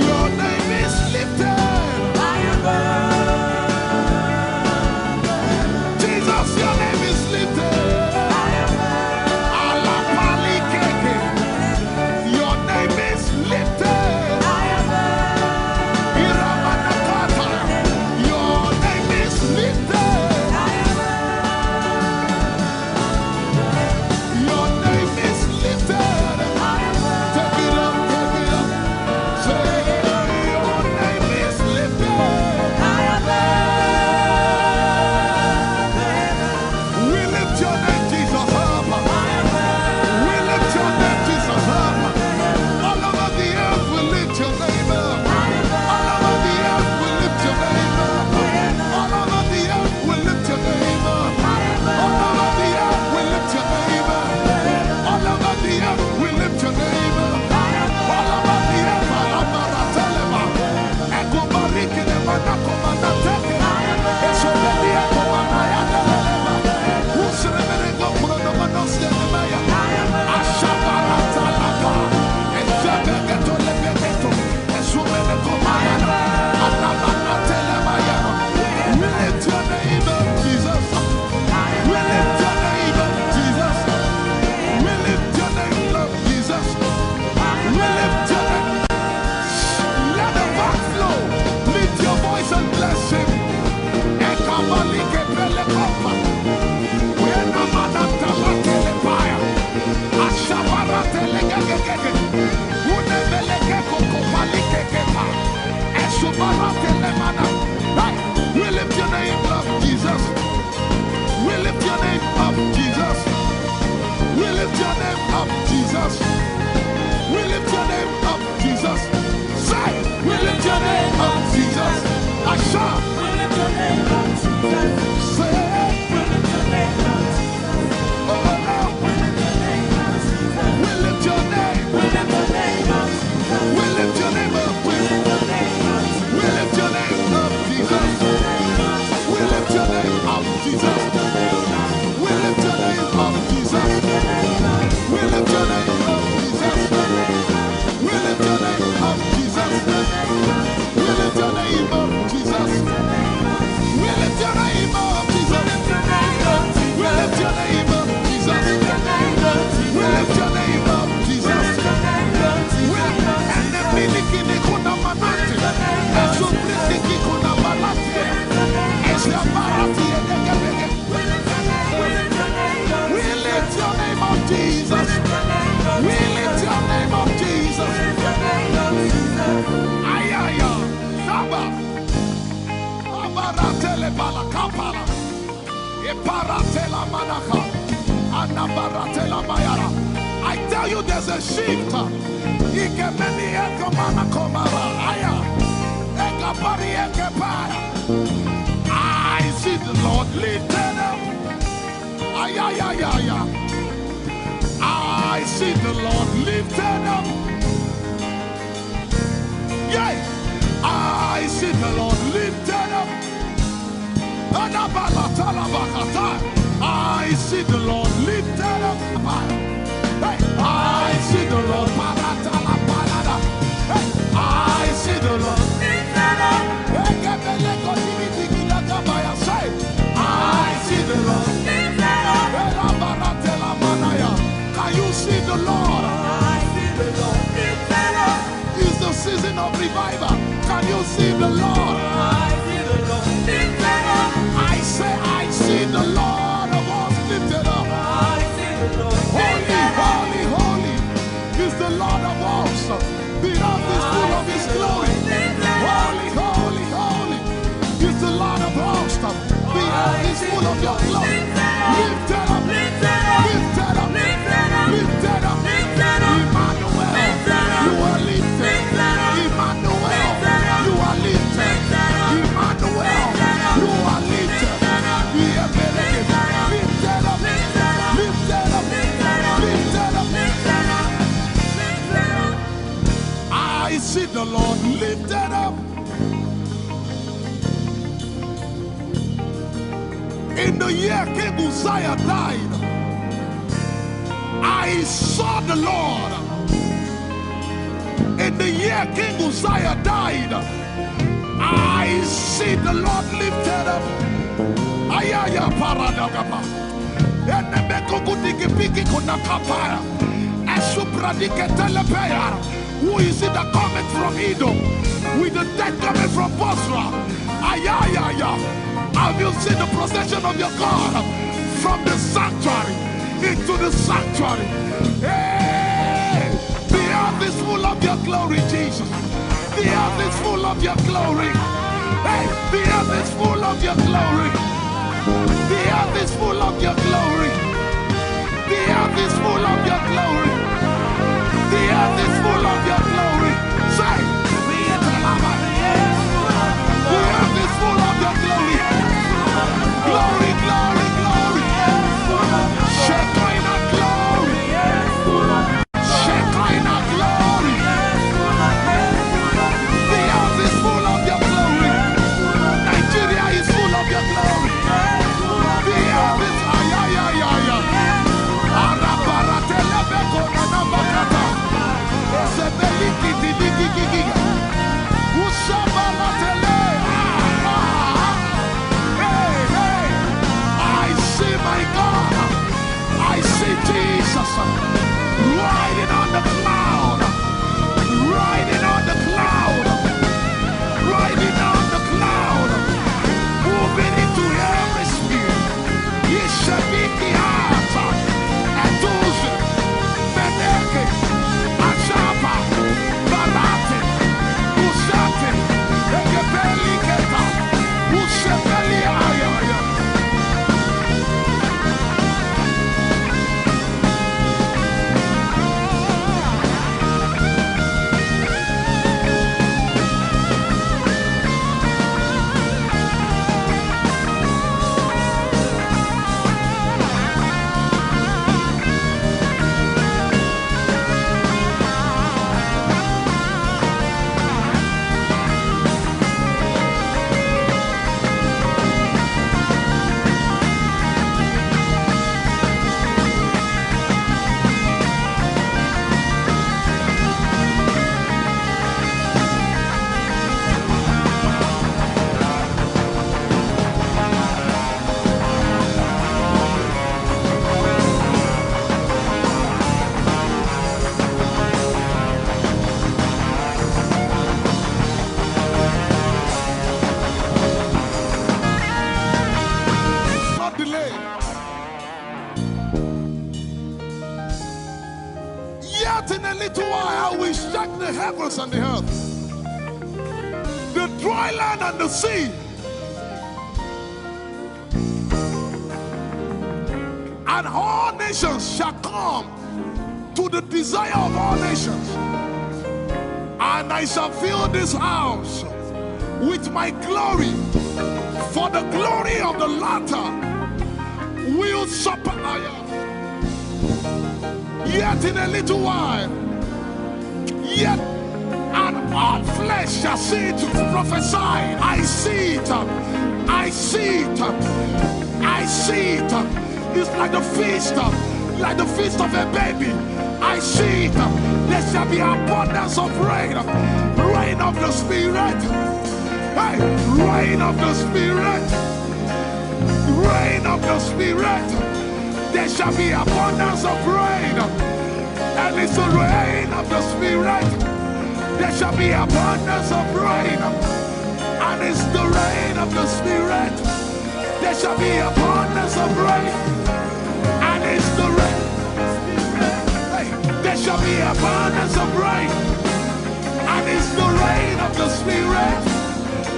Your name is lifted. Jesus, your name is lifted. Alapalikeke. Your name is lifted. Iramanakata. Your name is lifted. Your name is lifted. Take it up, take it up. Say your name is lifted. We lift your name, Jesus, up. We lift your name, Jesus, up. All over the earth, we lift your name up. All over the earth, we lift your name up. All over the earth, we lift your name up. All over the earth, we lift your name up. All over the earth, we lift your name up. All over the earth, Alamaratelema. Ekobarikilema nakomanateke. Esobelia komanayanelema. Usremerego pronomanoskenemaya. Ashabaratalaka. Ezebegeto-lebegeto. Esumenekomayana. Alamanatelemaya. We lift your name up, Jesus. We lift your name up, Jesus. We lift your name up, Jesus. We lift your name. Let the back flow. Lift your voice and bless him. Ekabalike peleko We lift your name up. We lift your name up, Jesus. We lift your name up, Jesus. We lift your name up, Jesus. We lift your name up, Jesus. We lift your name up, Jesus. We lift your name up, Jesus. We lift your name up, Jesus. We lift your name up, Jesus. We lift your name up, Jesus. And the miliki ni kuna manati, and so miliki kuna manati, and so barati and we lift your name up, Jesus. We lift your name up, Jesus. Ayaya, Saba, Abaratele Balakapala, Eparatela Manaka, Anabaratela Mayara. I tell you, there's a shift. Ikemeni Ekomana Komara, Aya, Ekapari Ekepaya. I see the Lord lifted up. Ayayayaya. I see the Lord lifted up. Yay! I see the Lord lifted up. I see the Lord lifted up. Hey, I see the Lord. Hey, I see the Lord lifted up. I see the Lord lifted up. Can you see the Lord? I see the Lord lifted up. It's the season of revival. Can you see the Lord? I see the Lord lifted up. I say, I see the Lord of hosts lifted up. I see the Lord lifted up. Holy, holy, holy is the Lord of hosts. The earth is full of His glory. Holy, holy, holy is the Lord of hosts. The earth is full of Your glory. Lifted up, lifted up, lifted up, lifted up, lifted up. Emmanuel, You are lifted. Emmanuel, You are lifted. Emmanuel, You are lifted. Lifted up, lifted up, lifted up, lifted up. I see the Lord lifted up. In the year King Uzziah died, I saw the Lord. In the year King Uzziah died, I see the Lord lifted up. Ayaya paradagaba. Enemeko kudigipiki kunakapaya. Esupradike telepaya. Who is it that cometh from Edom? With the dead coming from Bosra. Ayaya. Have you seen the procession of your God from the sanctuary into the sanctuary? Hey, the earth is full of Your glory, Jesus. The earth is full of Your glory. Hey, the earth is full of Your glory. The earth is full of Your glory. The earth is full of Your glory. The earth is full of Your glory. Say, the earth is full of Your glory. Glory, glory, glory. Shekinah glory. Shekinah glory. The earth is full of Your glory. Nigeria is full of Your glory. The earth is ayayayaya. Araparatelebeko nanabakata. heavens and the earth, the dry land and the sea. And all nations shall come to the desire of all nations. And I shall fill this house with my glory, for the glory of the latter will supply. Yet in a little while, yet and all flesh shall see it. Prophesy. I see it. I see it. I see it. It's like the feast of a baby. I see it. There shall be abundance of rain, rain of the Spirit. Hey, rain of the Spirit, rain of the Spirit. There shall be abundance of rain, and it's the rain of the Spirit. There shall be abundance of rain, and it's the rain of the Spirit. There shall be abundance of rain, and it's the rain. Hey, there shall be abundance of rain, and it's the rain of the Spirit.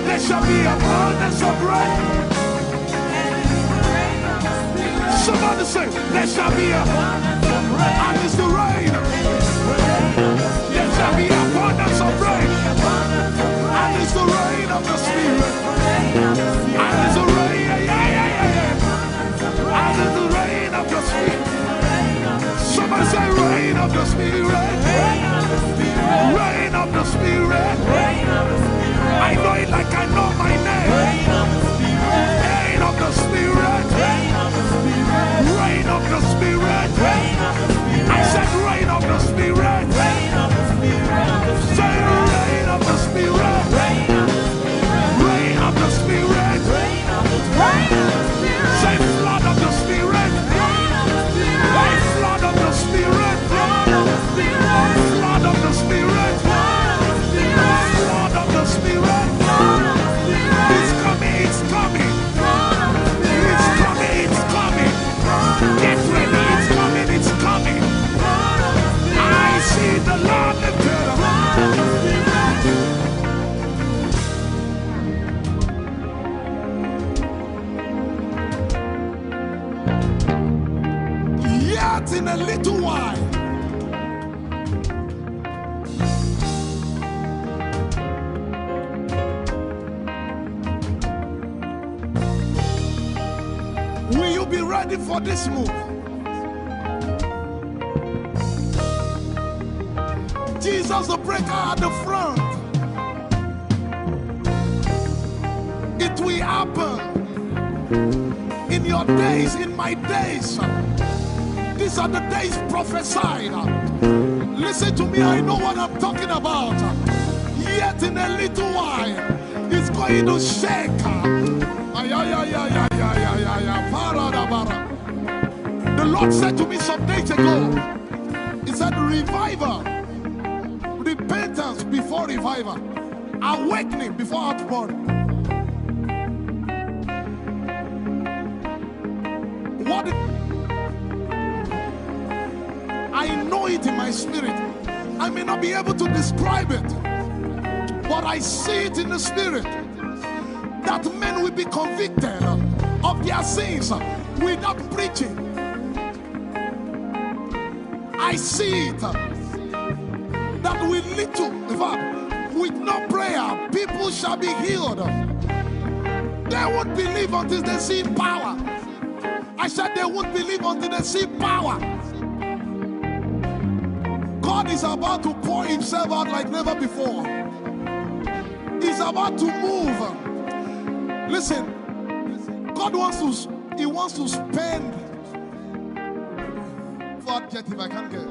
There shall be abundance of rain. Somebody say, there shall be abundance of rain, and it's the rain. There shall be abundance of rain, and it's the rain of the Spirit. And it's the rain, and it's the rain of the Spirit. Somebody say, rain of the Spirit. Rain of the Spirit. I know it like I know my name. Rain of the Spirit. Rain of the Spirit. I said rain of the Spirit. Say rain of the Spirit. Rain of the Spirit. Say flood of the Spirit. Say flood of the Spirit. Flood of the Spirit. Flood of the Spirit. It's coming, it's coming. It's coming, it's coming. Get ready, it's coming, it's coming. I see the Lord lifted up. Yet in a little while, will you be ready for this move? Jesus the breaker at the front. It will happen in your days, in my days. These are the days prophesied. Listen to me, I know what I'm talking about. Yet in a little while, it's going to shake. The Lord said to me some days ago, He said, revival, repentance before revival, awakening before outpouring. What? I know it in my spirit. I may not be able to describe it, but I see it in the spirit that men will be convicted of their sins without preaching. I see it that with little, in fact, with no prayer, people shall be healed. They won't believe until they see power. I said they won't believe until they see power. God is about to pour Himself out like never before. He's about to move. Listen, God wants to spend. What get if I can't get?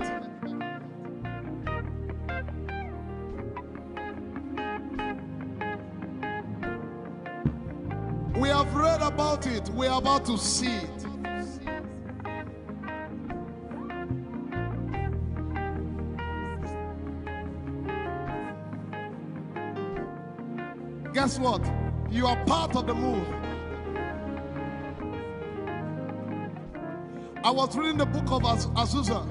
We have read about it. We are about to see it. Guess what? You are part of the move. I was reading the book of Azusa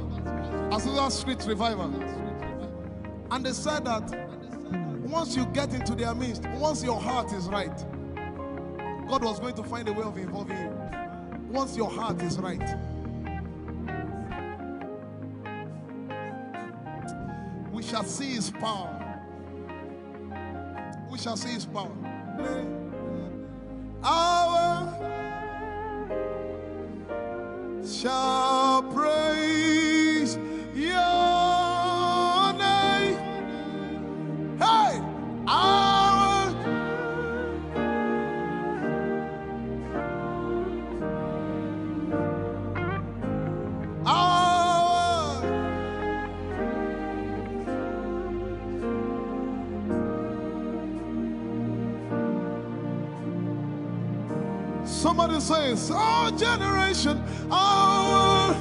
Street Revival. And they said that once you get into their midst, once your heart is right, God was going to find a way of involving you. Once your heart is right. We shall see his power. We shall see his power. Our shall praise your name. Hey, our somebody says, our generation, our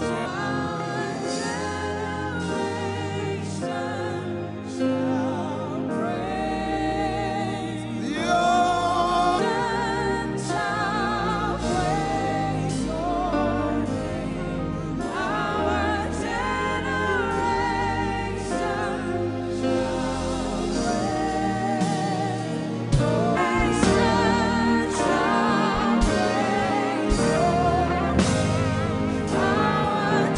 Our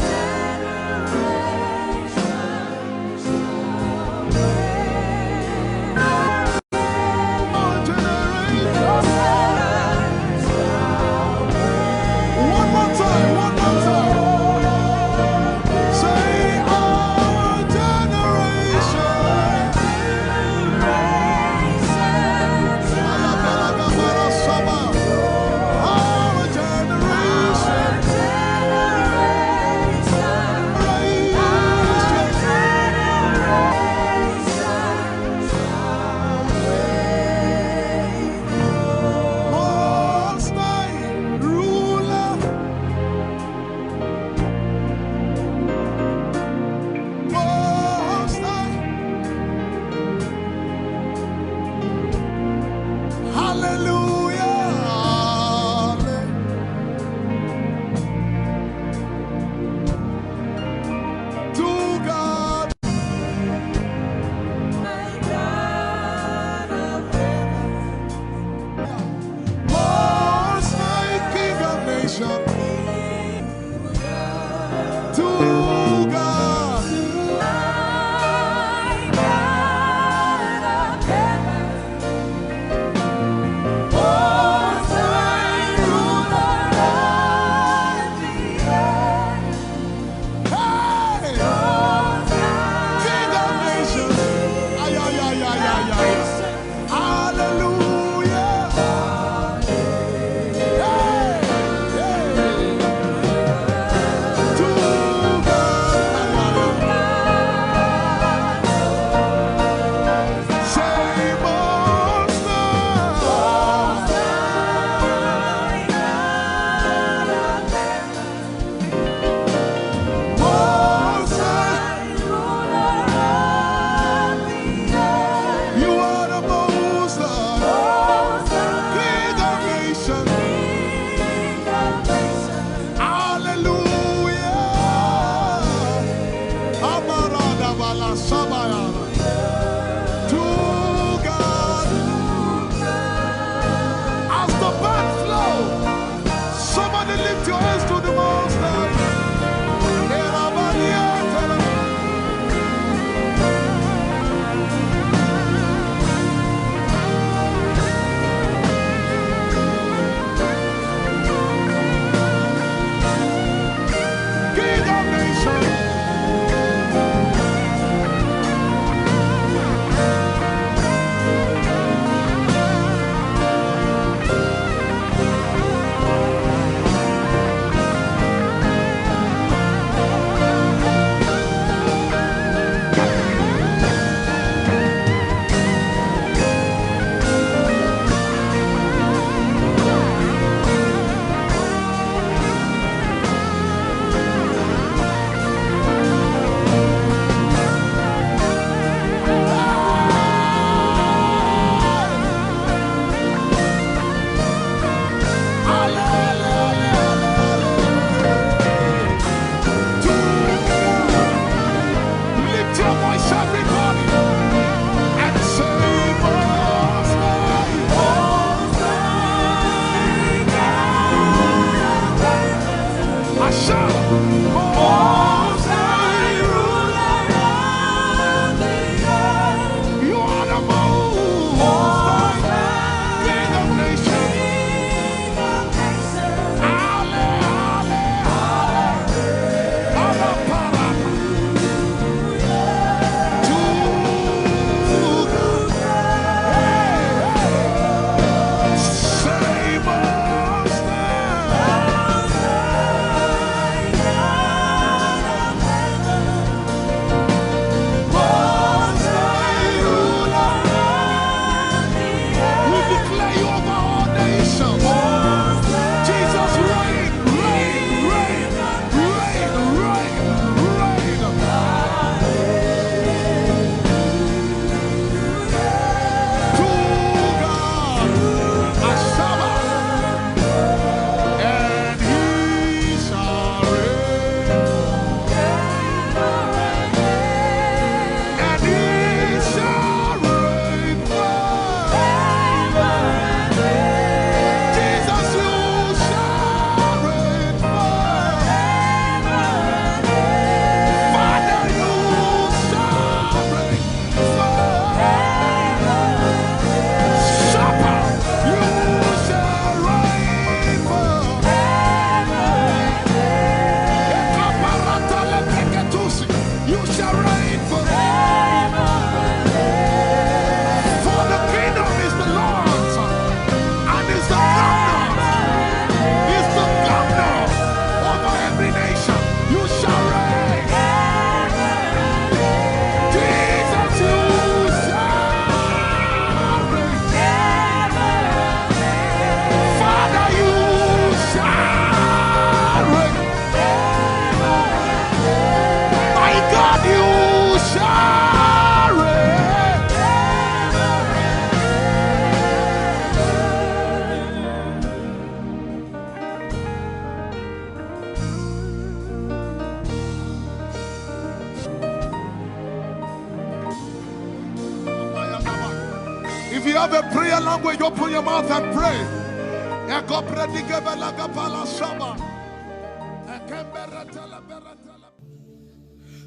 If you have a prayer language, open your mouth and pray.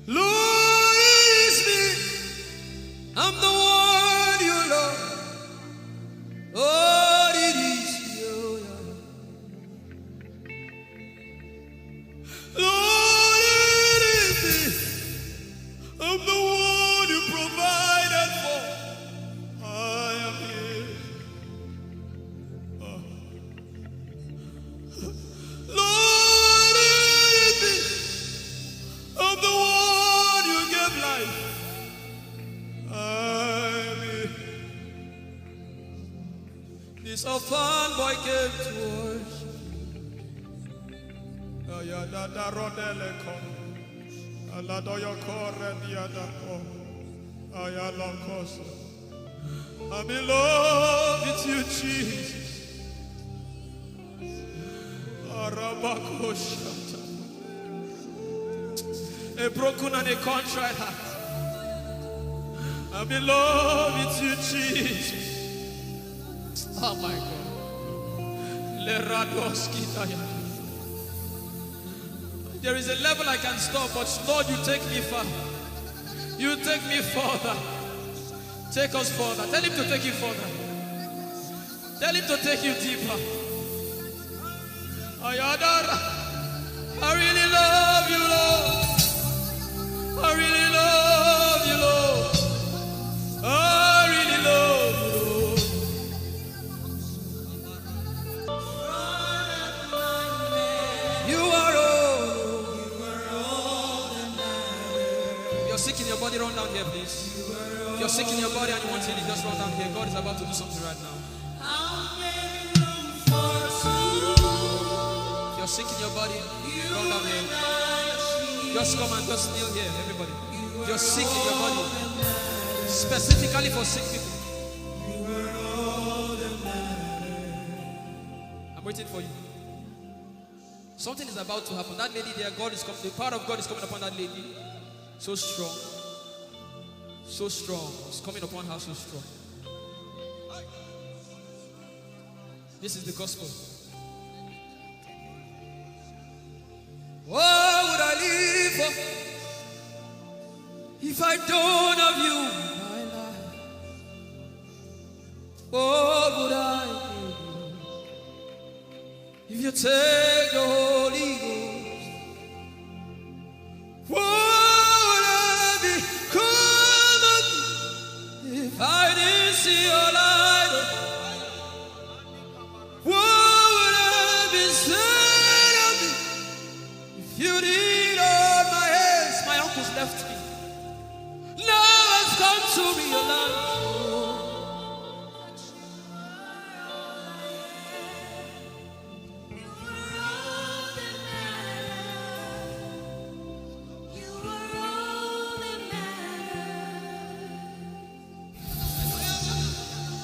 Lord, it's me. I'm the one you love. Oh, it is you. Lord, it is me. I'm the one you provided for. I am here. Lord, it is me. I'm the one you gave life. I'm here. This orphan boy came to worship. Ayadada rodele kon. Aladoyo kore diada ko. Ayalokoso. I'm in love with you, Jesus. Arabakoshata. A broken and a contrite heart. I'm in love with you, Jesus. Oh my God. Leradoskitaya. There is a level I can stop, but Lord, you take me far. You take me further. Take us further. Tell him to take you further. Tell him to take you deeper. Ayadara. I really love you, Lord. I really love you, Lord. I really love you, Lord. You are all. If you're sick in your body, run down here, please. If you're sick in your body and you want healing, just run down here. God is about to do something right now. If you're sick in your body, run down here. Just come and just kneel here, everybody. If you're sick in your body, specifically for sick people. I'm waiting for you. Something is about to happen. That lady there, God is coming. The power of God is coming upon that lady. So strong. So strong. It's coming upon her so strong. This is the gospel. What would I live for if I don't have you in my life? What would I do if you take the Holy Ghost? What would I become of me if I didn't see your light? What would I be said of me if you did all my hands? My uncles left me. Now has come to realize.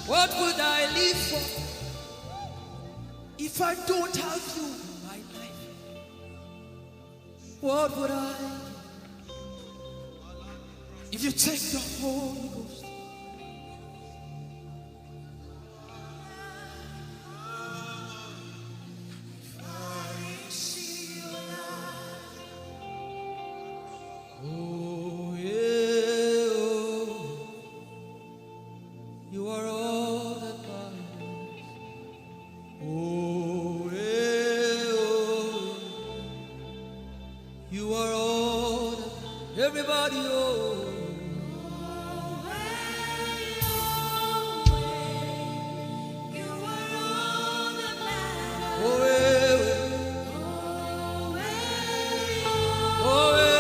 What would I live for if I don't have you in my life? What would I do if you take the Holy Ghost? Oh, yeah, oh. You are all that matters. Oh, yeah, oh. You are all that everybody, oh. Oh, yeah, oh, yeah,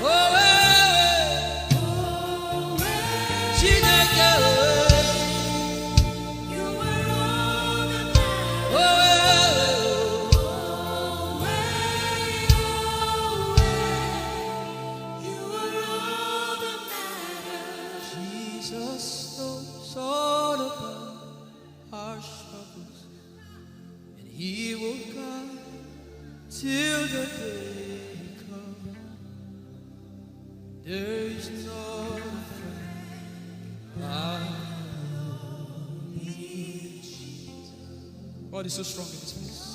oh, yeah. Chineke, Jesus knows all about our struggles, and He will guide till the day comes. There is no God is so strong in this place.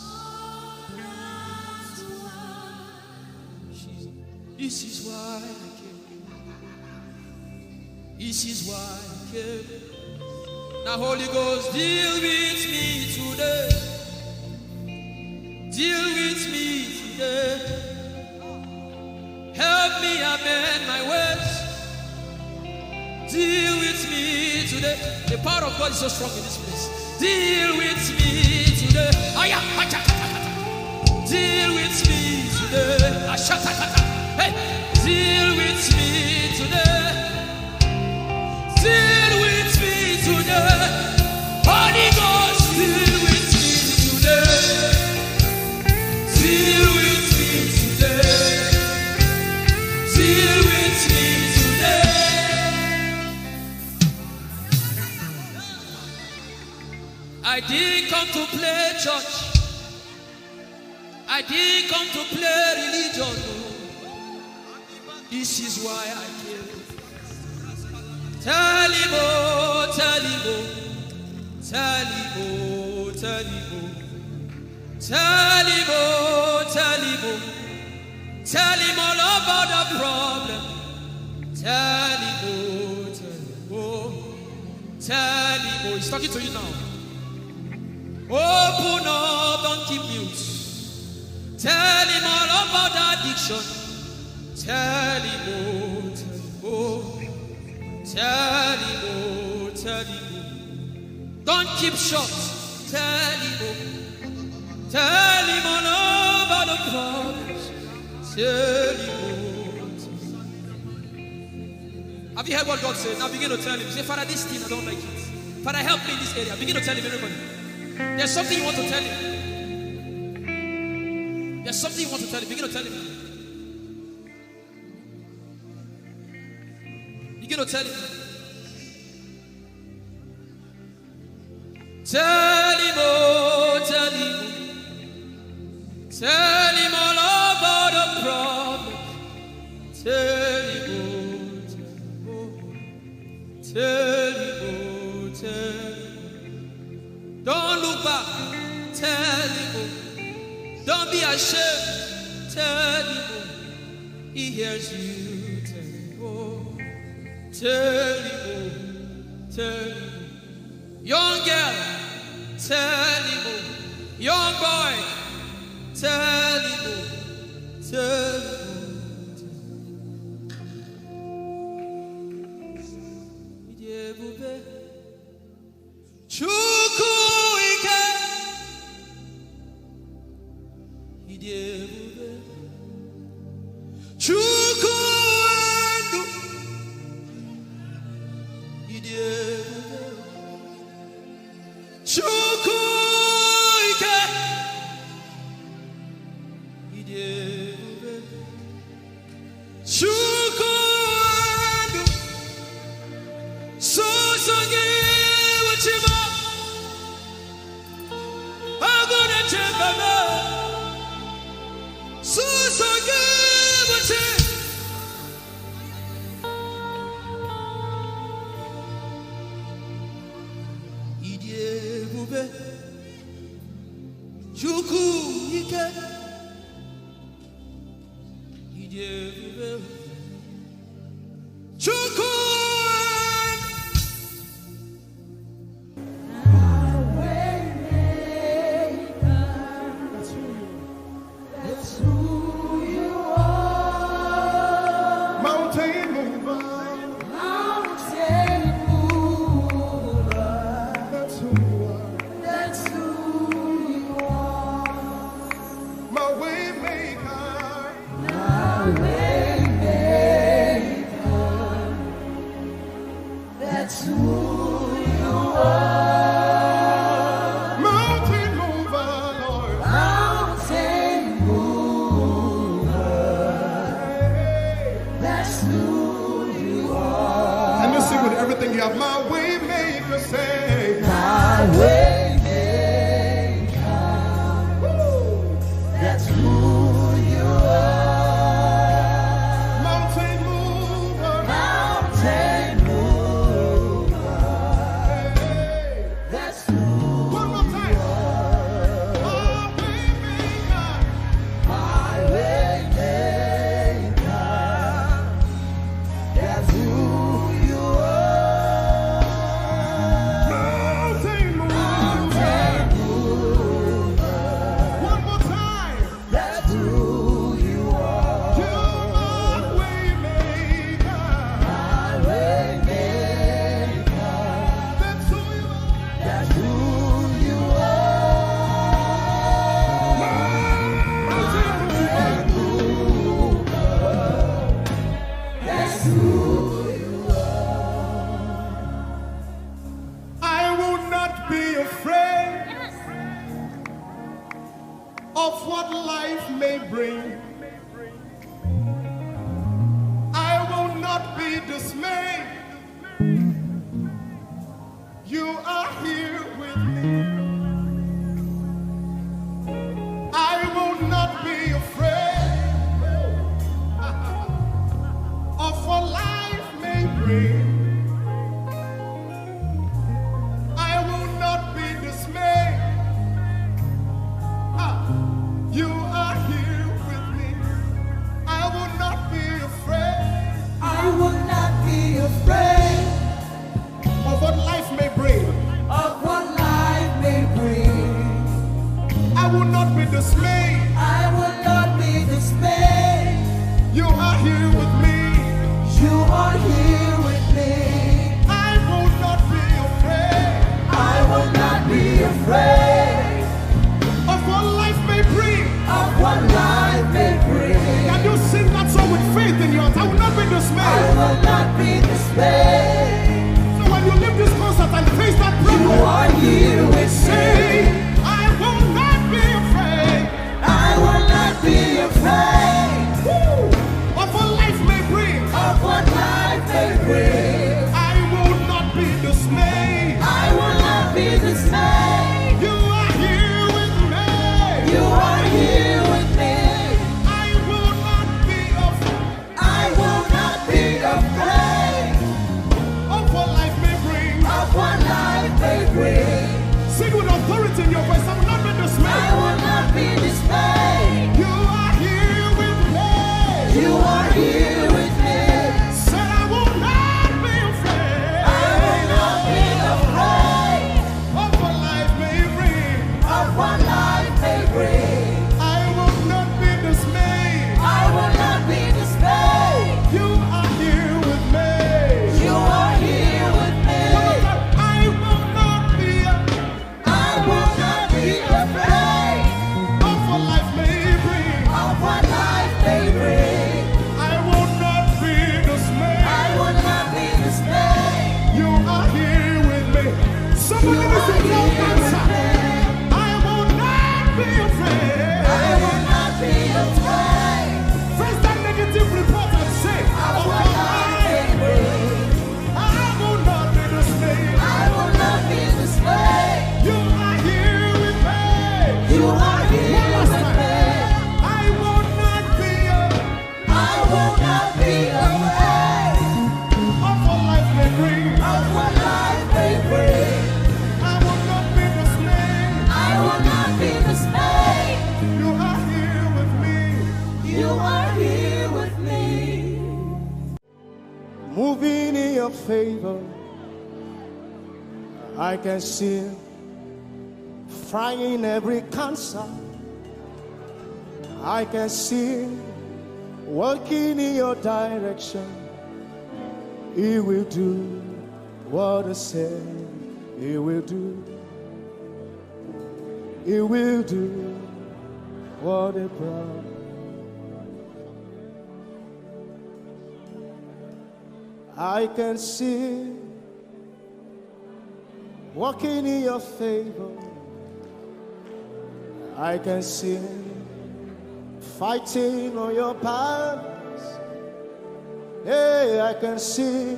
This is why I came. This is why I came. Now, Holy Ghost, deal with me today. Deal with me today. Help me amend my ways. Deal with me today. The power of God is so strong in this place. Deal with me today. Deal with me today. Hey, deal with me today. Deal with me today. Holy Ghost, deal with me today. Deal with me today. Deal with me today. I didn't come to play church. I didn't come to play religion. This is why I came. Tell him, oh, tell him, oh, tell him, oh, tell him, oh, tell him, oh, tell him, oh, tell him all about the problem. Tell him, oh, tell him, oh, tell him, oh, he's talking to you now. Open up, don't keep mute. Tell him all about the addiction. Tell him, oh, tell him, oh, tell him, oh, tell him, oh. Don't keep short. Tell him, oh, tell him all about the problems. Tell him, oh, tell him. Have you heard what God said? Now begin to tell him. Say, Father, this thing I don't like it. Father, help me in this area. Begin to tell him, everybody. There's something you want to tell him. There's something you want to tell him. Begin to tell him. Begin to tell him. Tell him, oh, tell him. Tell him all about the problem. Tell him, oh, tell him, oh, tell him. Don't look back. Tell him, oh. Don't be ashamed. Tell him, oh. He hears you. Tell him, oh. Tell him, oh. Tell him. Young girl, tell him, oh. Young boy, tell him, oh. Tell him, oh. Chukwu ike. Chukwu ndu. Chukwu ike. Chukwu ndu. Susungi uchima. Agune chembama. Susungi uchima. Chukwu ike. Chukwu. Mountain mover. That's who you are. My way maker. That's who you are. Mountain mover, Lord. Mountain mover. That's who you are. And let's sing with everything you have. My way maker, say. My way maker. That's who you are. Mountain mover. Mountain mover. That's who One more time. I will not be afraid of what life may bring. I will not be dismayed. You are here with me. I will not be afraid of what life may bring. I will not be dismayed. You are here with me. I will not be afraid. I will not be afraid Of what life may bring. of what life may bring. I will not be dismayed. I will not be dismayed. You are here with me. You are here with me. I will not be afraid I will not be afraid of what life may bring. of what life may bring. Can you sing that song with faith in your heart? I will not be I dismayed. will not be dismayed. So when you leave this concert and face that You problem, are here with say, me. I will not be afraid I will not be afraid of what life may bring. of what life may bring. I will not be dismayed. I will not be dismayed. You are here with me. You are here with me. I will not be afraid I will not be afraid of what life may bring. of what life may bring. Sing with authority in your voice. I will not be I dismayed. will not be dismayed. You are here with me. You are here with me. Said I will not be afraid I will not be afraid of what life may bring. of what life may bring. I will not be dismayed. I will not be dismayed. You are here with me. You are here with me. I will not be I will not be afraid of what life may bring. of what life may bring. I will not be dismayed. I will not be dismayed. You are here with me. Somebody You needs to are throw here cancer. with me. I will not be afraid. I will not be afraid Face that negative report and say, of oh, what life may bring. I will not be dismayed. I will not be dismayed. You are here with me. You are here One last with time. me. I will not be I will not be afraid of what life may bring. of what life may bring. I will not be dismayed. I will not be dismayed. You are here with me. You are here with me. Moving in your favor, I can see frying every cancer. I can see working in your direction. He will do what I said he will do. He will do what he promised. I can see walking in your favor. I can see fighting on your battles. Hey, I can see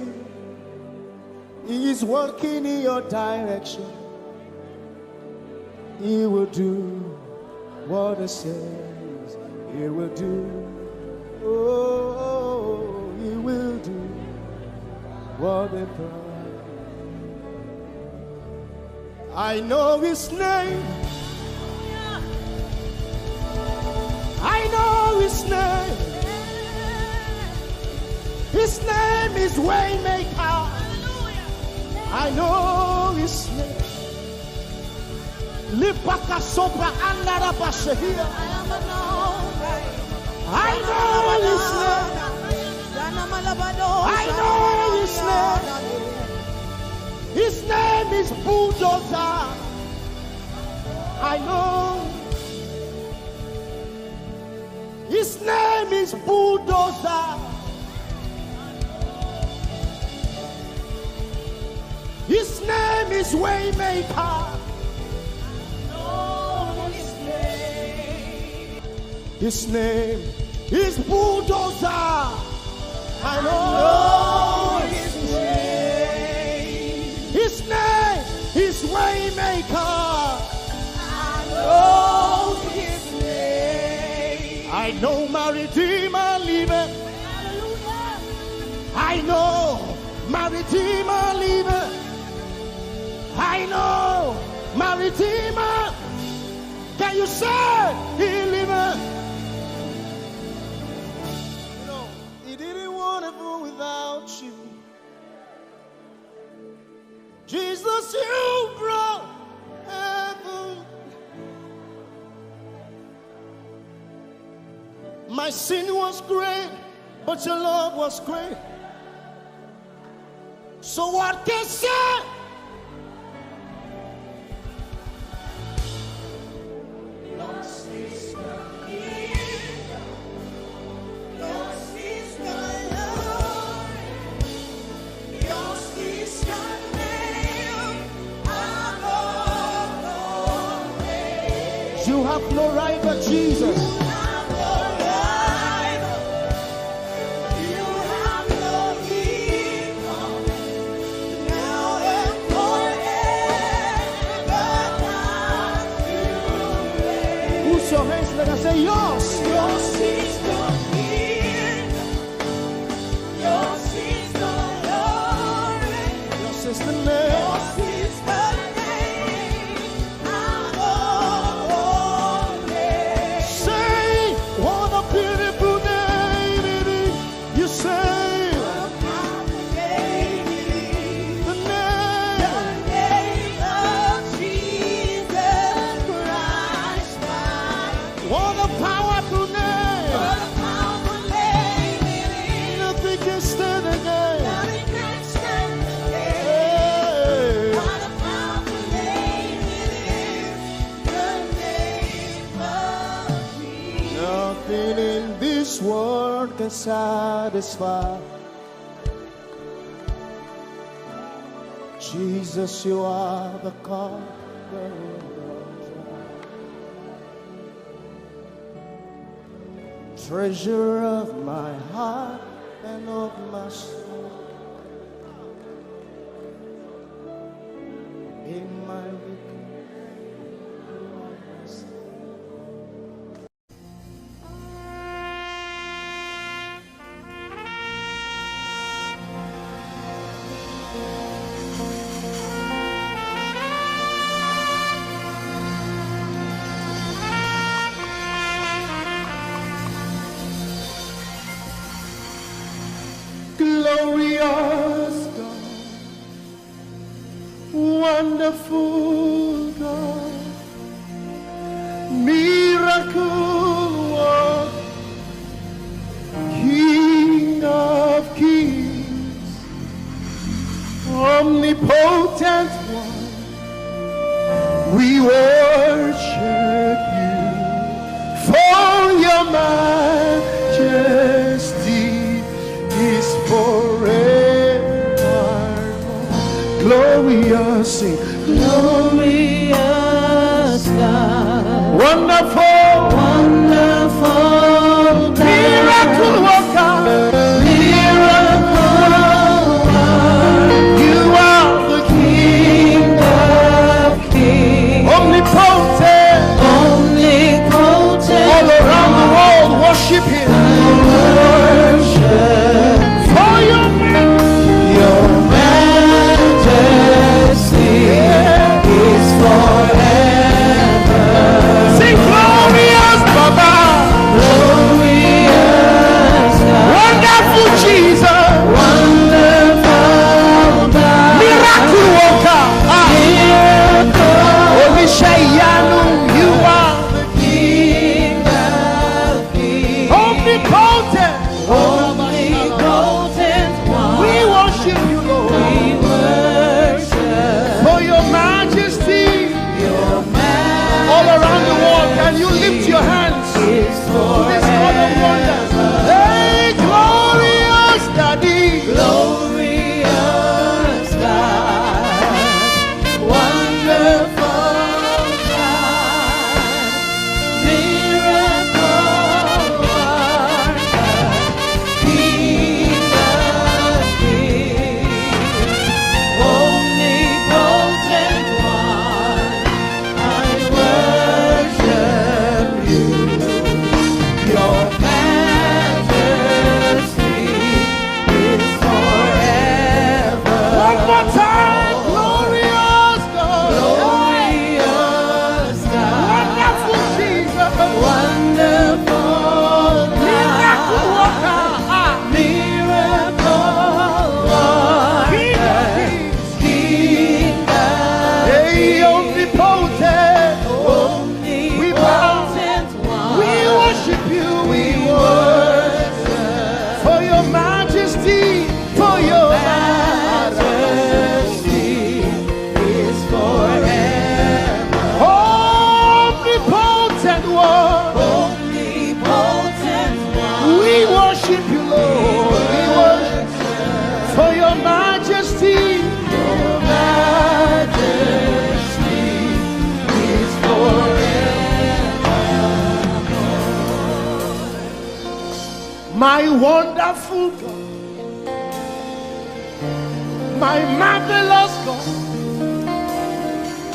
He is working in your direction. He will do what He says He will do. Oh, He will do what He promised. I know His name. I know His name. His name is Waymaker. I know His name. Lipaka sopa andara bashehia. I know His name. I know His name. His name is Bulldozer. I know. His name is Bulldozer. is Waymaker. His name is Bulldozer. I know his name. His name is Waymaker. I know his name. I know my Redeemer liveth. I know my Redeemer liveth. I know my Redeemer. Can you say he liveth? You know, he didn't want to go without you. Jesus, you brought heaven. My sin was great, but your love was great. So what can I say? You have no right but Jesus. You have no right. You have no equal. Now and forever. Put your hands together and say, yours. Yours is the kingdom. Yours is the glory. Yours is the name. Yours is the world can satisfy. Jesus, you are the God. Treasure of my heart and of my soul. In my glorious God, wonderful God, miracle worker, King of kings, omnipotent one, we worship you for your majesty is forever. Glorious, sing. Glorious God, wonderful, wonderful, miracle worker, miracle worker. You are the King of kings, omnipotent, omnipotent. All around the world, worship Him. Majesty is forever. Sing glory. My wonderful God, my marvelous God,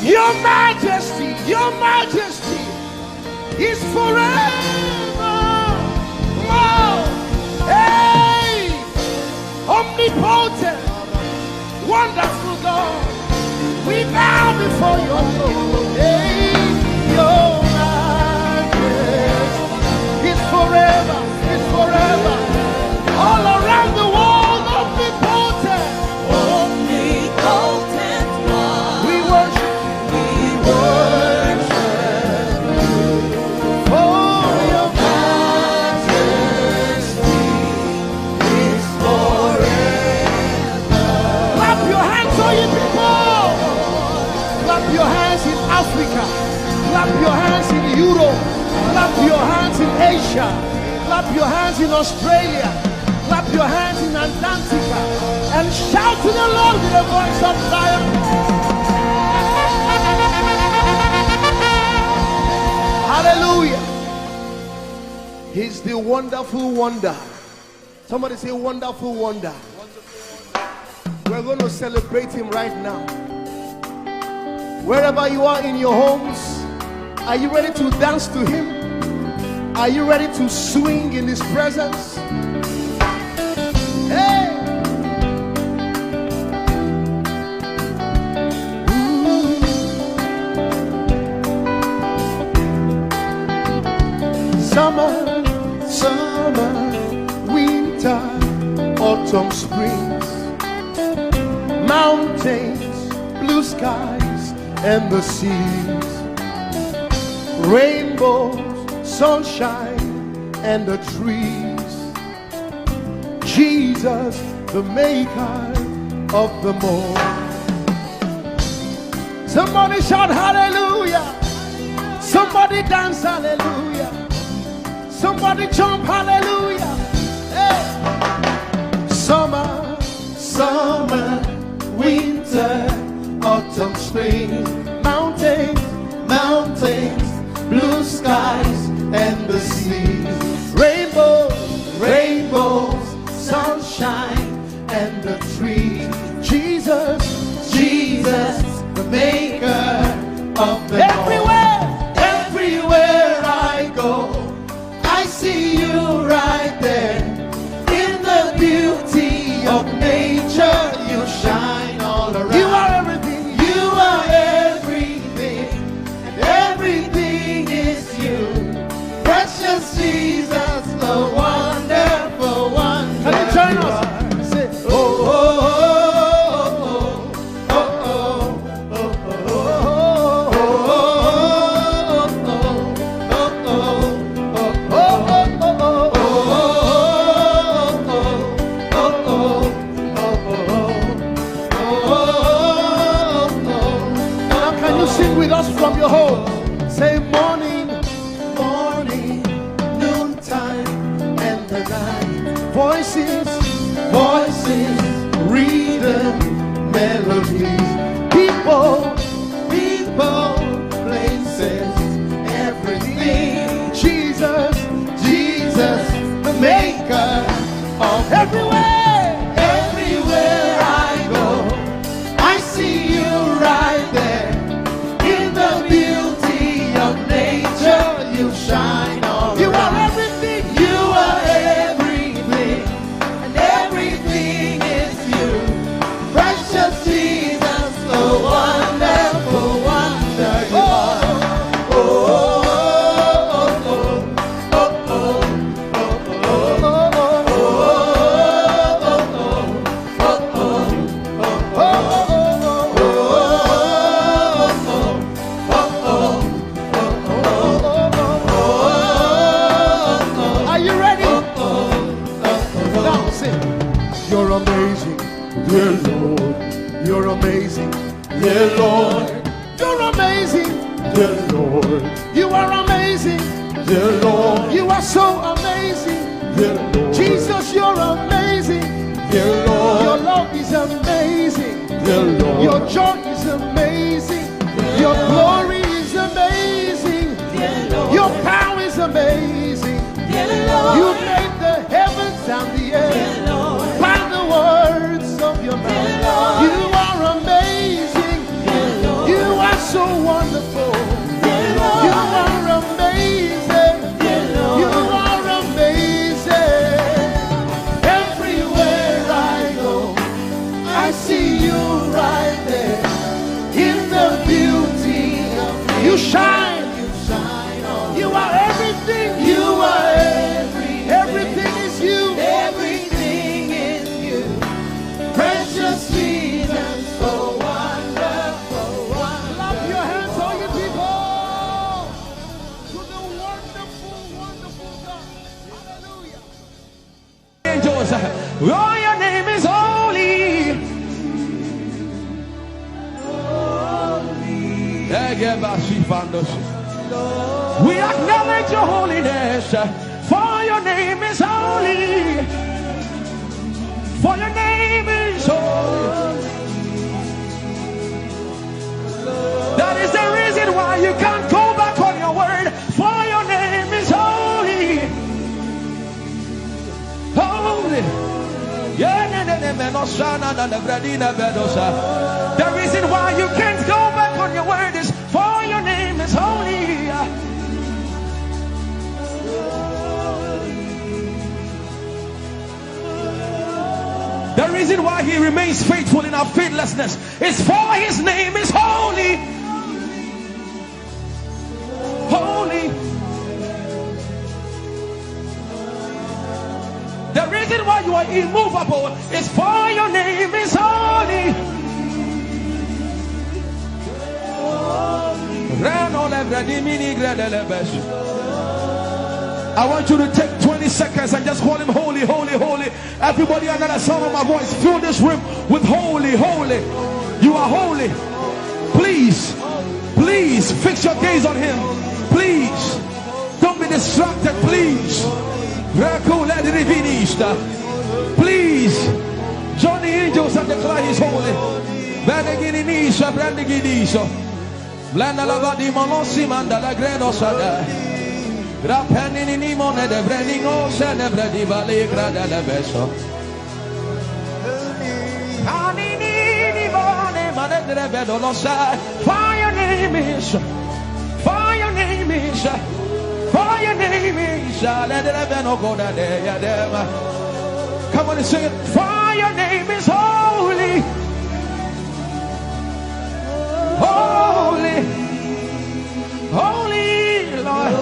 your majesty is forever. Oh, hey, omnipotent, wonderful God, we bow before your throne. Hey, your majesty is forever, all around the world, omnipotent. Omnipotent one. We worship for your majesty is forever. Clap your hands, all you people. Clap your hands in Africa. Clap your hands in Europe. Clap your hands in Asia. Clap your hands in Australia. Clap your hands in Antarctica. And shout to the Lord with a voice of triumph. Hallelujah. He's the wonderful wonder. Somebody say wonderful wonder. We're going to celebrate him right now. Wherever you are in your homes, are you ready to dance to him? Are you ready to swing in his presence? Hey! Summer, winter, autumn, springs, mountains, blue skies, and the seas, rainbows, sunshine, and the trees. Jesus, the maker of them all. Somebody shout hallelujah. Somebody dance hallelujah. Somebody jump hallelujah. Hey. Summer, winter, autumn, spring, mountains, blue skies, and the seas, rainbows, sunshine, and the trees. Jesus, the maker of them all. Everywhere I go, I see you right there. In the beauty of nature, you shine all around. You are everything. You are everything. And everything is you. Precious Jesus, the wonderful one. Can you join us? Say, oh, oh, oh, oh, oh, oh, with us from your home. Say morning, noontime, and the night. Voices, rhythm, melodies. People, places, everything. Jesus, the maker of everywhere I go, I see you right there. You shine all you around. Are everything. You are everything, and everything is you. Precious Jesus, the wonderful wonder you are. Oh, oh, oh, oh, oh, you're amazing, dear Lord. You're amazing, dear Lord. You're amazing, dear Lord. You are amazing, dear Lord. You are so amazing, dear Lord. Jesus, you're amazing, dear Lord. Your love is amazing, dear Lord. Your joy is amazing, your glory is amazing, dear Lord. Your power is amazing, dear Lord. You made the heavens see you right there in the beauty of You shine. you shine on. You are everything. You are everything. Everything is you. Everything is you. Precious Jesus, so wonderful, Clap wonderful. your hands, all you people, to the wonderful, wonderful God. Hallelujah. Angels, oh, your name is holy. We acknowledge your holiness, for your name is holy. For your name is holy. That is the reason why you can't go back on your word. For your name is holy. Holy. The reason why you can't go back on your word is for your name is holy. The reason why he remains faithful in our faithlessness is for his name is holy. Holy. The reason why you are immovable is for your name is holy. I want you to take 20 seconds and just call him holy, holy, holy. Everybody under the sound of my voice, fill this room with holy, holy. You are holy. Please, please fix your gaze on him. Please, don't be distracted, please. Please, join the angels and declare he's holy. Blanda la va di monossi manda la gredo sada. Grapenini ni mone de breningo se ne bredi vale grada le beso. Anini ni mone mane de vedo lo sa. For your name is, for your name is, for your name is. Let the veno go da de ya dem. Come on and sing it. For your name is holy. Holy, holy Lord,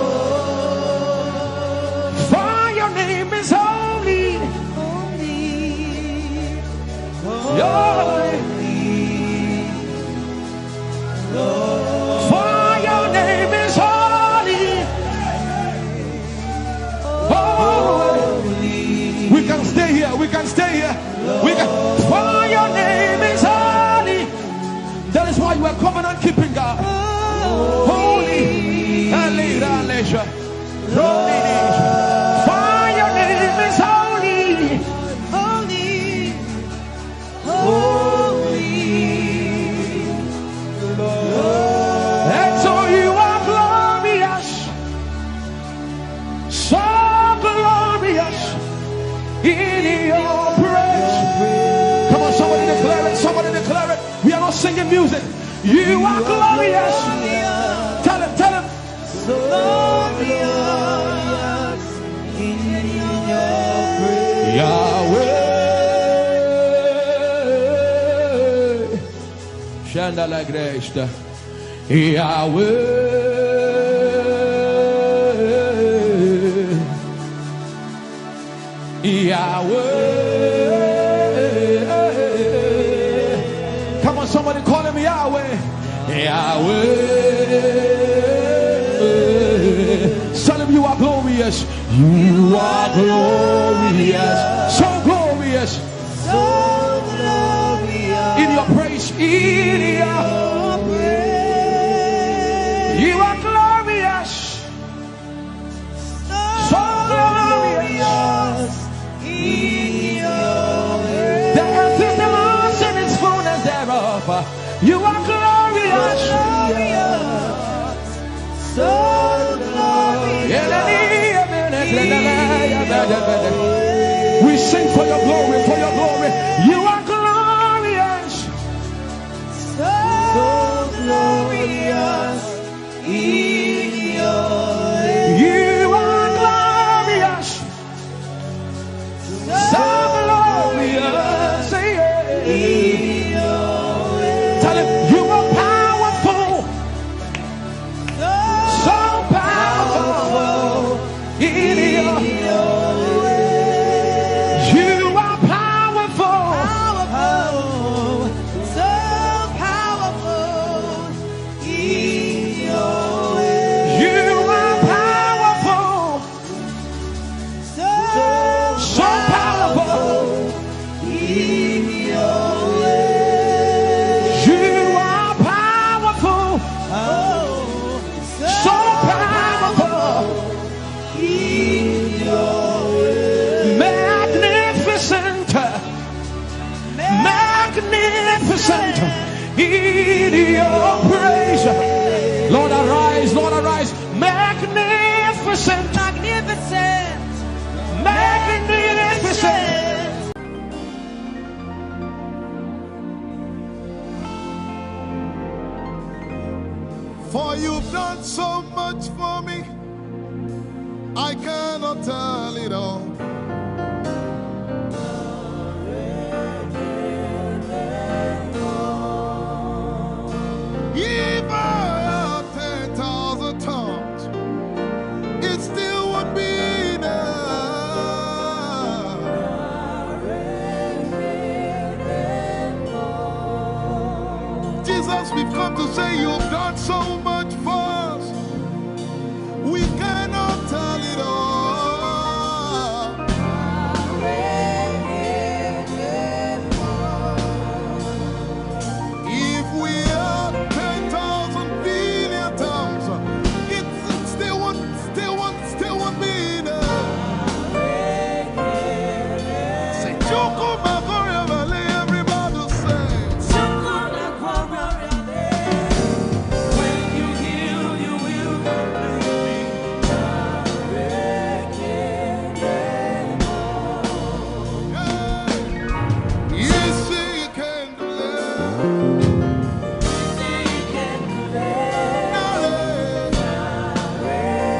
for your name is holy, holy, for your name is holy, holy. We can stay here, we can stay here, we can. For your name is holy. That is why you are covenant keeping God. Holy. For your name is holy. And so you are glorious. So glorious in your praise. Come on, somebody declare it. Somebody declare it. We are not singing music. You are glorious. Tell him, tell him. glorious in your praise. Yahweh. Shanda la gresta. Yahweh. Yahweh. Come on, somebody call him Yahweh. Yahweh. Tell him you are glorious. You are glorious. So glorious. So glorious In your praise. In your praise. You are glorious. So glorious. In your praise. The earth is the Lord's and its fullness thereof. You are glorious. So glorious. We sing for your glory, for your glory. You are glorious. So glorious in your You are glorious. So glorious. in Tell him you are powerful. So powerful. In your way. You are powerful. So powerful in your way. You are powerful. So powerful in your way. You are powerful. So powerful. In your way. Magnificent. Magnificent. In your praise. Lord arise. Lord arise. Magnificent. Magnificent. Magnificent. For you've done so much for me, I cannot tell it all. If I had 10,000 tongues, it still would be enough. Jesus, we've come to say you've done so much for us. We cannot tell it all. If we had 10,000 billion tongues, it still won't be enough. Say, Choco Magoria Valley, everybody say. When you heal, you will You say you can do that.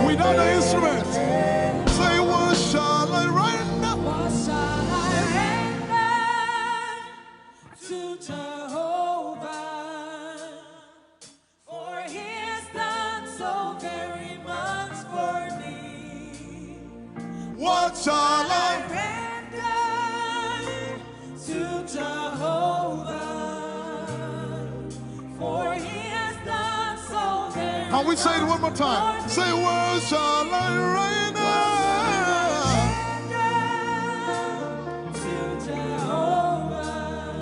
Without the instrument, say, what shall I render? What shall I render to Jehovah? For he has done so very much for me. What shall I? Render to Jehovah. For he has done so very Can we say it one more time? Say, what shall I render? to Jehovah.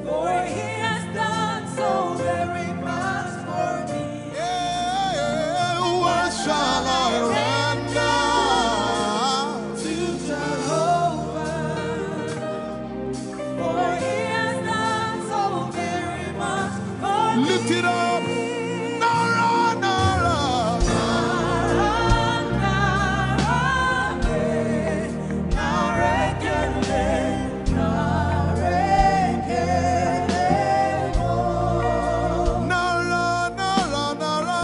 For he has done so very much for me. Yeah, what shall I render? To Jehovah. For he has done so very much for me. Lift it up. Nara, Nara. Nara, Nara, Nara.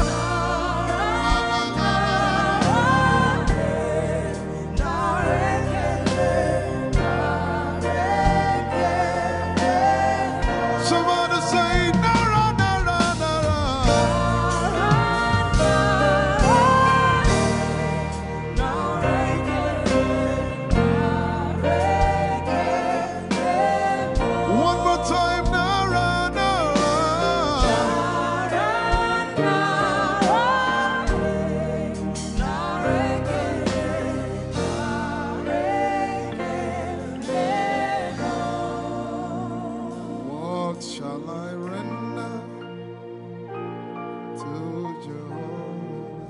Somebody say, Nara, Nara, Nara. One more time, Nara, Nara. What shall I render to Jehovah?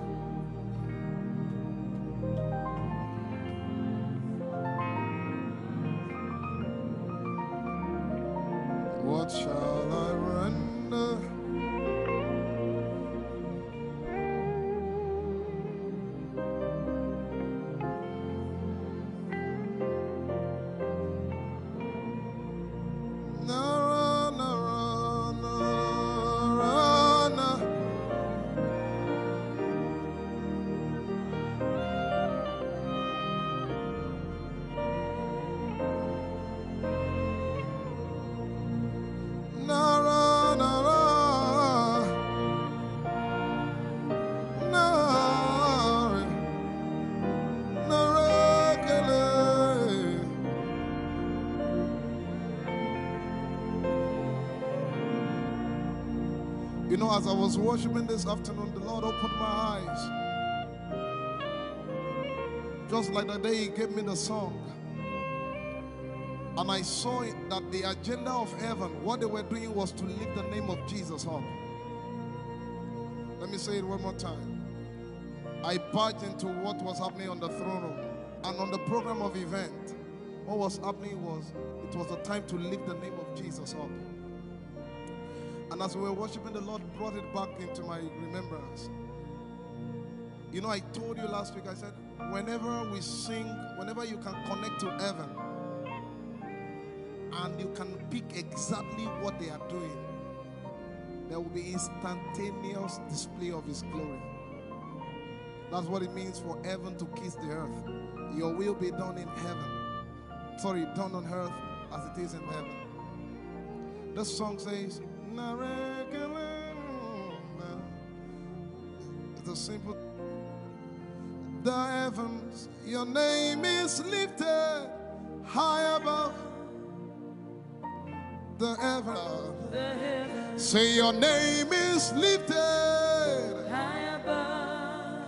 What shall I render? Nara, Nara, Nara, Nara. Na You know, as I was worshiping this afternoon, the Lord opened my eyes. Just like the day He gave me the song. And I saw that the agenda of heaven, what they were doing was to lift the name of Jesus up. Let me say it one more time. I barged into what was happening on the throne room. And on the program of event, what was happening was, it was the time to lift the name of Jesus up. And as we were worshiping, the Lord brought it back into my remembrance. You know, I told you last week, I said, whenever we sing, whenever you can connect to heaven, and you can pick exactly what they are doing, there will be instantaneous display of His glory. That's what it means for heaven to kiss the earth. Your will be done in heaven. Sorry, done on earth as it is in heaven. This song says, it's a simple. The heavens, your name is lifted high above. The heavens, say your name is lifted high above.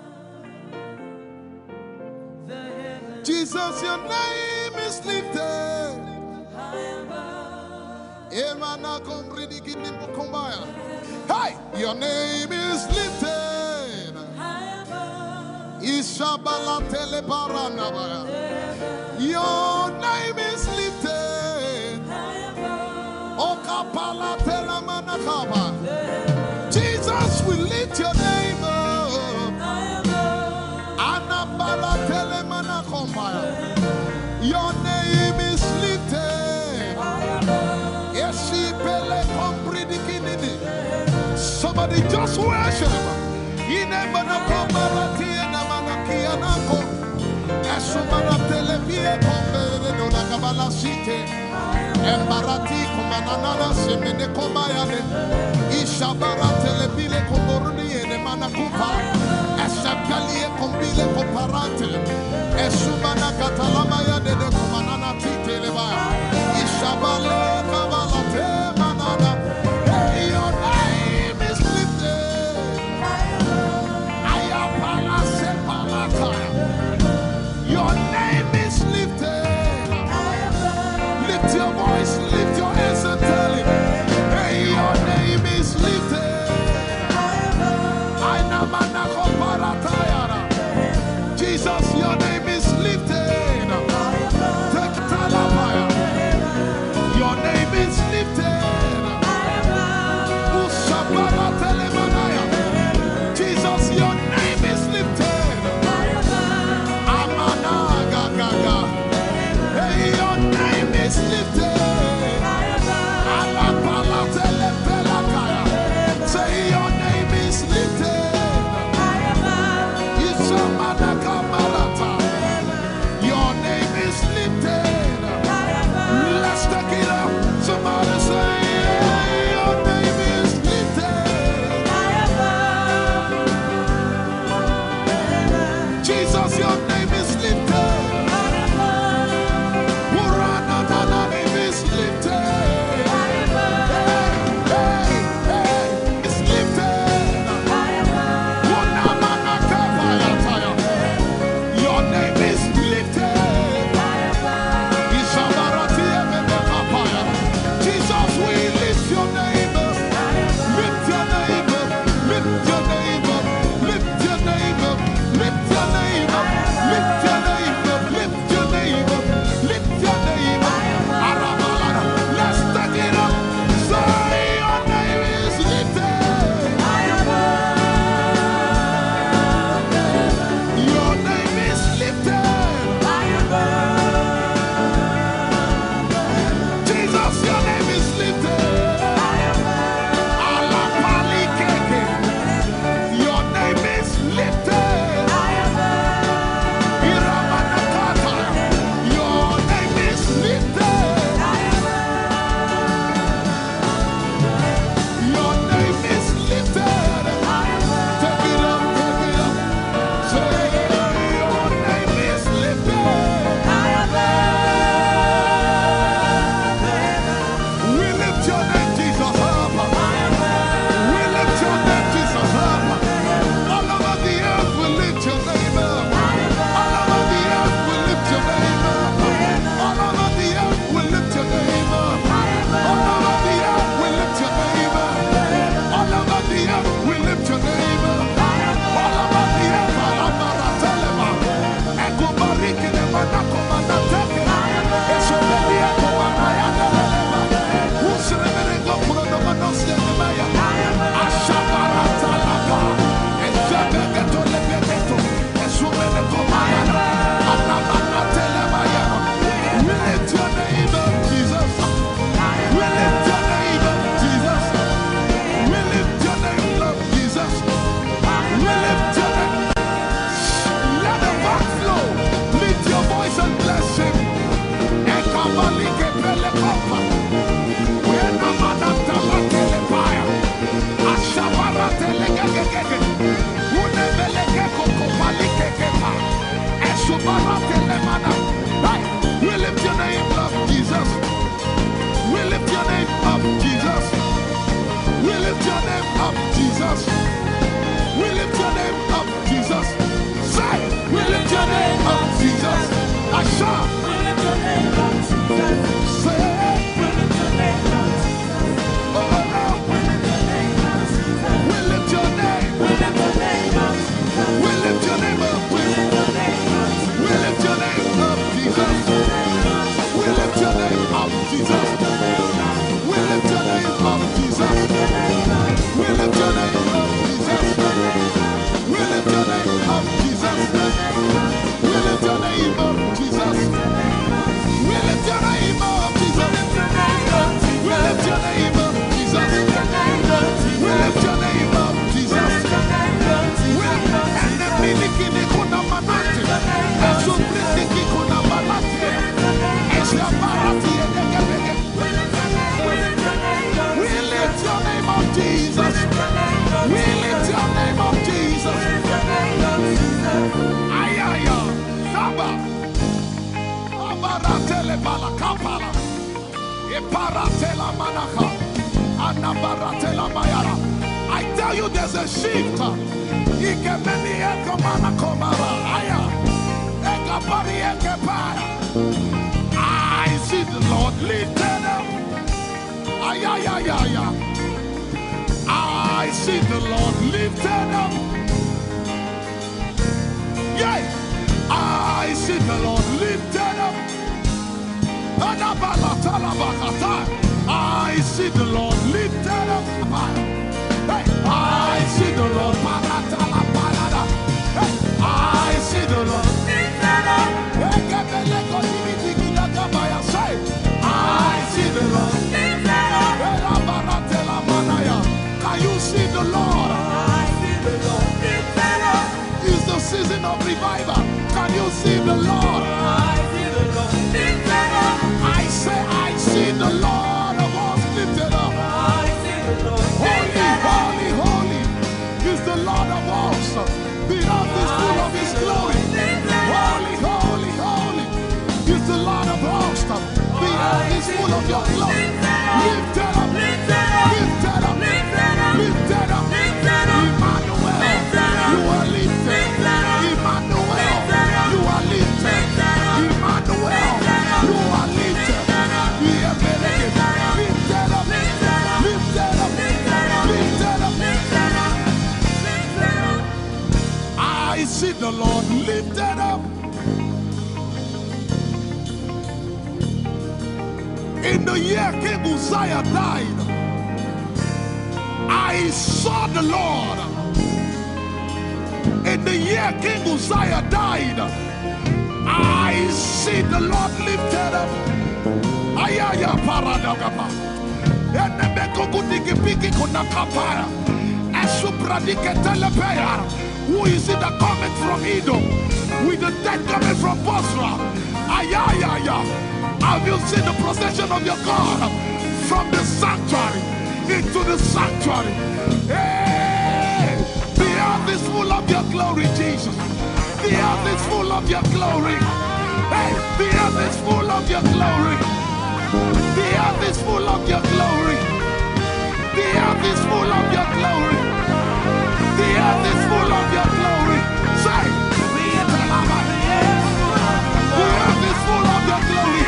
The heavens, Jesus, your name is lifted high above. Hey, your name is lifted High above. Ishabala telebaranabaya. Your name is lifted High above. Okapala telamanakaba. Jesus, we lift your name up. High above. Anabala telemanakombaya. Your name is lifted. Somebody just worship. Embarati kumanana semene komayane ishabara telebile komoruni ene manakupa eshapalie kombile komparate esumana katalama ya de kumanana titeleba ishabale kabalate manana. Hey, your name is lifted. Ayapala sepalata. Your name is lifted. Lift your voice, lift your hands and tell Him, hey, your name is lifted. Jesus, your name is lifted. Your name is lifted. Jesus, your name is lifted. Amana gaga. Hey, your name is lifted. Iparatela manacha. Anabaratela mayara. I tell you there's a shift. Ikemeni ekomana komara. Aya. Ekapari ekepaya. I see the Lord lifted up. Ay, ay, ay, ay, ay. I see the Lord lifted up. Yeah. I see the Lord lifted up. I see the Lord lifted up. Hey. I see the Lord. Hey. I see the Lord lifted up. I see the Lord lifted up. Can you see the Lord? I see the Lord lifted up. It's the season of revival. Can you see the Lord? I see the Lord lifted up. I say, I see the Lord of us lifted up. I see the Lord lifted up. Holy, holy, holy is the Lord of us. The earth is full of His glory. Holy, holy, holy is the Lord of hosts. The earth is full of Your glory. Lifted up, lifted up, lifted up, lifted up, lifted up, lifted up. Emmanuel, You are lifted. Emmanuel, You are lifted. Emmanuel, You are lifted. We are lifted up, lifted up, lifted up, lifted up, lifted up. I see the Lord lifted up. In the year King Uzziah died, I saw the Lord. In the year King Uzziah died, I see the Lord lifted up. Ayaya paradagaba. Enemeko kudigipiki kunakapaya. Esupradike telepaya. Who is it that cometh from Edom? With the dead coming from Bosra. Ayaya. Have you seen the procession of your God from the sanctuary into the sanctuary? Hey, the earth is full of Your glory, Jesus. The earth is full of Your glory. Hey, the earth is full of Your glory. The earth is full of Your glory. The earth is full of Your glory. The earth is full of Your glory. Say, the earth is full of Your glory.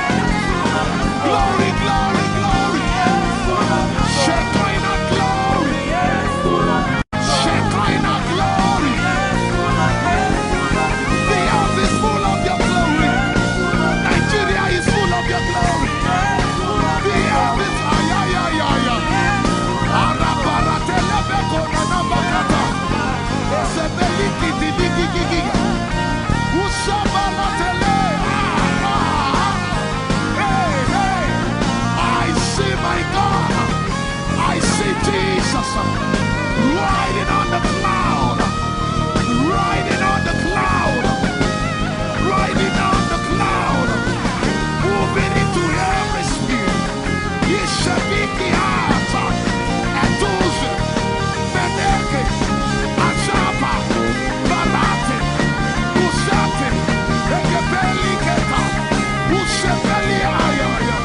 Glory, glory, glory. Shekinah glory. Shekinah glory. The earth is full of Your glory. Nigeria is full of Your glory. The earth is ayayayaya. Arabaratelebeko nanabakata. Esebelikidiligigigi. Ushabalatele. My God, I see Jesus riding on the cloud, riding on the cloud, riding on the cloud, moving into every sphere. Yeshabiki Hata, Etuze, Beneke, Achapa, Barate, Usate, Ekebeli Keta, Ushebeli Ayaya.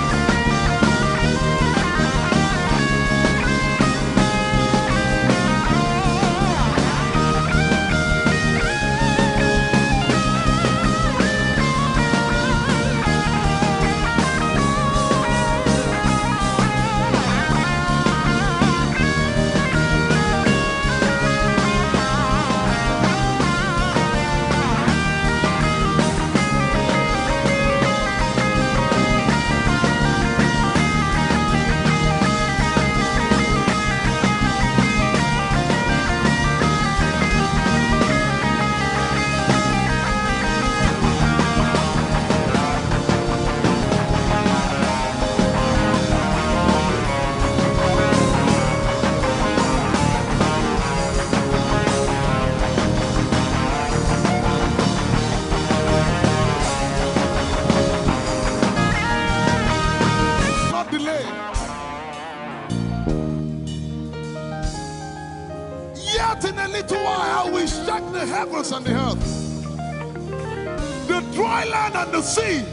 Heavens and the earth, the dry land and the sea.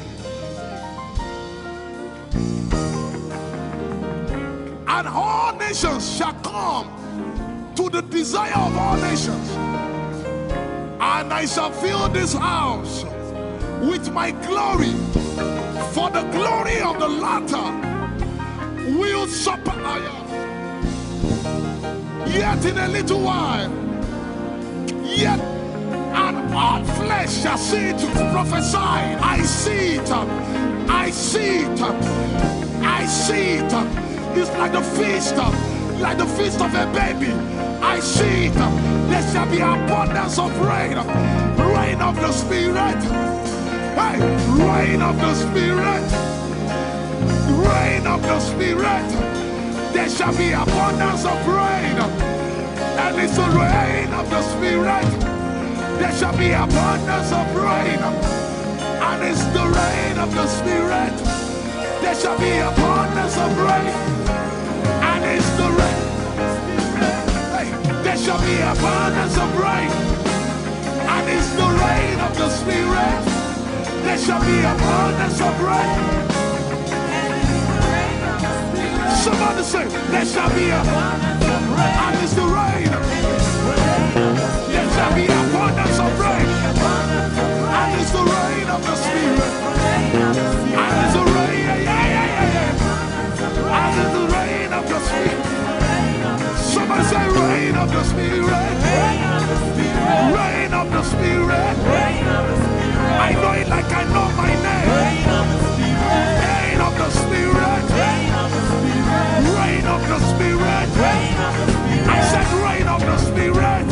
And all nations shall come to the desire of all nations. And I shall fill this house with my glory, for the glory of the latter will surpass. Yet in a little while, yet and all flesh shall see it. Prophesy. I see it. I see it. I see it. It's like the feast of a baby. I see it. There shall be abundance of rain. Rain of the Spirit. Hey, rain of the Spirit. Rain of the Spirit. There shall be abundance of rain. And it's the rain of the Spirit. There shall be abundance of rain. And it's the rain of the Spirit. There shall be abundance of rain. And it's the rain. Hey, there shall be abundance of rain. And it's the rain of the Spirit. There shall be abundance of rain. Somebody say, there shall be abundance of rain. And it's the rain. There shall be abundance of rain. And it's the rain of the Spirit. And it's the rain. And it's the rain of the Spirit. Somebody say, rain of the Spirit. Rain of the Spirit. I know it like I know my name. Rain of the Spirit. Rain of the Spirit. I said rain of the Spirit.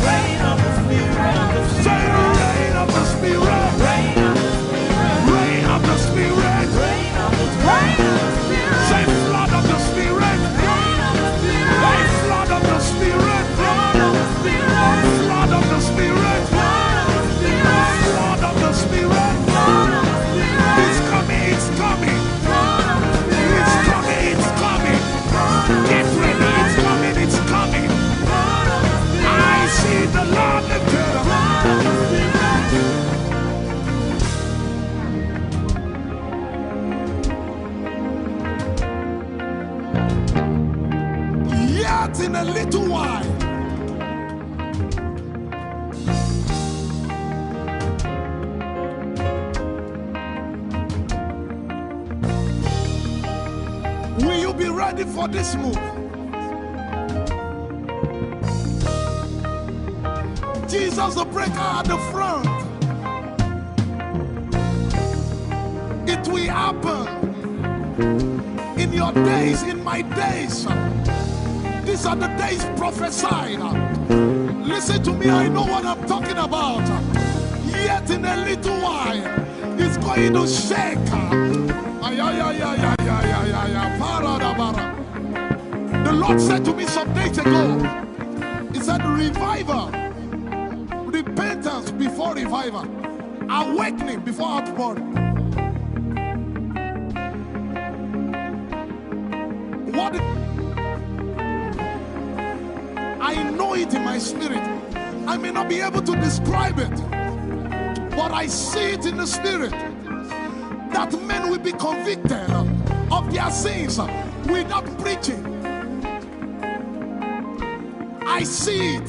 Say rain of the Spirit. Rain of the Spirit. Say flood of the Spirit. Say flood of the Spirit. Flood of the Spirit. Flood of the Spirit. It's coming, it's coming. It's coming, it's coming. Get ready, it's coming, it's coming. I see the Lord lifted up. Yet in a little while, will you be ready for this move? Jesus the breaker at the front. It will happen in your days, in my days. These are the days prophesied. Listen to me, I know what I'm talking about. Yet in a little while, it's going to shake. The Lord said to me some days ago, He said, revival, repentance before revival, awakening before outpouring. What? I know it in my spirit. I may not be able to describe it, but I see it in the spirit that men will be convicted of their sins without preaching. I see it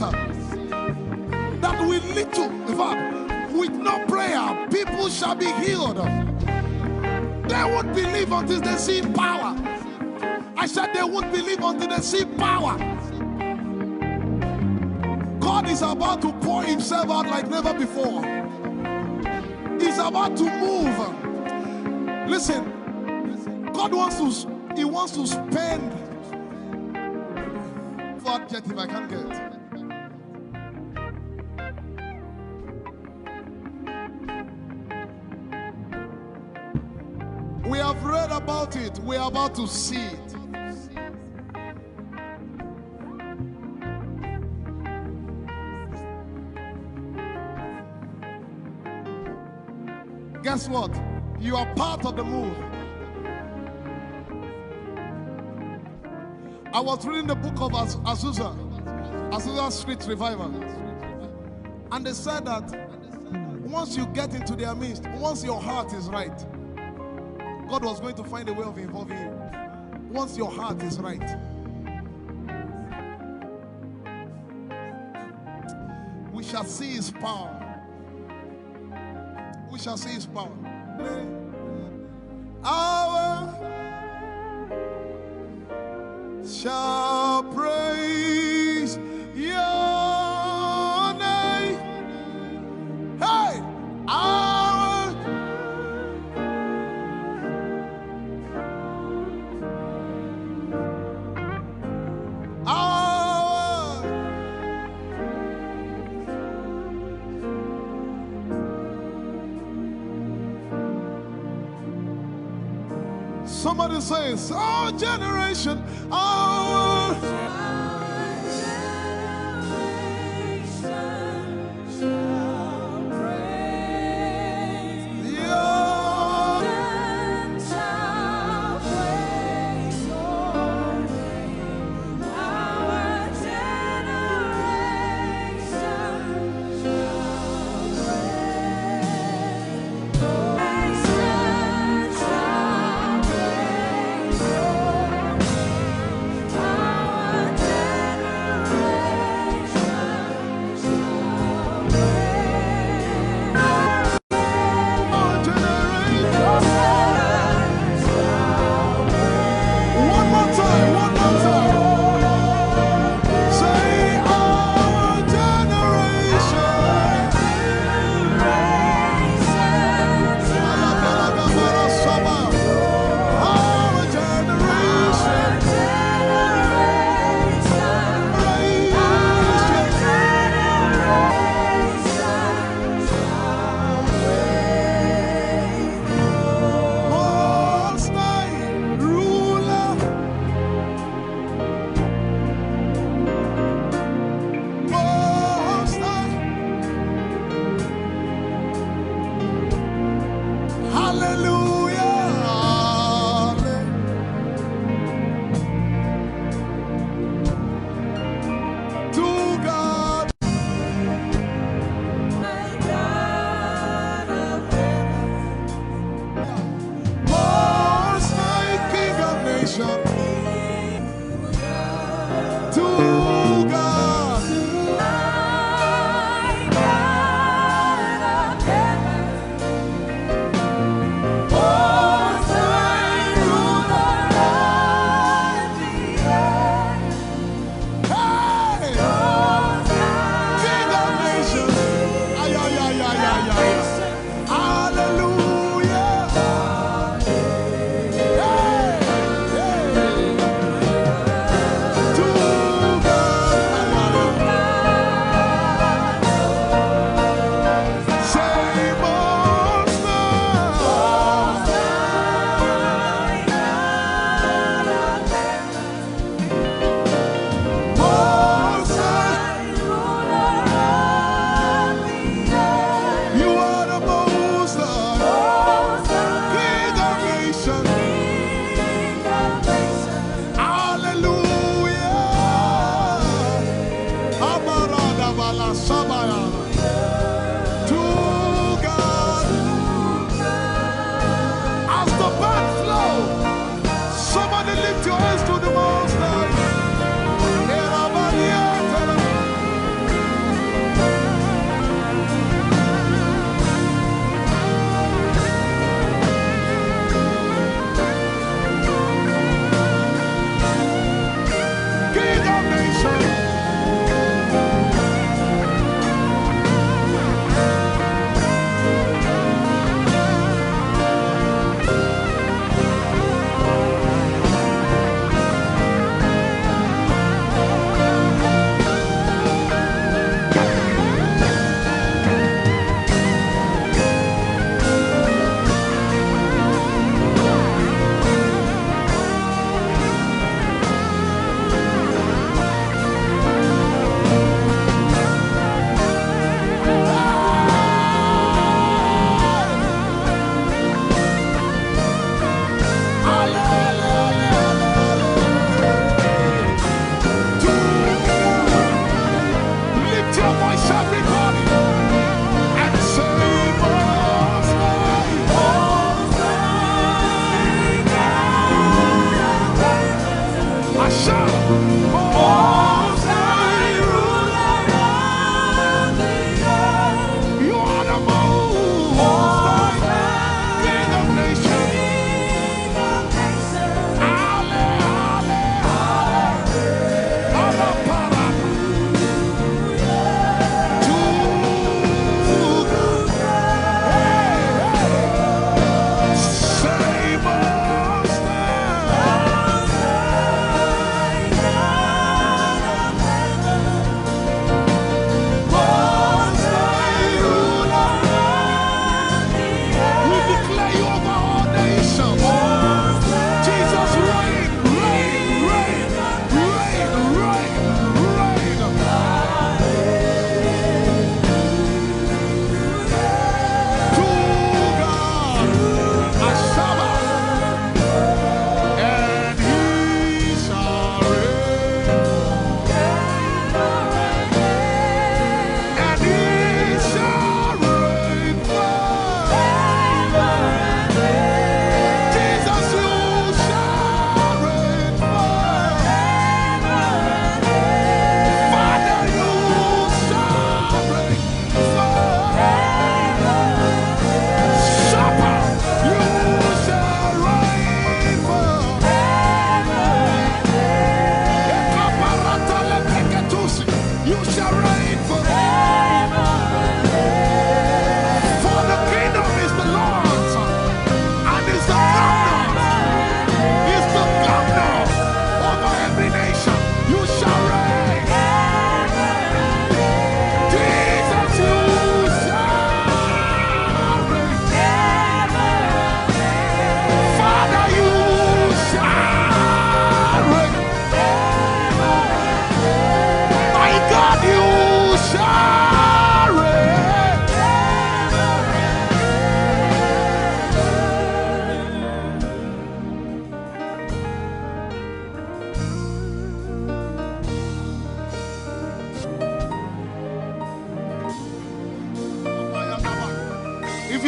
that with little, in fact, with no prayer, people shall be healed. They won't believe until they see power. I said they won't believe until they see power. God is about to pour Himself out like never before. He's about to move. Listen, God wants to spend. What adjective I can't get. We have read about it. We are about to see it. Guess what? You are part of the move. I was reading the book of Azusa Street Revival. And they said that once you get into their midst, once your heart is right, God was going to find a way of involving you. Once your heart is right. shall see his power. We shall see his power. Our shall praise your name. Hey, our somebody says, our generation, our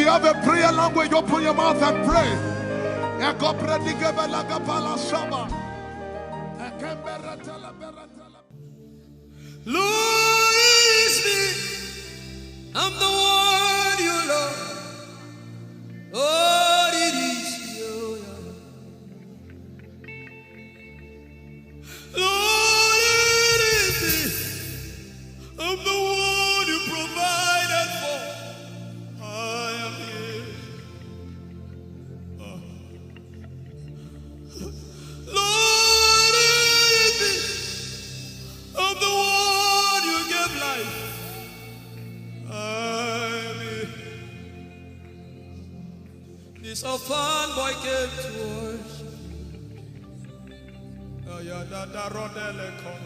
you have a prayer language, open your mouth and pray. Lord, it's me. I'm the one you love. Lord, it is you. Lord, it is me. I'm the one you provided for. I am here. Lord, it is me. I'm the one you gave life. I'm here. This orphan boy came to worship. Ayadada rodele kom.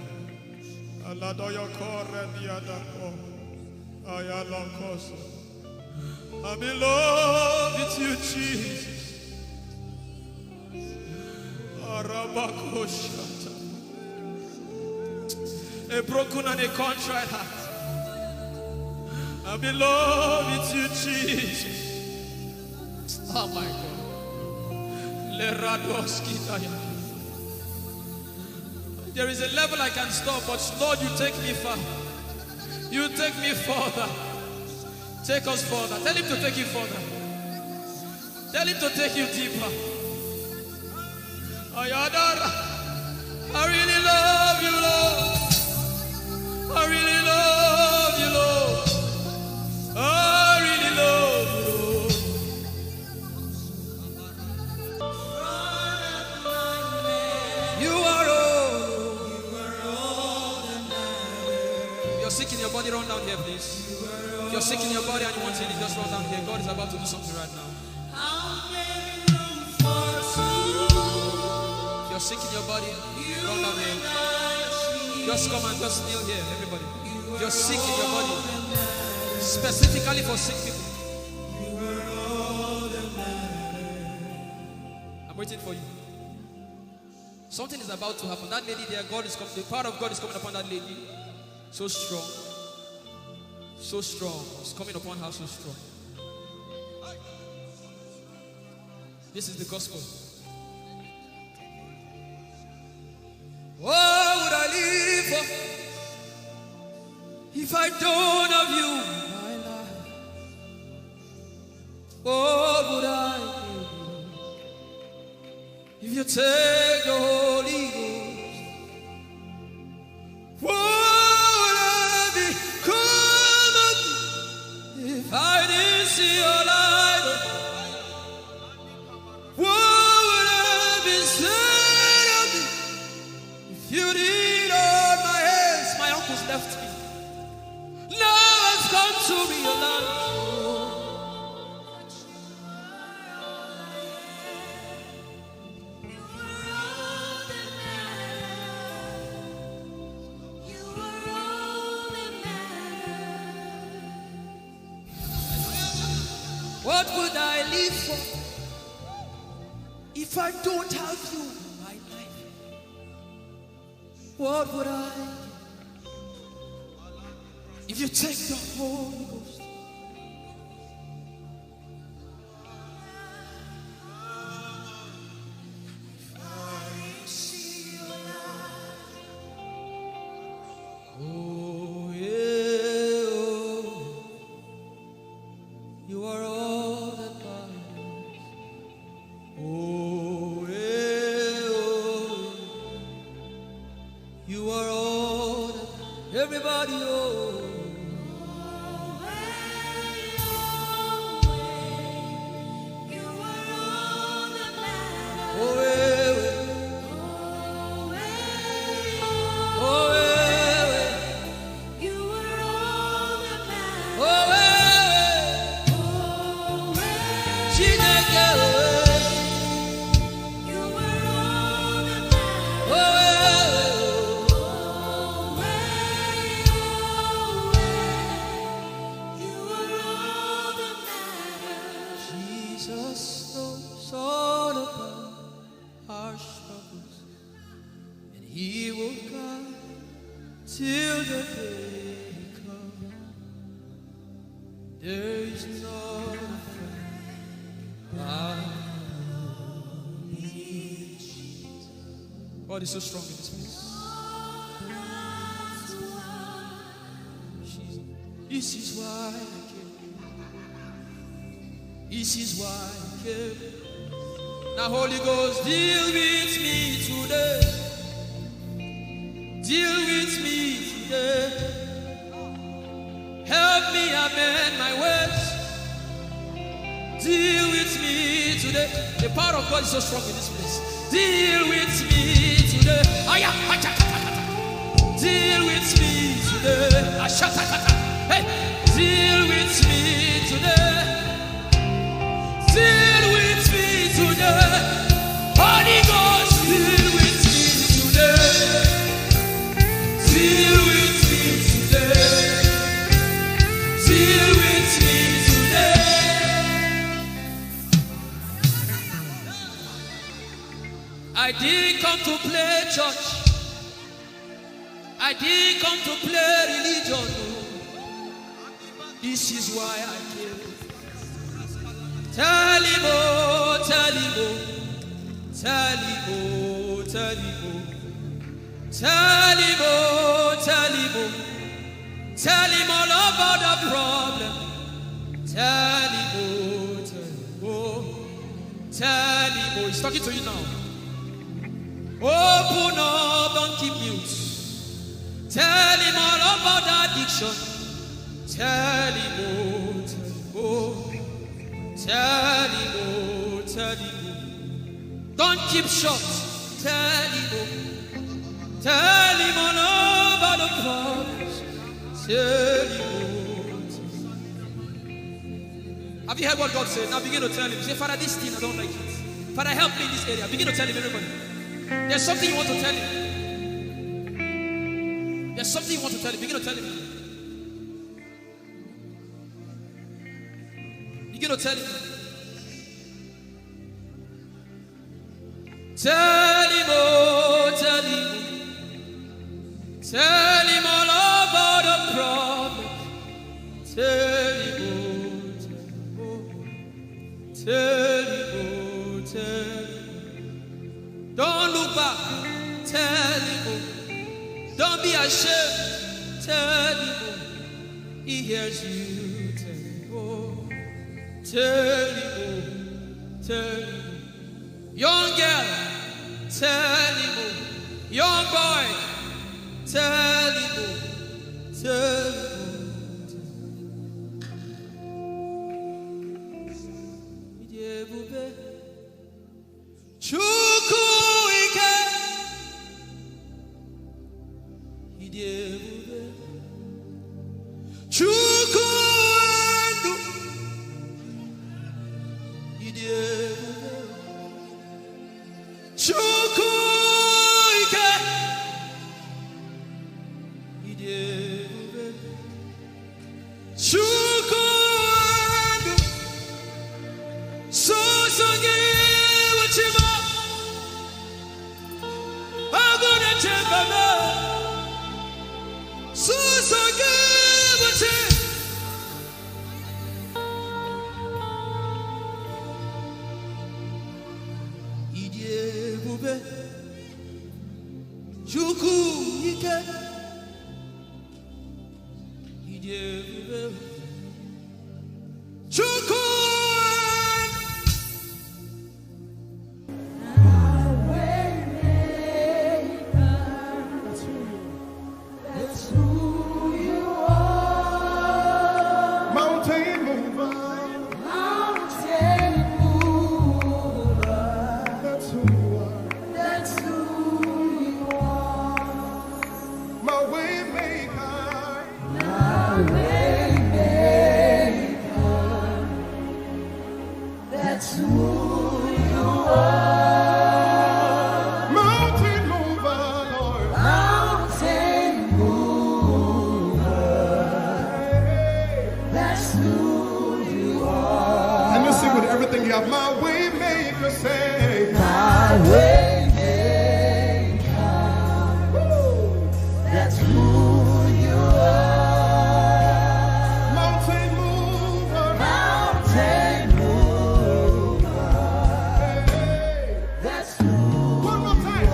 Aladoyo kore diadako. Ayalokoso. I'm in love with you, Jesus. Arabakoshata. A broken and a contrite heart. I'm in love with you, Jesus. Oh my God. There is a level I can stop, but Lord, you take me far. You take me further. Take us further. Tell him to take you further. Tell him to take you deeper. Ayadara. I really love you, Lord. I really love you, Lord. I really love you, Lord. You are all that matters. You're sick in your body, run down here, please. If you're sick in your body and you want healing, just run down here. God is about to do something right now. If you're sick in your body, run down here. Just come and just kneel here, everybody. If you're sick in your body, specifically for sick people, I'm waiting for you. Something is about to happen. That lady there, God is coming. The power of God is coming upon that lady. So strong. So strong. It's coming upon her so strong. This is the gospel. What would I live for if I don't have you in my life? What would I do if you take the Holy Ghost? What would I become of me if I didn't see your light? What would have been said of me if you did hold my hands? My uncles left me. Now I've come to realize. What would I live for if I don't have you in my life? What would I if you take the Holy Ghost? Oh yeah, oh. You are all that matters. Oh yeah, oh. You are all that everybody, oh. Jesus knows all about our struggles, and He will guide till the day comes. There is no friend God is so strong in this place. This is why I came. This is why I came. Now, Holy Ghost, deal with me today. Deal with me today. Help me amend my ways. Deal with me today. The power of God is so strong in this place. Deal with me today. Deal with me today. Hey, deal with me today. Deal with me today. Holy Ghost, deal with me today. Deal with me today. Deal with me today. I didn't come to play church. I didn't come to play religion. No. This is why I came. Tell him, oh, tell him, oh, tell him, oh, tell him, oh, tell him, oh, tell him, oh, tell him all about the problem. Tell him, oh, tell him, oh, tell him, oh. He's talking to you now. Open up, don't keep mute. Tell him all about the addiction. Tell him, oh, tell him, oh. Tell him, oh, tell him, oh. Don't keep short. Tell him, oh. Tell him all about the problems. Tell him, oh. Have you heard what God said? Now begin to tell him. Say, Father, this thing, I don't like it. Father, help me in this area. Begin to tell him, everybody. There's something you want to tell him. There's something you want to tell him. Begin to tell him. Begin to tell him. Tell him, oh, tell him. Tell him all about the problem. Tell him, oh, tell him, oh. Tell him, oh, tell him. Don't look back. Tell him, oh. Don't be ashamed. Tell him, oh. He hears you. Tell him, oh. Tell him, oh. Tell him, oh. Young girl, tell him, oh. Young boy, tell him, oh. Tell him, oh. Chukwu ike, ịdị ebube. Chukwu ndụ, ịdị ebube. Chukwu ike, ịdị ebube. Chukwu ndụ, sọsọ gị wụchima. Agụna chebaba, sọsọ gị wụchi. Ịdị ebube. Chukwu ike, ịdị ebube. Chukwu. Mountain mover. That's who you are. My way maker. That's who you are. Mountain mover, Lord. Mountain mover. That's who you are. And you sing with everything you have. My way maker, say. My way maker. That's who you are. Mountain mover. Mountain mover. That's who One more time.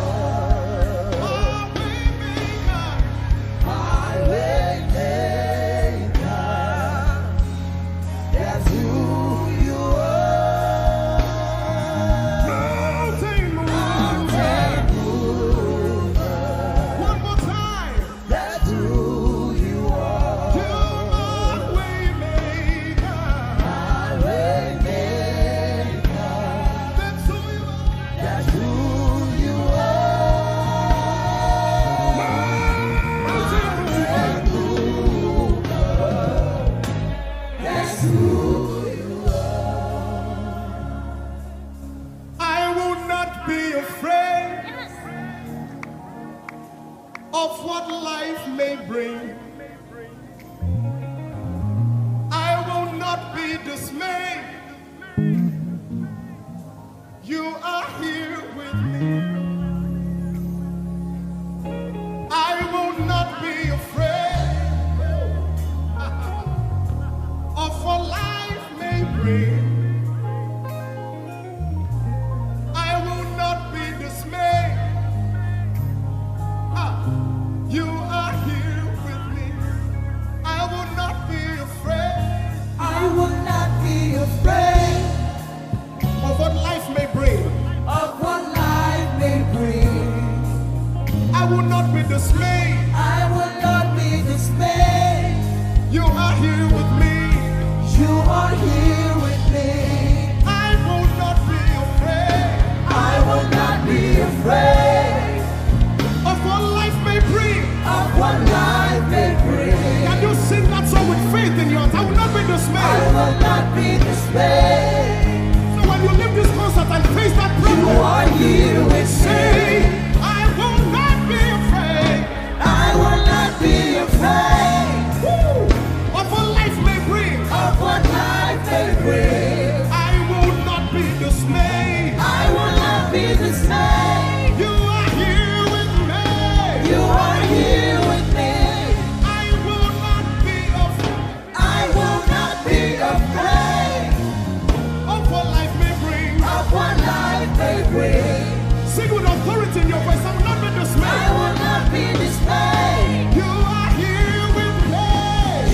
of what life may bring. I will not be dismayed. You are here with me. I will not be afraid of what life may bring. I will not be dismayed. You are here with me. I will not be afraid. I will not be afraid Of what life may bring. of what life may bring. I will not be dismayed. I will not be dismayed. You are here with me. You are here with me. I will not be afraid I will not be afraid of what life may bring. of what life may bring. Can you sing that song with faith in your heart? I will not be I dismayed. will not be dismayed. So when you leave this concert and face that You problem, are here with say, me. I will not be afraid I will not be afraid of what life may bring. of what life may bring. I will not be dismayed. I will not be dismayed. You are here with me. You are here with me. I will not be afraid I will not be afraid of what life may bring. of what life may bring. Sing with authority in your voice. I will not be I dismayed. will not be dismayed. You are here with me.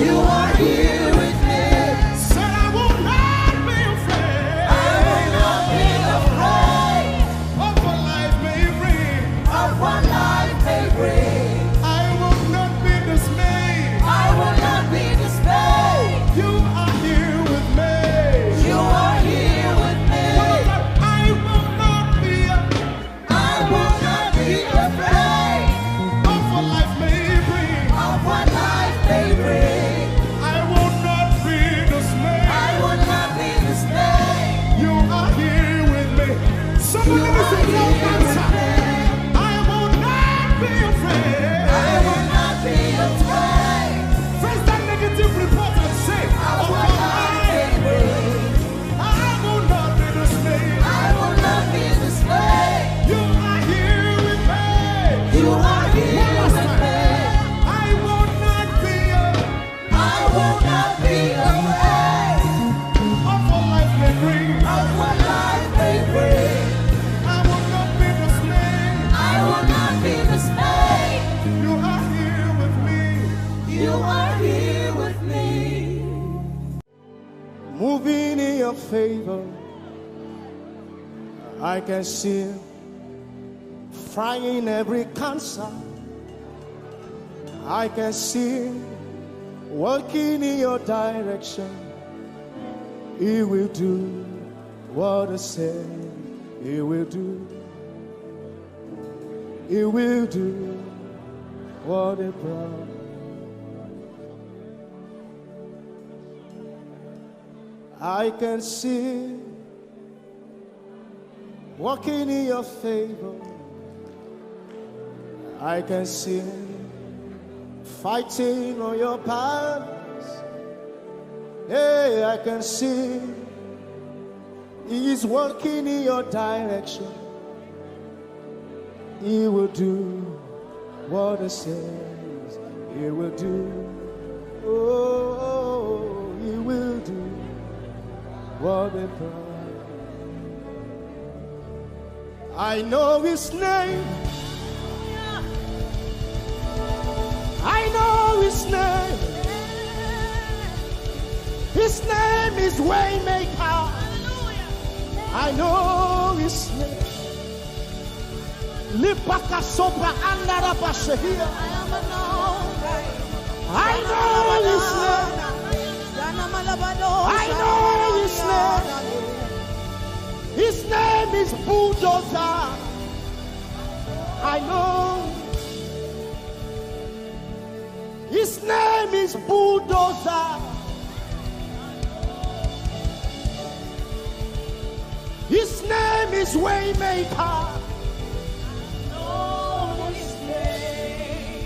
You are here with me. Said I will not be afraid I will not be afraid of what life may bring. of what life may bring. I will not be dismayed. I will not be dismayed. You are here with me. You are here with me. I will not be I will not be afraid of what life may bring. of what life may bring. I will not be dismayed. I will not be dismayed. You are here with me. Somebody You listen are to your here with answer. me. I will not be afraid. I will not be afraid Face that negative report and say, of of what what life may life. bring. I will not be dismayed. I will not be dismayed. You are here with me. You are here One last with time. me. I will not be I will not be afraid of what life may bring. of what life may bring. I will not be dismayed. I will not be dismayed. You are here with me. You are here with me. Moving in your favor, I can see frying every cancer. I can see working in your direction. He will do what I said He will do. He will do what He promised. I can see walking in your favor. I can see fighting on your battles. Hey, I can see He's working in your direction. He will do what He says He will do. Oh, He will do what He promised. I know His name. I know His name. His name is Waymaker. I know His name. Lipaka sopra andara bashehia. I know His name. I know His name. His name is Bulldozer. I know. His name is Bulldozer. His name is Waymaker. Know His name.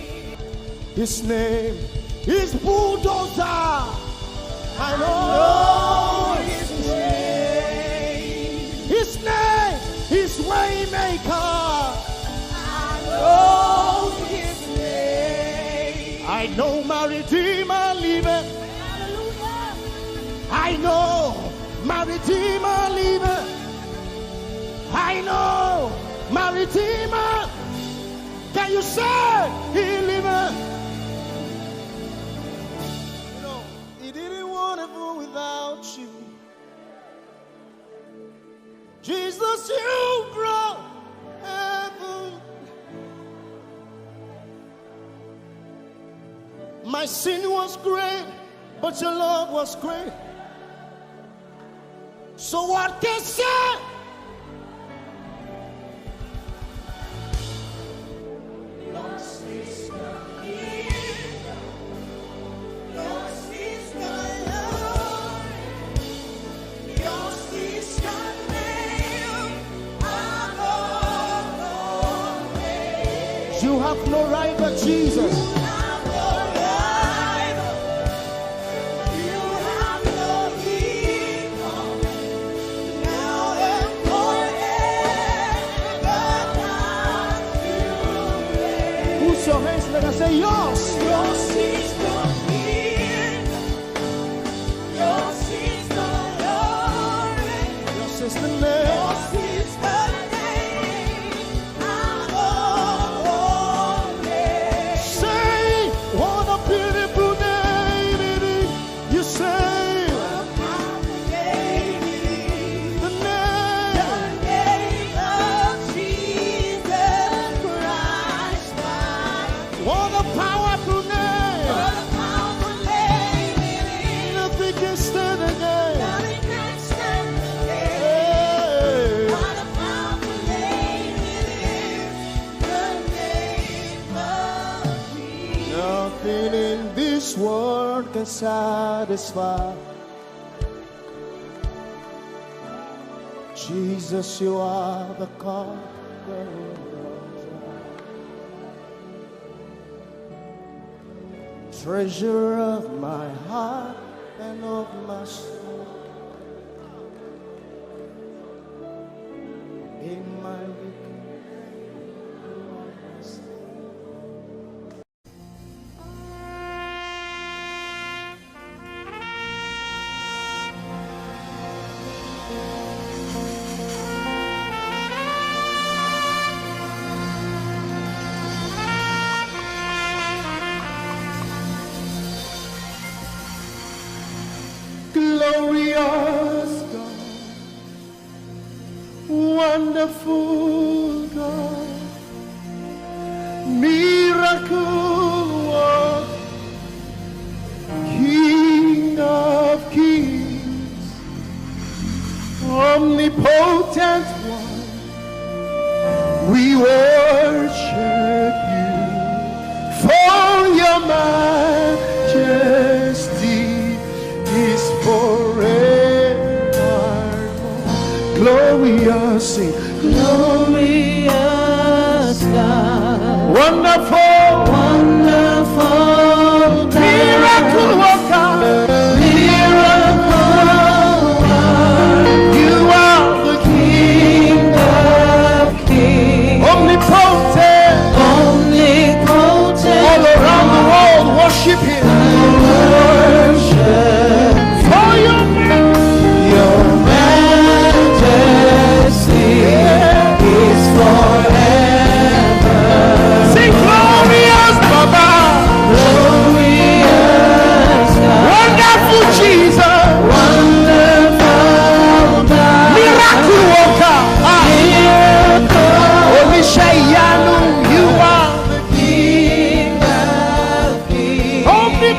His name is Bulldozer. I know his name. His name is Waymaker. I know his name. I know my Redeemer liveth. I know my Redeemer liveth. I know my Redeemer. Can you say he liveth? You know, he didn't want to go without you. Jesus, you brought heaven. My sin was great, but your love was great. So what can say? You have no right but Jesus. Put your hands together and say, yours. Yours is the kingdom. Yours is the glory. Yours is the name. Yours is the name. Say, what a beautiful name it is. You say, the name of Jesus Christ. What a powerful name. What a powerful name it is. Nothing can stand against. Nothing can stand against. What a powerful name it is. The name of Jesus. Nothing in this world can satisfy. Jesus, you are the conqueror. Treasure of my heart and of my soul. In my weakness. Glorious God, wonderful God, miracle worker, King of kings, omnipotent one, we worship you for your majesty is forevermore. Glorious, sing. Glorious God, wonderful, wonderful God, miracle worker, miracle worker. You are the King of kings, omnipotent, omnipotent. All around the world worship Him. For your majesty is forever. Sing glorious Baba, glorious God, wonderful Jesus, wonderful God, miracle worker, miracle. Olishayanu, you are the King of kings, omnipotent.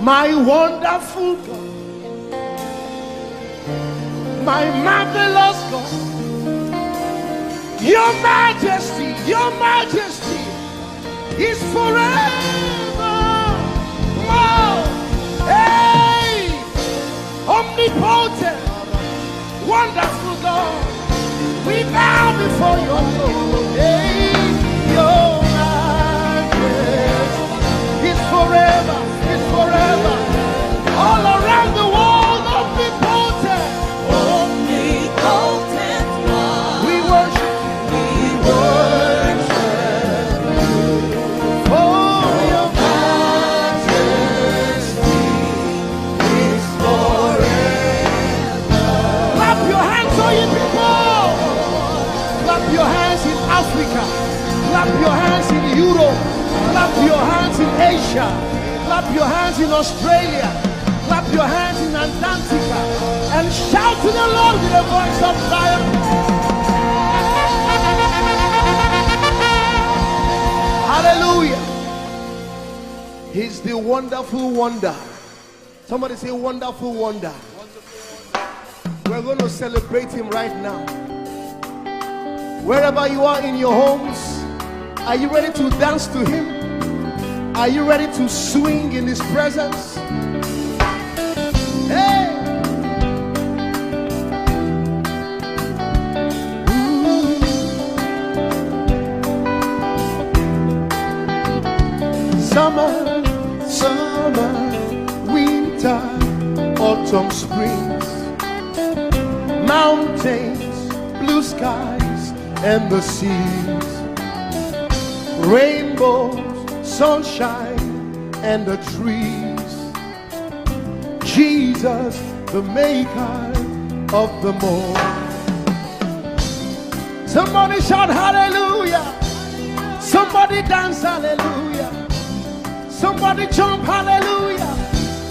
My wonderful God, my marvelous God, your majesty is forever. Oh, hey, omnipotent, wonderful God, we bow before your throne. Hey, your majesty is forever. All around the world, omnipotent. Omnipotent God. We worship you. For your majesty is forever. Clap your hands, all you people. Clap your hands in Africa. Clap your hands in Europe. Clap your hands in Asia. Clap your hands in Australia. Clap your hands in Antarctica. And shout to the Lord with a voice of triumph. Hallelujah. He's the wonderful wonder. Somebody say wonderful wonder. We're going to celebrate him right now. Wherever you are in your homes, are you ready to dance to him? Are you ready to swing in his presence? Hey! Ooh. Summer, winter, autumn, springs, mountains, blue skies, and the seas, rainbows, sunshine, and the trees. Jesus, the maker of them all. Somebody shout hallelujah. Somebody dance hallelujah. Somebody jump hallelujah.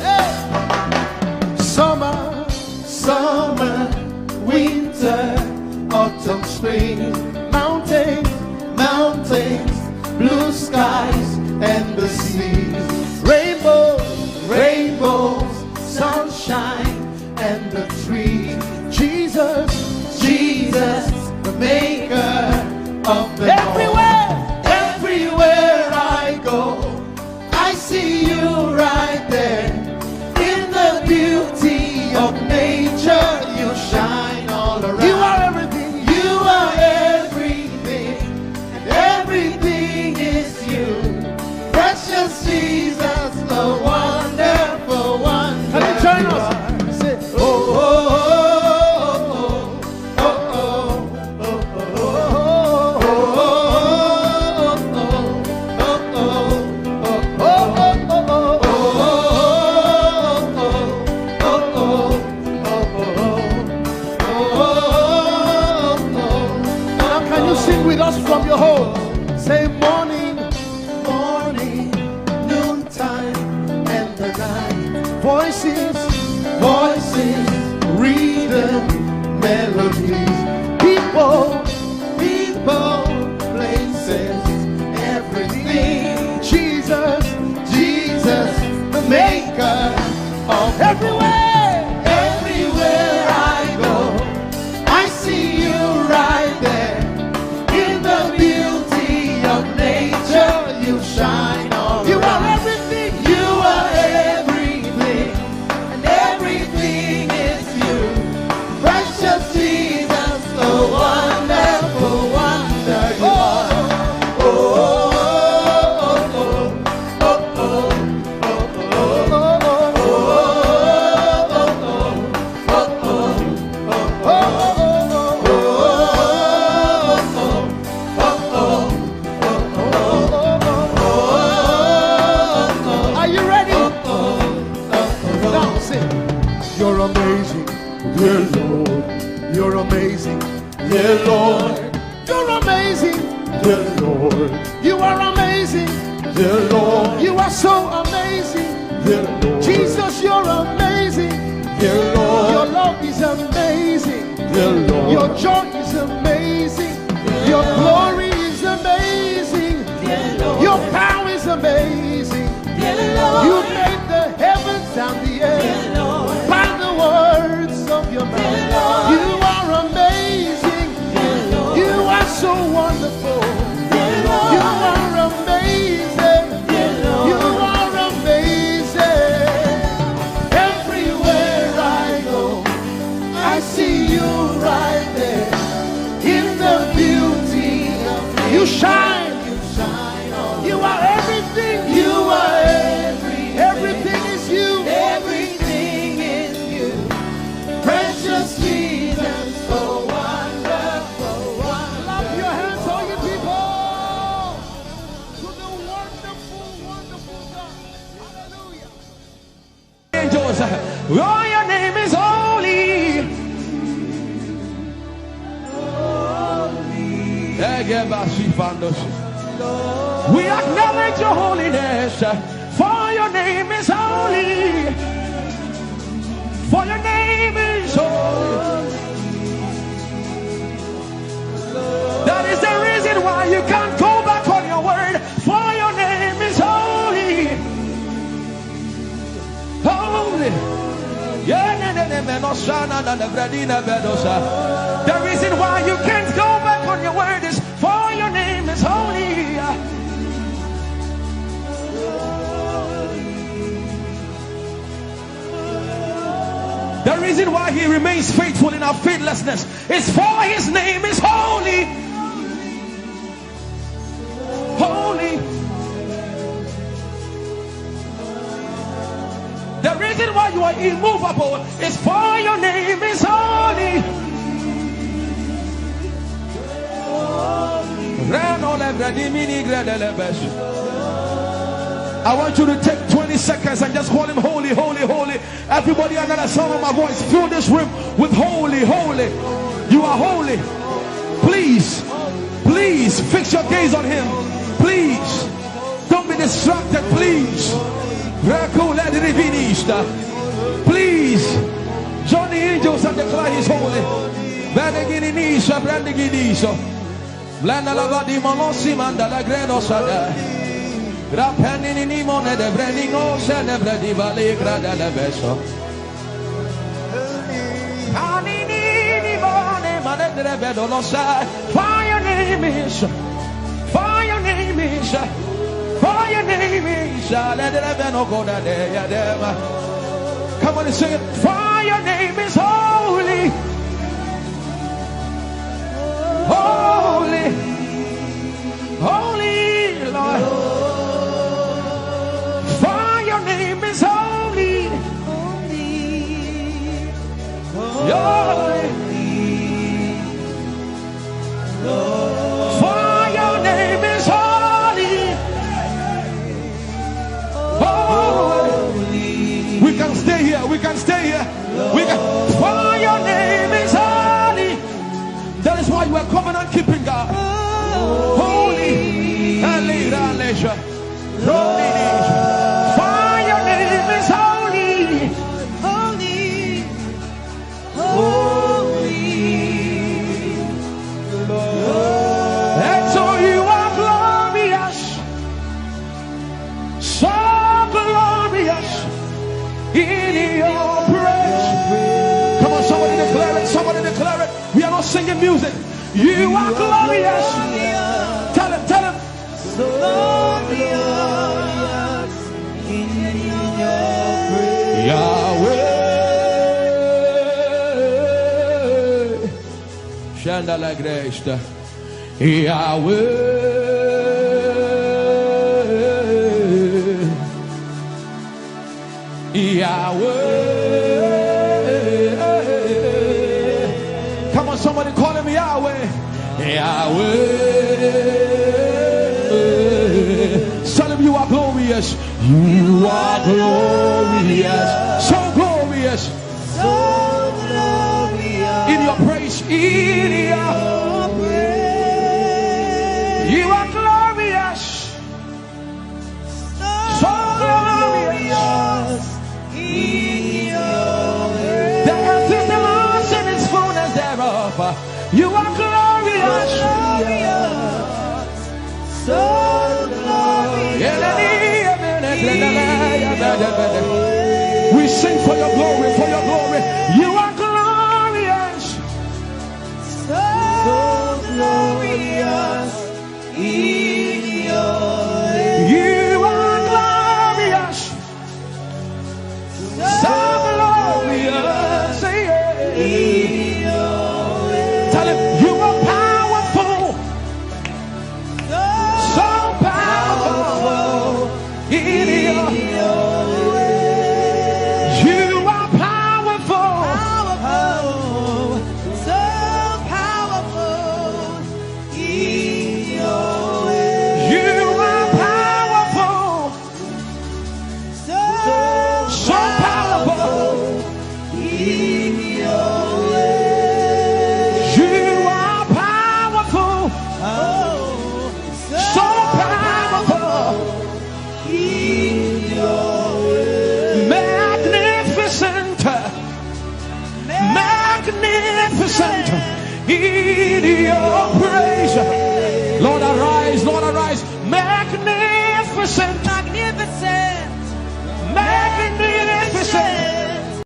Hey. Summer, winter, autumn, spring, mountains, blue skies, and the seas, rainbows, sunshine, and the trees. Jesus, the maker of the everywhere I go, I see you right there. In the beauty of nature, you shine all around. You are everything. You are everything, and everything is you. Precious Jesus, the wonderful one. Can you join us? Say, oh, oh, oh, oh, oh, oh, Now can you sing with us from your home? Say morning, noontime, and the night. Voices, rhythm, melodies. People, places, everything. Jesus, the maker of everywhere I go, I see you right there. In the beauty of nature, you shine all you around. Are everything. You are everything, and everything is you. Precious Jesus, the wonderful wonder you are. Oh, oh, oh, oh, are you ready? Now sing. You're amazing, dear Lord. You're amazing, dear Lord. You're amazing, dear Lord. You are amazing, dear Lord. You are so amazing, dear Lord. Jesus, you're amazing, dear Lord. Your love is amazing, dear Lord. Your joy is amazing, your glory is amazing, dear Lord. Your power is amazing, dear Lord. You made the heavens Legrados. Oh, your name is holy. We acknowledge your holiness, for your name is holy. For your name is holy. That is the reason why you can't go back on your word, for your name is holy. Holy. The reason why you can't go back on your word is for your name is holy. The reason why he remains faithful in our faithlessness is for his name is holy. Holy. The reason why you are immovable is for your name is holy. I want you to take 20 seconds and just call him holy, holy, holy. Everybody under the sound of my voice, fill this room with holy, holy. You are holy. Please, please fix your gaze on him. Please, don't be distracted, please. Please join the angels and declare he's holy. For your name is, for your name is, for your name is. Come on and sing it. For your name is holy. Holy. Holy Lord. For your name is holy. Holy. For your name is holy. Holy. We can stay here. We can stay here. We can. For your name is holy. That is why you are covenant keeping God. Holy. Leisure. For your name is holy. Holy. Holy. And so you are glorious. So glorious in your praise. Come on, somebody declare it. Somebody declare it. We are not singing music. You are glorious. Tell him, tell him. So glorious in your praise. Yahweh. Shandala Gresta. Yahweh. Yahweh. Come on, somebody call him Yahweh. Yahweh. Tell him you are glorious. You are glorious. So glorious. So glorious. In your praise. In your praise. You are glorious. So glorious. In your praise. The earth is the Lord's and its fullness thereof. You are glorious. So we sing for your glory, for your glory. You are glorious. So glorious in your way. You are glorious. So glorious in your way. Tell him you are powerful. So powerful in your way. magnificent in your praise. Lord, arise, Lord, arise. Magnificent, Magnificent. magnificent.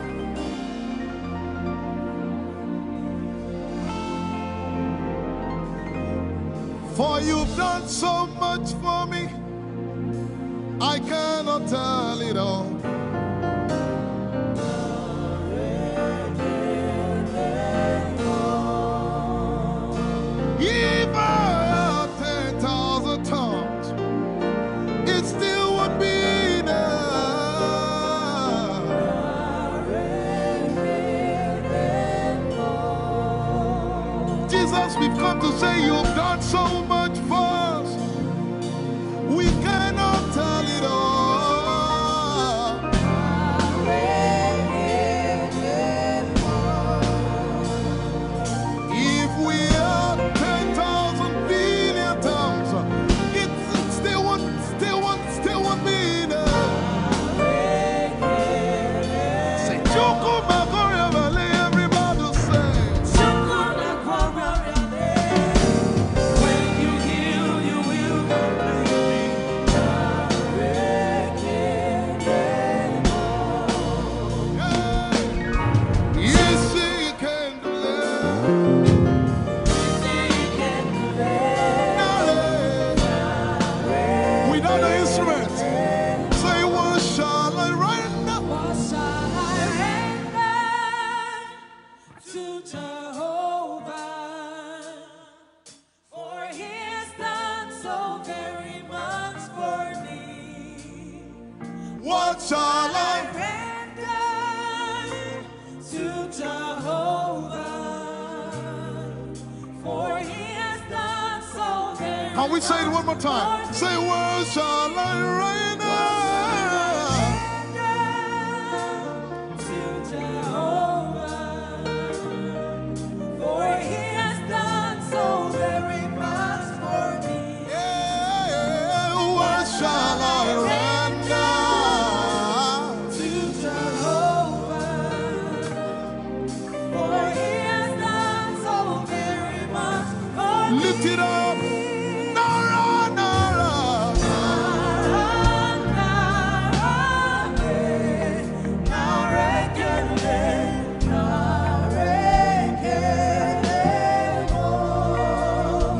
For you've done so much for me, I cannot tell it all. If I had 10,000 tongues, it still would be enough. Jesus, we've come to say you've done so much for us. We cannot tell it all. If we had 10,000 billion tongues, it still won't be enough. Say, Choco Magoria Valley, everybody say. When you heal, you will Yes, he can deliver. Without the instrument, say, what shall I render? What shall I render to Jehovah? For he has done so very much for me. What shall I? Render to Jehovah. For he has done so very Can we say it one more time? Say, what shall I render? to Jehovah. For he has done so very much for me. Yeah, what shall I render? To Jehovah. For he has done so very much for me. Lift it up. Nara, Nara.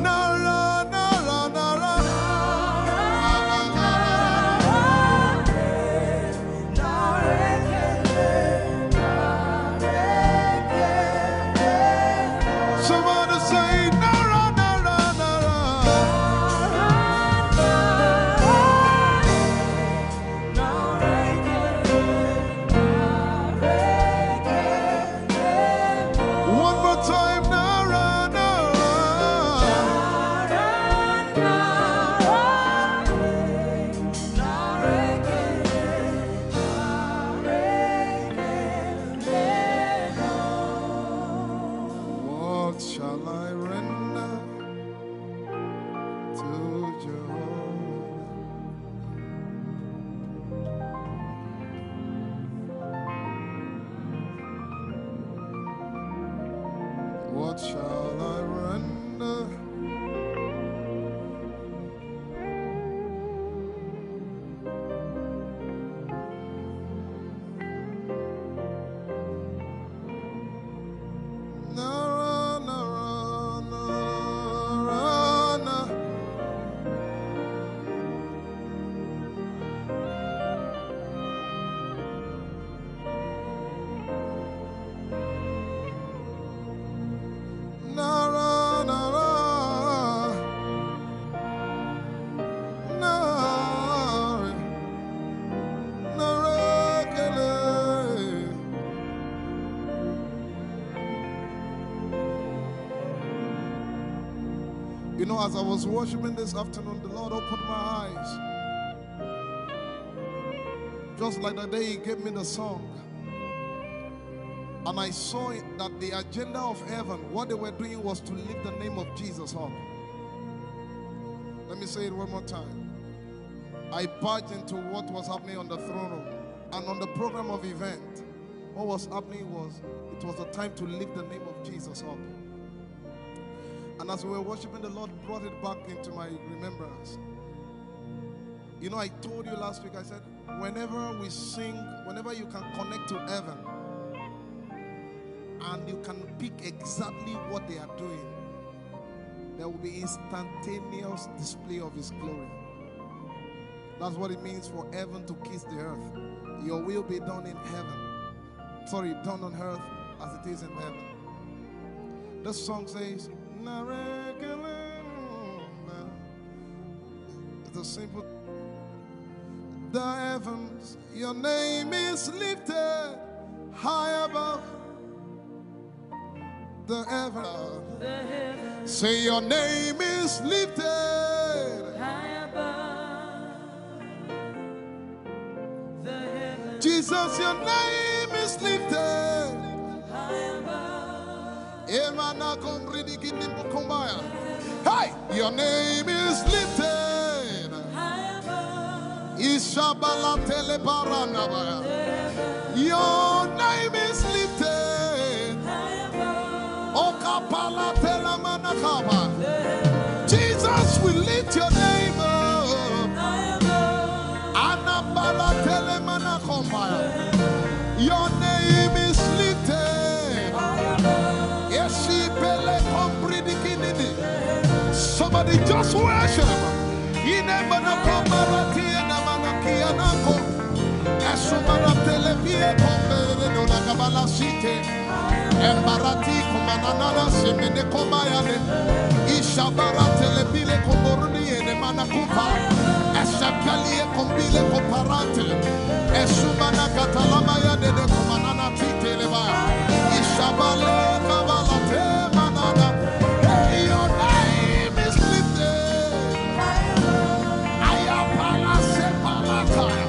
Nara, Nara, Nara. Somebody say, Nara, Nara, Nara. One more time, Nara, Nara. What shall I render to Jehovah? What shall I render? Nara, Nara, Nara, Nara. Nara, Nara. Nara. Nara, Kele. You know, as I was worshiping this afternoon, the Lord opened my eyes. Just like the day He gave me the song. And I saw it that the agenda of heaven, what they were doing was to lift the name of Jesus up. Let me say it one more time. I barged into what was happening on the throne room and on the program of event. what was happening was it was a time to lift the name of Jesus up. And as we were worshiping, the Lord brought it back into my remembrance. You know, I told you last week, I said, whenever we sing, whenever you can connect to heaven, and you can pick exactly what they are doing, there will be instantaneous display of His glory. That's what it means for heaven to kiss the earth. Your will be done in heaven. Sorry, done on earth as it is in heaven. This song says, it's a simple. The heavens, your name is lifted high above. The heavens, say your name is lifted High above the heavens, Jesus, your name is lifted. high above, Hey, your name is lifted. high above, Ishabala telebaranabaya. Your name is lifted. high above, Okapala telamanakaba. Jesus, we lift your name up. high above, Anabala telemanakombaya. Your name is lifted. Yeshipele kompridikinidi. Somebody just worship. Inemanakomarati enamanakianako. Esumara televie kombere no nagabala site. Embarati komanana semene komayane. Ishabara telebile komoruni enemanakupa. Eshapalie kombile komparante. Esumana katalamaya de komanana titelebaya. Ishabale kabalate manana. Hey, your name is lifted. Ayapala sepalataya.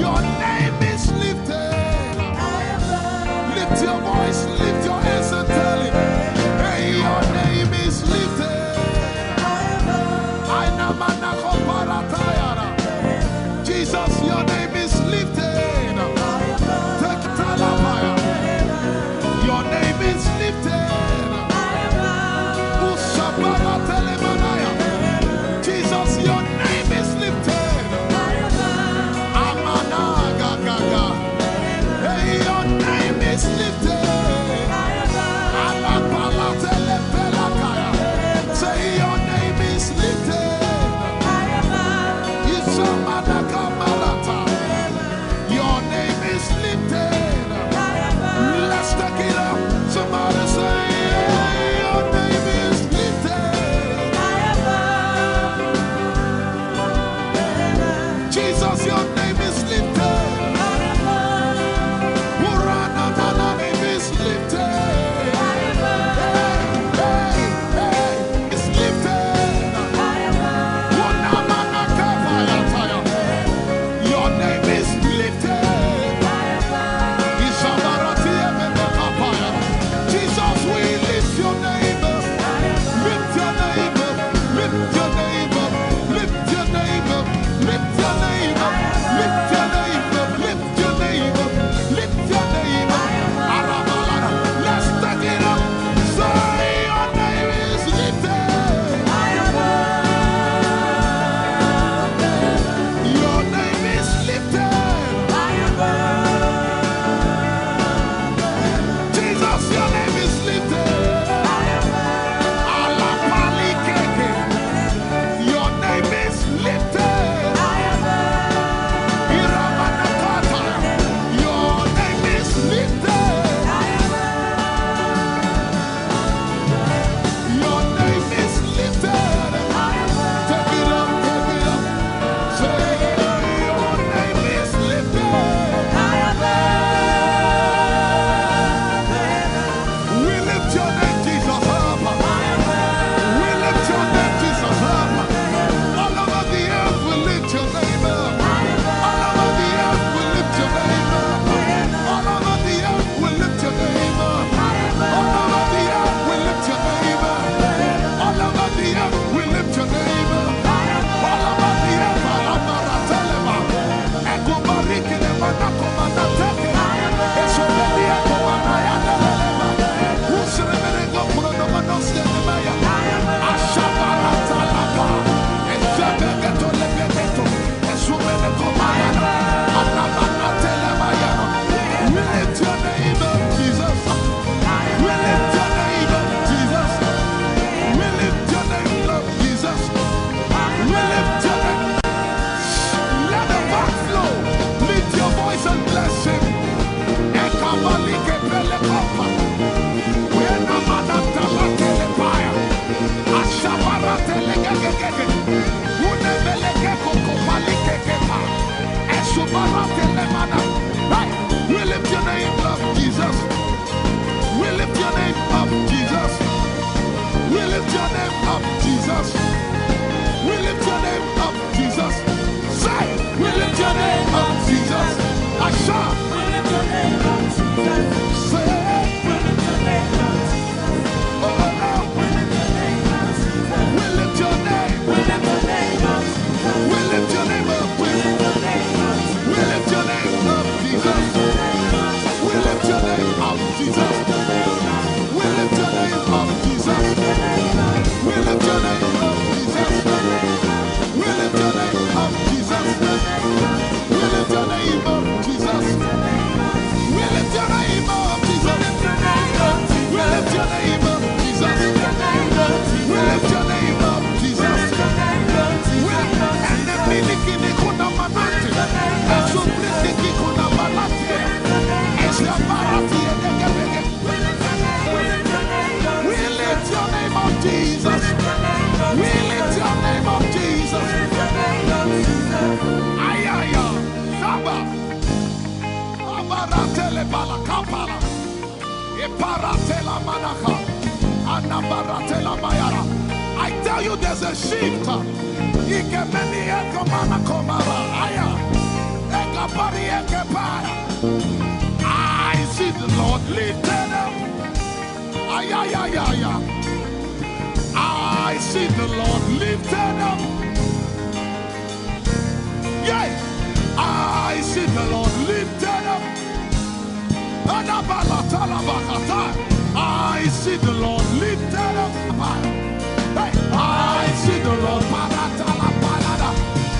Your name is lifted. Lift your voice, lift your hands and tell Him, hey, your name is lifted. Jesus, your name is lifted. Take Talabaya. Your name is lifted. Ushabala Telemanaya. Jesus, your name is lifted. Amana Gaga. Hey, your name is lifted. Alapala Telepelakaya. Say your name is lifted. Your name is lifted. Let's take it up. Somebody say, your name is lifted. Jesus, your name is lifted. Urana, your name is lifted. Hey, it's lifted. Unamana kapayataya. Your name is lifted. Isabarati emenekapaya. Jesus, we lift your name up. Lift your name up. Lift your name up. Lift your name up. Lift your name up. We lift your name up, Jesus. We lift your name up, Jesus. We lift your name up, Jesus. We lift your name up, Jesus. And the miliki ni kuna manati. Esu briki kuna manati. Esu barati edekebeke. We lift your name up, Jesus. We lift your name up, Jesus. Ayaya, Saba, Abaratele Balakapala, Iparatela Manaka, Anabaratela Mayara. I tell you, there's a shift. Ikemeni Ekomana Komara, Aya, Ekapari Ekepara. I see the Lord lifted up. Ayaya. I see the Lord lifted up. Yeah, I see the Lord lifted up. I see the Lord lifted up. Hey, I see the Lord.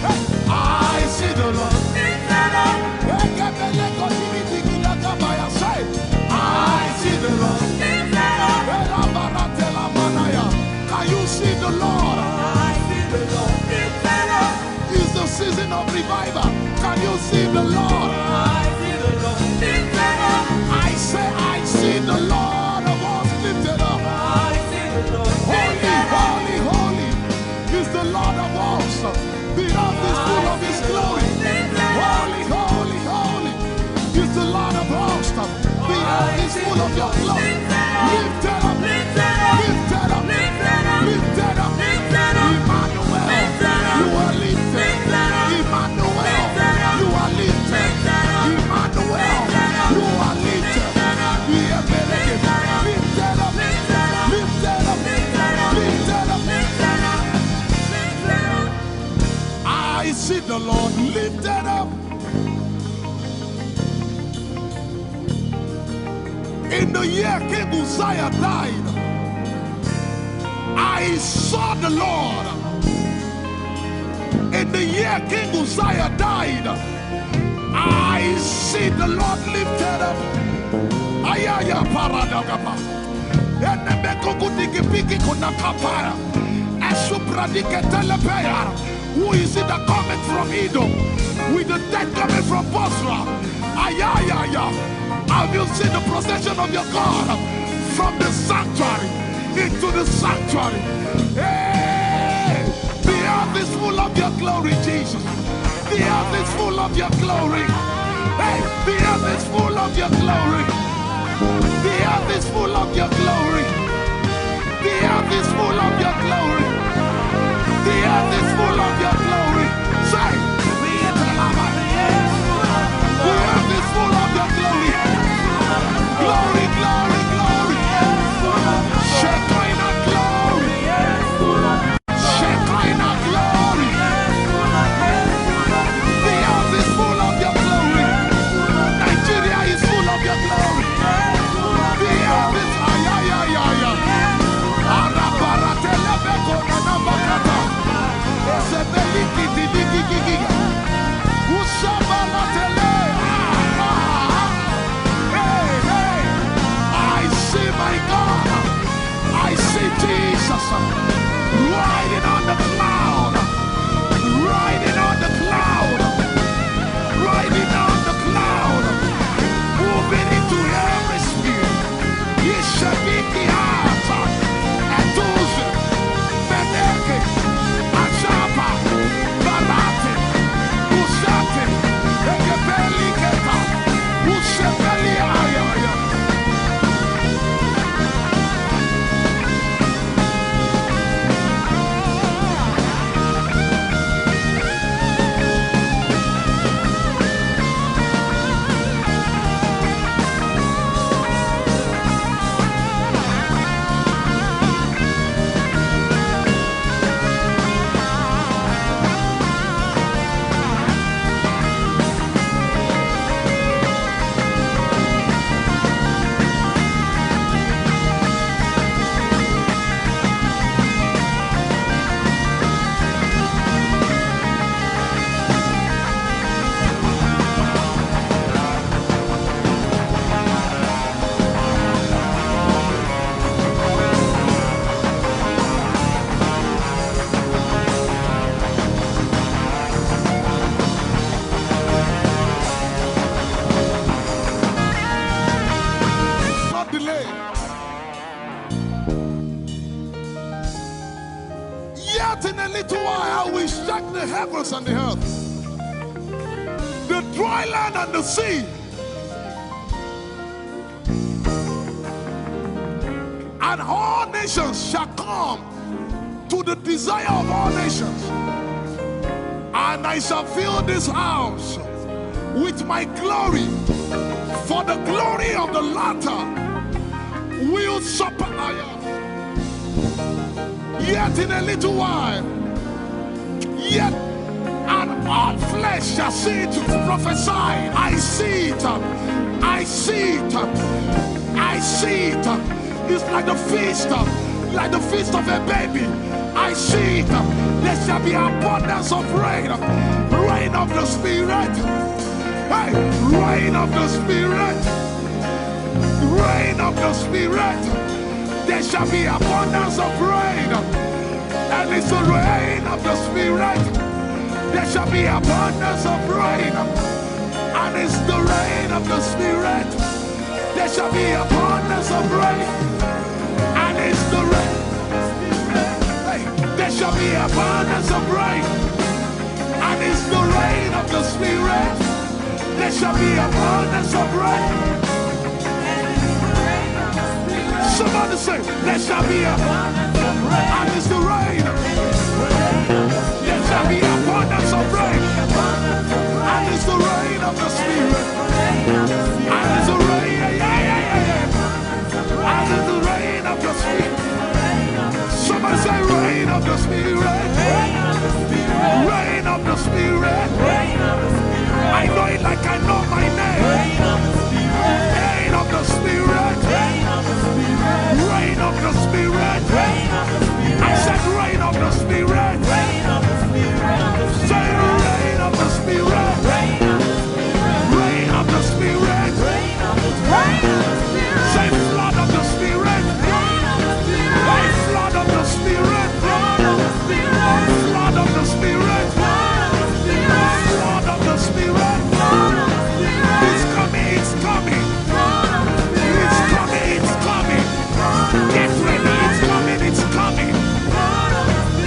Hey, I see the Lord lifted up. I see the Lord lifted up. Can you see the Lord? I see the Lord lifted up. It's the season of revival. Can you see the Lord? I see the Lord lifted up. I say, I see the Lord of us lifted up. I see the Lord lifted up. Holy, holy is the Lord of us. The earth is full of His glory. Holy, holy, holy is the Lord of hosts. The earth is full of Your glory. Lifted up, lifted up, lifted up, lifted up, lifted up. Emmanuel, You are lifted. Emmanuel, You are lifted. Emmanuel, You are lifted. Lifted up, lifted up, lifted up, lifted up. I see the Lord lifted up. In the year King Uzziah died, I saw the Lord. In the year King Uzziah died, I see the Lord lifted up. Ayaya paradagaba. Who is it that cometh from Edom? With the dead coming from Bosra. Ayaya. Have you seen the procession of your God from the sanctuary into the sanctuary? Hey, the earth is full of Your glory, Jesus. The earth is full of Your glory. Hey, the earth is full of Your glory. The earth is full of Your glory. The earth is full of Your glory. The earth is full of Your glory. Say, the earth is full of Your glory. Glory, glory, glory. Shekinah glory. Shekinah glory. The earth is full of Your glory. Nigeria is full of Your glory. The earth is ayayayaya. Arabaratelebeko nanabakata. Esebeliki. heavens and the earth, the dry land and the sea. And all nations shall come to the desire of all nations. And I shall fill this house with my glory, for the glory of the latter will surpass. Yet in a little while, yet and all flesh shall see it. Prophesy. I see it. I see it. I see it. It's like the feast of a baby. I see it. There shall be abundance of rain. Rain of the Spirit. Hey, rain of the Spirit. Rain of the Spirit. There shall be abundance of rain. And it's the rain of the Spirit. There shall be abundance of rain. And it's the rain of the Spirit. There shall be abundance of rain. And it's the rain. Hey, there shall be abundance of rain. And it's the rain of the Spirit. There shall be abundance of rain. Somebody say, there shall be abundance of rain. And it's the rain. There shall be abundance of rain. And it's the rain of the Spirit. And it's the rain. And it's the rain of the Spirit. Somebody say, rain of the Spirit. Rain of the Spirit. I know it like I know my name. Rain of the Spirit. Rain of the Spirit. Rain of the Spirit. I said rain of the Spirit. Say rain of the Spirit. Rain of the Spirit. Say flood of the Spirit. Say flood of the Spirit. Flood of the Spirit. Flood of the Spirit. It's coming, it's coming. It's coming, it's coming. Get ready, it's coming, it's coming.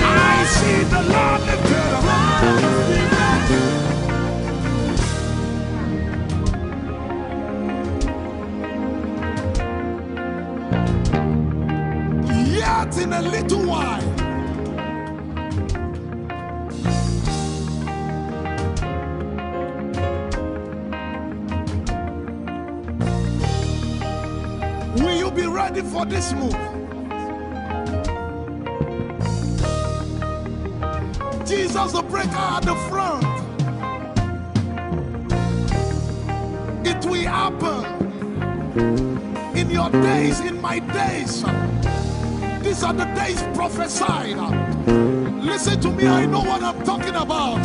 I see the Lord lifted up. Yet in a little while, will you be ready for this move? Jesus the breaker at the front. It will happen in your days, in my days. These are the days prophesied. Listen to me, I know what I'm talking about.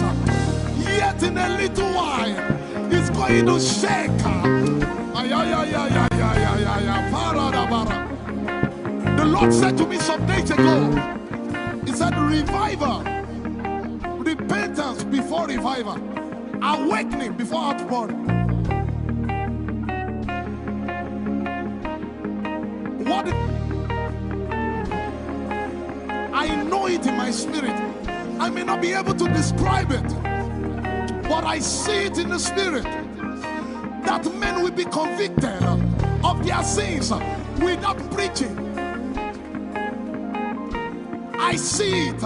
Yet in a little while, it's going to shake. The Lord said to me some days ago, He said, revival, repentance before revival, awakening before outpouring. What? I know it in my spirit. I may not be able to describe it, but I see it in the spirit. That men will be convicted of their sins without preaching. I see it.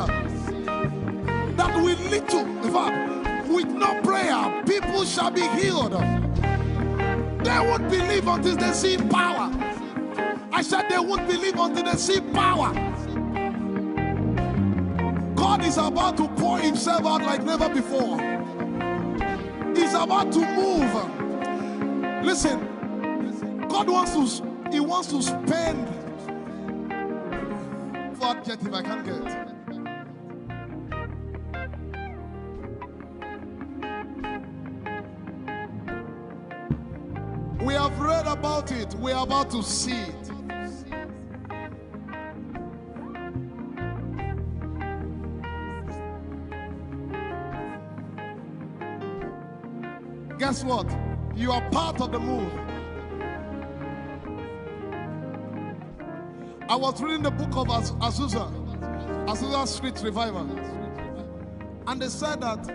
That with little, in fact, with no prayer, people shall be healed. They won't believe until they see power. I said they won't believe until they see power. God is about to pour Himself out like never before. He's about to move. Listen, God wants to spend. For adjective I can't get. We have read about it. We are about to see it. Guess what? You are part of the move. I was reading the book of Azusa Street Revival. And they said that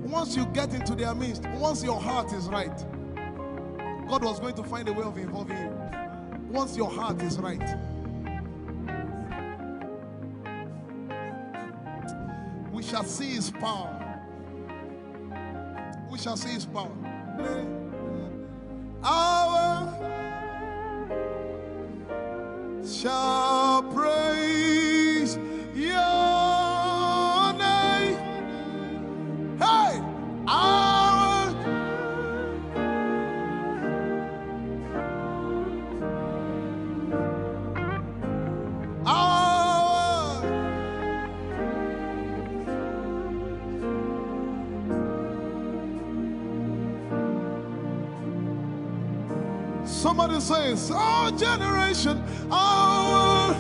once you get into their midst, once your heart is right, God was going to find a way of involving you. Once your heart is right. We shall see his power. We shall see his power. Our shall praise your name. Hey, our somebody says, our generation, our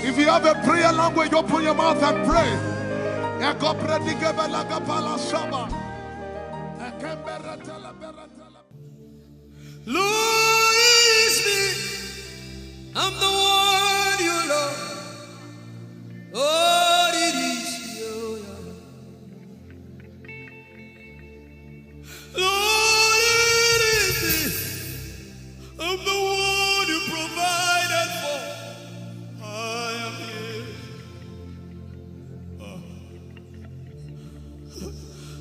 If you have a prayer language, open your mouth and pray. Lord, it's me. I'm the one you love. Lord, it is you. Lord, it is me. I'm the one you provided for. I am here.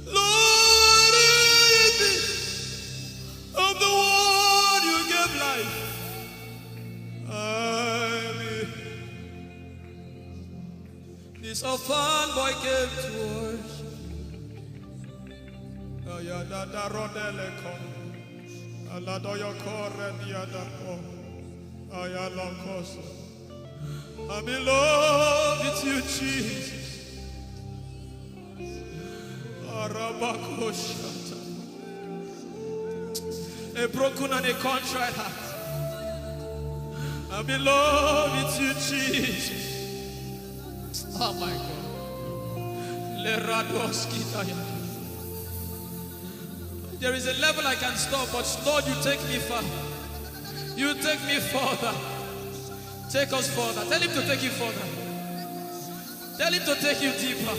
Lord, it is me. I'm the one you gave life. I'm here. This orphan boy came to worship. I'm in love with you, Jesus. A broken and a contrite heart. I'm in love with you, Jesus. Oh my God. There is a level I can stop, but Lord, you take me far. You take me further. Take us further. Tell him to take you further. Tell him to take you deeper.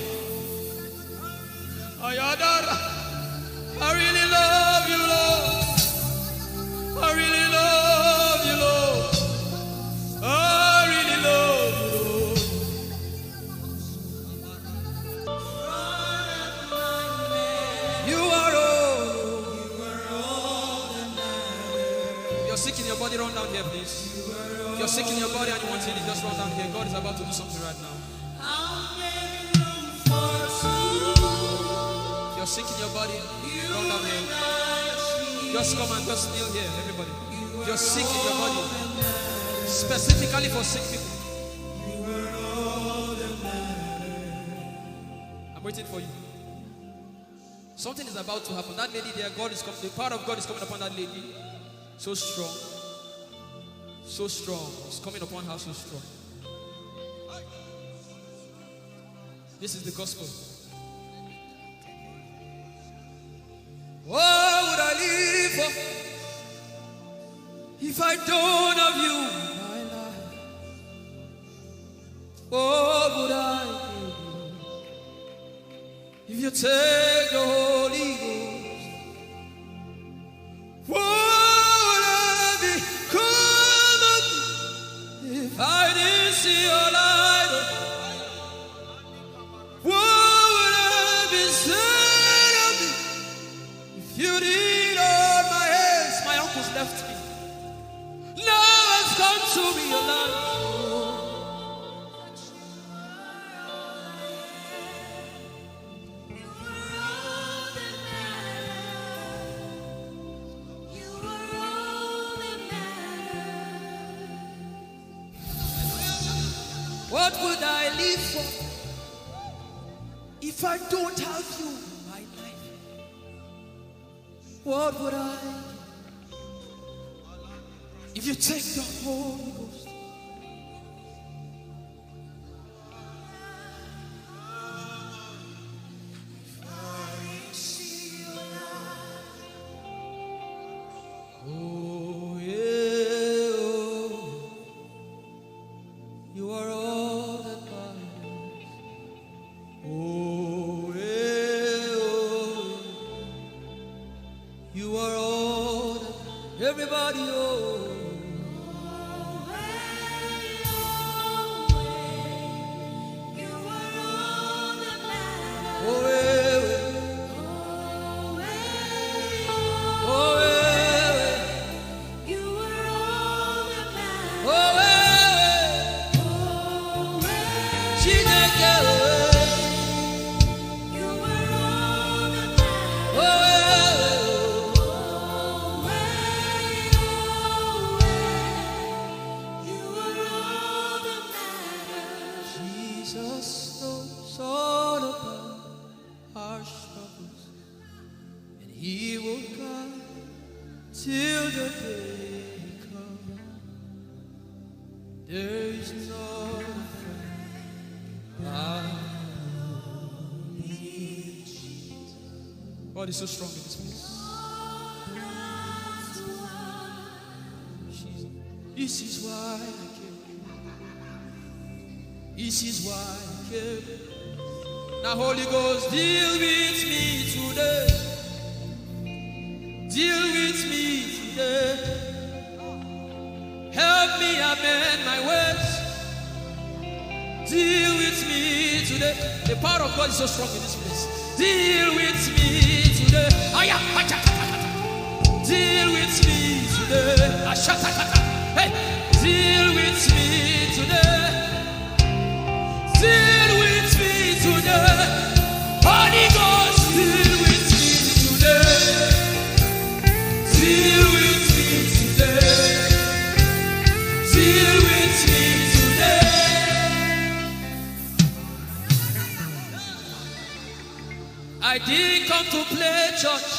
I really love you, Lord. I really love you, Lord. I really love you, Lord. You are all that matters. You're sick in your body, run down here, please. If you're sick in your body and you want healing, just run down here. God is about to do something right now. If you're sick in your body, run down here. Just come and just kneel here, everybody. If you're sick in your body, specifically for sick people, I'm waiting for you. Something is about to happen. That lady there, God is coming. The power of God is coming upon that lady. So strong. So strong. It's coming upon her so strong. This is the gospel. What would I live for if I don't have you in my life? What would I do if you take the Holy Ghost? What would I become of me if I didn't see your light? What would I be said of me if you did all my hands? My uncles left me. Now has come to me your life. What would I live for if I don't have you in my life? What would I if you take the Holy Ghost? Oh yeah, oh. You are all that matters. Oh yeah, oh. You are all that everybody, oh. Jesus knows all about our struggles, and He will guide till the day comes. There is nothing God is so strong in this place. This is why I came. This is why I came. Now, Holy Ghost, deal with me today. Deal with me today. Help me amend my ways. Deal with me today. The power of God is so strong in this place. Deal with me today. Deal with me today. Hey, deal with me today. Deal with me today. Holy Ghost, deal with me today. Deal with me today. Deal with me today. I didn't come to play church.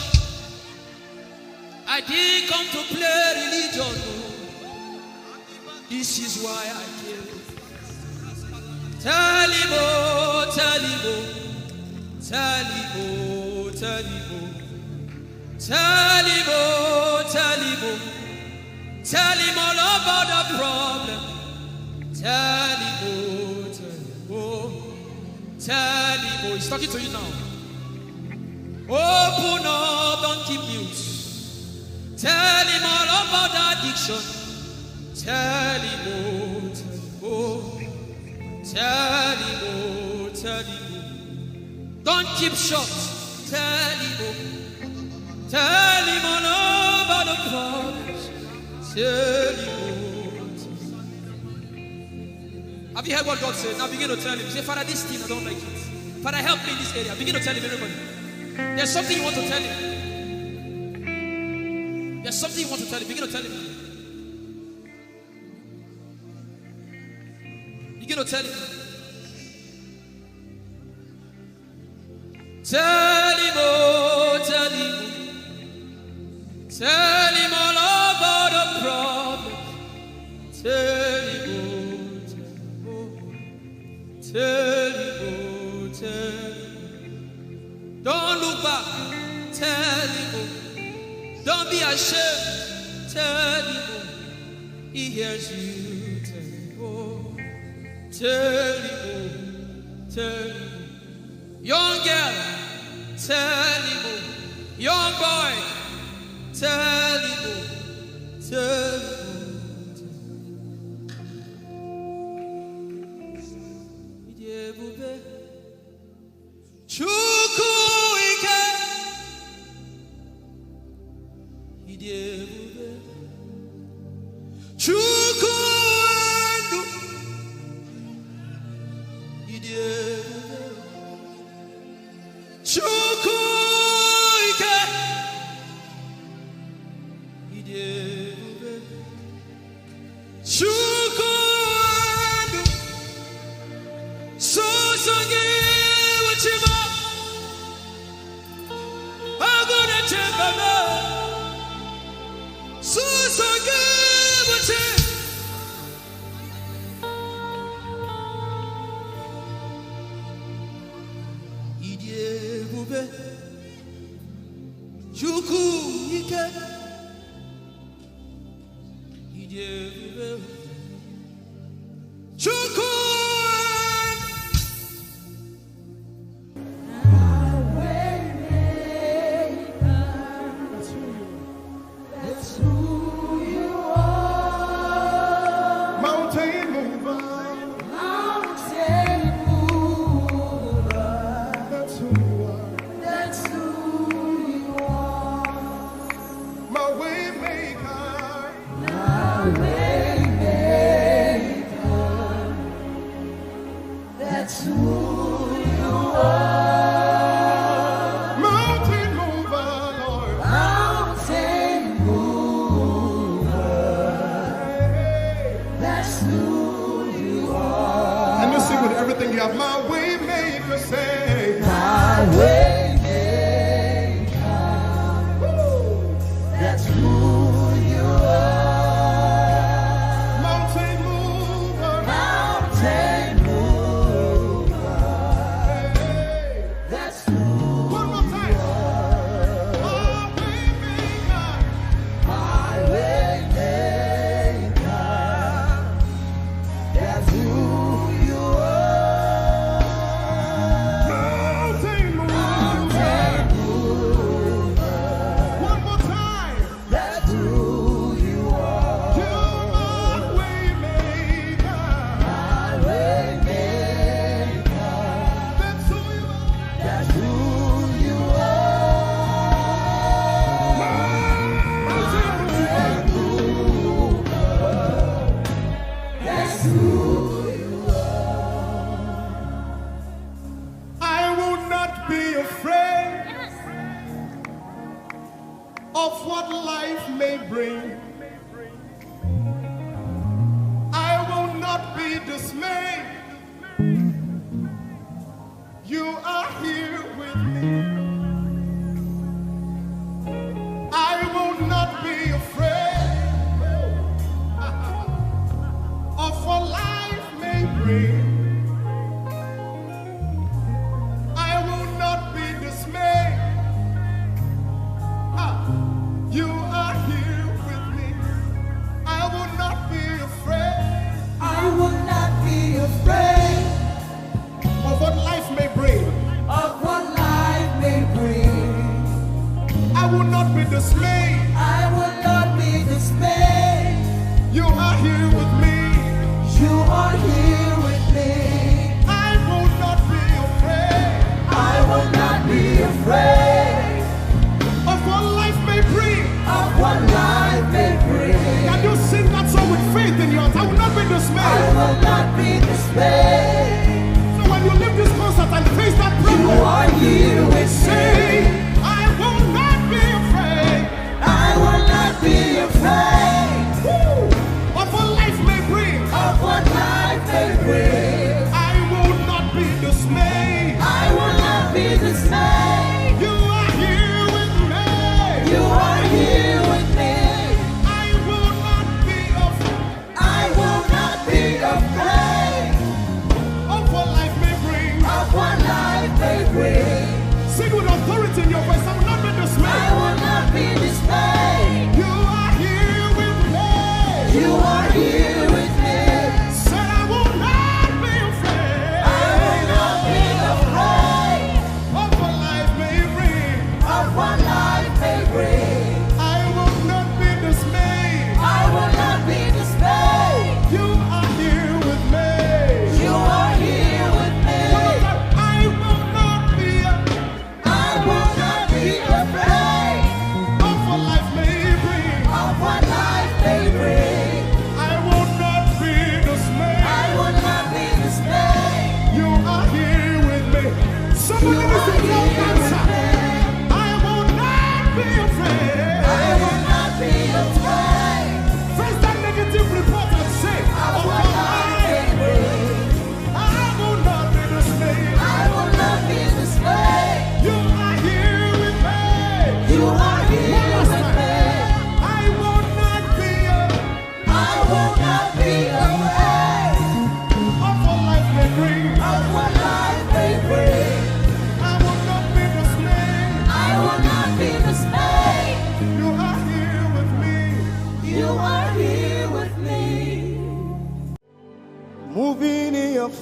I didn't come to play religion. No. This is why I came. Tell him, oh, tell him, oh, tell him, oh, tell him, oh, tell him, oh, tell him, oh, tell him all about the problem. Tell him, oh, tell him, oh, tell him, oh. He's talking to you now. Open up, don't keep mute. Tell him all about the addiction. Tell him, oh, tell him, oh, tell him, oh. Don't keep short. Tell him, oh, tell him all about the problems. Tell him, oh. Have you heard what God said? Now begin to tell him. Say, Father, this thing I don't like it. Father, help me in this area. Begin to tell him, everybody. There's something you want to tell him. There's something you want to tell him. Begin to tell him. Begin to tell him. Tell him, oh, tell him. Tell him all about the problem. Tell him, oh, tell him, oh, tell him. Don't look back. Tell him, oh. Don't be ashamed. Tell him, oh. He hears you. Tell him, oh. Tell him, oh. Tell him, oh. Young girl, tell him, oh. Young boy, tell him, oh. Tell him, oh. Chukwuike, Idebube, Chukwuendu, Idebube, Chukwuike, Idebube, Chukwuendu, Sosangi Wachima, Aguna Chembaba, Sosangi Wachima. Idebube, Chukwuike, Idebube, Chukwuike.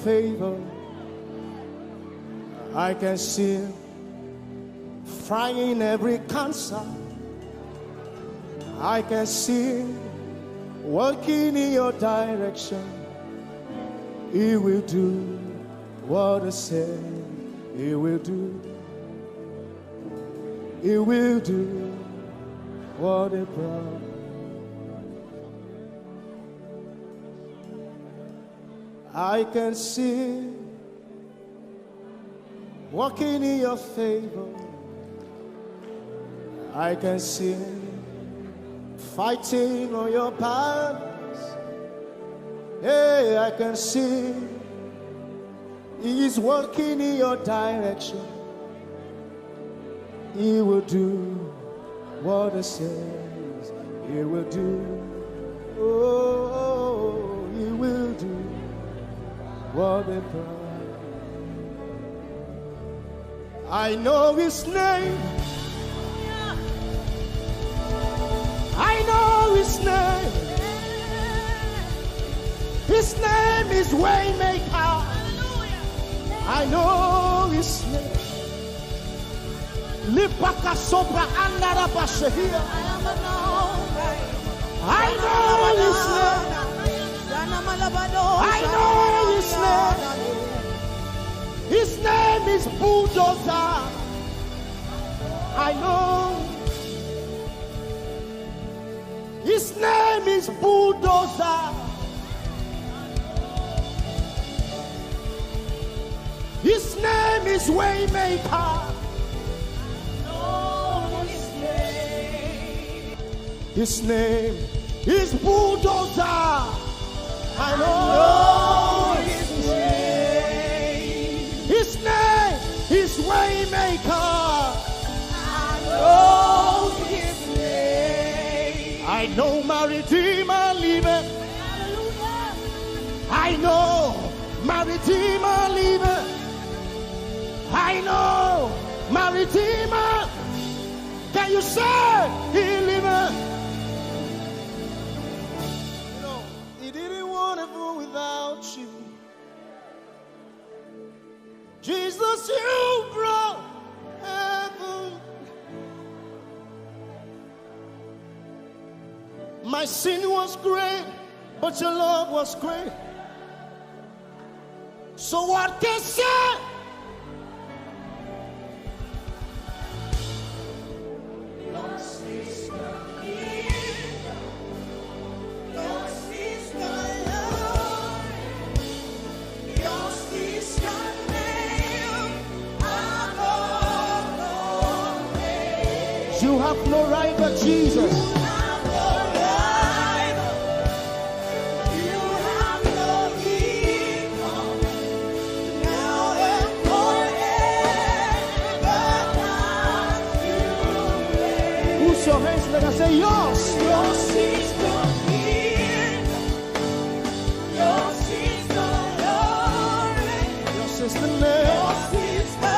favor. I can see Him flying every cancer. I can see Him working in your direction. He will do what He said He will do. He will do what He promised. I can see walking in your favor. I can see fighting on your battles. Hey, I can see He is working in your direction. He will do what He says He will do. Oh, He will do what He promised. I know His name. I know His name. His name is Waymaker. I know His name. Lipaka sopra andara bashehia. I know His name. I know His name. His name is Bulldozer. I know. His name is Bulldozer. His name is Waymaker. His name is Bulldozer. I know His name. His name is Waymaker. I know His name. I know my Redeemer liveth. I know my Redeemer liveth. I know my Redeemer. Can you say He liveth? You know, He didn't want to go without you. Jesus, you brought heaven. My sin was great, but your love was great. So what can I say? You have no rival, Jesus. You have no rival. You have no equal. Now and forever. Who's your hands? Let us say yours. Yours is the kingdom. Yours is the glory. Yours is the name. Yours is the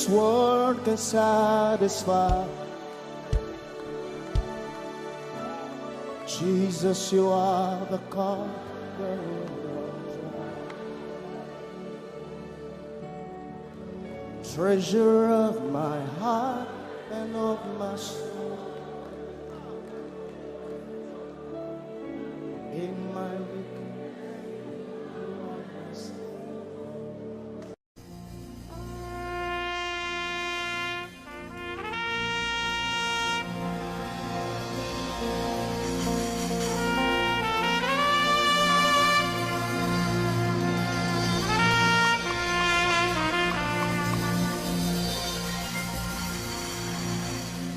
world can satisfy. Jesus, you are the conqueror. Treasure of my heart and of my soul. In my weakness.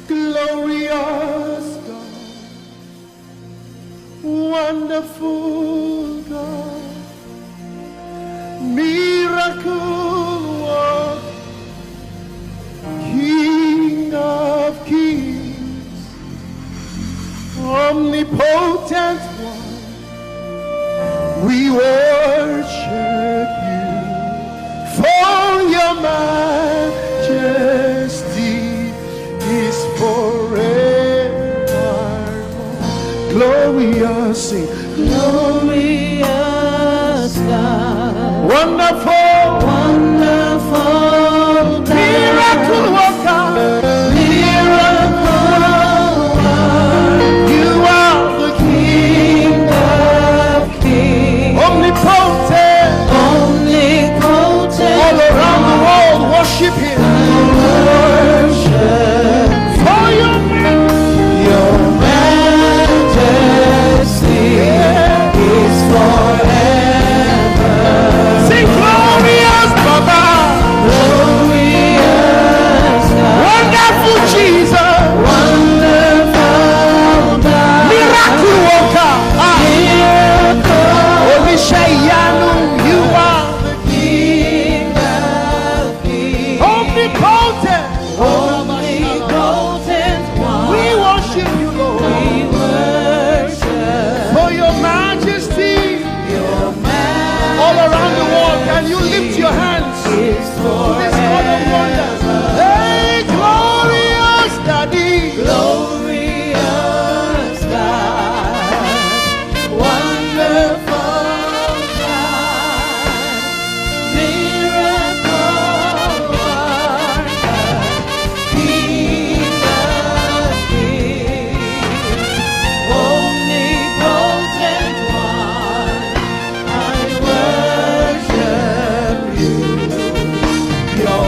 Glorious God, Wonderful God, miracle worker, King of kings, omnipotent one, we worship you for your majesty is forever. Glorious, sing. Glorious God, Wonderful, wonderful God, miracle worker, miracle worker, you are the King of kings, omnipotent. omnipotent, All around the world worship him. worship For your your majesty is forever. sing glorious Baba, Glorious God, wonderful Jesus, wonderful God, miracle worker. miracle, Olishayanu, you are King of kings, omnipotent. omnipotent one. We worship you, Lord, We worship for your majesty. your All around the world, can you lift your hands to majesty is this God of wonders? forever. Hey, glorious Daddy. Glorious God, wonderful God, miracle worker, King of kings, omnipotent one, I worship you. Your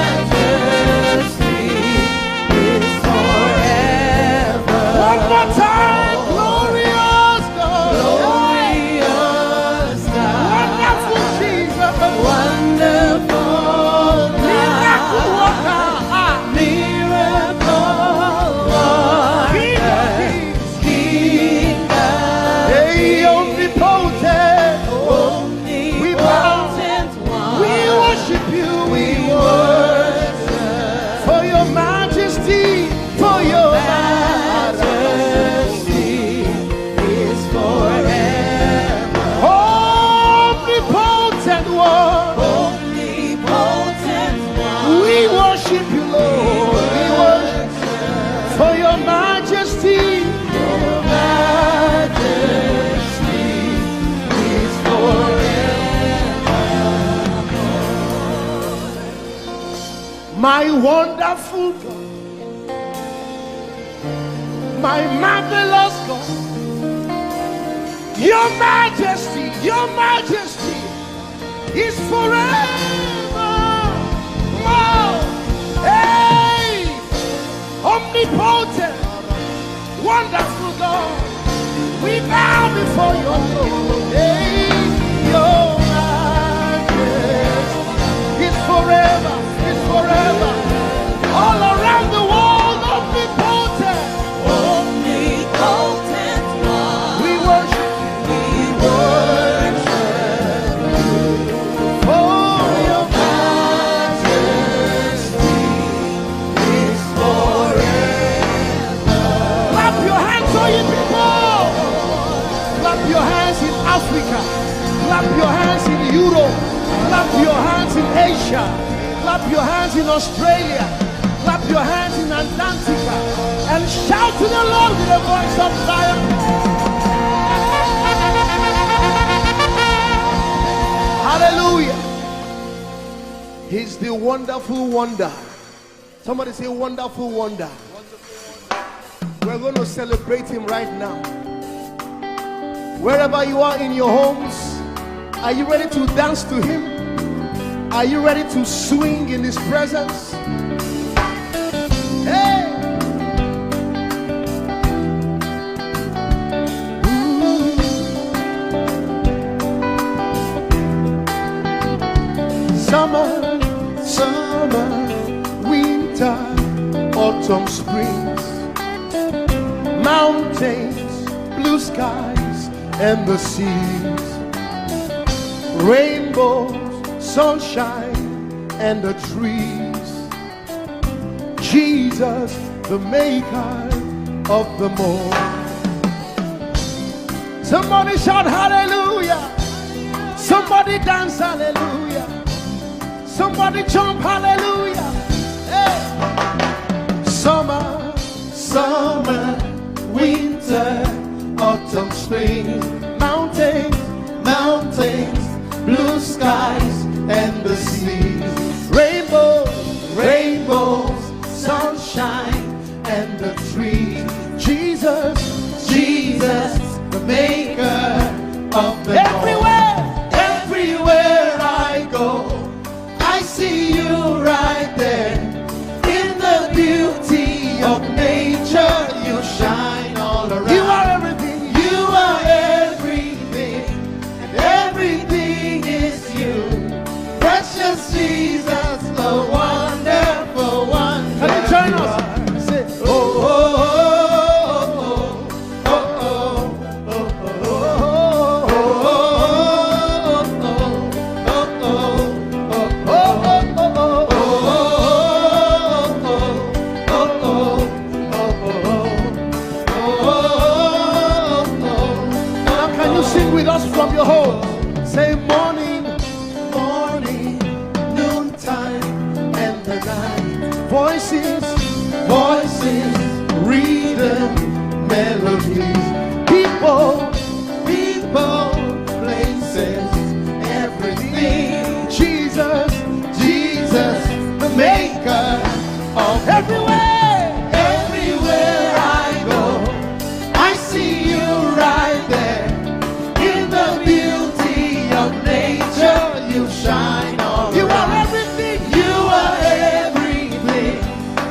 majesty is forever. One more time, glorious God. Glorious God, Wonderful Jesus. wonderful Miracle God, worker. miracle King of worker, kings. King of Hey, omnipotent. omnipotent one. We worship you. We worship For your majesty. For your majesty is forever. omnipotent one. Omnipotent one. We worship you, Lord. We worship for your majesty. Your majesty is forever. My wonderful God, my marvelous God, your majesty is forever. Wow. Hey, omnipotent, wonderful God, we bow before your throne. Hey, your majesty is forever, all around the world, omnipotent. Omnipotent one. We worship We worship for your majesty is forever. clap your hands, all you people. Clap your hands in Africa. Clap your hands in Europe. Clap your hands in Asia. Clap your hands in Australia. Clap your hands in Antarctica. And shout to the Lord with a voice of triumph. Hallelujah. He's the wonderful wonder. Somebody say wonderful wonder. We're going to celebrate him right now. Wherever you are in your homes, are you ready to dance to him? Are you ready to swing in his presence? Hey! Summer, winter, autumn, springs, mountains, blue skies, and the seas, rainbows, sunshine, and the trees. Jesus, the maker of the morn. Somebody shout hallelujah. Somebody dance hallelujah. Somebody jump hallelujah. Hey. Summer, summer, winter, autumn, spring, mountains, mountains, blue skies and the seas, rainbows, rainbows, sunshine and the trees. Jesus, Jesus, the maker of the everywhere, everywhere I go, I see you right there. In the beauty of nature, you shine all around. You are everything. You are everything, and everything is you. Precious Jesus, the wonderful one. Can you join us? Say, oh, oh, oh, oh, oh, oh, now can you sing with us from your home? Say morning, morning, noontime, and the night. Voices, voices, rhythm, melodies. People, people, places, everything. Jesus, Jesus, the maker of everywhere, everywhere I go, I see you right there. In the beauty of nature, you shine all around. You are everything. You are everything,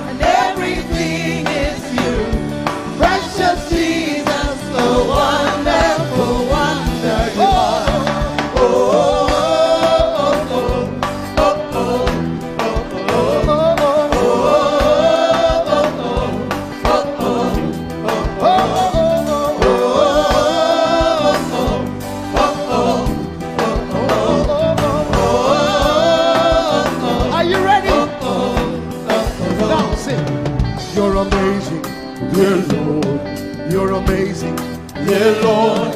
and everything is you. Precious Jesus, the wonderful wonder you are. Oh, oh, oh, oh, oh, are you ready? Now sing. You're amazing, dear Lord. You're amazing, dear Lord.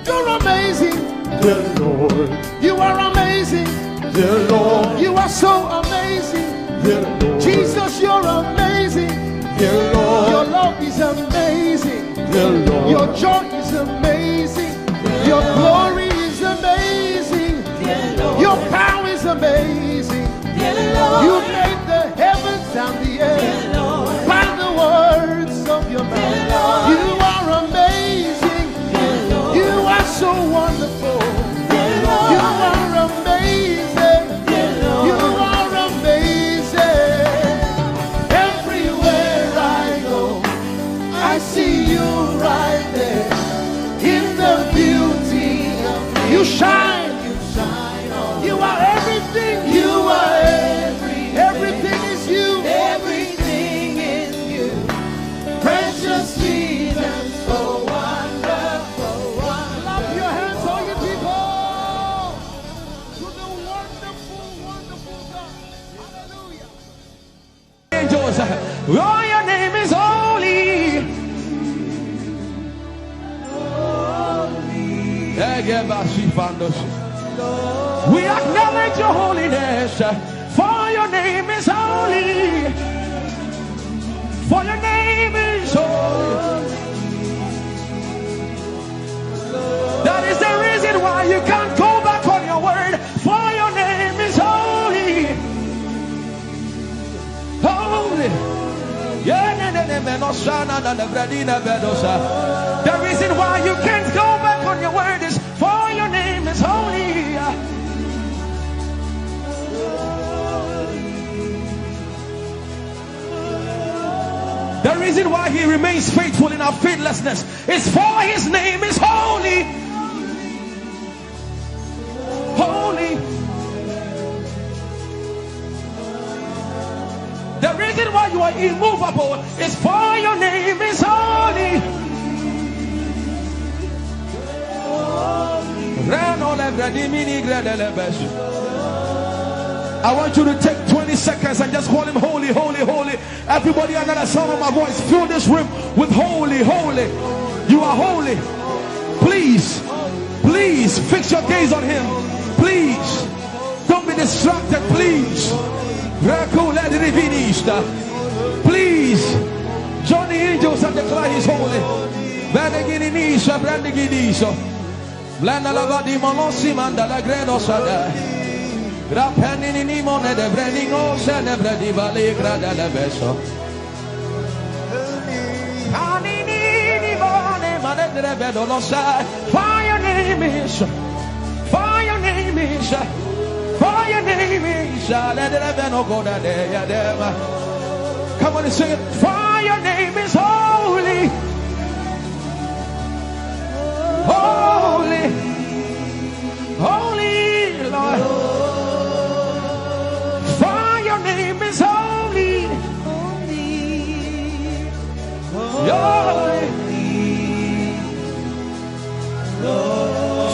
You're amazing, dear Lord. You are amazing, dear Lord. You are so amazing, dear Lord. Jesus, you're amazing, dear Lord. Your love is amazing, dear Lord. Your joy is amazing, your glory is amazing, dear Lord. Your power is amazing, dear Lord. You made the heavens and the earth by the words of your mouth. You are amazing, dear Lord. You are so wonderful, dear Lord. You are amazing, dear Lord. You are amazing. Everywhere I go, I see you right there. In the beauty of you shine, you shine on. You are everything. You are everything is you. Everything is you. Precious Jesus, so wonderful, wonderful. Clap your hands, all you people, to the wonderful, wonderful God. Hallelujah. Angels, oh, your name is holy. We acknowledge your holiness, for your name is holy. For your name is holy. That is the reason why you can't go back on your word. For your name is holy. Holy. The reason why you can't go back on your word is for your name is holy. The reason why he remains faithful in our faithlessness is for his name is holy. Holy. The reason why you are immovable is for your name is holy. I want you to take 20 seconds and just call him holy, holy, holy. Everybody under the sound of my voice, fill this room with holy, holy. You are holy. Please, please fix your gaze on him. Please, don't be distracted, please. Please, join the angels and declare he's holy. Blanda la vadi molosi manda la gredo sada. Rapeni ni mone de breningo se ne bredi vale grada la beso. Ani ni mone mane de vedo lo sai. For your name is, for your name is, for your name is. Let the veno go da de ya dema. Come on and sing it. For your name is holy. Holy, holy Lord, for your name is holy, holy,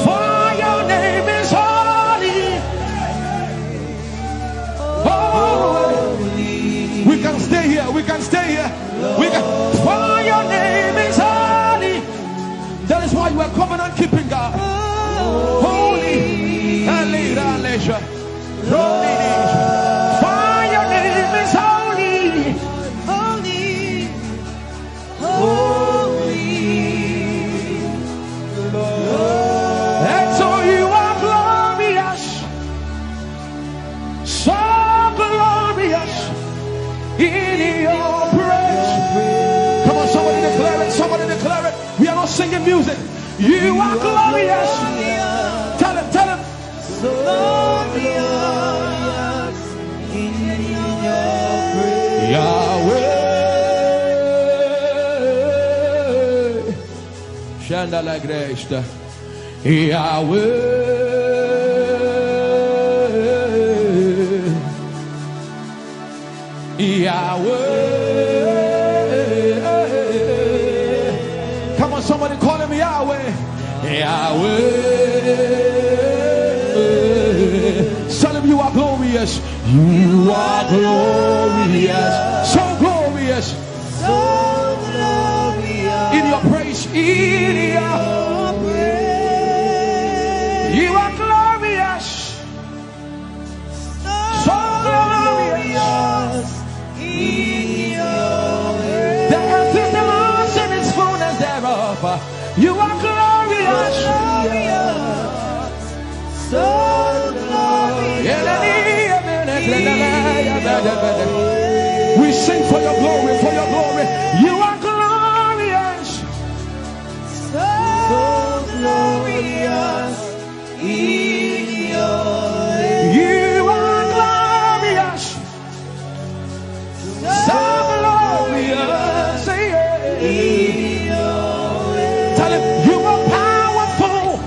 for your name is holy, holy. We can stay here, we can stay here, we can. For your name is holy. That is why you are covenant keeping God. Holy and leisure. For your name is holy. Holy. Holy. And so you are glorious. So glorious in your praise. Come on, somebody declare it. Somebody declare it. We are not singing music. You are glorious. Tell him, tell him. So glorious in your praise. Yahweh. Shanda la gresta. Yahweh. Yahweh. Come on, somebody call him Yahweh. Yahweh. Tell him you are glorious. You are glorious. So glorious. So glorious In your praise. In your praise. You are glorious. So glorious. In your praise. The earth is the Lord's and its fullness thereof. You are glorious. So glorious. We sing for your glory, for your glory. You are glorious. So glorious in your ways. You are glorious. So glorious. In your ways. Tell him you are powerful.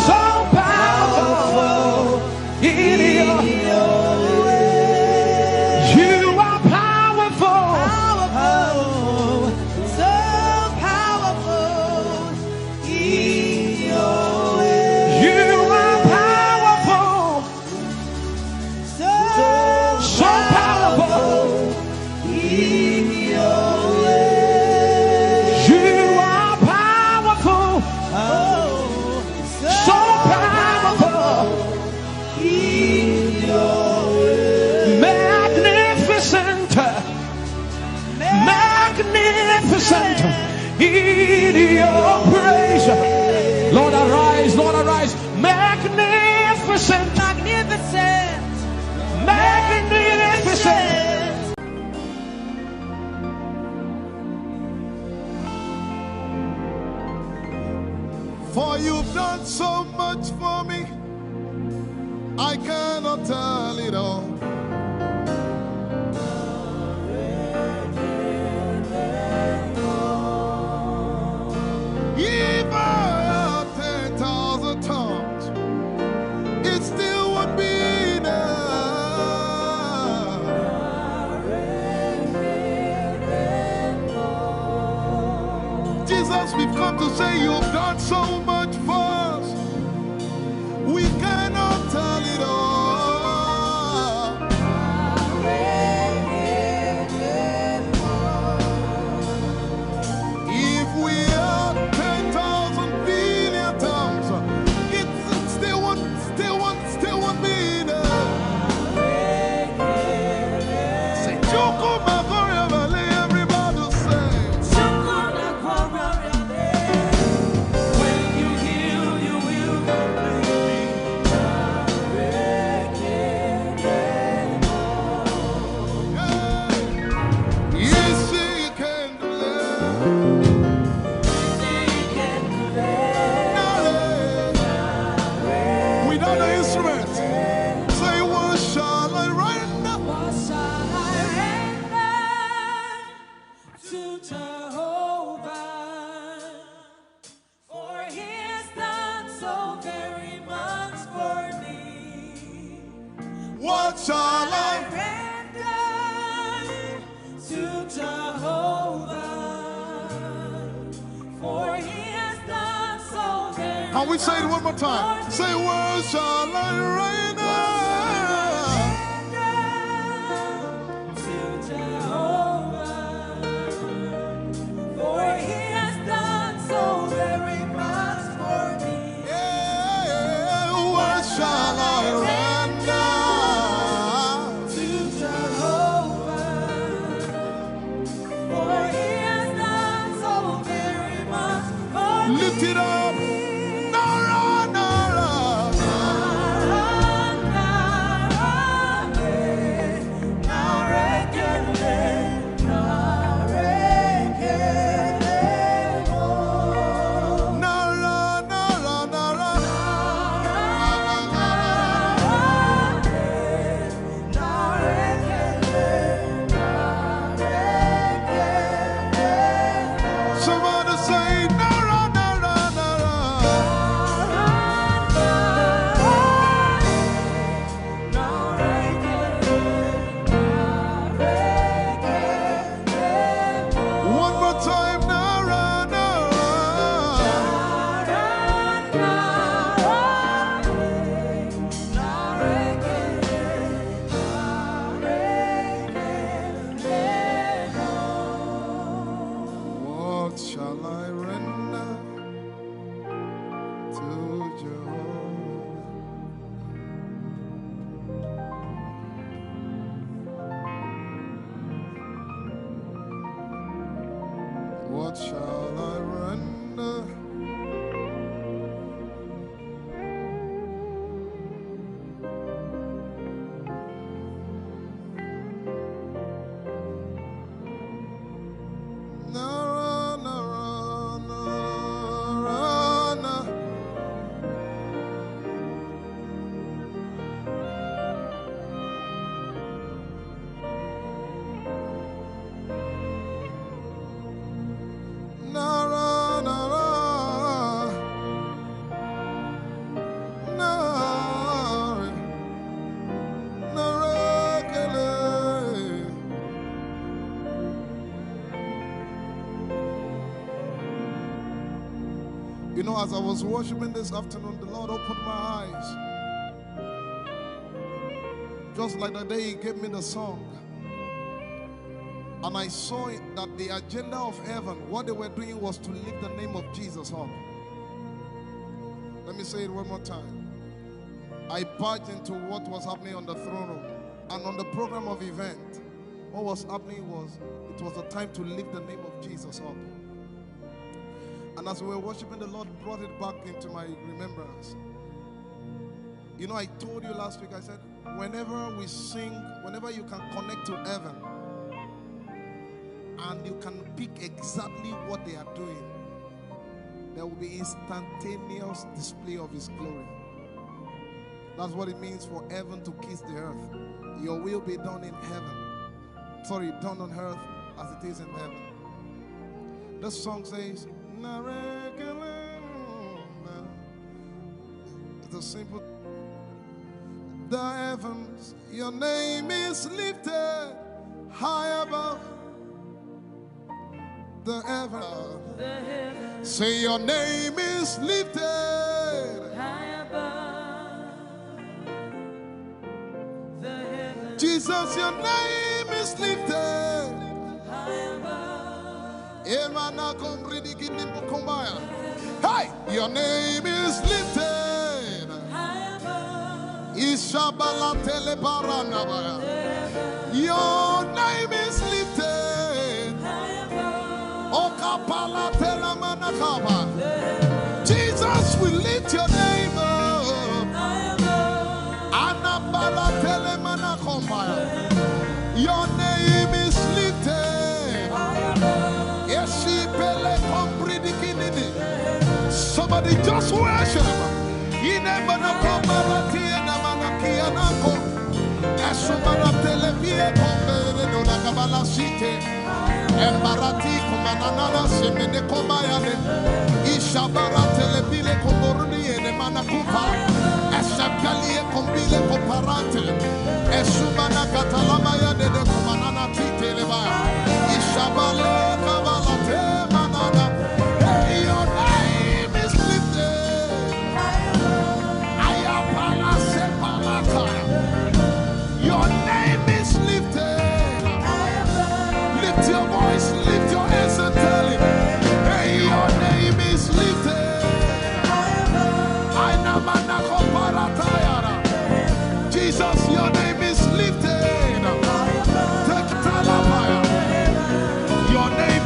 So powerful. In your You are powerful. Powerful. So powerful in your ways. You are powerful. So powerful. in your ways. You are powerful. Oh, So powerful. in your ways. Magnificent. Magnificent. In your praise. Lord arise, Lord arise. Magnificent. Magnificent. Magnificent. For you've done so much for me, I cannot tell it all. If I had 10,000 tongues, it still would be enough. Jesus, we've come to say you've done so much for us. shall I? render to Jehovah, for he has done so very Can we say it one more time? much Say, what shall I render? to Jehovah, for he has done so very much for me. Yeah, what shall I render? To Jehovah, for he has done so very much for me. Lift it up. Nara, nara. Nara, nara, nara. Somebody say, nara, nara, nara. One more time, nara, nara. What shall I render to Jehovah? What shall I render? Nara, nara, nara, nara. Nara, nara, nara, nara, kele. You know, as I was worshiping this afternoon, the Lord opened my eyes. Just like the day He gave me the song. And I saw it that the agenda of heaven, what they were doing was to lift the name of Jesus up. Let me say it one more time. I barged into what was happening on the throne room. And on the program of event, what was happening was, it was a time to lift the name of Jesus up. And as we were worshiping, the Lord brought it back into my remembrance. You know, I told you last week, I said, whenever we sing, whenever you can connect to heaven, and you can pick exactly what they are doing, there will be instantaneous display of His glory. That's what it means for heaven to kiss the earth. Your will be done in heaven. Sorry, done on earth as it is in heaven. This song says, it's a simple. The heavens, your name is lifted high above the heavens. Say your name is lifted High above the heavens, Jesus, your name is lifted. high above Emana komridikini mukombaya. Hey, your name is lifted. high above Ishabala telebaranabaya. Your name is lifted. high above Okapala telamanakaba. Jesus, we lift your name up. high above Anabala telemanakombaya. Your name is lifted. high above Eshipele kompridikinini. Somebody just worship. Inemanakomarati enamanakianako. Eshumaratelevie kombere donakabala site. Embarati kumanana semene komayane. Ishabaratele bile komboruni ene manakupa. Sepelie kombile komparante. Esumana katalamaya de kumanana titeleba. Ishabale kabalate manana. Hey, your name is lifted. Ayapala sepalataya. Your name is lifted. Lift your voice, lift your hands and tell him, hey, your name is lifted. Jesus, your name is lifted. Your name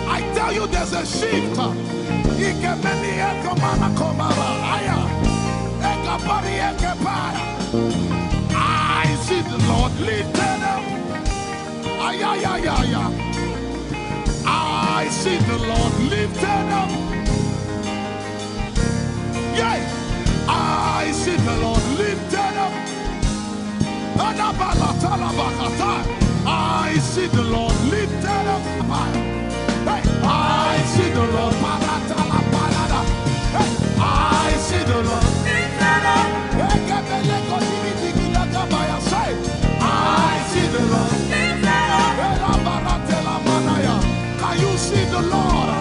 I tell you, there's a shift. I see the Lord lifted up. I see the Lord lifted up. Yeah, I see the Lord lifted up. I see the Lord lifted up. Hey, I see the Lord. Hey, I see the Lord lifted up. I see the Lord lifted up. Can you see the Lord? I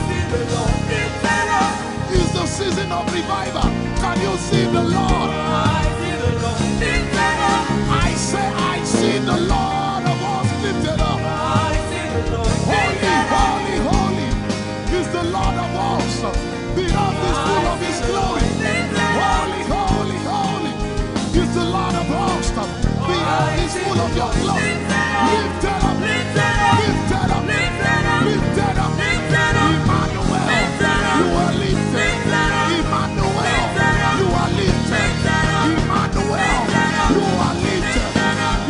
see the Lord lifted up. It's the season of revival. Can you see the Lord? I see the Lord lifted up. I say, I see the Lord of hosts lifted up. I see the Lord lifted up. Holy, holy, holy is the Lord of hosts. The earth is full of His glory. Holy, holy, holy is the Lord of hosts. The earth is full of Your glory. Lifted up, lifted up, lifted up, lifted up, lifted up. Emmanuel, You are lifted. Emmanuel, You are lifted. Emmanuel, You are lifted.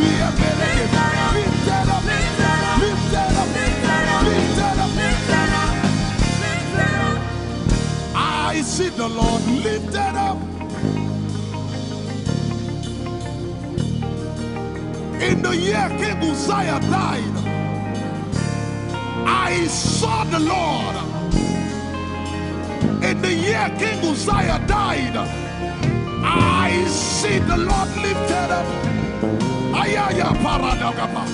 Lifted up, lifted up, lifted up, lifted up. I see the Lord lifted up. In the year King Uzziah died, I saw the Lord. In the year King Uzziah died, I see the Lord lifted up. Ayaya paradagaba.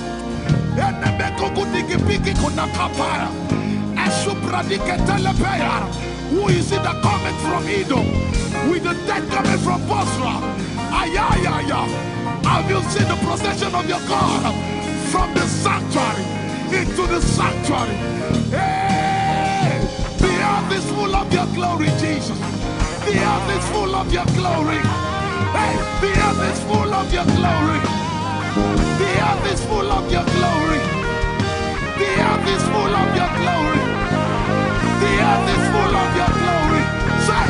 Enemeko kudigipiki kunakapaya. Esupradiketelepea. Who is it that cometh from Edom? With the dead coming from Bosra. Ayaya. Have you seen the procession of your God from the sanctuary into the sanctuary? Hey, the earth is full of Your glory, Jesus. The earth is full of Your glory. Hey, the earth is full of Your glory. The earth is full of Your glory. The earth is full of Your glory. The earth is full of Your glory. Say,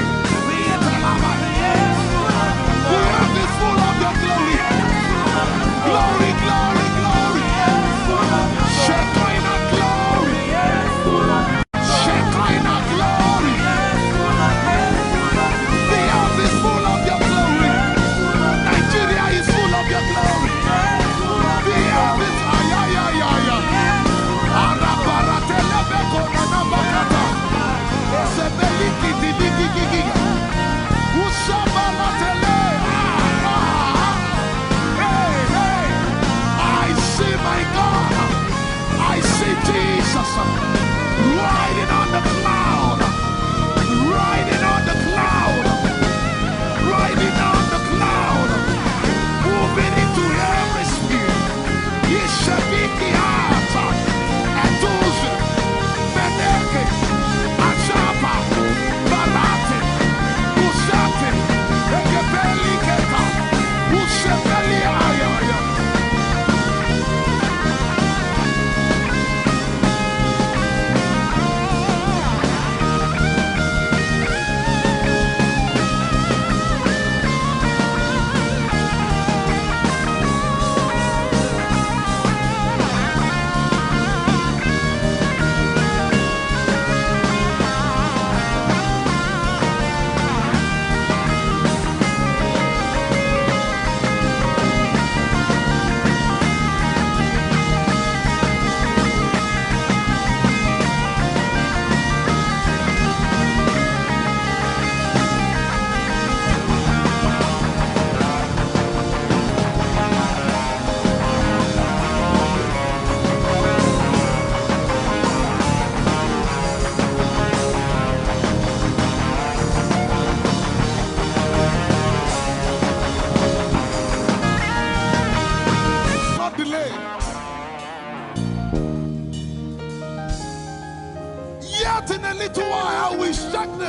the earth is full of Your glory. Glory, glory, glory. Shekinah glory. Shekinah glory. The earth is full of Your glory. Nigeria is full of Your glory. The earth is ayayayaya. Araparatelebeko nanabakata. Esebelikidiligigigi. Usabalatele. My God, I see Jesus riding on the cloud, riding on the cloud, riding on the cloud, moving into every spirit. Yeshabiki Ata, Etuze, Meneke, Achapa, Barate, Usate, Ekebeli Keta, Usebeli Ayaya.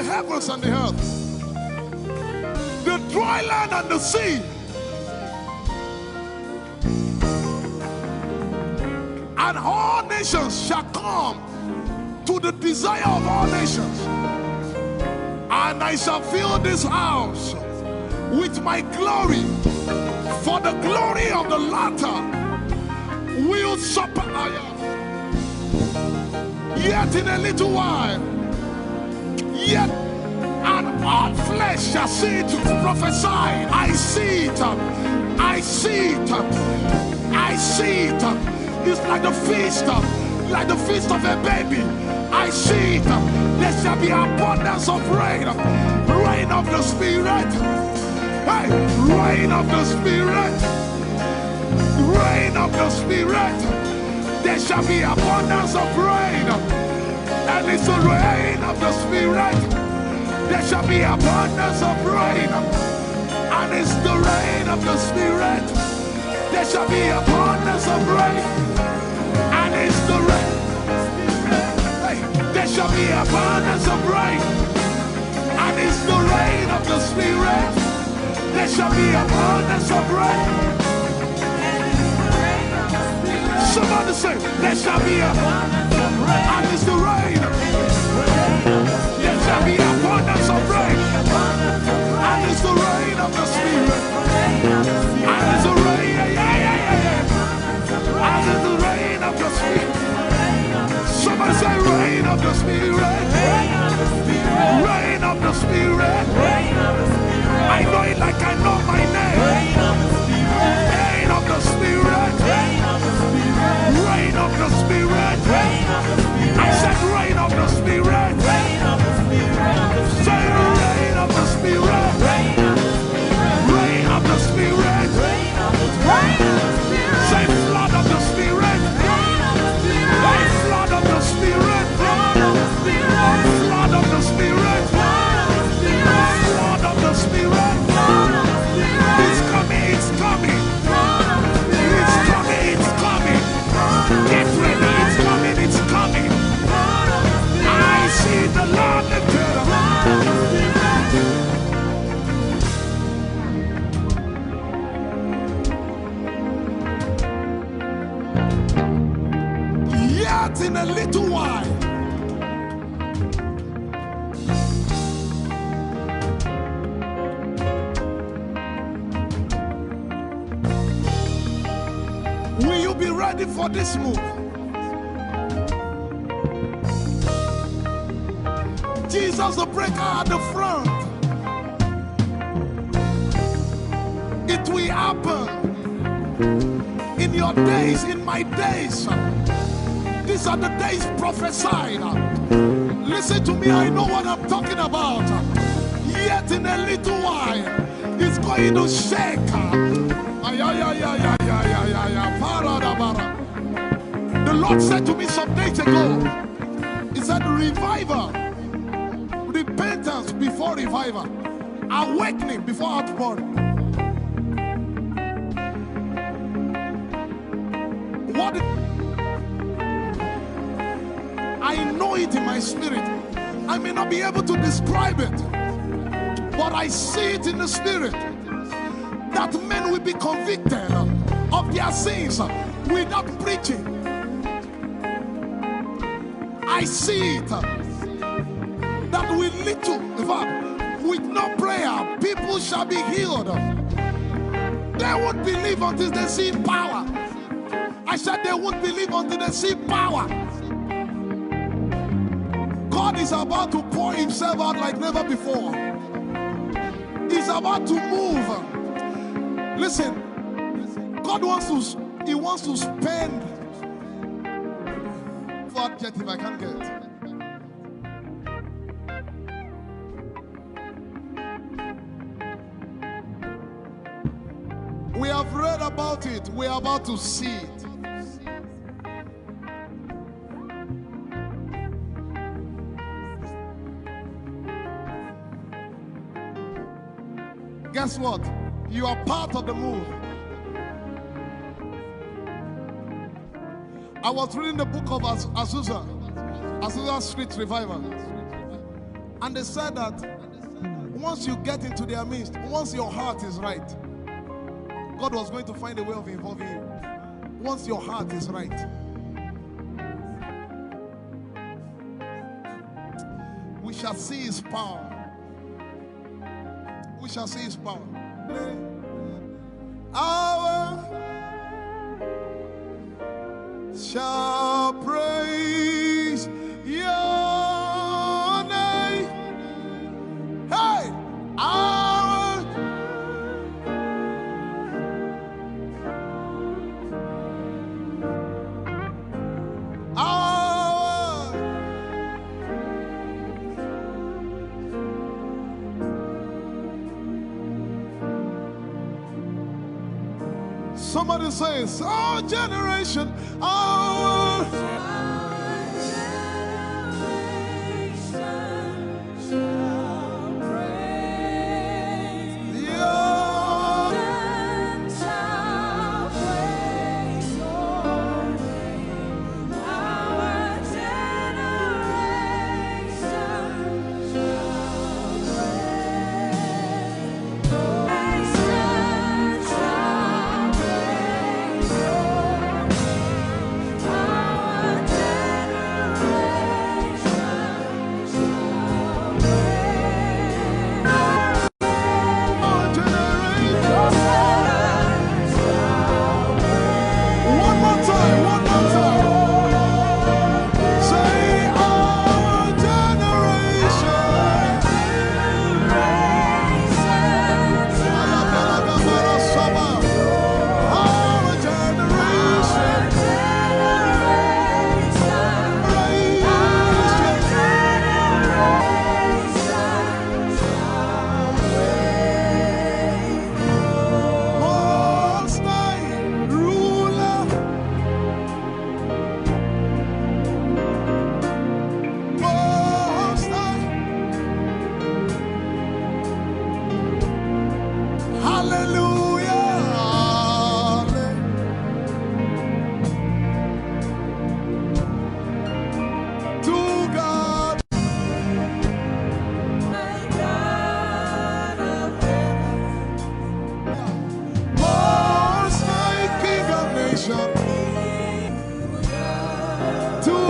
heavens and the earth, the dry land and the sea. And all nations shall come to the desire of all nations. And I shall fill this house with my glory, for the glory of the latter will supply. Yet in a little while, yet and all flesh shall see it. Prophesy. I see it. I see it. I see it. It's like the feast of a baby. I see it. There shall be abundance of rain. Rain of the Spirit. Hey, rain of the Spirit. Rain of the Spirit. There shall be abundance of rain. And it's the rain of the Spirit. There shall be abundance of rain. And it's the rain of the Spirit. There shall be abundance of rain. And it's the rain. Hey, there shall be abundance of rain. And it's the rain of the Spirit. There shall be abundance of rain. Somebody say, there shall be abundance of rain. And it's the rain. There shall be abundance of rain. And it's the rain of the Spirit. And it's the rain. And it's the rain of the Spirit. Somebody say, rain of the Spirit. Rain of the Spirit. I know it like I know my name. Rain of the Spirit. Rain of the Spirit. I said rain of the Spirit. Say rain of the Spirit. Rain of the Spirit. Say flood of the Spirit. Say flood of the Spirit. Flood of the Spirit. Flood of the Spirit. It's coming, it's coming. It's coming, it's coming. Get ready, it's coming, it's coming. I see the Lord lifted up. Yet in a little while, will you be ready for this move? Jesus the breaker at the front. It will happen in your days, in my days. These are the days prophesied. Listen to me, I know what I'm talking about. Yet in a little while, it's going to shake. The Lord said to me some days ago, He said, revival, repentance before revival, awakening before outpouring. What? I know it in my spirit. I may not be able to describe it, but I see it in the spirit that men will be convicted of their sins without preaching. I see it that with little, in fact, with no prayer, people shall be healed. They won't believe until they see power. I said they won't believe until they see power. God is about to pour Himself out like never before. He's about to move. Listen, God wants to spend. What jet if I can't get? We have read about it. We are about to see it. Guess what? You are part of the move. I was reading the book of Azusa Street Revival. And they said that once you get into their midst, once your heart is right, God was going to find a way of involving you. Once your heart is right. We shall see his power. We shall see his power. Our shall praise your name. Hey, our somebody says, our generation, our to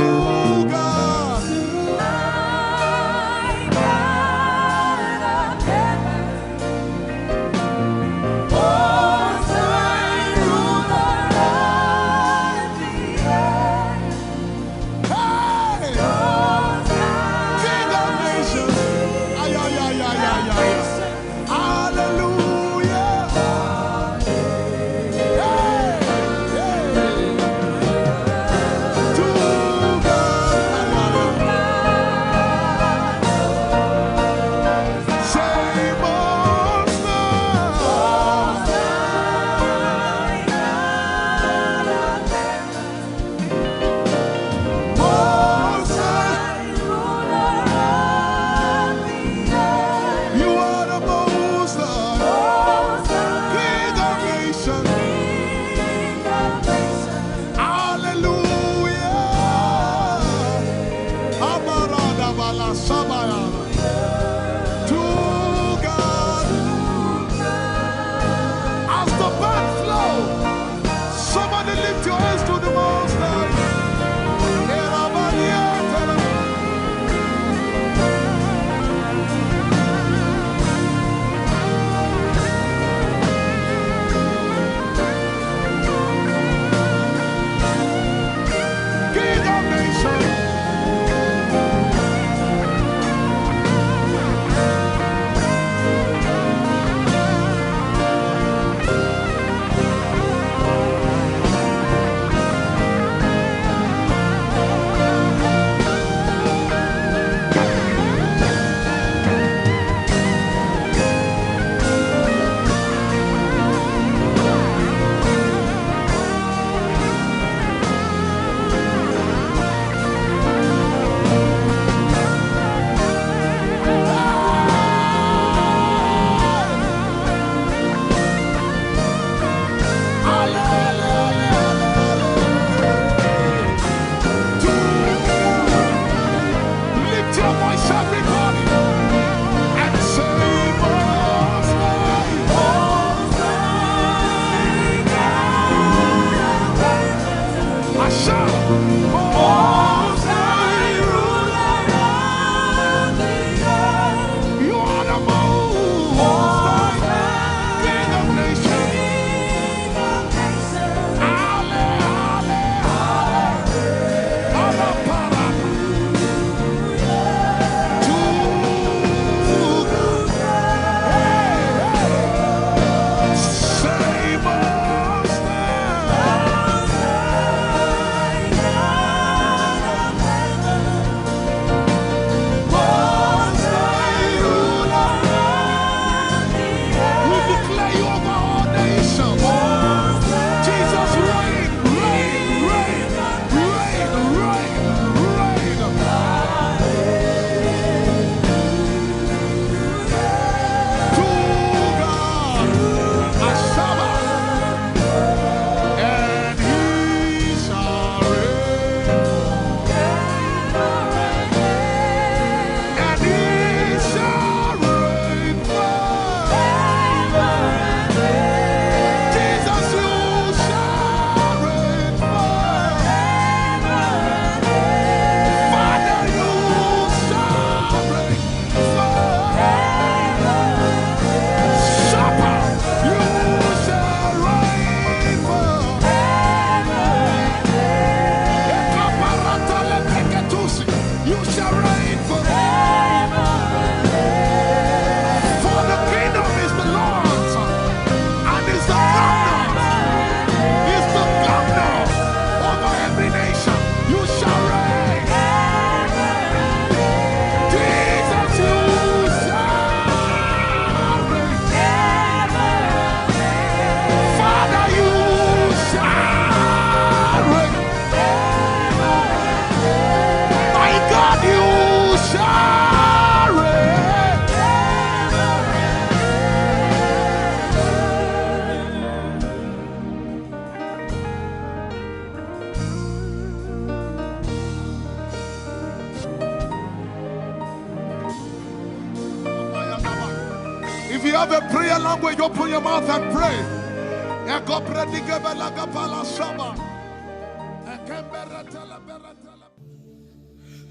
have a prayer language, open your mouth and pray.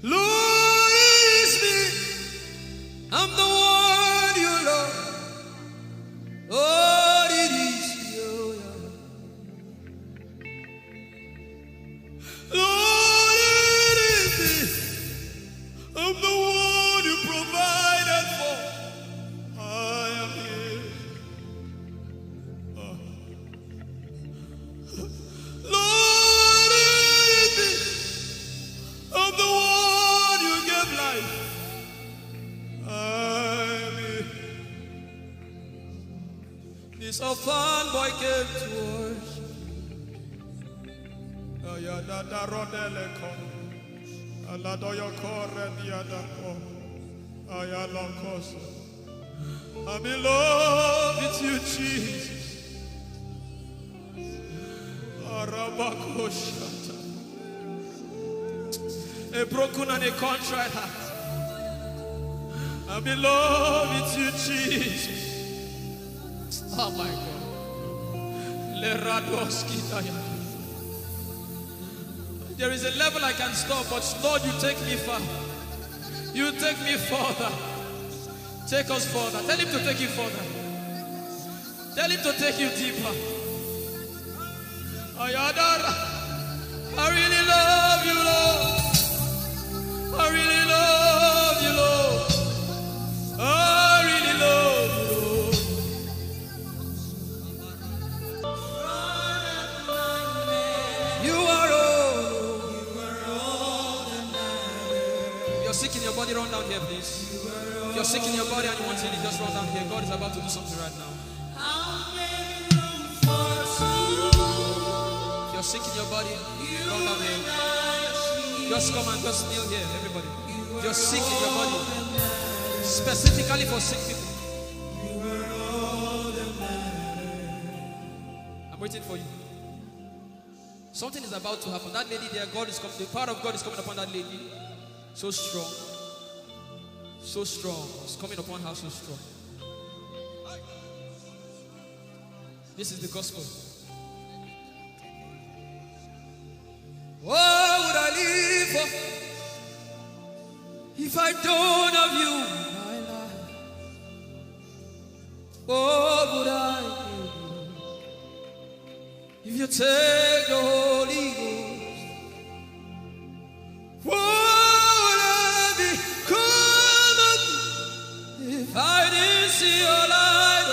Lord, it's me. I'm the one you love. Oh, it is you. Lord, it is me. I'm the one you provided for. I am here. Lord, it is me. I'm the one you gave life. I'm here. This orphan boy came to worship. Ayadada rodeleko. Aladoyokore diadako. Ayalokoso. I'm in love with you, Jesus. Arabakoshata. A broken and a contrite heart. I'm in love with you, Jesus. Oh my God. There is a level I can stop, but Lord, you take me far. You take me further. Take us further. Tell him to take you further. Tell him to take you deeper. Ayadara. I really love you, Lord. I really love you, Lord. I really love you, Lord. You are all. If you're sick in your body, run down here, please. If you're sick in your body and you want healing, just run down here. God is about to do something right now. If you're sick in your body, run down here. Just come and just kneel here, everybody. If you're sick in your body, specifically for sick people. I'm waiting for you. Something is about to happen. That lady there, God is coming. The power of God is coming upon that lady. So strong. So strong. It's coming upon her so strong. This is the gospel. What would I live for if I don't have you in my life? What would I do if you take the Holy Ghost? What would I become of me if I didn't see your light?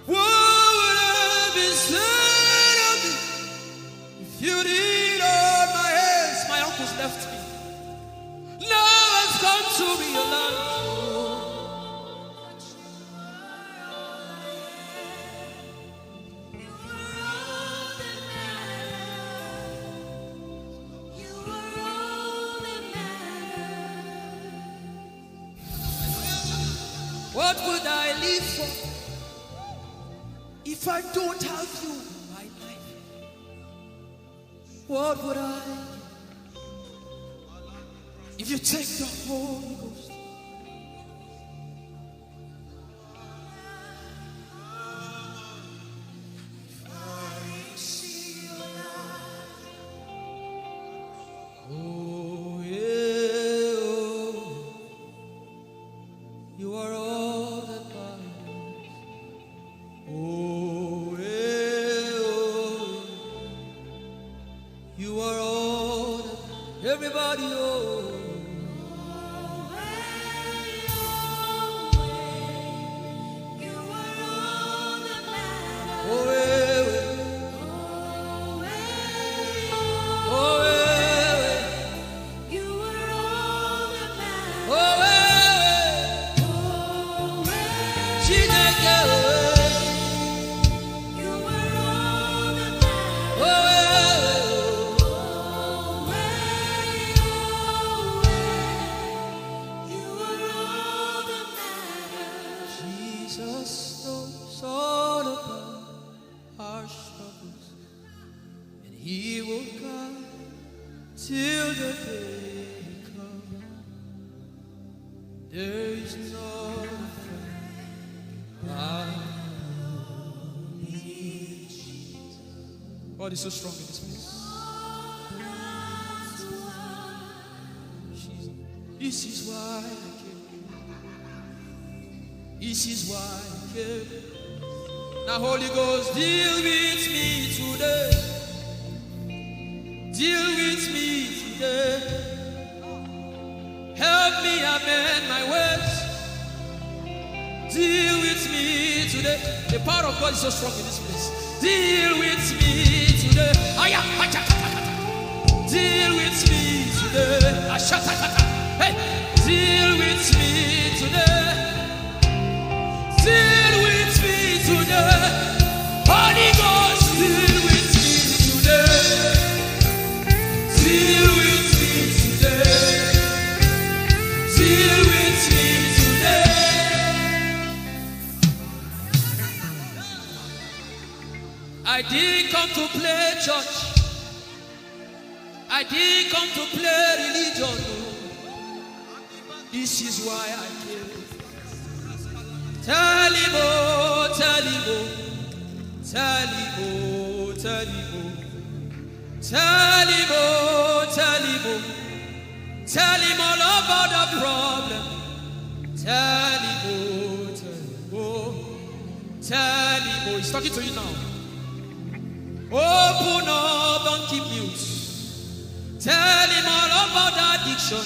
What would I be said of me if you did all my hands? My uncles left me. Now I've come to realize. What would I live for if I don't have you in my life? What would I if you take the Holy Ghost? Oh yeah, oh. You are all that matters. Oh yeah, oh. You are all that everybody, oh. Jesus knows all about our struggles, and He will guide till the day comes. There is no friend God is so strong in this place. This is why I came. This is why I came. Now, Holy Ghost, deal with me today. Deal with me today. Help me amend my ways. Deal with me today. The power of God is so strong in this place. Deal with me today. Deal with me today. Hey, deal with me today. Deal with me today. Holy Ghost, deal with me today. Deal with me today. Deal with me today. I didn't come to play church. I didn't come to play religion. This is why I came. Tell him, oh, tell him, oh, tell him, oh, tell him, oh, tell him, oh, tell him, oh, tell him all about the problem. Tell him, oh, tell him, oh, tell him, oh. He's talking to you now. Open up, don't keep mute. Tell him all about the addiction.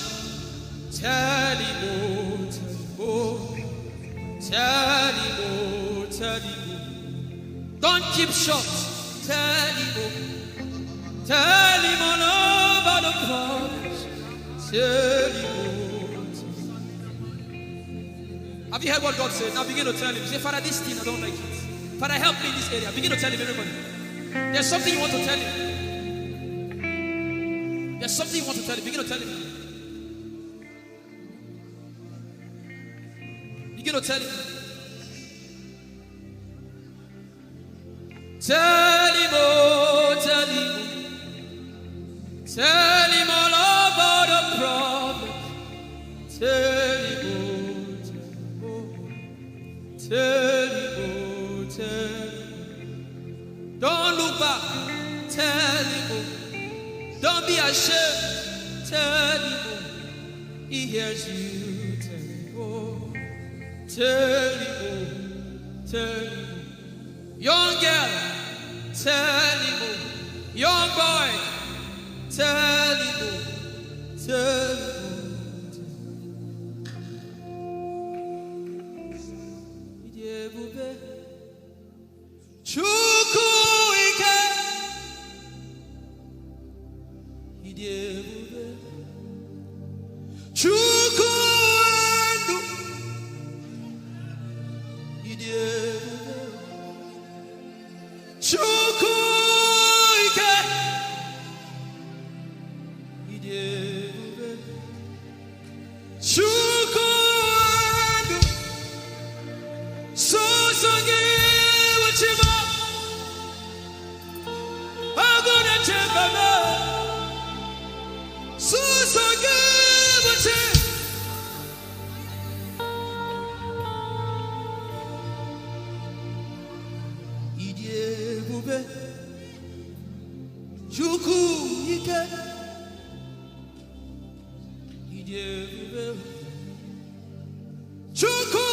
Tell him, oh, tell him, oh, tell him, oh, tell him, oh. Don't keep short. Tell him, oh, tell him all about the problems. Tell him, oh, tell him. Have you heard what God said? Now begin to tell him. Say, Father, this thing I don't like it. Father, help me in this area. Begin to tell him, everybody. There's something you want to tell him. There's something you want to tell him. Begin to tell him. Begin to tell him. Tell him, oh, tell him. Tell him all about the problem. Tell him, oh, tell him, oh, tell him. Don't look back. Tell him, oh. Don't be ashamed. Tell him, oh. He hears you. Tell him, oh. Tell him, oh. Tell him, oh. Young girl, tell him, oh. Young boy, tell him, oh. Tell him, oh. Chukwu ike. Chukwu ndu. Chukwu ike. Chukwu ndu. So gị wụchiba. Agụ na-echeba m. So gị wụchi. Ịdị ebube. Chukwu ike. Ịdị ebube. Chukwu.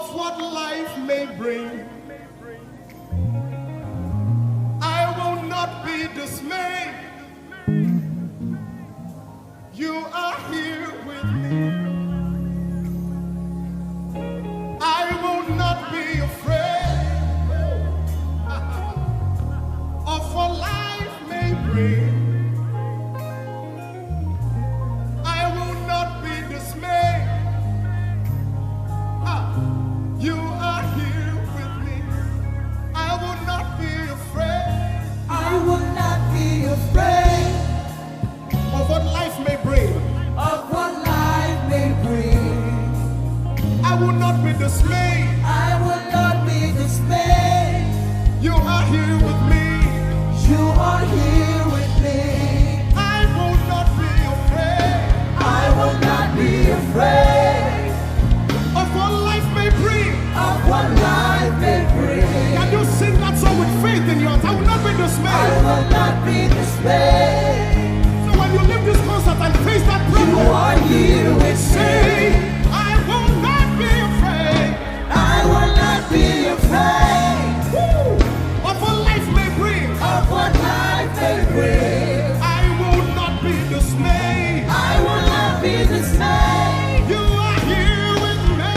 of what life may bring. I will not be dismayed. You are here with me. I will not be afraid of what life may bring. I will not be dismayed. You are here with me. I will not be afraid. I will not be afraid Of what life may bring. of what life may bring. I will not be dismayed. I will not be dismayed. You are here with me. You are here with me. I will not be afraid I will not be afraid of what life may bring. of what life may bring. Can you sing that song with faith in your heart? I will not be I dismayed. will not be dismayed. So when you leave this concert and face that You problem, are here with say, me. I will not be afraid I will not be afraid of what life may bring. of what life may bring. I will not be dismayed. I will not be dismayed. You are here with me.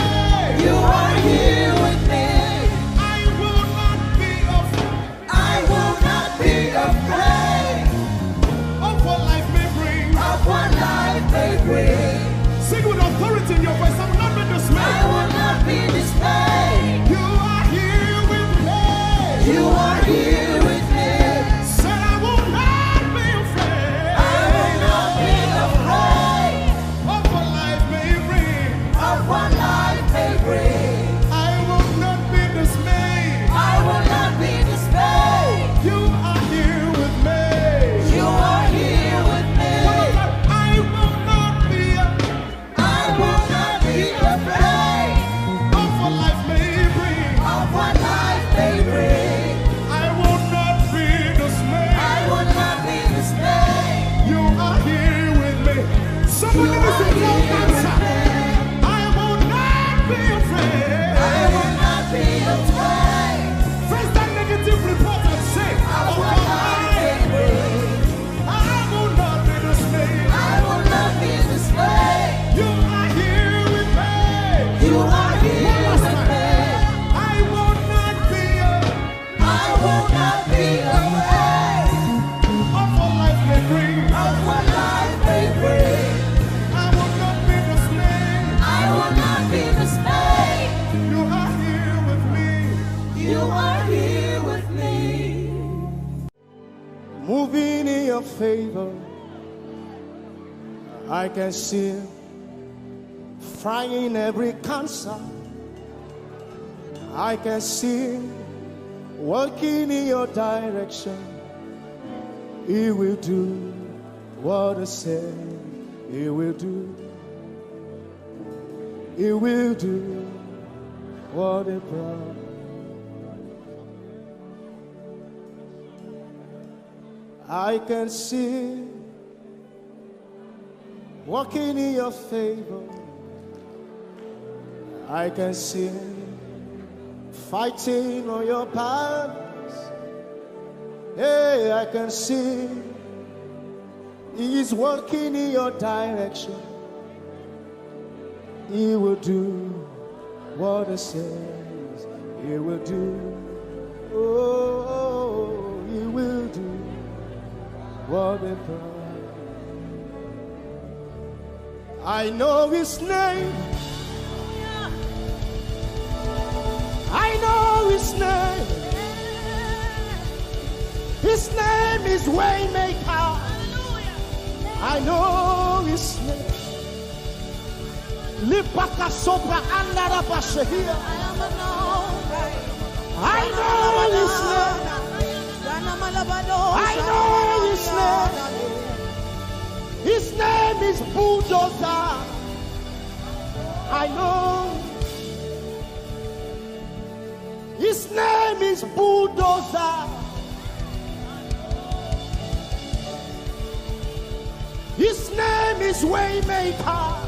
You are here with me. I will not be afraid I will not be afraid of what life may bring. of what life may bring. Sing with authority in your voice. I will not be I dismayed. will not be dismayed. You are here with me. You are here with me. Said I will not be afraid I will not be afraid of what life may bring. of what life may bring. I will not be dismayed. I will not be dismayed. You are here with me. You are here with me. I will not be I will not be afraid of what life may bring. of what life may bring. I will not be dismayed. I will not be dismayed. You are here with me. Somebody You listen are to your here with answer. me. I will not be afraid. I will not be afraid Face that negative report and say, of oh what life may God, bring. I will not be dismayed. I will not be dismayed. You are here with me. You are here One last with time. me. I will not be I will not be afraid of what life may bring. of what life may bring. I will not be dismayed. I will not be dismayed. You are here with me. You are here with me. Moving in your favor, I can see it. Frying every cancer, I can see it. Working in your direction, He will do what He said He will do. He will do what He promised. I can see walking in your favor. I can see fighting on your battles. Hey, I can see He is working in your direction. He will do what He says He will do. Oh, He will do what He promised. I know His name. I know His name. His name is Waymaker. I know His name. Lipaka sopra andara bashehia. I know His name. I know His name. His name is Bulldozer. I know. His name is Bulldozer. His name is Waymaker.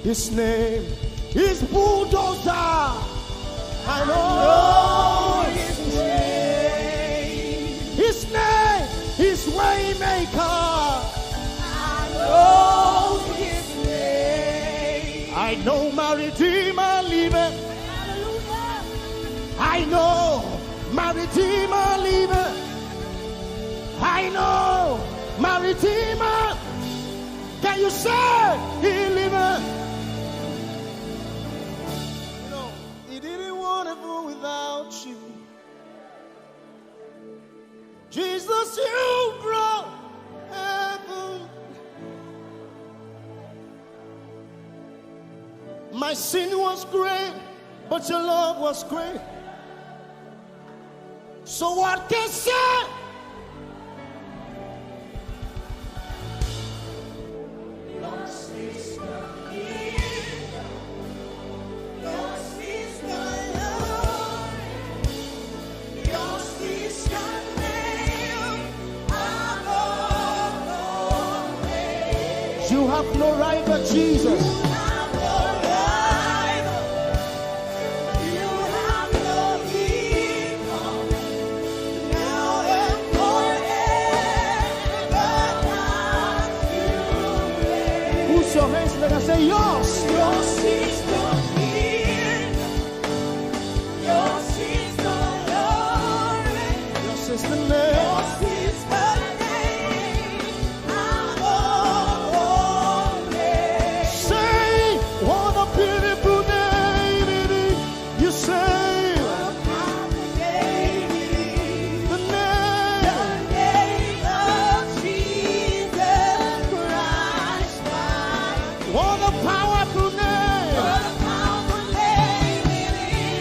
His name is Bulldozer. I know his name. His name is Waymaker. I know his name. I know my Redeemer liveth. I know my Redeemer liveth. I know my Redeemer. Can you say he liveth? You know, he didn't want to go without you. Jesus, you brought heaven. My sin was great, but your love was great. So what can I say? You have no rival, Jesus. You have no rival. You have no equal. Now and forever, God, you reign. Put your hands together and say, yours. Yours is the kingdom. Yours is the glory. Yours is the name. Yours is the name above all names. Say, what a beautiful name it is. You say, the name. What a powerful name.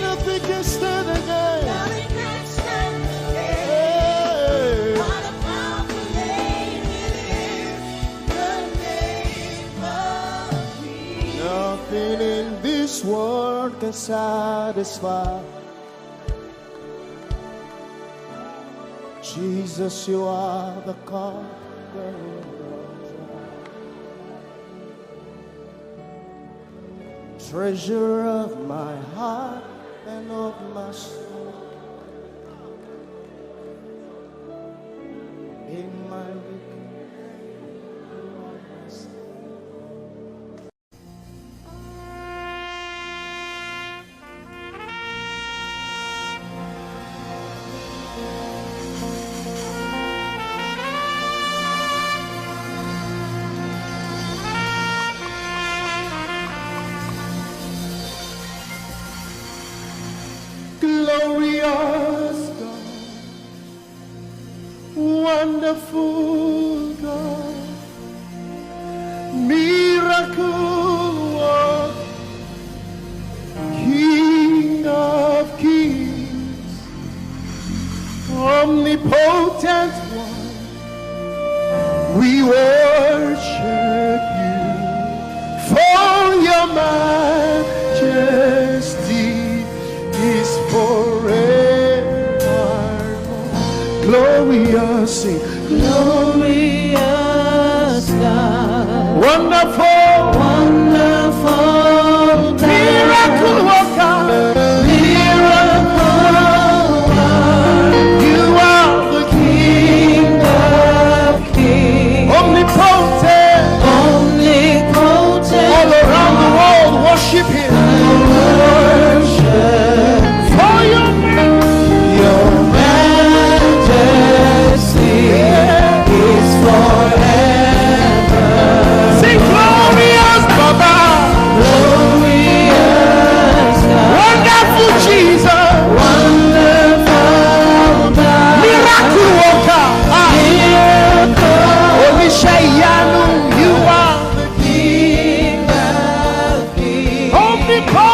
Nothing can stand against. Hey. Nothing in this world can satisfy. Jesus, you are the God. Treasure of my heart and of my soul. In my weakness. Glorious God, wonderful God, miracle worker, King of kings, omnipotent one, we worship you for your majesty is forevermore. Glorious, sing. Glorious God, Wonderful, wonderful God, miracle worker, you are the King of kings, omnipotent, omnipotent, all around the world worship him. For your majesty is forever. sing glorious Baba, Glorious God, wonderful Jesus, wonderful God, miracle worker, miracle, Olishayanu, you are King of kings, omnipotent.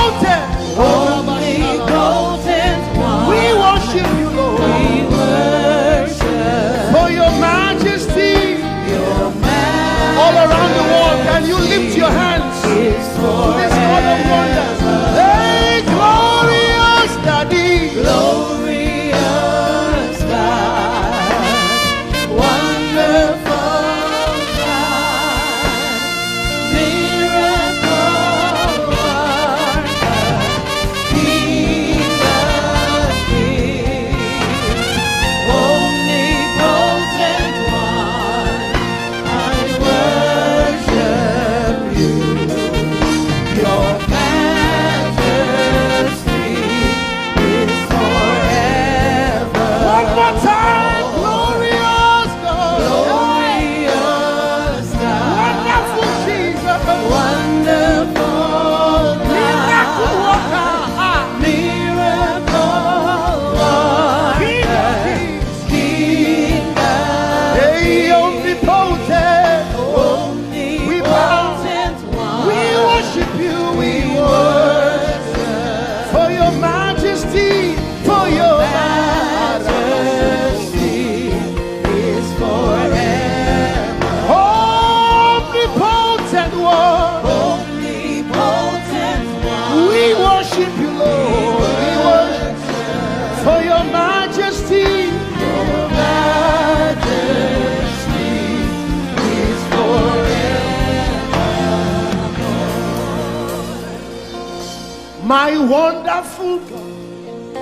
My wonderful God,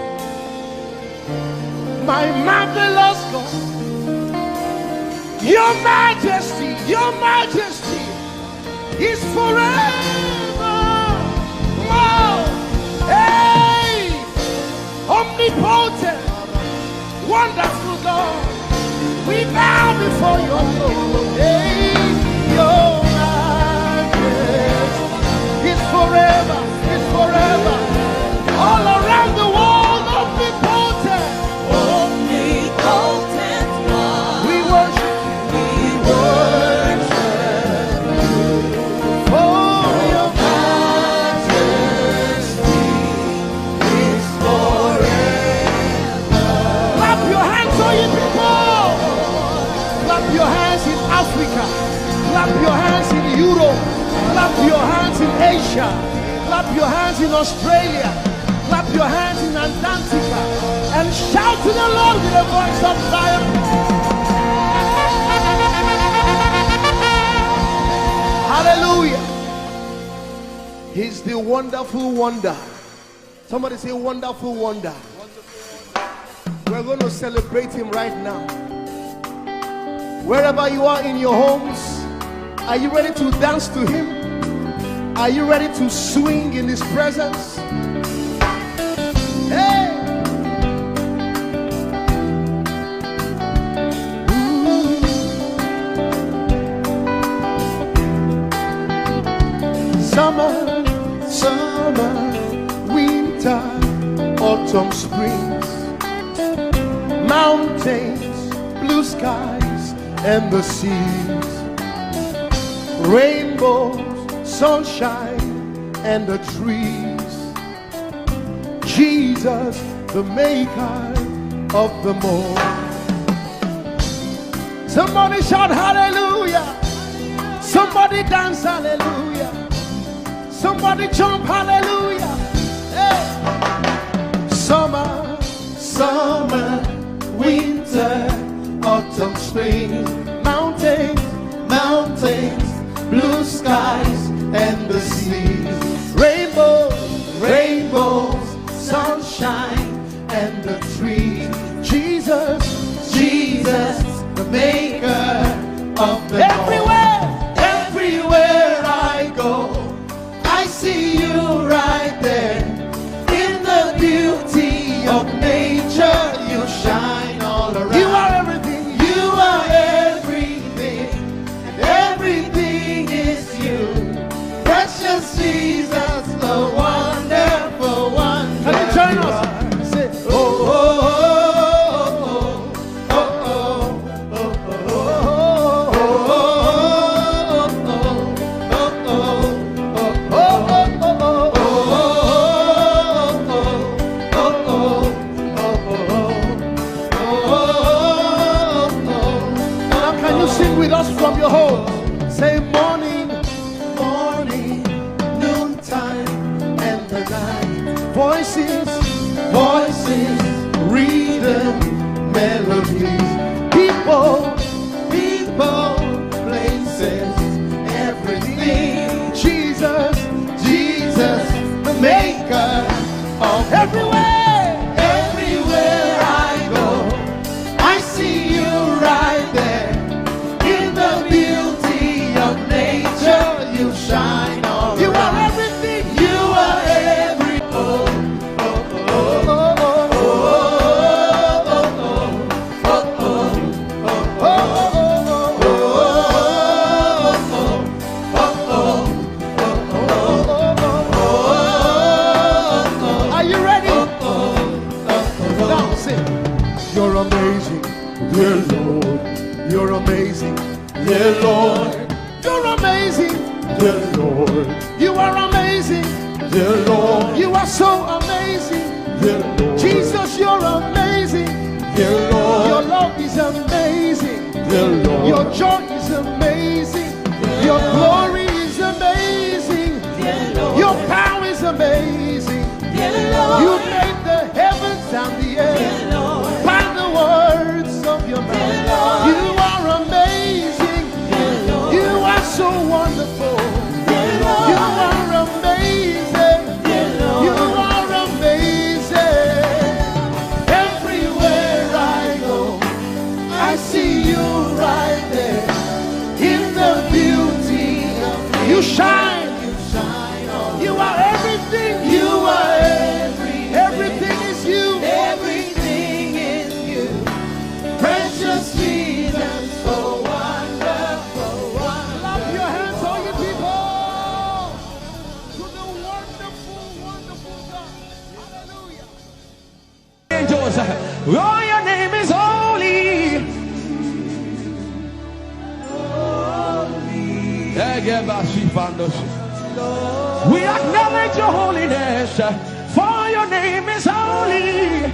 my marvelous God, your majesty is forever. Oh, hey, omnipotent, wonderful God, we bow before your throne. Hey, your majesty is forever, all around the world, omnipotent. Omnipotent one. We worship for your majesty is forever. Clap your hands, all you people. Clap your hands in Africa. Clap your hands in Europe. Clap your hands in Asia. Clap your hands in Australia. Clap your hands in Antarctica. And shout to the Lord with a voice of triumph. Hallelujah. He's the wonderful wonder. Somebody say wonderful wonder. We're going to celebrate him right now. Wherever you are in your homes, are you ready to dance to him? Are you ready to swing in his presence? Hey! Summer, winter, autumn, springs, mountains, blue skies, and the seas, rainbows, sunshine, and the trees. Jesus, the maker of them all. Somebody shout hallelujah. Somebody dance hallelujah. Somebody jump hallelujah. Hey. Summer, winter, autumn, spring, mountains, blue skies, and the seas, rainbows, sunshine, and the trees. Jesus, the maker of the everywhere I go, I see you right there. In the beauty of nature, you shine all around. You are everything. You are everything. And everything is you. Precious Jesus, the wonderful one. Can you join us? Say, oh, oh, oh, oh, oh, oh, Now can you sing with us from your home? Say morning, noontime, and the night. Voices, rhythm, melodies. People, places, everything. Jesus, the maker of everywhere I go, I see you right there. In the beauty of nature, you shine all you around. Are everything. You are every. Are you ready? Now sing. You're amazing, dear Lord. You're amazing, dear Lord. You're amazing, dear Lord. You are amazing, dear Lord. You are so amazing, dear Lord. Jesus, you're amazing, dear Lord. Your love is amazing, dear Lord. Your joy is amazing, your glory is amazing, dear Lord. Your power is amazing, dear Lord. You made the heavens and the earth by the words of your mouth. You are amazing, you are so wonderful, you are amazing, you Angels, oh, your name is holy. We acknowledge your holiness, for your name is holy.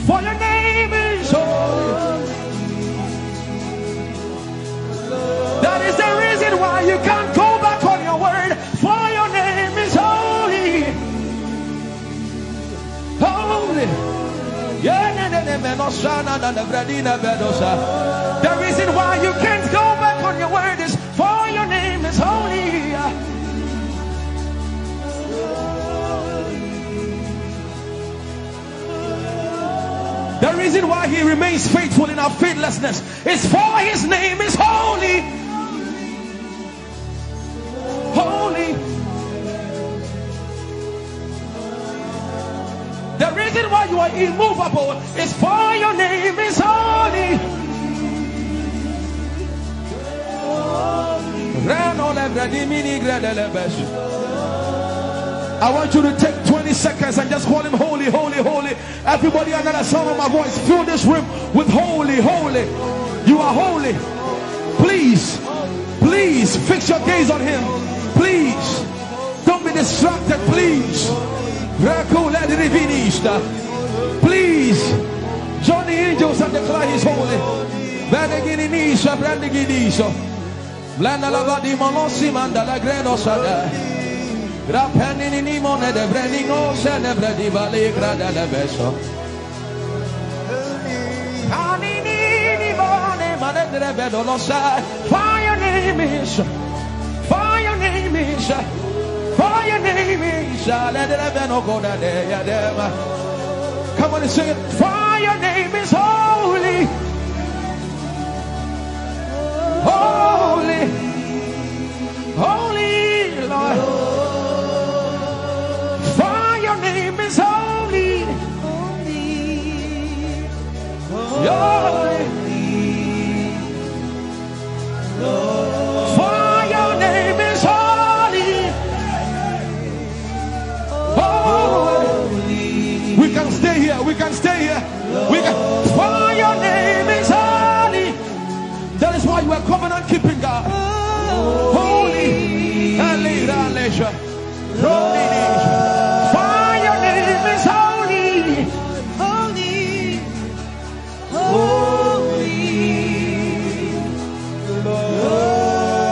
For your name is holy. That is the reason why you can't go back on your word, for your name is holy. Holy. The reason why you can't go back on your word is for your name is holy. The reason why he remains faithful in our faithlessness is for his name is holy. Holy. The reason why you are immovable is for your name is holy. I want you to take 20 seconds and just call him holy, holy, holy. Everybody under the sound of my voice, fill this room with holy, holy. You are holy. Please, please fix your gaze on him. Please, don't be distracted, please. Please join the angels and declare he's holy. Fire name is, fire name is, fire name is. Come on and sing it. Fire name is holy, holy, holy Lord. Fire name is holy, holy. Fire name is holy, holy. We can stay here. We can stay here. We can. Fire name is holy. That is why you are covenant keeping God. Holy. Fire name is holy, holy, holy.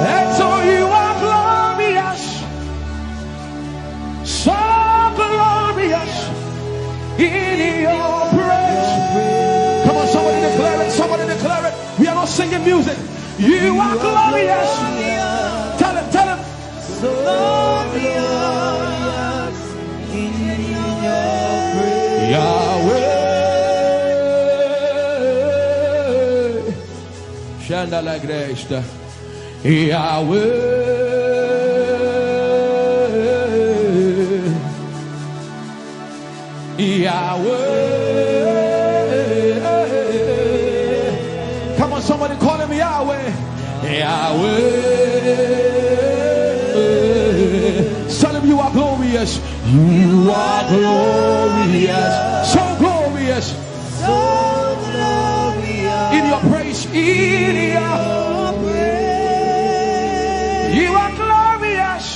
And so you are glorious, so glorious in your praise. Come on, somebody declare it, somebody declare it. We are not singing music. You are glorious. Tell him, tell him. So glorious in your praise. Yahweh. Shandala Gresta. Yahweh. Yahweh. Come on, somebody call him Yahweh. Yahweh. Tell him you are glorious. You are glorious. So glorious. So glorious. In your praise. In your praise. You are glorious.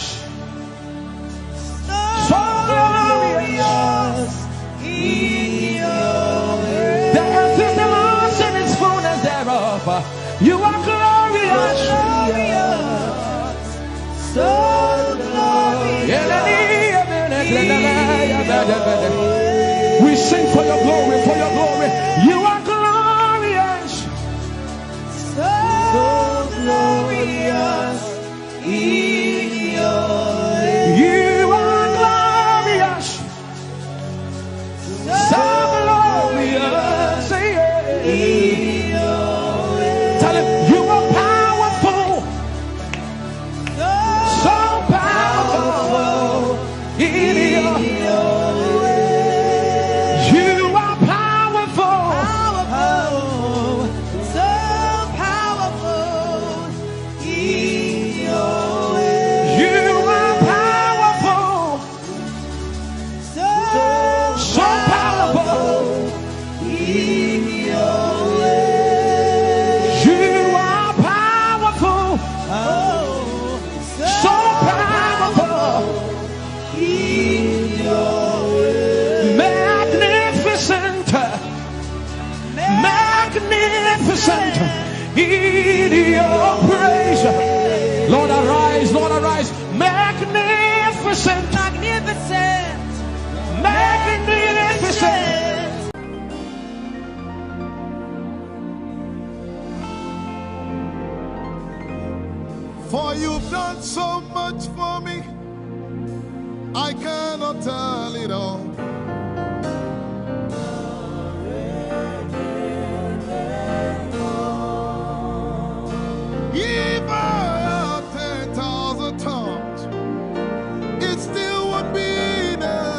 So glorious. In your praise. The earth is the Lord's and its fullness thereof. You are glorious. So we sing for your glory, for your glory. You are glorious, so glorious in your way. You are glorious, so glorious in your way. Tell him you are powerful, so powerful in your way. in your praise. Lord, arise, Lord, arise. Magnificent, Magnificent. magnificent. For you've done so much for me, I cannot tell it all. If I had 10,000 tongues, it still would be enough.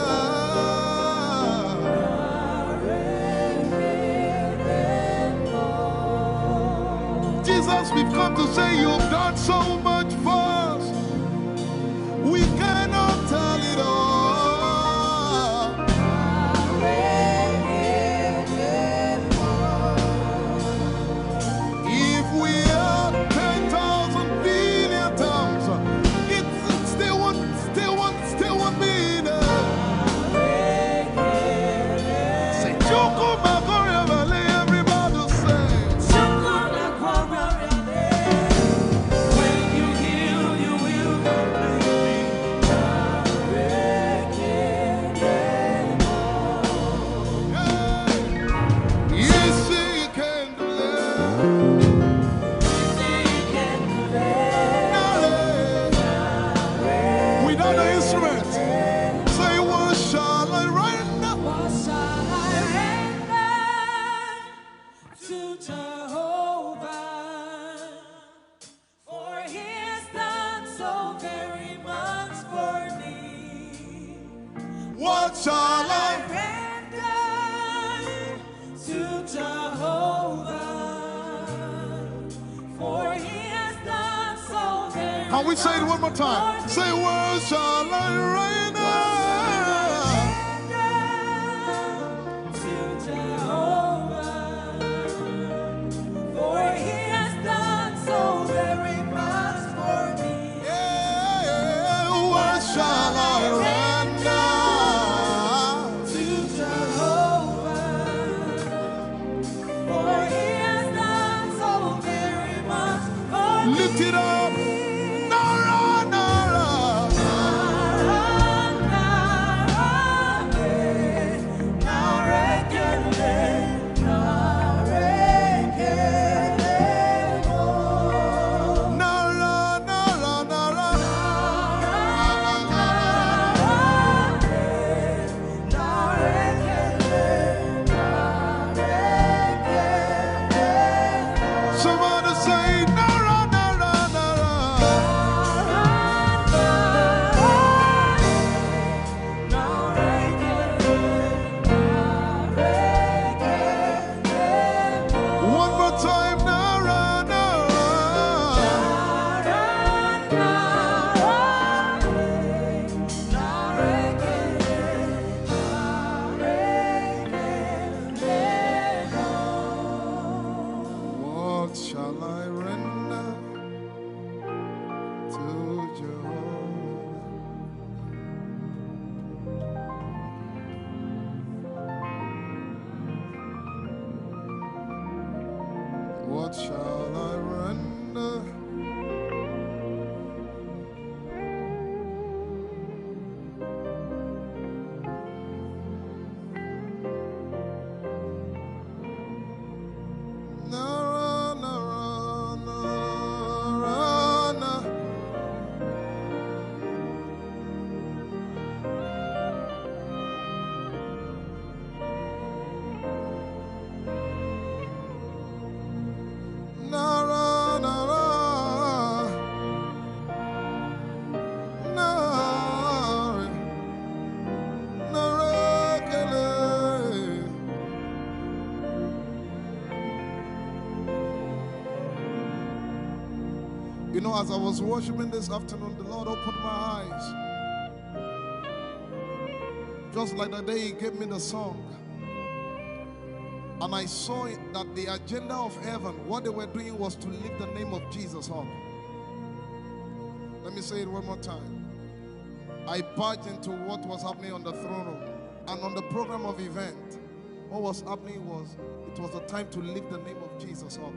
Jesus, we've come to say you've done so much for us. We cannot tell it all. If we had 10,000 billion tongues, it still would be enough. Say, Choco Magoria Valley, everybody say. When you heal, you will Yes, he can deliver. Without the instrument, say, what shall I render? What shall I render to Jehovah? For he has done so very much for me. What shall I? Render to Jehovah. For he has done so very Can we say it one more time? Say, what shall I render? to Jehovah. For he has done so very much for me. Yeah, what shall I render? To Jehovah. For he has done so very much for me. Lift it up. Nara, Nara. Nara, Nara, Nara. Somebody say, Nara, Nara, Nara. One more time, Nara, Nara. What shall I render to Jehovah? What shall I render? Nara, Nara, Nara, Nara. Nara, Nara, Nara, Nara, Kele. You know, as I was worshiping this afternoon, the Lord opened my eyes. Just like the day He gave me the song. And I saw it that the agenda of heaven, what they were doing was to lift the name of Jesus up. Let me say it one more time. I barged into what was happening on the throne room. And on the program of event, what was happening was, it was a time to lift the name of Jesus up.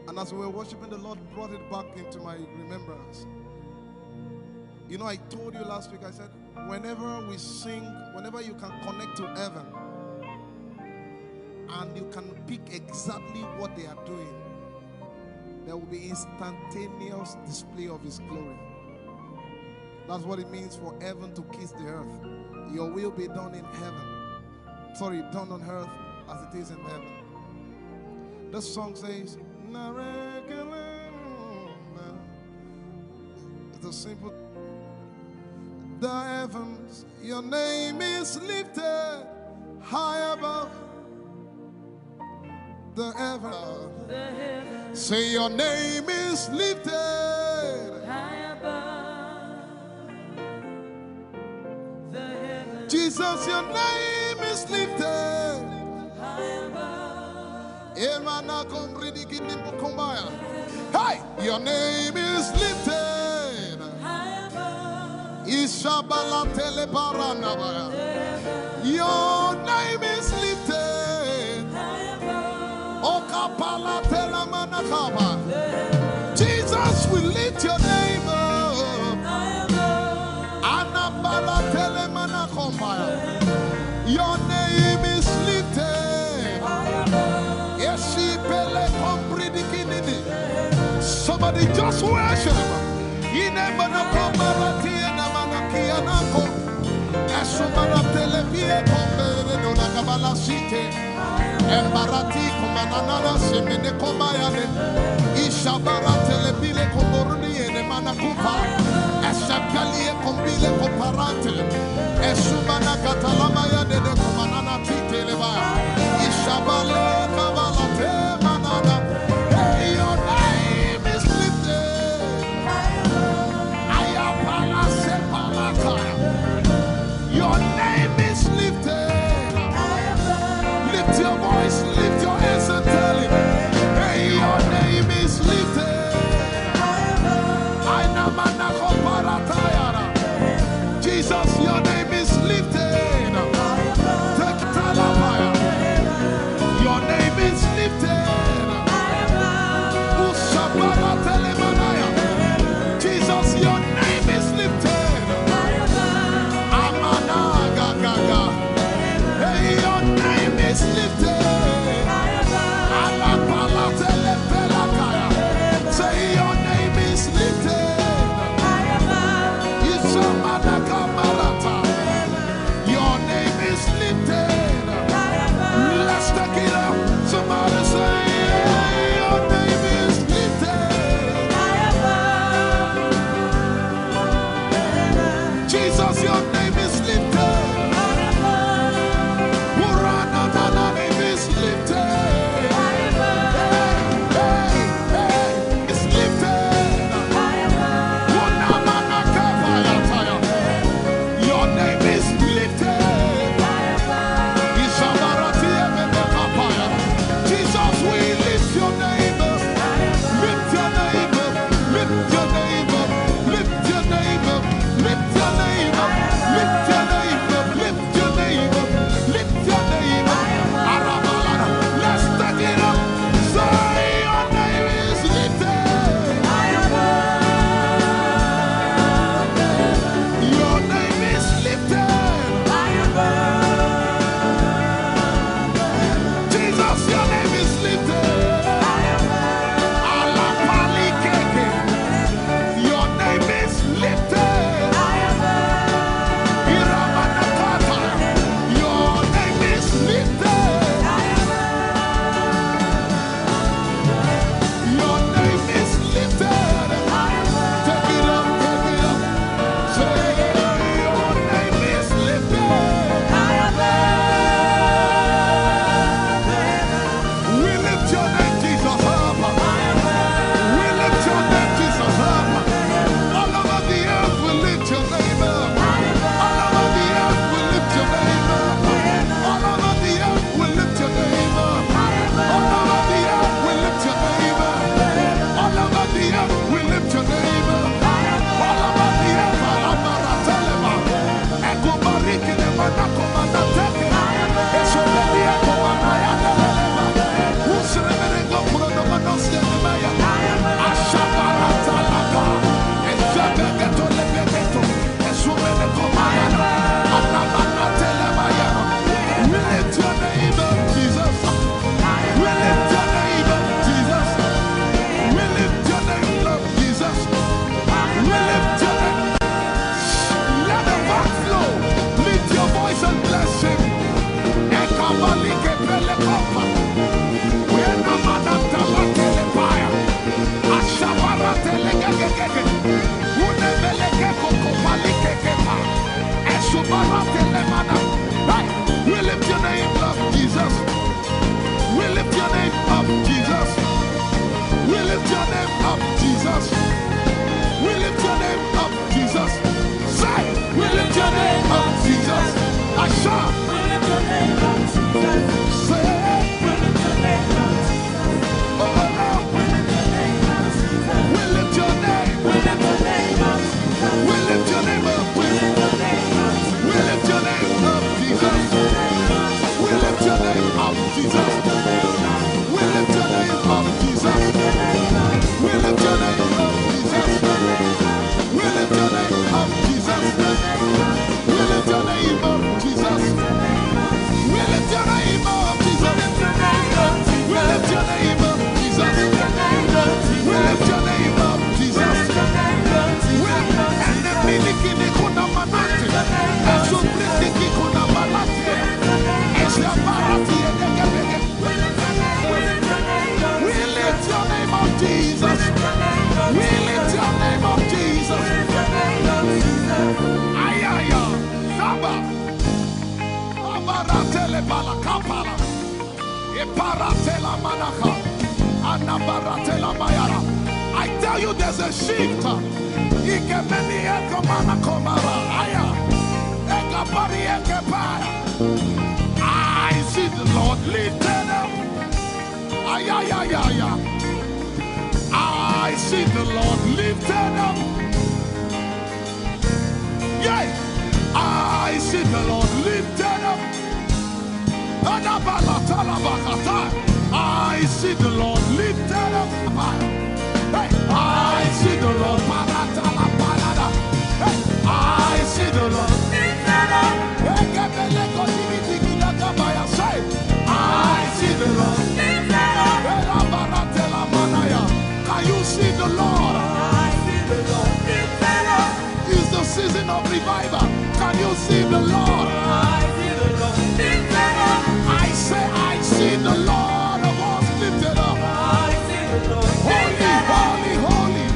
And as we were worshiping, the Lord brought it back into my remembrance. You know, I told you last week, I said, whenever we sing, whenever you can connect to heaven, and you can pick exactly what they are doing, there will be instantaneous display of His glory. That's what it means for heaven to kiss the earth. Your will be done in heaven. Sorry, done on earth as it is in heaven. This song says, it's a simple. The heavens, your name is lifted high above the heavens. Say your name is lifted High above the heavens. Jesus, your name is lifted High above. Hey, your name is lifted High above. Ishabala telebaranabaya. Your name is lifted High above. Okapala telamanakaba. Jesus, we lift your name up. High above. Anabala telemanakombaya. Your name is lifted. Yeshipele kompridikinini. Somebody just worship. Inemanakomarati enamanakianako. Esumarateleviye kombere donakabala site. Embarati kumanana semene komayane. Ishabaratele komboruni ene manakupa. Eshapalie kombile komparate. Esumana katalamaya de kumanana titeleva. Ishabale kabalate manana. Hey, your name is lifted. Ayapala sepalakaya. Your name is lifted. Lift your voice, lift your hands and tell him, hey, your name is lifted. Jesus, your name is lifted. Your name is lifted. Jesus, your name is lifted. Hey, your name is lifted. Say your name is lifted. Your name is lifted. Let's take it up. Somebody say, your name is lifted. Jesus, your name is lifted. Urana, your name is lifted. Hey, it's lifted. Unamana kapayataya. Your name is lifted. Ishabarati emene kapaya. Jesus, we lift your name up. Lift your name up. Lift your name up. Lift your name up. Lift your name up. Jesus. We lift your name up, Jesus. We lift your name up, Jesus. We lift your name up, Jesus. We lift your name up, Jesus. And the miliki ni kuna manati. Esu briki kuna balati. Esha barati edekebeke. We lift your name up, Jesus. We lift your name up, Jesus. Ayaya, Saba, Abaratele Balakapala, Eparatela Manaka, Anabaratela Mayara. I tell you, there's a shift. Ikemeni Ekomana Komara, Aya, Ekapari Ekepaya. I see the Lord lifted up. Ayaya. I see the Lord lifted up. Yeah, I see the Lord lifted up. I see the Lord lifted up. Hey, I see the Lord. Hey, I see the Lord lifted up. I see the Lord lifted up. Can you see the Lord? I see the Lord lifted up. It's the season of revival. Can you see the Lord? I see the Lord lifted up. I say, I see the Lord of hosts lifted up. I see the Lord lifted up. Holy, holy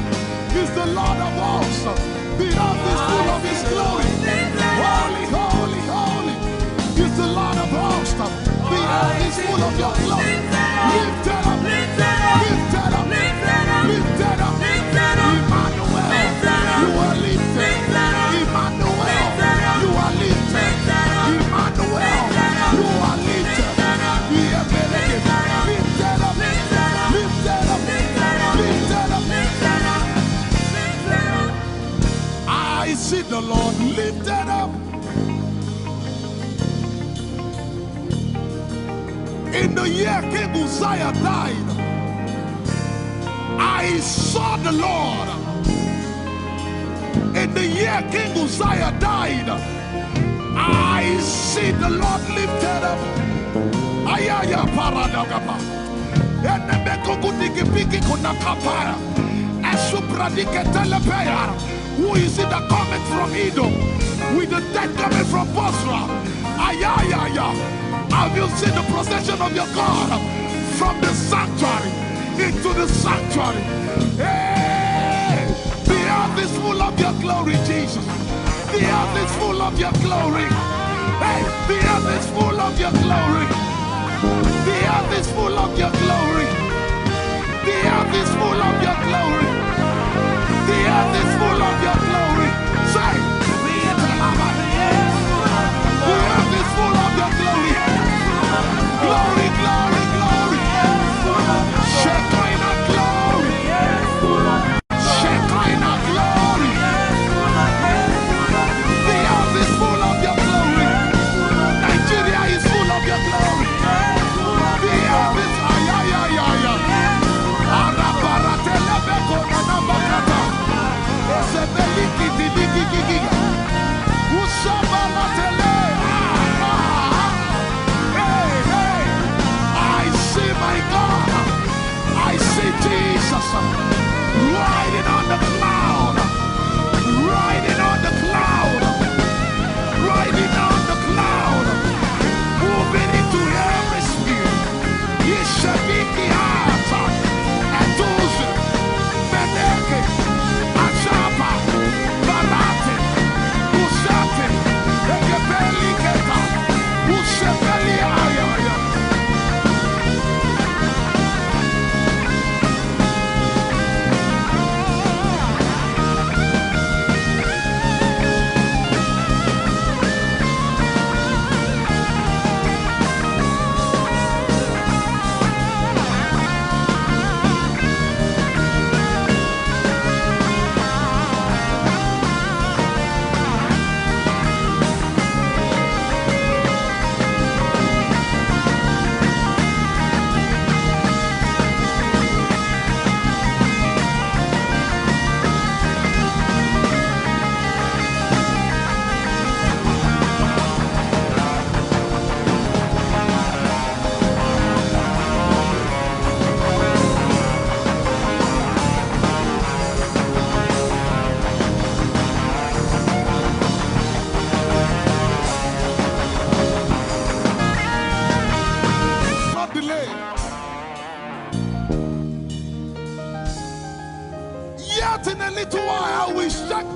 is the Lord of hosts. The earth is full of His glory. Holy, holy, holy is the Lord of hosts. The earth is full of Your glory. Lifted up, lifted up, lifted up, lifted up, lifted up. Emmanuel, You are lifted. Emmanuel, You are lifted. Emmanuel, You are lifted. Lifted up, lifted up, lifted up, lifted up. I see the Lord lifted up. In the year King Uzziah died, I saw the Lord. In the year King Uzziah died, I see the Lord lifted up. Ayaya paradagaba. Enebekogudikipiki kunakapaya. Esupradiketelepea. Who is it that cometh from Edom? With the dead coming from Bosra. Ayaya. Have you seen the procession of your God from the sanctuary into the sanctuary? Hey, the earth is full of Your glory, Jesus. The earth is full of Your glory. Hey, the earth is full of Your glory. The earth is full of Your glory. The earth is full of Your glory. The earth is full of Your glory. Say, the earth is full of Your glory. Glory, glory, glory. Shekinah glory. Shekinah glory. The earth is full of Your glory. Nigeria is full of Your glory. The earth is ayayayaya. Arabaratelebeko nanabakata. Esebeliki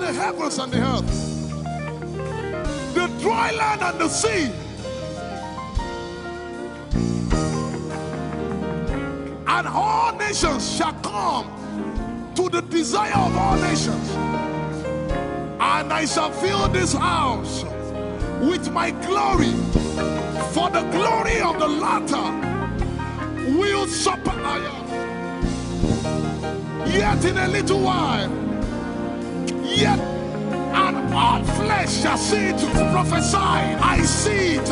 the heavens and the earth, the dry land and the sea. And all nations shall come to the desire of all nations. And I shall fill this house with my glory, for the glory of the latter will supply. Yet in a little while, yet and all flesh shall see it, prophesy. I see it,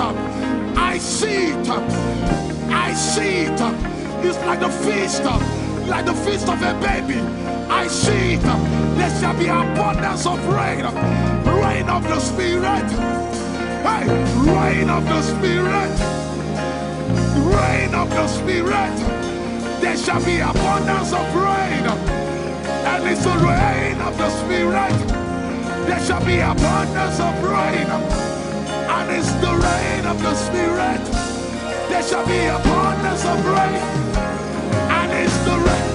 I see it, I see it. It's like the feast of a baby. I see it. There shall be abundance of rain, rain of the Spirit. Hey, rain of the Spirit, rain of the Spirit. There shall be abundance of rain, and it's the rain of the Spirit. There shall be abundance of rain, and it's the rain of the Spirit. There shall be abundance of rain, and it's the rain.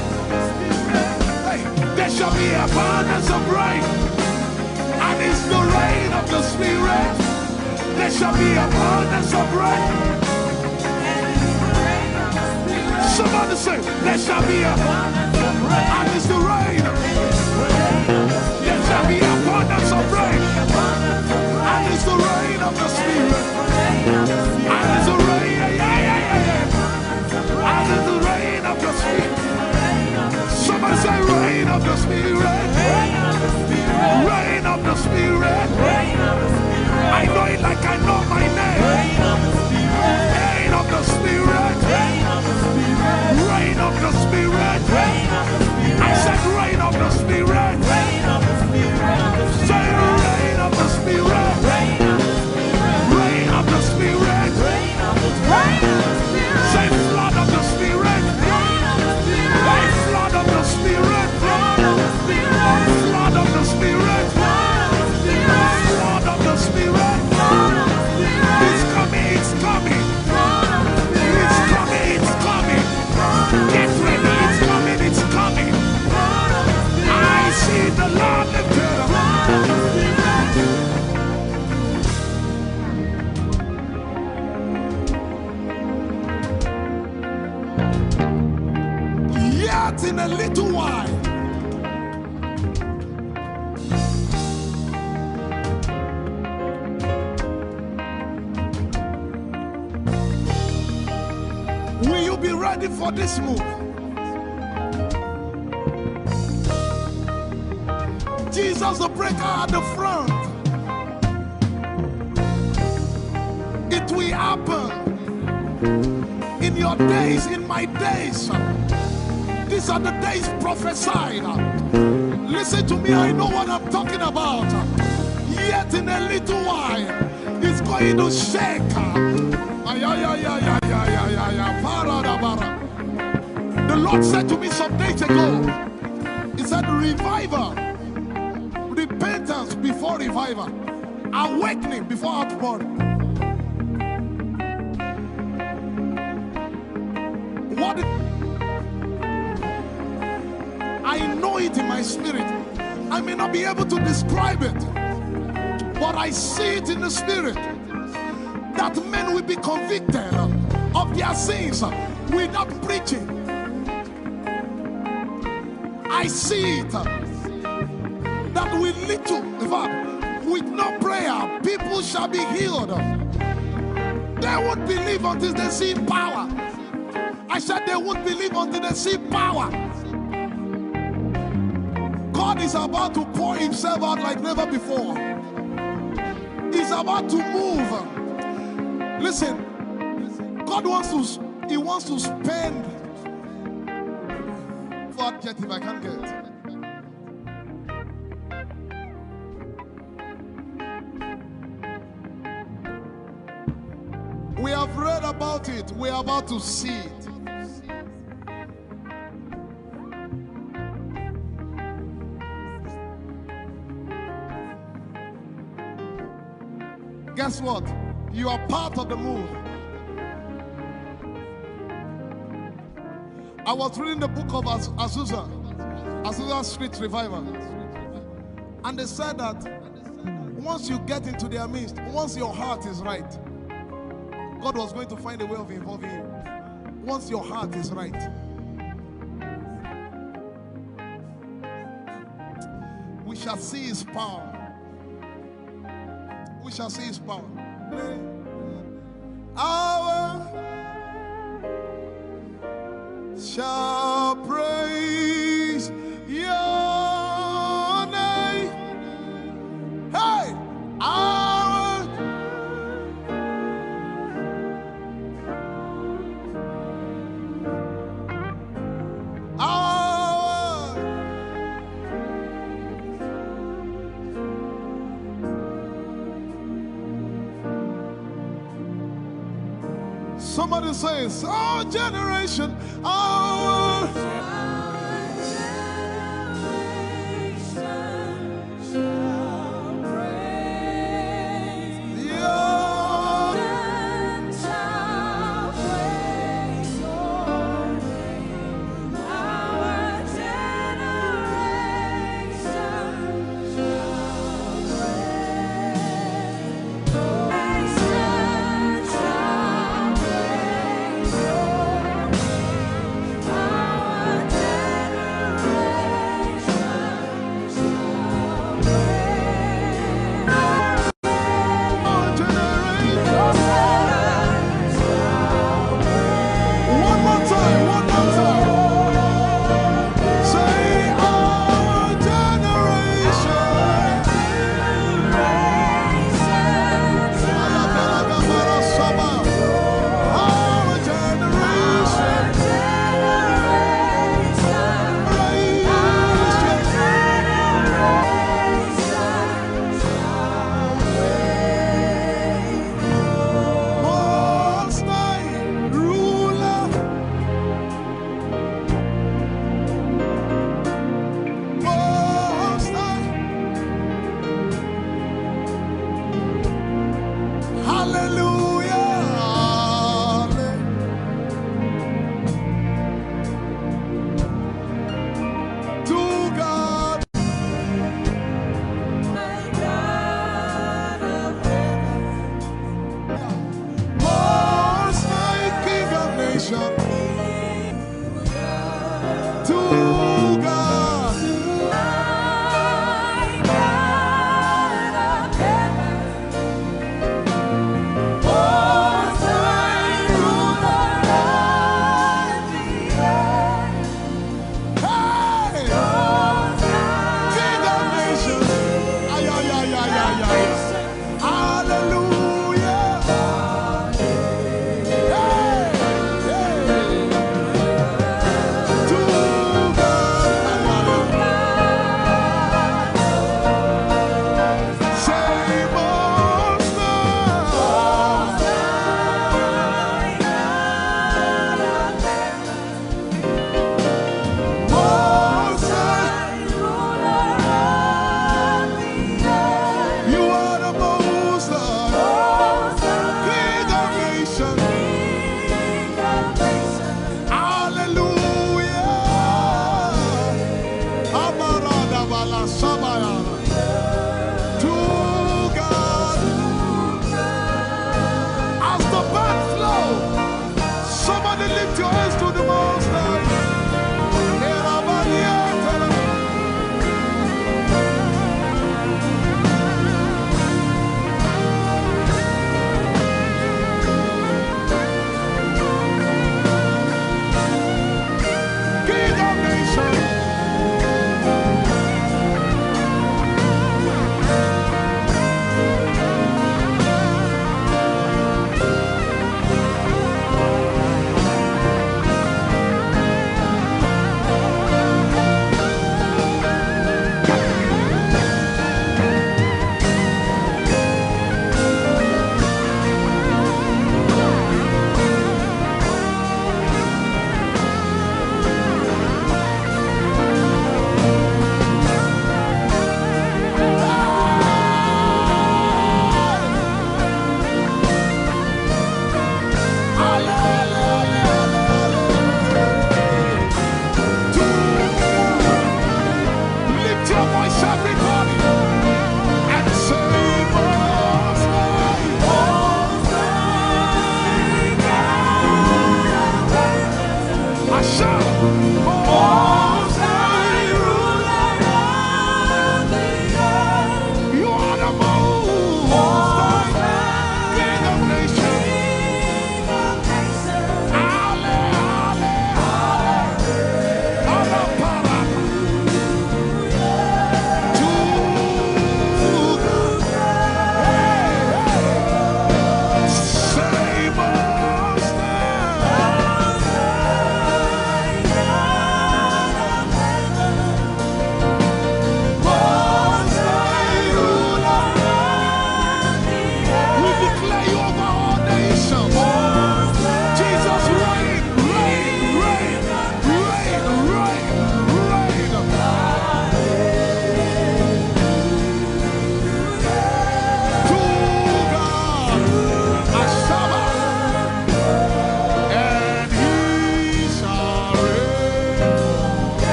Hey, there shall be abundance of rain, and it's the rain of the Spirit. There shall be abundance of rain. Somebody say, there shall be abundance of rain, and it's the rain. There shall be abundance of rain, and it's the rain of the Spirit. And it's the rain, and it's the rain of the Spirit. Somebody say, rain of the Spirit, rain of the Spirit. I know it like I know my name. Rain of the Spirit, rain of the Spirit. I said rain of the Spirit. Say rain of the Spirit, rain of the Spirit. Say flood of the Spirit, say flood of the Spirit, flood of the Spirit, flood of the Spirit. It's coming, it's coming, it's coming, it's coming. Get ready, it's coming, it's coming. I see the Lord lifted up. Yet in a little while, will you be ready for this move? Jesus the breaker at the front. It will happen in your days, in my days. These are the days prophesied. Listen to me, I know what I'm talking about. Yet in a little while, it's going to shake. The Lord said to me some days ago, He said, revival, repentance before revival, awakening before outpouring. What I know it in my spirit. I may not be able to describe it, but I see it in the spirit that men will be convicted of their sins without preaching. I see it that with little, in fact, with no prayer, people shall be healed. They won't believe until they see power. I said they won't believe until they see power. God is about to pour Himself out like never before. He's about to move. Listen, God wants to spend. For adjective, I can't get it. We have read about it. We are about to see it. Guess what? You are part of the move. I was reading the book of Azusa Street Revival. And they said that once you get into their midst, once your heart is right, God was going to find a way of involving you. Once your heart is right. We shall see his power. We shall see his power. Our shall praise your name. Hey, our somebody says, our generation, our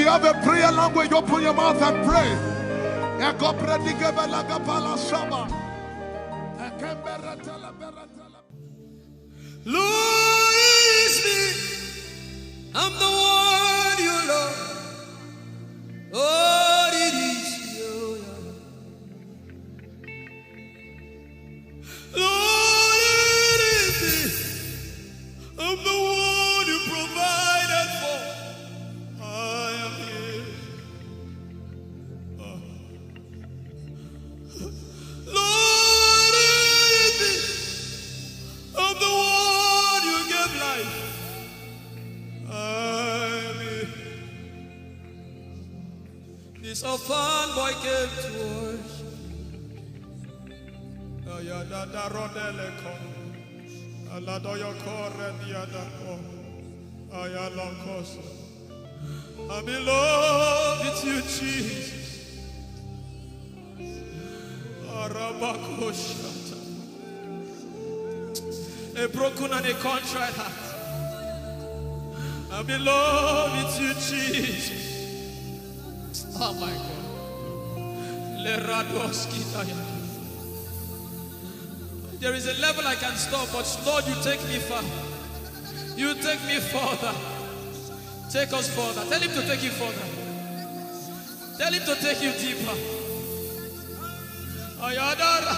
you have a prayer language, open your mouth and pray. Lord, it's me. I'm the one you love. Lord, it is you. Lord, it is me. I'm the one you provided for. I am here. Lord, it is me. I'm the one you gave life. I'm here. This orphan boy came to worship. Ayadada rodele kom. Aladoyo kore diada kom. Ayalokos. I'm in love with you, Jesus. Arabakoshata. A broken and a contrite heart. I'm in love with you, Jesus. Oh my God. Leradoski taya. There is a level I can stop, but Lord, you take me far. You take me further. Take us further. Tell him to take you further. Tell him to take you deeper. Ayadara.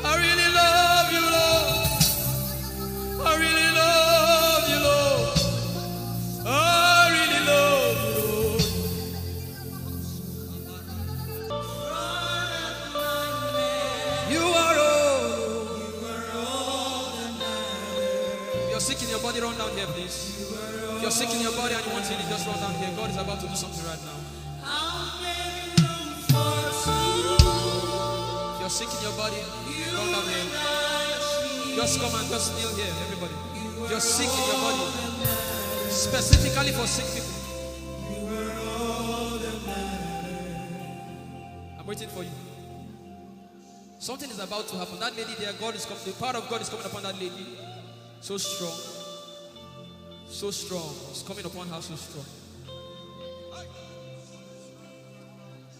I really love you, Lord. I really love you, Lord. I really love you, Lord. You are all. If you're sick in your body, run down here, please. If you're sick in your body and you want healing, just run down here. God is about to do something right now. If you're sick in your body, run down here. Just come and just kneel here, everybody. If you're sick in your body, specifically for sick people, I'm waiting for you. Something is about to happen. That lady there, God is coming. The power of God is coming upon that lady. So strong. So strong. It's coming upon her so strong.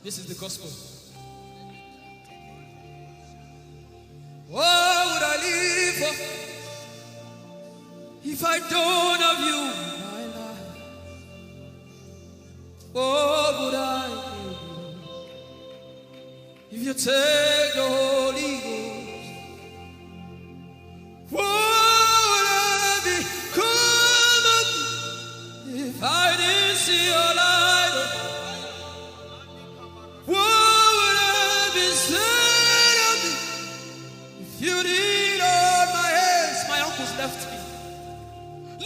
This is the gospel. What would I live for if I don't have you in my life? What would I do if you take the Holy Ghost? What would I become of me if I didn't see your light? What would I be said of me if you did all my hands? My uncles left me.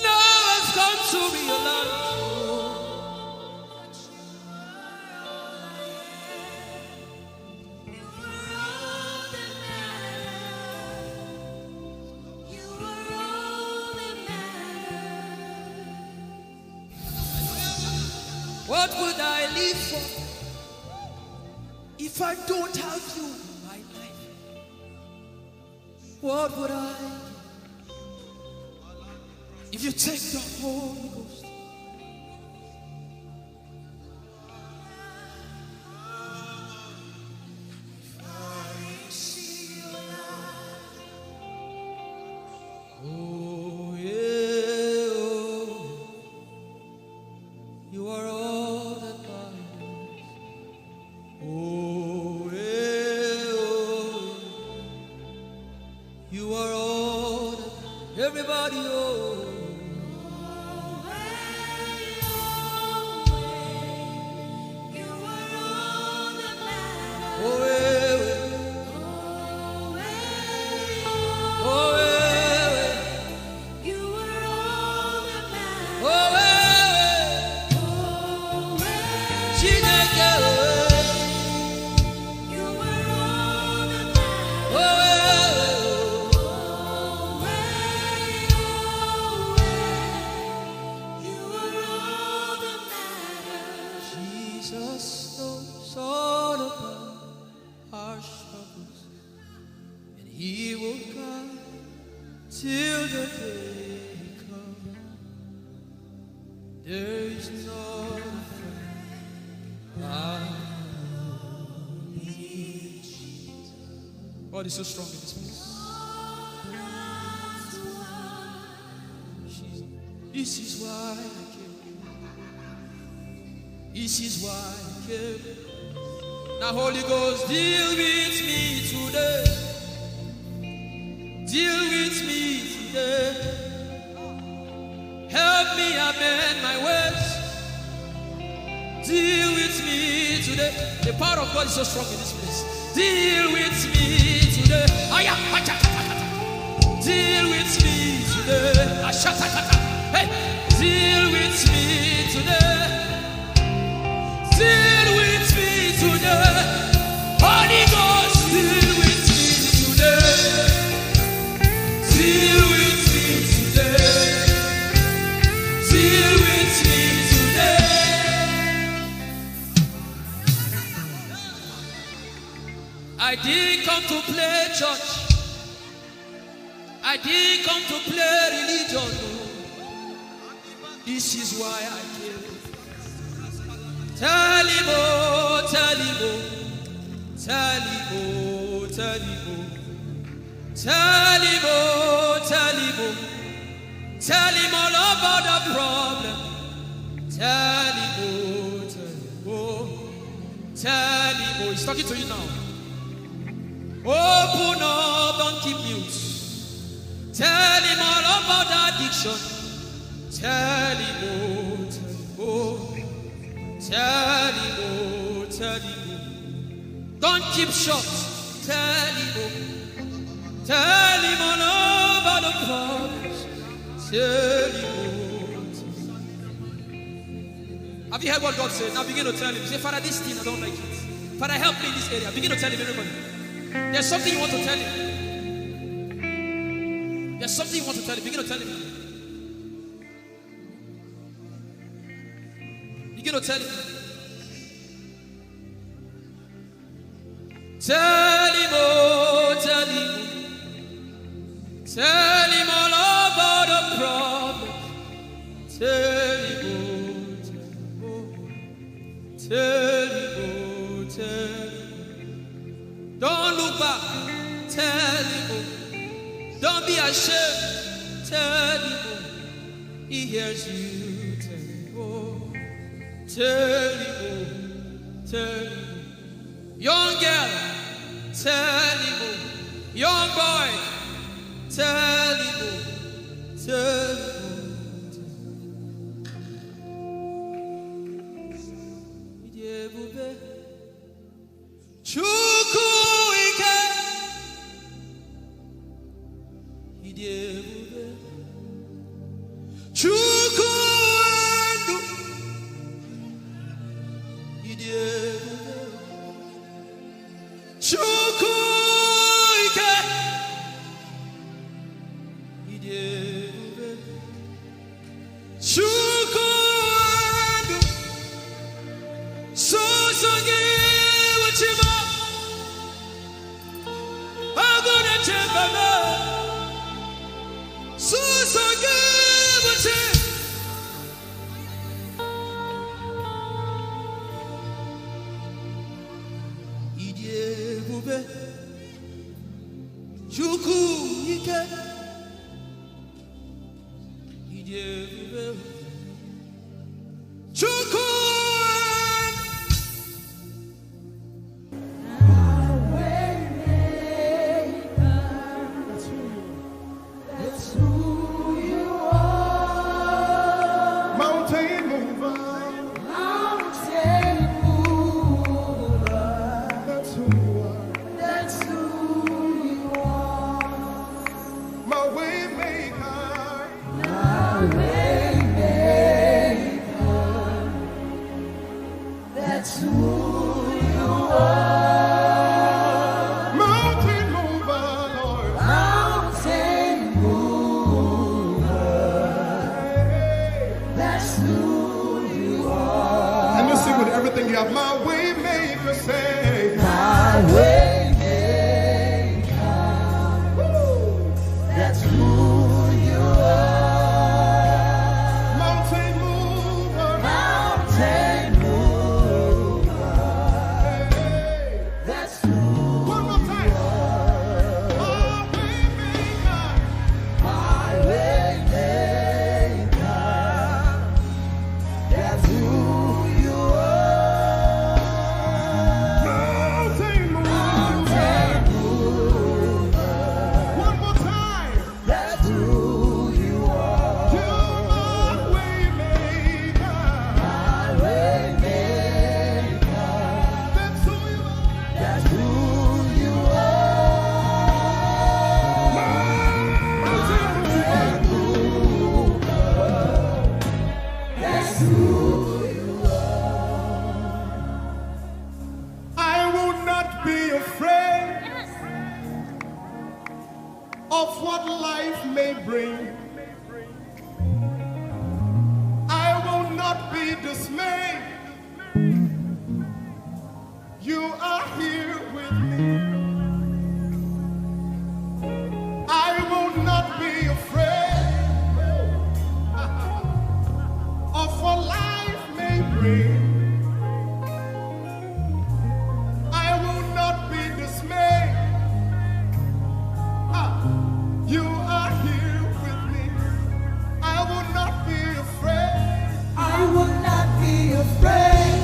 Now has come to me alive. What would I live for if I don't have you in my life? What would I do if you take the Holy Ghost? Oh yeah, oh, you are all that matters. Oh yeah, oh, you are all that everybody. Oh. Oh, Jesus knows all about our struggles, and He will guide till the day comes. There is no friend God is so strong in this place. This is why I came. This is why I came. Now, Holy Ghost, deal with me today. Deal with me today. Help me amend my ways. Deal with me today. The power of God is so strong in this place. Deal with me today. Deal with me today. Hey, deal with me today. Deal with me today. Holy Ghost, deal with me today. Deal with me today. Deal with me today. I didn't come to play church. I didn't come to play religion. No. This is why I came. Tell him, oh, tell him, oh, tell him, oh, tell him, oh, tell him, oh, tell him, oh, tell him all about the problem. Tell him, oh, tell him, oh, tell him, oh. He's talking to you now. Open up, don't keep mute. Tell him all about the addiction. Tell him, oh, tell him, oh. Tell him, oh, tell him, oh. Don't keep short. Tell him, oh. Tell him all about the problems. Tell him, oh. Have you heard what God said? Now begin to tell him. Say, Father, this thing I don't like it. Father, help me in this area. Begin to tell him, everybody. There's something you want to tell him. There's something you want to tell him. Begin to tell him. Begin to tell him. Tell him, oh, tell him. Tell him all about the problem. Tell him, oh, tell him, oh, tell him. Don't look back. Tell him, oh. Don't be ashamed. Tell him, oh. He hears you. Tell him, oh. Tell him, oh. Tell him. Young girl, tell him, oh. Young boy, tell him, oh. Tell him, oh. Chukwu ike. Chukwu ndu. Chukwu ike. Chukwu ndu. Sosangi wachima. Agune chembana. Sosangi wachima. Chukwu ike. Chukwu. Everything you have, my way maker, say, My way maker. That's who you are. mountain mover, Mountain mover. That's who one more time. with me. I will not be afraid of what life may bring. I will not be dismayed. You are here with me. I will not be afraid. I will not be afraid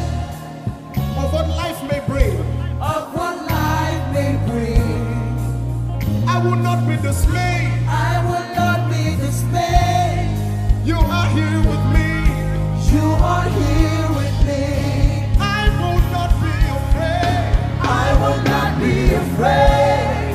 Of what life may bring. of what life may bring. I will not be dismayed. I will not be dismayed. You are here with me. You are here with me. I will not be afraid I will not be afraid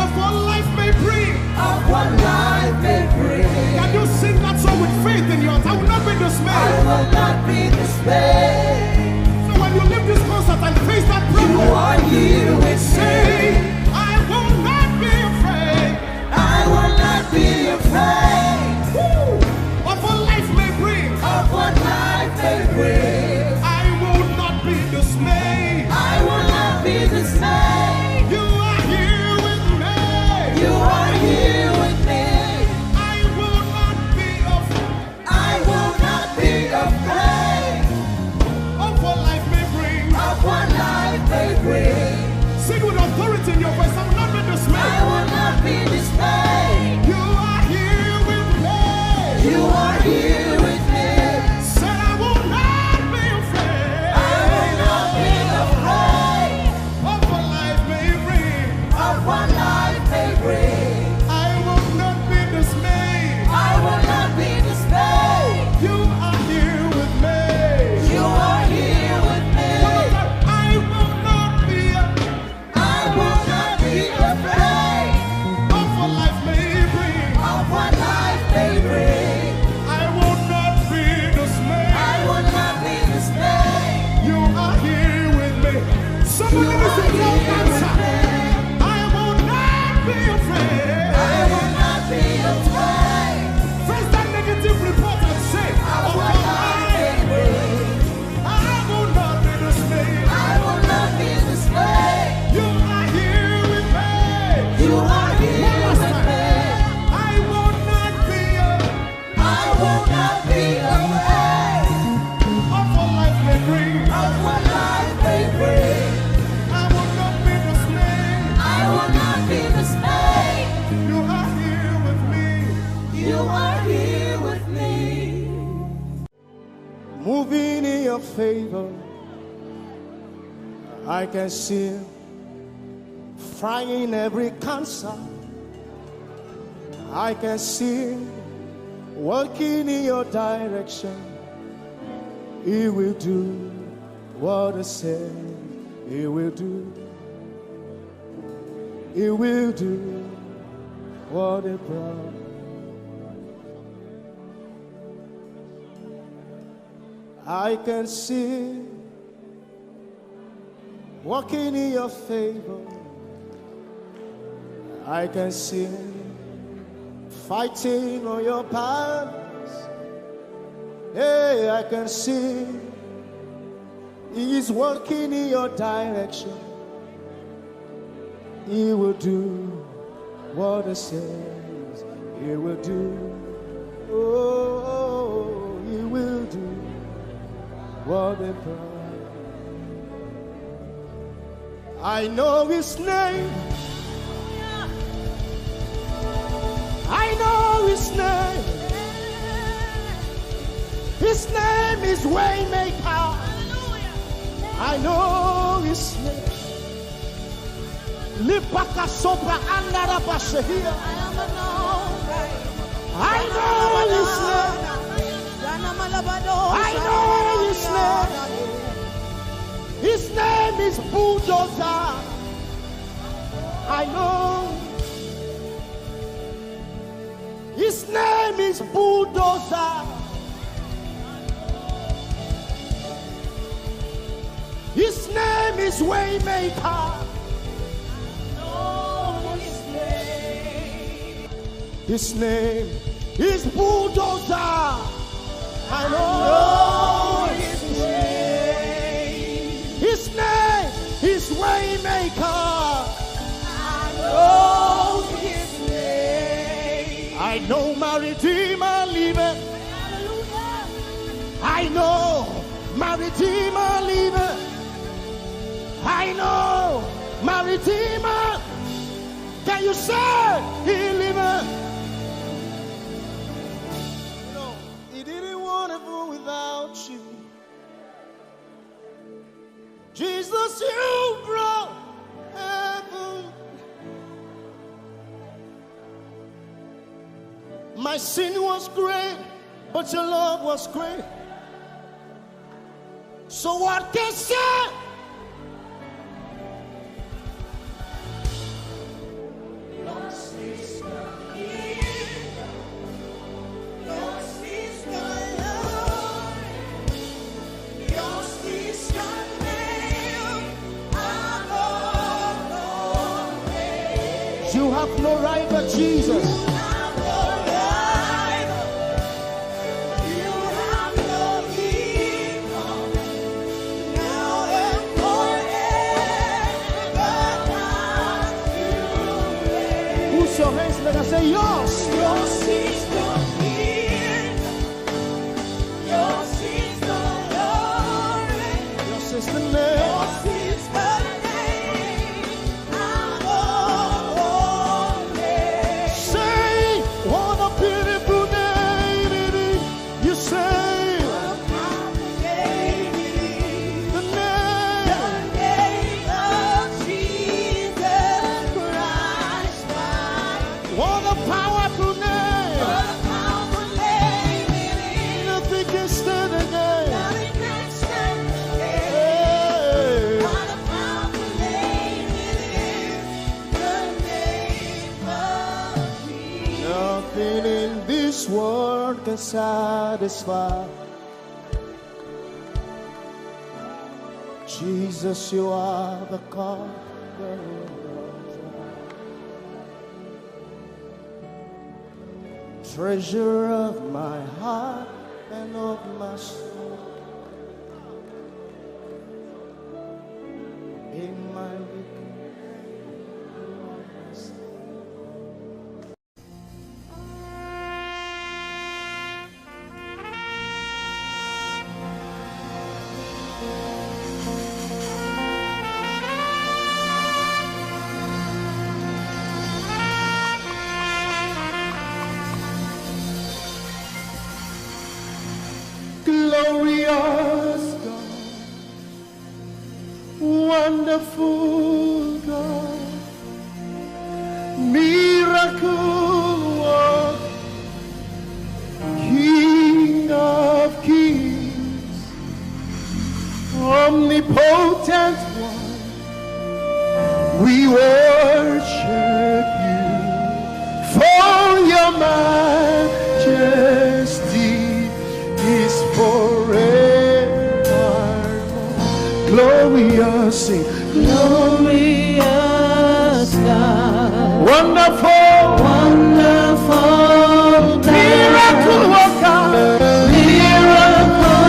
of what life may bring. of what life may bring. Can you sing that song with faith in your heart? I will not be I dismayed. will not be dismayed. So when you leave this concert and face that You problem, are here with say, me. I will not be afraid I will not be afraid of what life may bring. of what life may bring. I will not be dismayed. I will not be dismayed. You are here with me. You are here with me. I will not be afraid I will not be afraid of what life may bring. of what life may bring. Sing with authority in your voice. I will not be I dismayed. will not be dismayed. You are here with me. You are here with me. Said I will not be afraid I will not be afraid of what life may bring. of what life may bring. I will not be dismayed. I will not be dismayed. You are here with me. You are here with me. I will not be I will not be afraid of what life may bring. of what life may bring. I will not be dismayed. I will not be dismayed. You are here with me. Somebody You needs to are throw here with answer. me. I will not be afraid. I will not be afraid Face that negative report and say, of oh what life may bring. I will not be dismayed. I will not be dismayed. You are here with me. You are here One last with time. me. I will not be I will not be afraid of what life may bring. of what life may bring. I will not be dismayed. I will not be dismayed. You are here with me. You are here with me. Moving in your favor, I can see frying every cancer. I can see working in your direction. He will do what I said he will do. He will do what he promised. I can see walking in your favor. I can see fighting on your battles. Hey, I can see He is working in your direction. He will do what He says He will do. Oh, He will do what He promised. I know His name. I know His name. His name is Waymaker. I know His name. Lipaka sopra andara bashehia. I know His name. I know His name. His name is Bulldozer. I know. His name is Bulldozer. His name is Waymaker. His name is Bulldozer. I know His name. His name is Waymaker. Maker. I know His name. I know my Redeemer liveth. Hallelujah. I know my Redeemer liveth. I know my Redeemer. Can you say He liveth? You know, He didn't want heaven without you. Jesus, you brought heaven. My sin was great, but your love was great. So what can say? Yours is the kingdom. Yours is the Lord. Yours is the name above all names. You have no rival, Jesus. You have no rival. You have no equal. Now and forever, God, you reign. Who's your hands? Let us say yours. Yours is the kingdom. Yours is the glory. Yours is the name. Yours is the name above all names. Say, what a beautiful name it is. You say, What a powerful name it is. the The name. name of Jesus Christ, my What a powerful name. What a powerful name it is. Nothing can stand against. Nothing can stand against. Hey. What a powerful name it is. The name of Jesus. Nothing in this world can satisfy. Jesus, you are the God. Treasure of my heart and of my soul. In my weakness. Glorious God, wonderful God, miracle worker, King of kings, omnipotent one, we worship you for your majesty is forever. Glorious, sing. Glorious God, Wonderful, wonderful God, miracle worker, miracle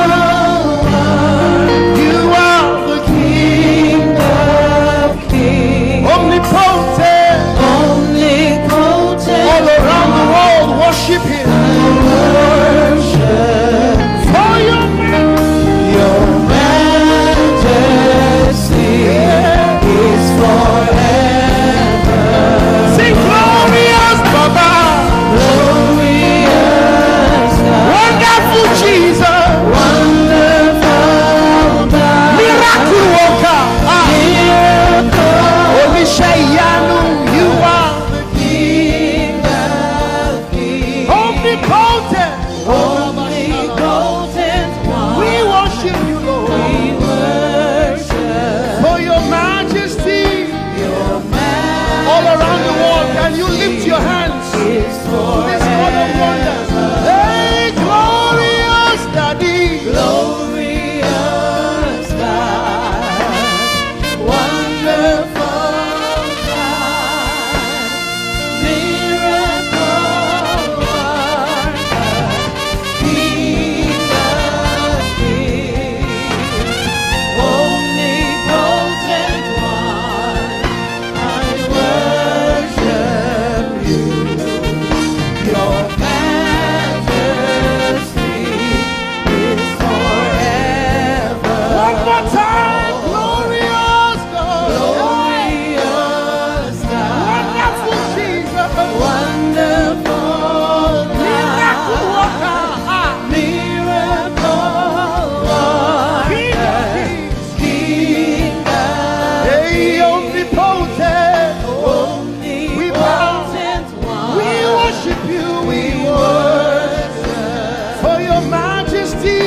you are the King of kings, omnipotent. omnipotent, All around the world worship him. worship For your your majesty is forever. sing glory. more time, glorious God. Glorious God. Wonderful Jesus. Wonderful Miracle God. worker. Miracle King of worker. kings. King of Hey, omnipotent. omnipotent one. We worship you. We worship For your majesty.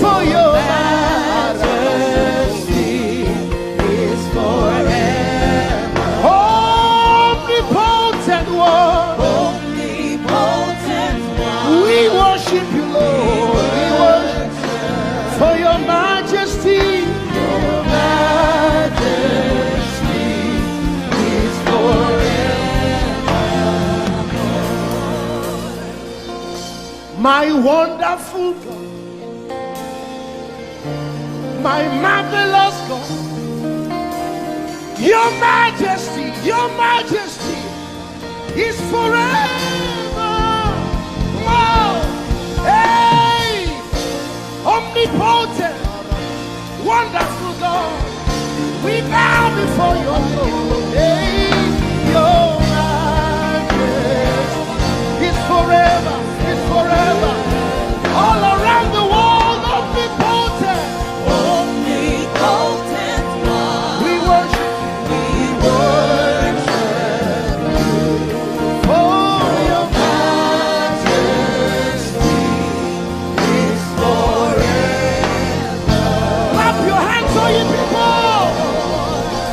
For your majesty is forever. omnipotent one. Omnipotent one. We worship you, Lord. We worship for your majesty. Your majesty is forever. My wonderful God. My marvelous God. Your majesty is forever. Wow. Hey, omnipotent, wonderful God. We bow before your throne. Hey, your majesty is forever. All around the world, omnipotent. Omnipotent one. We worship We worship for your majesty is forever. Clap your hands, all you people.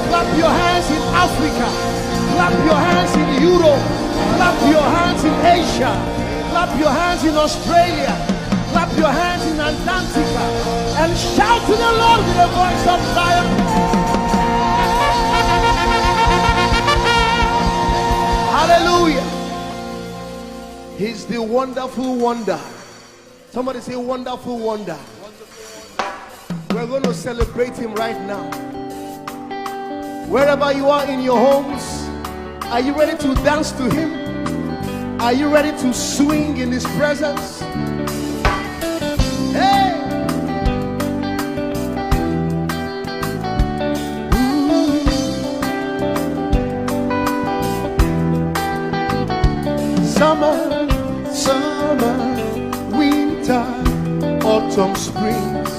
Clap your hands in Africa. Clap your hands in Europe. Clap your hands in Asia. Clap your hands in Australia. Clap your hands in Antarctica. And shout to the Lord with a voice of triumph. Hallelujah. He's the wonderful wonder. Somebody say wonderful wonder. We're going to celebrate him right now. Wherever you are in your homes, are you ready to dance to him? Are you ready to swing in his presence? Hey! Summer, winter, autumn, springs,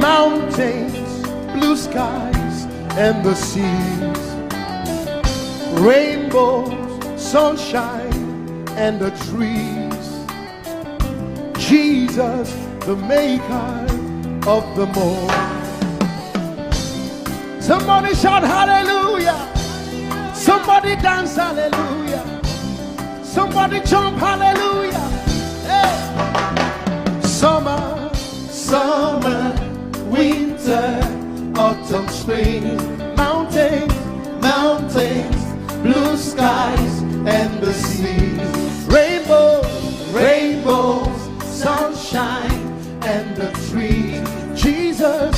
mountains, blue skies, and the seas, rainbows, sunshine, and the trees. Jesus, the maker of them all. Somebody shout hallelujah. Somebody dance hallelujah. Somebody jump hallelujah. Hey. Summer, Winter, autumn, spring, mountains, blue skies, and the seas, rainbows, rainbows, sunshine, and the trees. Jesus,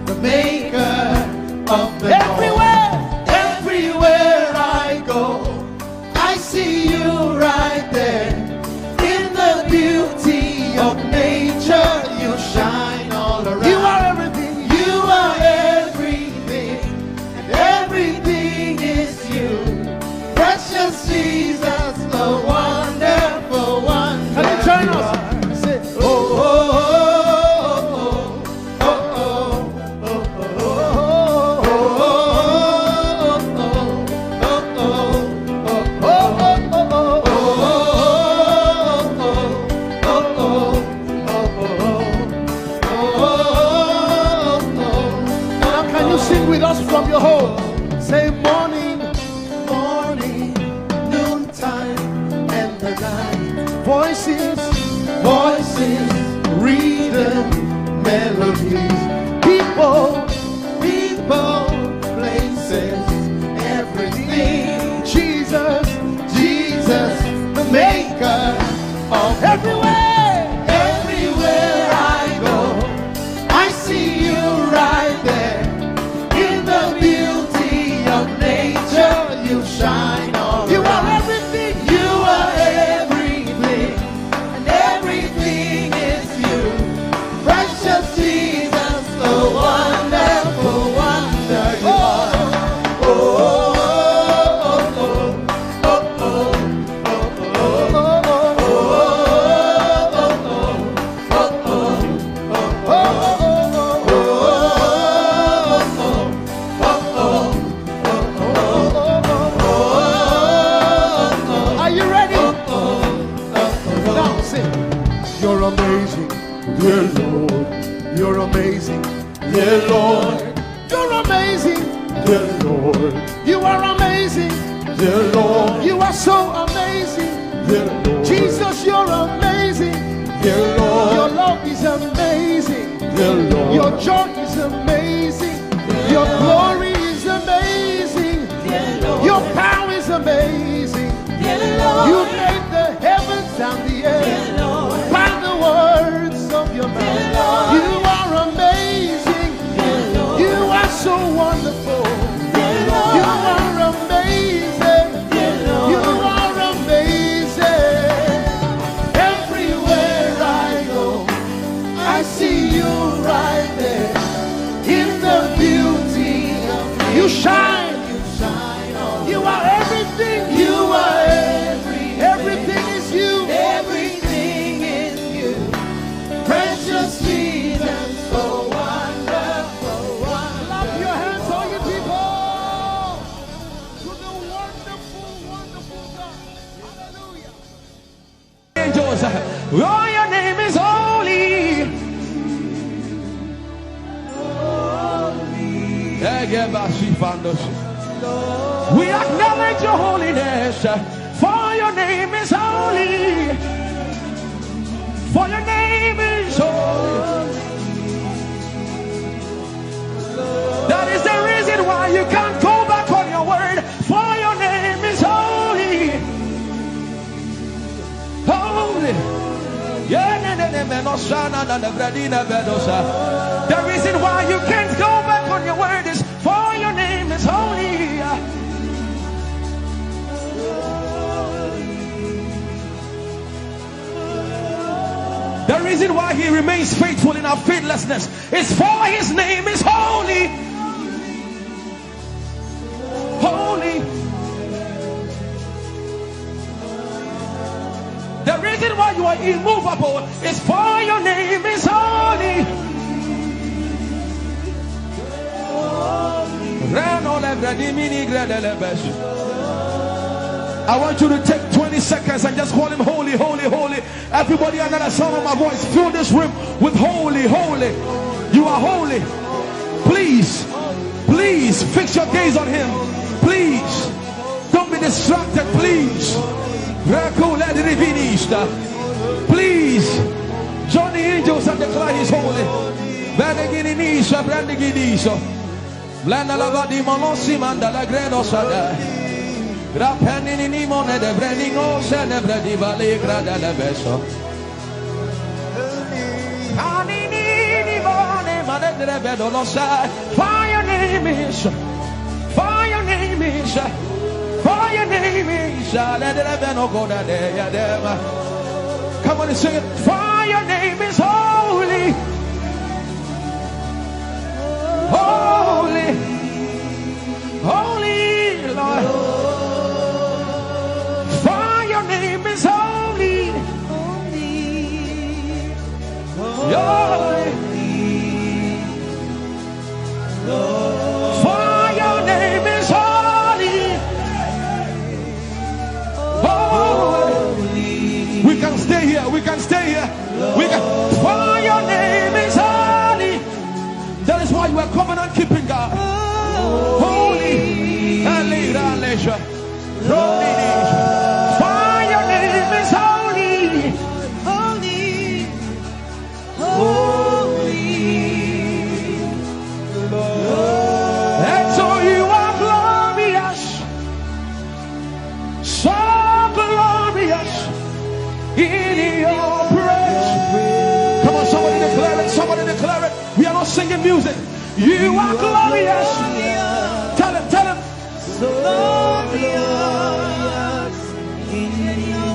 the maker of them everywhere. Everywhere I go, I see you right there. In the beauty of nature, you shine all around. You are everything. You are everything, and everything is you. Precious Jesus, the wonderful one. Can you join us? Say, Oh, oh, oh, oh, oh, now can you sing with us from your home? Say morning, noontime, and the night. voices, Rhythm, melodies, people, places, everything. Jesus, the maker of everywhere. everywhere I go. I see you right there. In the beauty of nature, you shine all You around. are everything. You are everything, and everything is you. Precious Jesus. Lord, you're amazing. Yeah, Lord, you're amazing. Yeah, Lord, you are amazing. Yeah, Lord, you are so amazing. Yeah, Lord, Jesus, you're amazing. Yeah, Lord, your love is amazing. Yeah, Lord, your joy is amazing. Your glory is amazing. Your power is amazing. You made the heavens and the earth by the words of your mouth. You are amazing. You are so wonderful. You are amazing. You are amazing. Everywhere I go, I see you right there. In the beauty of you shine. You are everything. You are everything is you. Everything is you. Precious Jesus, so wonderful. Clap your hands, all you people, to the wonderful, wonderful God. Hallelujah. Angels, oh, your name is holy. We acknowledge your holiness, for your name is holy. For your name is holy. That is the reason why you can't go back on your word. For your name is holy. Holy. The reason why you can't go back on your word is for your name is holy. The reason why he remains faithful in our faithlessness is for his name is holy. Holy. The reason why you are immovable is for your name is holy. I want you to take 20 seconds and just call him holy, holy, holy. Everybody under the sound of my voice, fill this room with holy, holy. You are holy. Please, please fix your gaze on him. Please, don't be distracted, please. Please join the angels and declare he's holy. Blanda la vadi monossi manda la gredo sada. Grappeni ni mone de brandingo se ne bredi vale grada la beso. Ani ni mone mane de bedo lo sa. For your name is, for your name is, for your name is. Let the beno go da de ya dem. Come on and sing it. For your name is holy. Holy, holy Lord, for your name is holy, holy, for your name is holy, holy. We can stay here, we can stay here, we can. For your name is holy. That is why you are covenant keeping God. Holy. For your name is holy. Holy. Holy. And so you are glorious. So glorious in your praise. Come on, somebody declare it. Somebody declare it. We are not singing music. You are glorious. Tell him, tell him. So glorious in your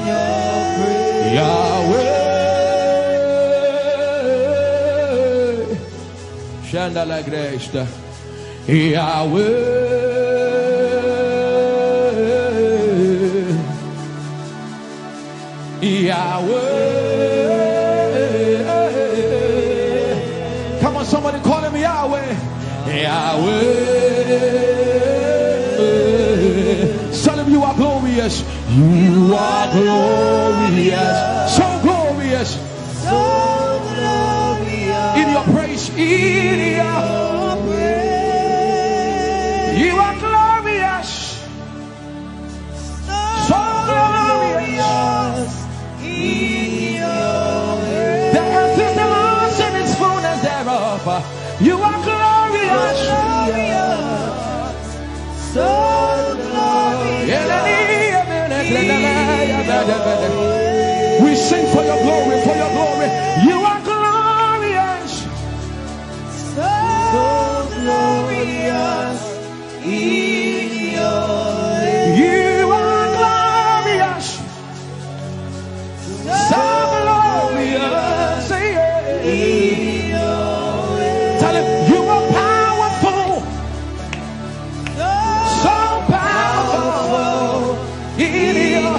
praise. Yahweh. Shanda la gresta. Yahweh. Yahweh. Come on, somebody call him Yahweh. Yahweh. Tell him you are glorious. You are glorious. So glorious. So glorious in your praise. You are glorious, so glorious in your praise. The earth is the Lord's and its fullness thereof. You are glorious, so glorious. We sing for your glory, for your glory. You are glorious, So glorious in your ways. you are glorious, so glorious In your ways. Tell him you are powerful, so powerful in your.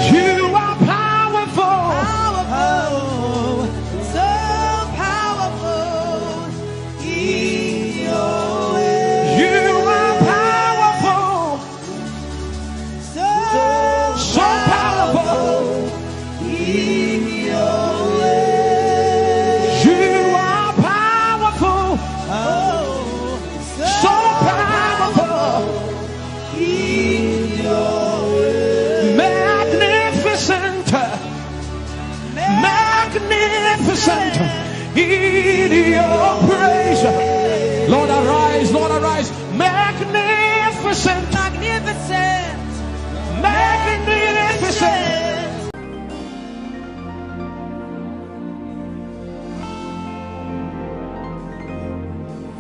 You are powerful, Powerful, so powerful in your ways. you are powerful, So powerful. in your ways. You are powerful, Oh, so powerful, in your ways. magnificent, magnificent in your praise. Lord arise, Lord arise, magnificent, Magnificent, magnificent.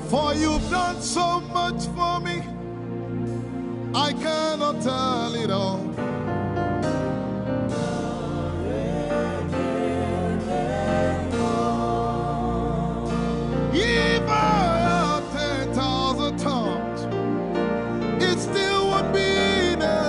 For you've done so much for me, I cannot tell it all. If I had 10,000 tongues, it still would be enough.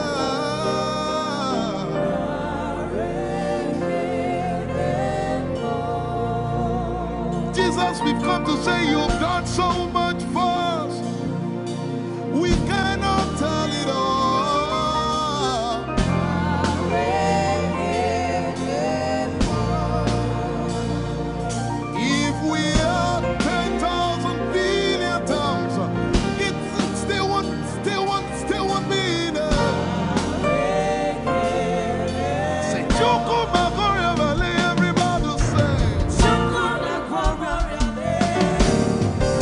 Jesus, we've come to say you've done so much for us. We cannot tell it all. If we had 10,000 billion tongues, it still won't be enough. Say, Choco Magoria Valley, everybody say.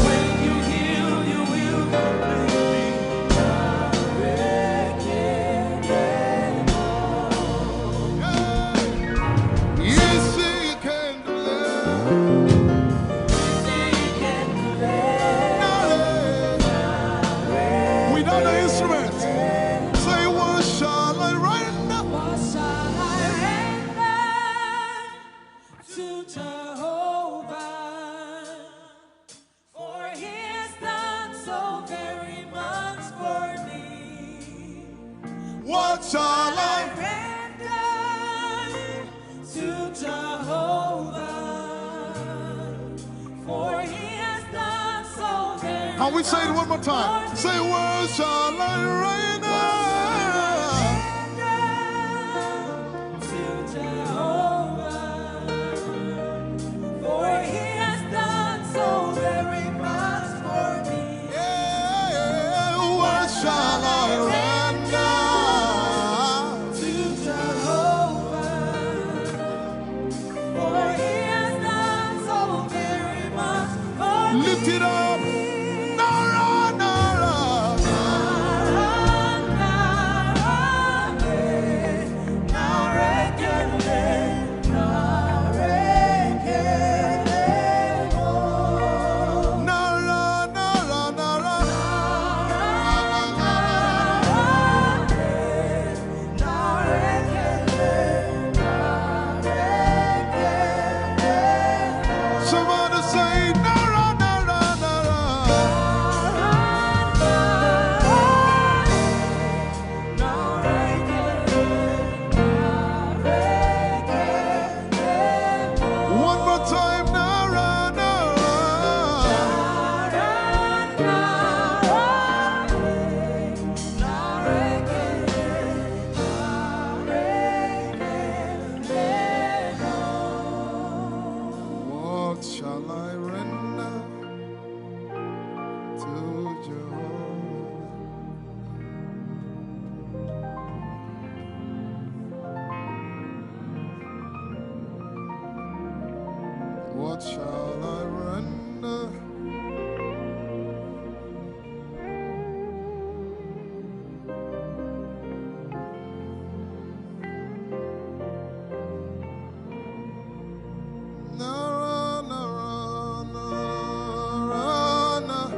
when you heal, you will You say you can deliver. Without the instrument, say, what shall I render? What shall I render to Jehovah? For he has done so very much for me. What shall I Render to Jehovah. For he has done so very Can we say it one more time? Say, what shall I render? to Jehovah. For he has done so very much for me. Yeah, what shall I render? To Jehovah. For he has done so very much for me. Lift it up. Nara, Nara. Nara, Nara, Nara. Somebody say, Nara, Nara, Nara. One more time, Nara, Nara. What shall I render to Jehovah? What shall I render? Nara, nara, nara, nara.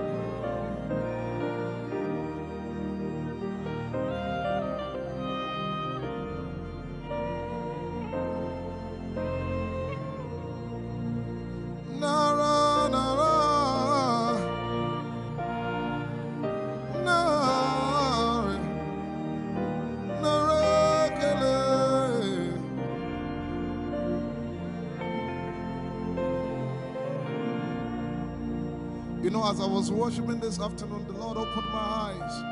Nara, nara, nara, nara, kele. You know, as I was worshiping this afternoon, the Lord opened my eyes.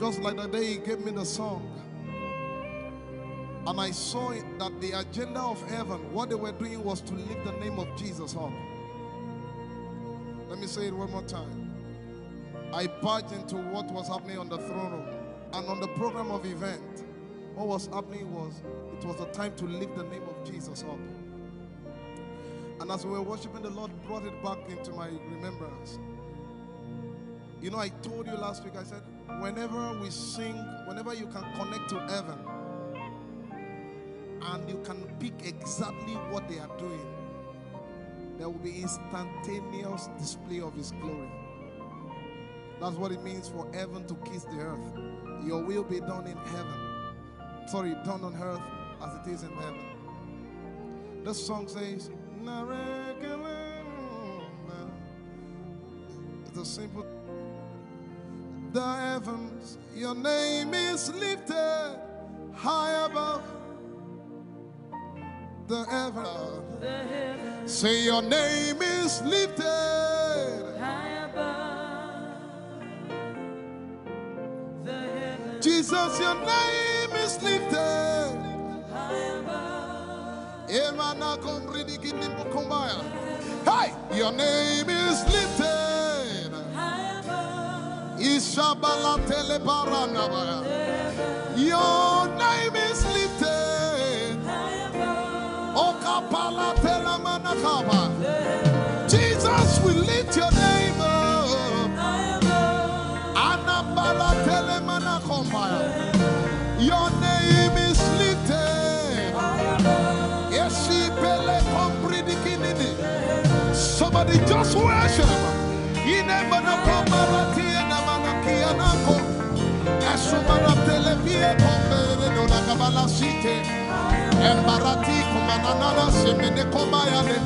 Just like the day He gave me the song. And I saw it that the agenda of heaven, what they were doing was to lift the name of Jesus up. Let me say it one more time. I barged into what was happening on the throne room. And on the program of event, what was happening was, it was the time to lift the name of Jesus up. And as we were worshiping, the Lord brought it back into my remembrance. You know, I told you last week, I said, whenever we sing, whenever you can connect to heaven, and you can pick exactly what they are doing, there will be instantaneous display of His glory. That's what it means for heaven to kiss the earth. Your will be done in heaven. Sorry, done on earth as it is in heaven. This song says, it's a simple. The heavens, your name is lifted high above. The heavens, say your name is lifted High above the heavens, Jesus, your name is lifted high above, Emana komridi kinimbo kombaya. Hey, your name is lifted high above Ishabala telebaranabaya. Your name is lifted high above Okapala telamanakaba. Jesus, we lift your name up. high above Anabala telemanakombaya. Your name is lifted. Yeshipele kompridikinidi. Somebody just worship. Inemanakomarati enamanakianako. Esumana televie kombere dona kabala site. Embarati kumanana semene komayane.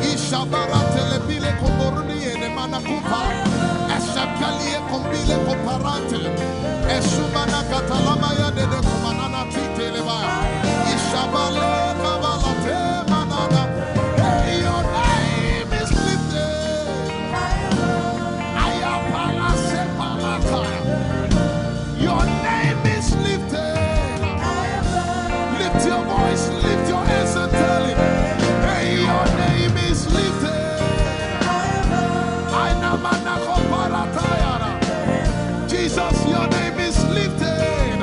Ishabara telebile komboruni enemanakupa. Eshapalie kombile komparante. Esumana katalamaya de kumanana titelebaya. Ishabale kabalate manana. Hey, your name is lifted. Ayapala sepalataya. Your name is lifted. Lift your voice, lift your hands and tell Him, hey, your name is lifted. Jesus, your name is lifted.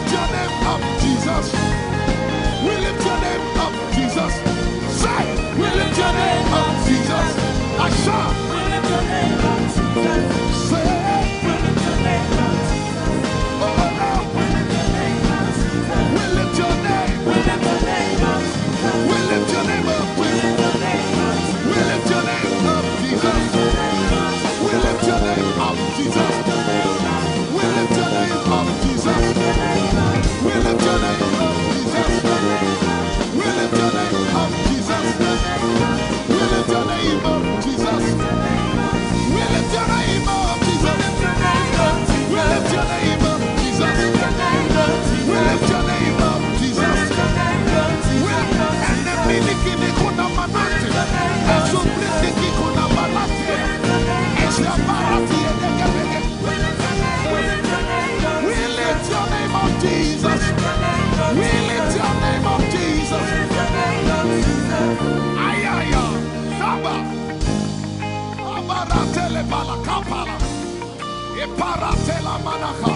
lift your name up, Jesus. We lift your name up, Jesus. Say, we lift your name up, Jesus. Asha. We lift your name up, Jesus. Say, We lift your name up, Jesus. oh no. We lift your name up, Jesus. We lift your name. We lift your name up, Jesus. We lift your name up. We lift your name up, We lift your name up, Jesus. We lift your name up, Jesus. We lift your name up, Jesus. We lift your name up, Jesus. We lift your name up, Jesus. We lift your name up, Jesus. We lift your name up, Jesus. We lift your name up, Jesus. We lift your name up, Jesus. And the miliki kuna manate, and so blessing kuna balate, and the barati and the gabege. We lift your name up, Jesus. We lift your name up, Jesus. Ayaya, Saba, Abaratele balakapala, Eparatela manaka,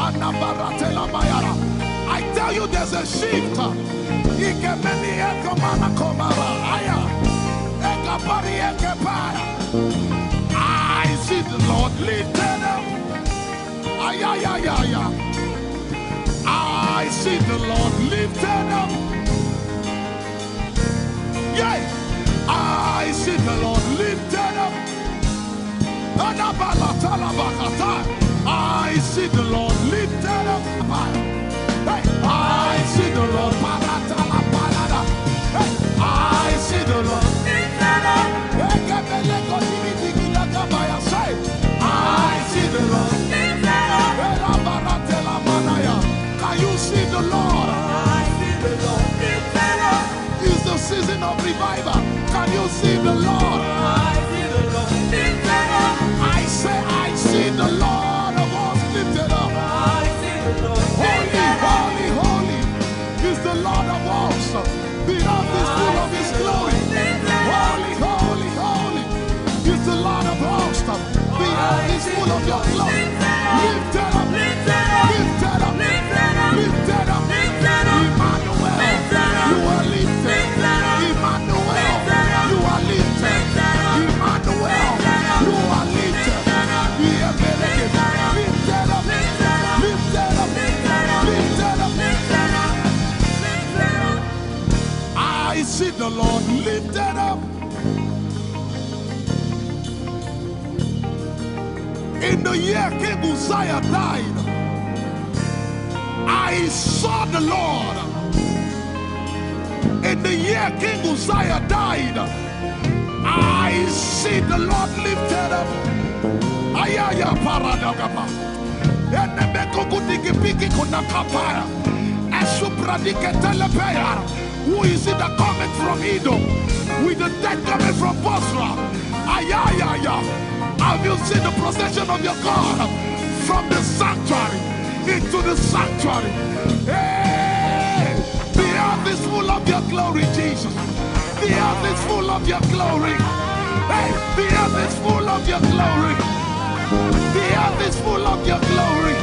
Anabaratela mayara. I tell you, there's a shift. Ikemeni ekomana komara, aya, ekapari ekepaya. I see the Lord lifted up. Ayayayaya. I see the Lord lifted up. Yeah. I see the Lord lifted up. I see the Lord lifted up. Hey, I see the Lord. Hey, I see the Lord lifted up. Say, I see the Lord lifted up. Can you see the Lord? I see the Lord lifted up. It's the season of revival. Can you see the Lord? I see the Lord lifted up. I say, I see the Lord of us lifted up. I see the Lord Holy, lifted up. holy, holy is the Lord of hosts. The earth is full of His glory. Holy, holy, holy is the Lord of hosts. The earth is full of Your glory. Lifted up, lifted up, lifted up, lifted up, lifted up. Emmanuel, You are lifted. Emmanuel, You are lifted. Emmanuel, You are lifted. Lifted up, lifted up, lifted up. I see the Lord lifted up. In the year King Uzziah died, I saw the Lord. In the year King Uzziah died, I see the Lord lifted up. Ayaya paradagaba. Enemeko kutiki piki kuna kapaya. Esupradike telepea. Who is it that cometh from Edom? With the dead coming from Bosra. Ayaya. Have you seen the procession of your God from the sanctuary into the sanctuary? Hey, the earth is full of Your glory, Jesus. The earth is full of Your glory. Hey, the earth is full of Your glory. The earth is full of Your glory.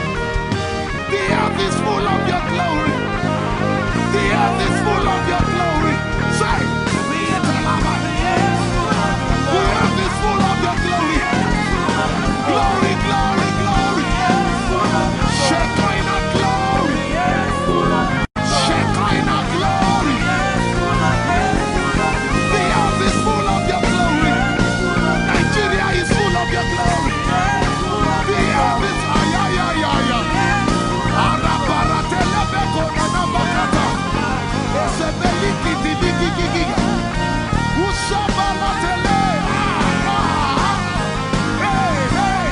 The earth is full of Your glory. The earth is full of Your glory. Say, the earth is full of Your glory. Glory, glory, glory. Shekinah glory. Shekinah glory. The earth is full of Your glory. Nigeria is full of Your glory. The earth is ayayayaya. Arabaratelebeko nanabakata. Esebelikididigigigiga. Ushabalatele. Hey, hey.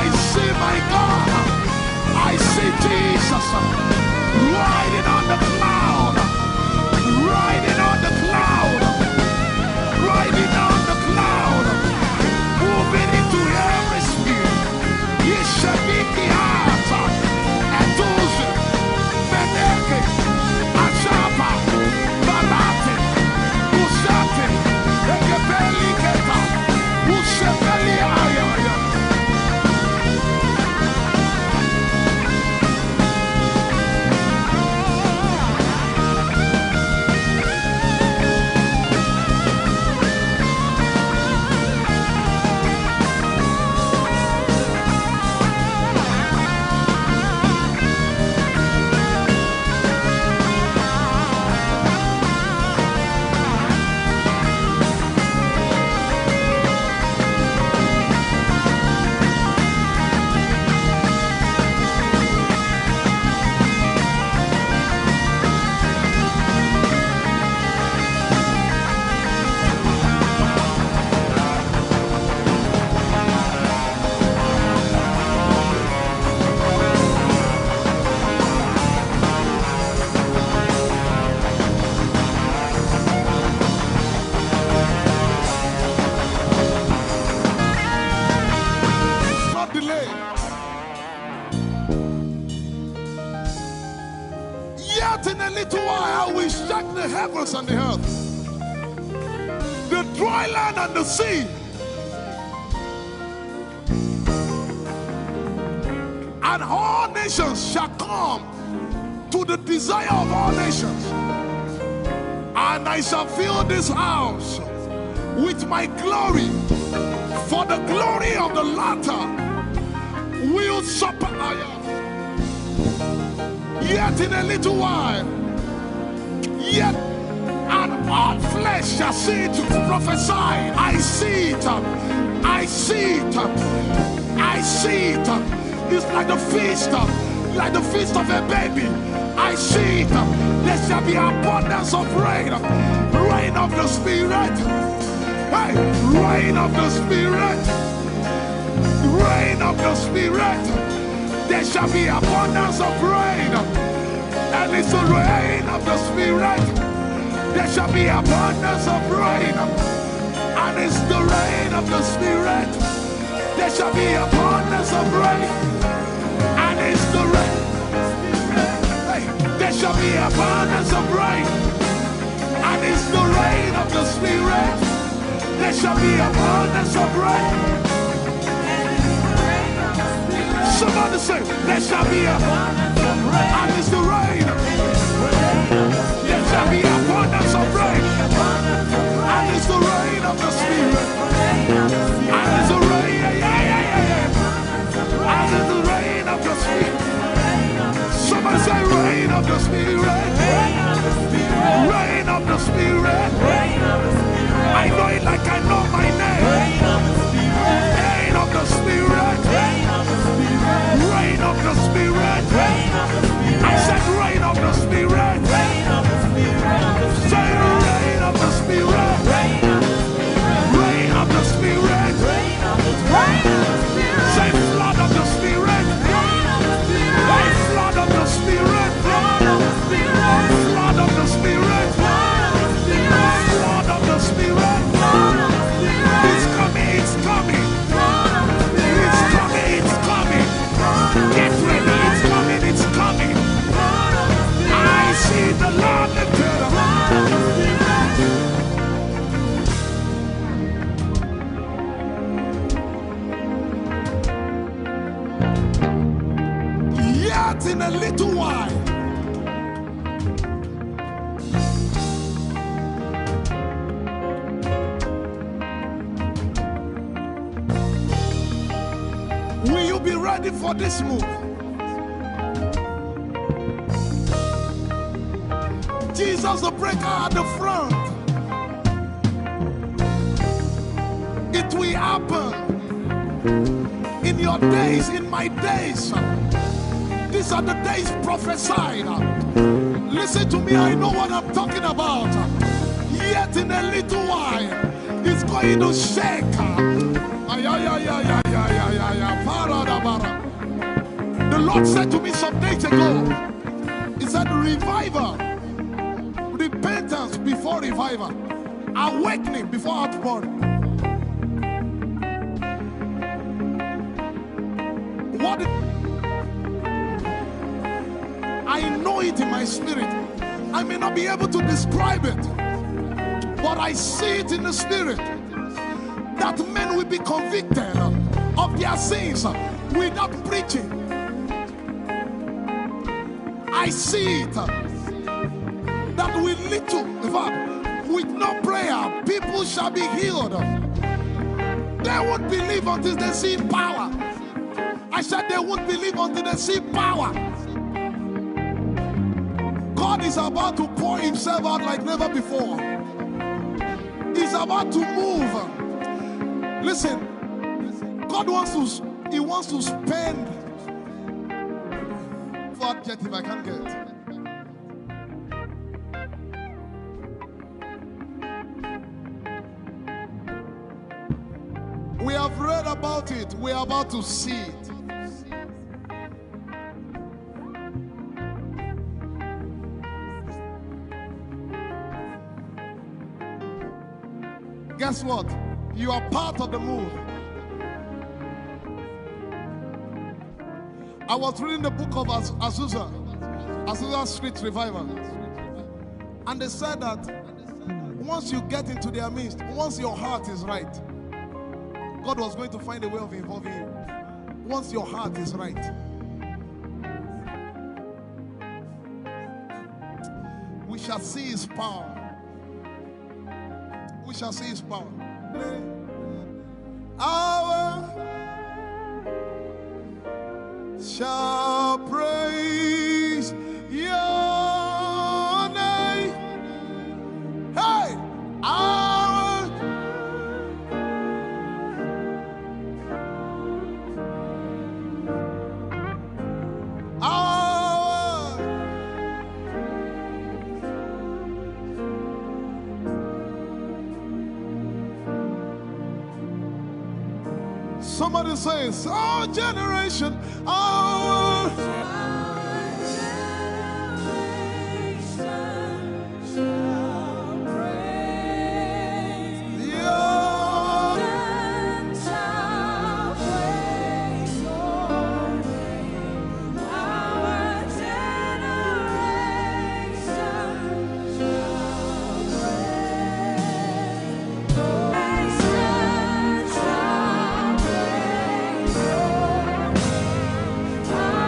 I see my God. I see Jesus riding on the cloud. Riding on the cloud. Riding on the cloud. Moving into every sphere. Yeshabiki hata. Etuzi. Meneke. Achapa. Barate. Usate. Ekebeli keta. Ushebeli ayaya. Yet in a little while I will shake the heavens and the earth, the dry land and the sea. And all nations shall come to the desire of all nations. And I shall fill this house with my glory, for the glory of the latter will surpass. Yet in a little while, yet and all flesh shall see it. Prophesy. I see it. I see it. I see it. It's like the feast of a baby. I see it. There shall be abundance of rain, rain of the Spirit. Hey, rain of the Spirit, rain of the Spirit. There shall be abundance of rain, and it's the rain of the Spirit. There shall be abundance of rain, and it's the rain of the Spirit. There shall be abundance of rain, and it's the rain. Hey, there shall be abundance of rain, and it's the rain of the Spirit. There shall be abundance of rain. Somebody say, there shall be abundance of rain, and it's the rain. There shall be abundance of rain, and it's the rain of the Spirit. And it's the rain, and it's the rain of the Spirit. Somebody say, rain of the Spirit, rain of the Spirit. I know it like I know my name. Rain of the Spirit, rain of the Spirit, rain of the Spirit. I said rain of the Spirit. Say rain of the Spirit. Rain of the Spirit. Say flood of the Spirit. Say flood of the Spirit. Flood of the Spirit. Flood of the Spirit. Flood of the Spirit. It's coming. It's coming. It's coming. It's coming. Get ready. It's coming. It's coming. I see the Lord lifted up. Yet in a little while, will you be ready for this move? Jesus the breaker at the front. It will happen in your days, in my days. These are the days prophesied. Listen to me, I know what I'm talking about. Yet in a little while, it's going to shake. The Lord said to me some days ago, He said, revival, repentance before revival, awakening before outpouring. What? I know it in my spirit. I may not be able to describe it, but I see it in the spirit that men will be convicted of their sins without preaching. I see it that with little, in fact, with no prayer, people shall be healed. They won't believe until they see power. I said they won't believe until they see power. God is about to pour Himself out like never before. He's about to move. Listen, God wants to spend. What adjective I can't get. We have read about it. We are about to see it. Guess what? You are part of the move. I was reading the book of Azusa Street Revival. And they said that once you get into their midst, once your heart is right, God was going to find a way of involving you. Once your heart is right. We shall see his power. We shall see his power. Our shall praise your name. Hey, our somebody says, our generation, our Our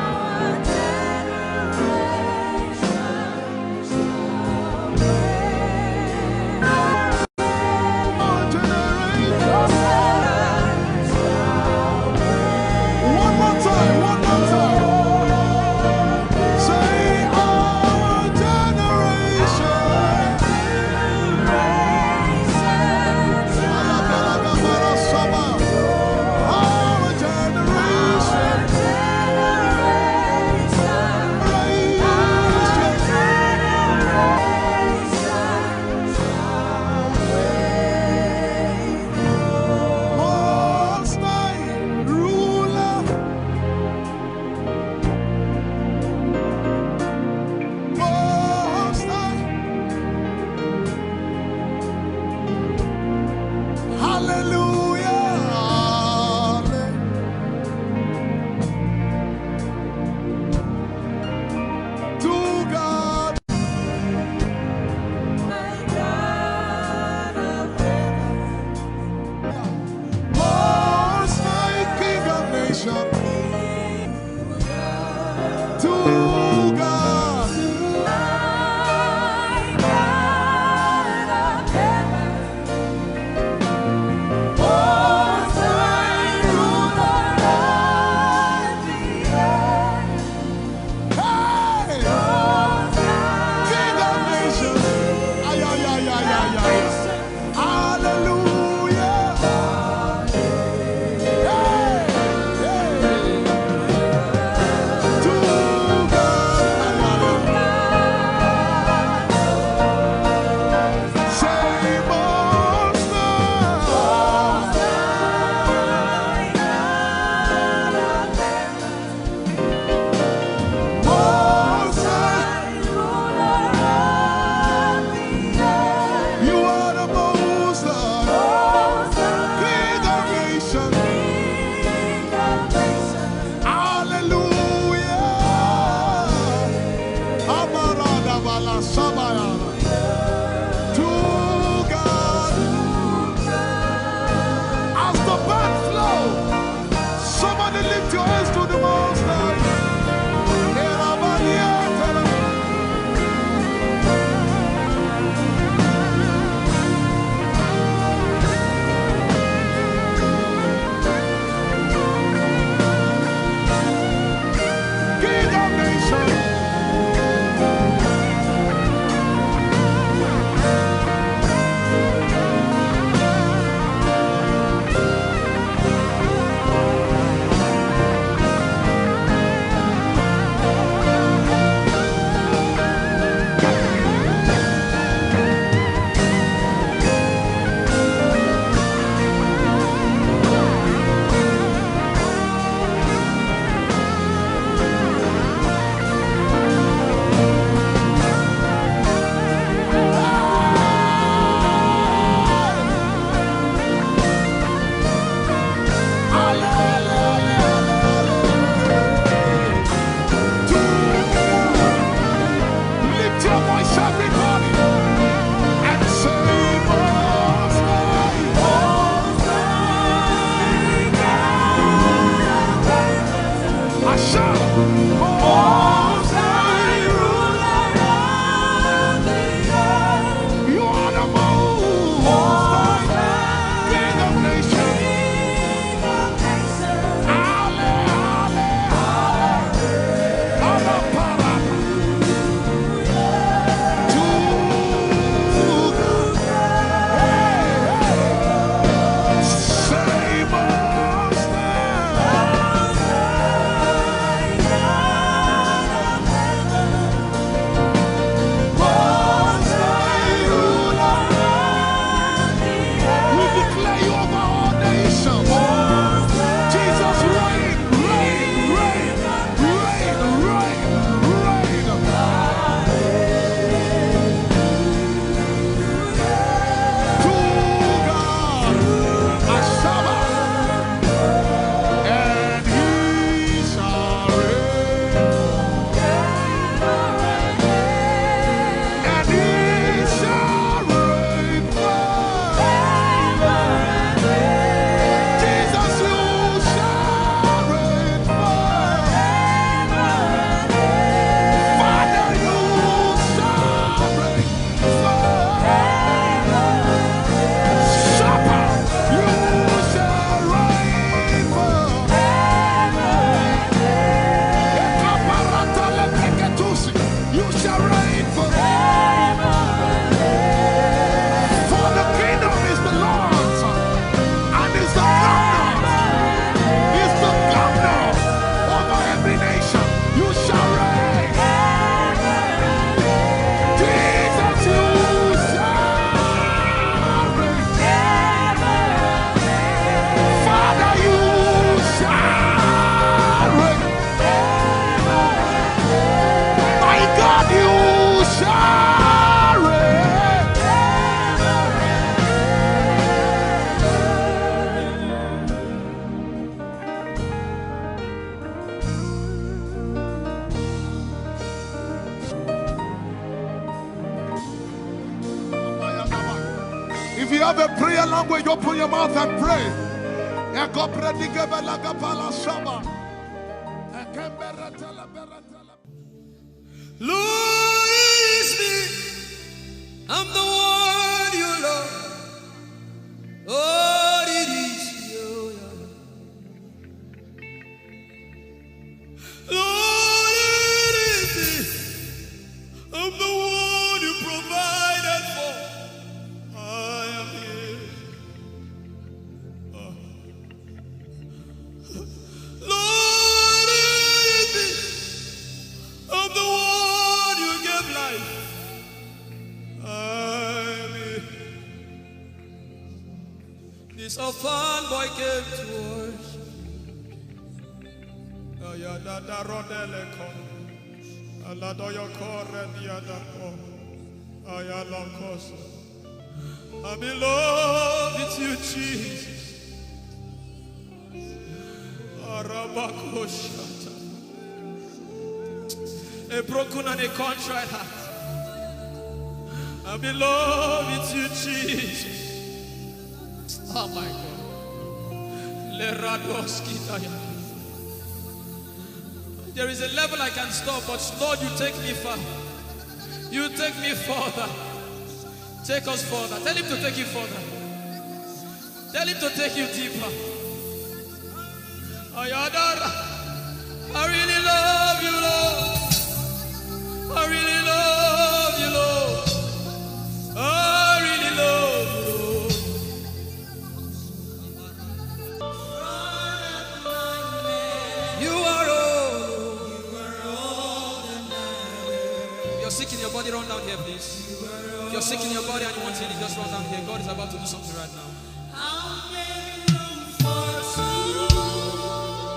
you have a prayer language, open your mouth and pray. Lord, it's me. I'm the one you love. Lord, it is you. Lord, it is me. I'm the one you provided for. I am here. Lord, it is me. I'm the one you gave life. I'm here. This orphan boy came to worship. Ayadada rodele kom. Aladoyo kore diada kom. Ayalokoso. I'm in love with you, Jesus. Arabakoshata. A broken and a contrite heart. I'm in love with you, Jesus. Oh my God. There is a level I can stop, but Lord, you take me far. You take me further. Take us further. Tell him to take you further. Tell him to take you deeper. Ayadara. I really love you, Lord. I really love you, Lord. I really love you, Lord. You are all. You're sick in your body, run down here, please. If you're sick in your body and you want healing, just run down here. God is about to do something right now.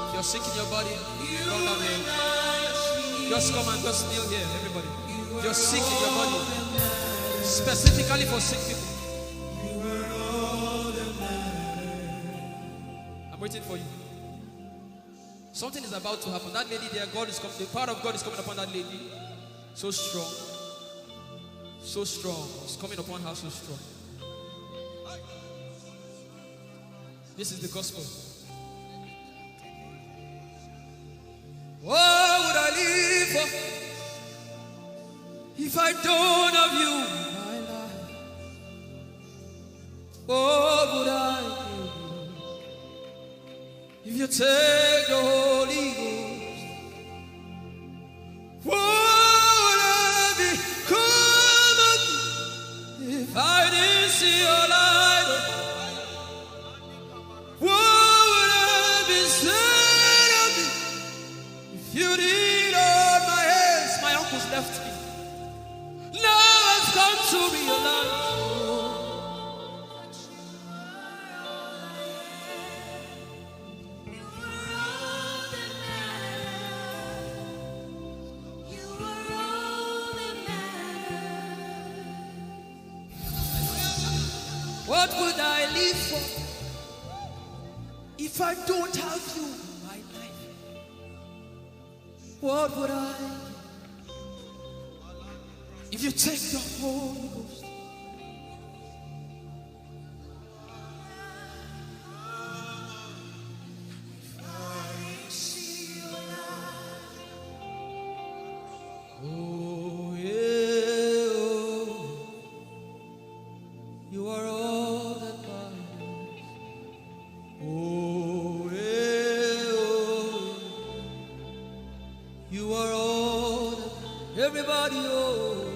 If you're sick in your body, run down here. Just come and just kneel here, everybody. If you're sick in your body, specifically for sick people. I'm waiting for you. Something is about to happen. That lady there, God is coming. The power of God is coming upon that lady. So strong. So strong. It's coming upon her so strong. This is the gospel. What would I live for if I don't have you in my life? What would I do if you take the Holy Ghost? What would I become if I didn't see your light? What would I be said of me if you did hold my hands? My uncles left me. Now I've come to realize. What would I live for if I don't have you in my life? What would I if you take the Holy Ghost? Oh, yeah, oh. You are all that matters. Oh, yeah, oh. You are all that everybody, oh.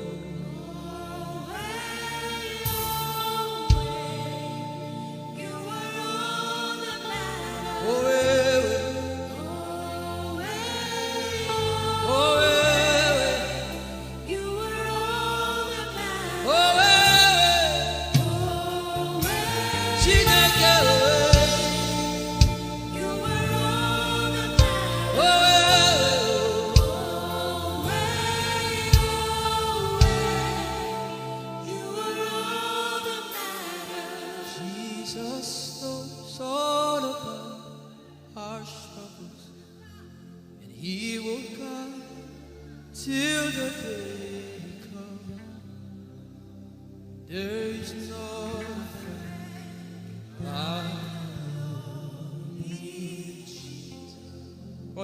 Oh, yeah, oh, yeah, oh, yeah. Chineke, Jesus knows all about our struggles, and He will guide till the day comes. There is no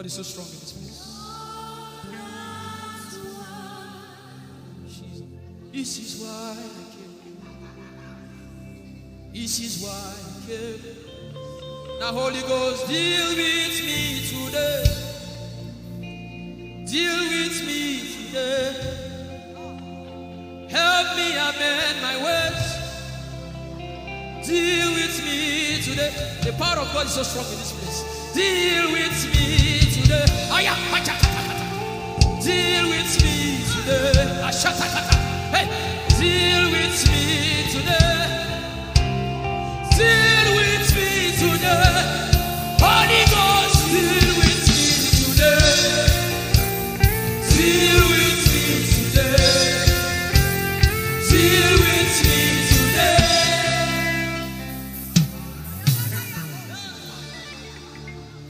God is so strong in this place. This is why I came. This is why I came. Now, Holy Ghost, deal with me today. Deal with me today. Help me amend my ways. Deal with me today. The power of God is so strong in this place. Deal with me today. Deal with me today. Hey, deal with me today. Deal with me today. Holy Ghost, deal with me today. Deal with me today. Deal with me today.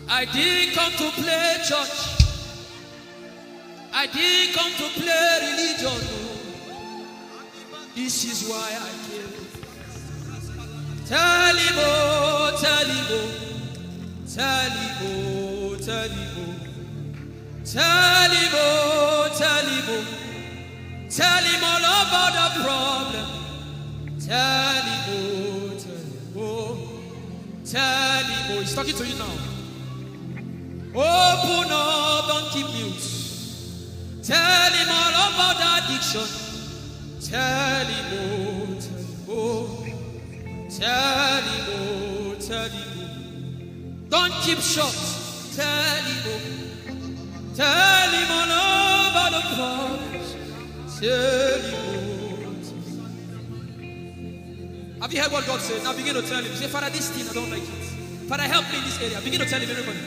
I didn't come to play church. I didn't come to play religion. No. This is why I came. Tell him, oh, tell him, oh, tell him, oh, tell him, oh, tell him, oh, tell him, oh, tell him all about the problem. Tell him, oh, tell him, oh, tell him, oh, he's talking to you now. Open up, don't keep mute. Tell him all about the addiction. Tell him, oh, tell him, oh, tell him, oh, tell him, oh. Don't keep short. Tell him, oh, tell him all about the problems. Tell him, oh, tell him. Have you heard what God said? Now begin to tell him. Say, Father, this thing I don't like it. Father, help me in this area. Begin to tell him, everybody.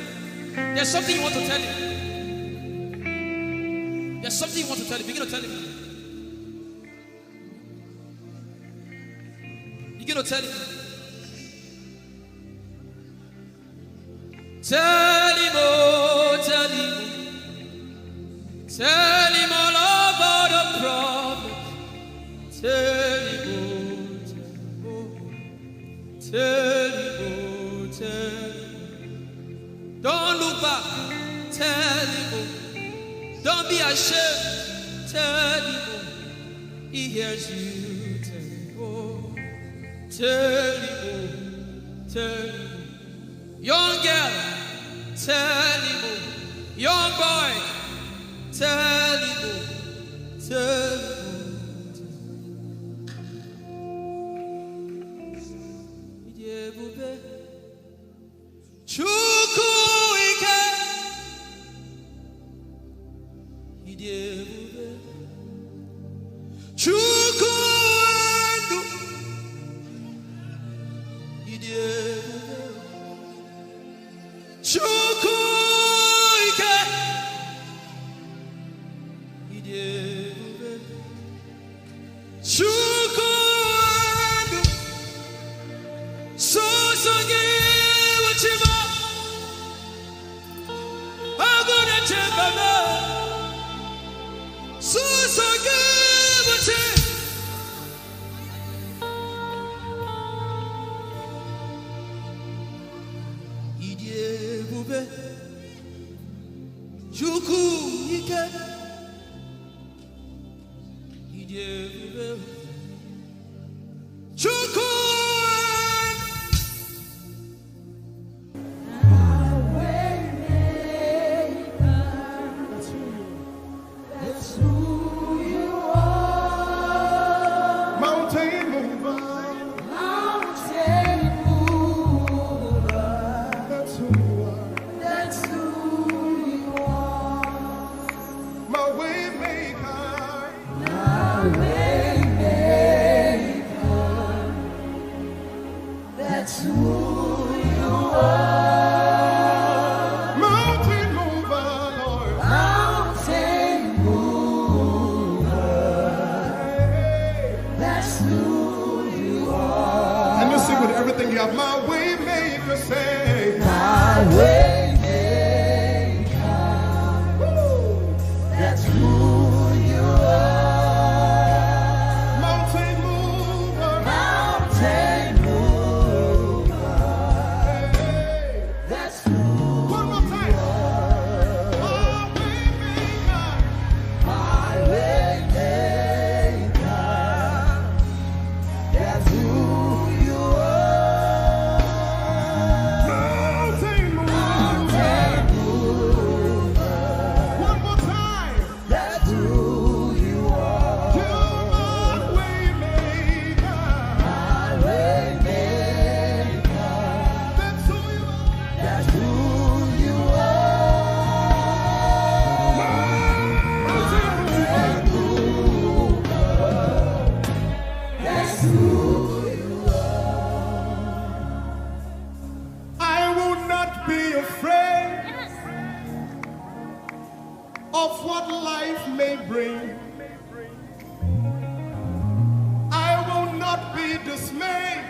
There's something you want to tell him. There's something you want to tell him. Begin to tell him. Begin to tell him. Tell him, oh, tell him. Tell him all about the problem. Tell him, oh, tell him, oh, tell him. Don't look back. Tell him, oh. Don't be ashamed. Tell him, oh. He hears you. Tell him, oh. Tell him, oh. Tell him. Young girl. Tell him, oh. Young boy. Tell him, oh. Tell him, oh. Chukwu ike. Chukwu ndu. Chukwu ike. Chukwu ndu. So gị wụchima. Agụ na-echebe m. So gị wụchi. Ịdị ebube. Chukwu ike. Ịdị ebube. Chukwu. of what life may bring. I will not be dismayed.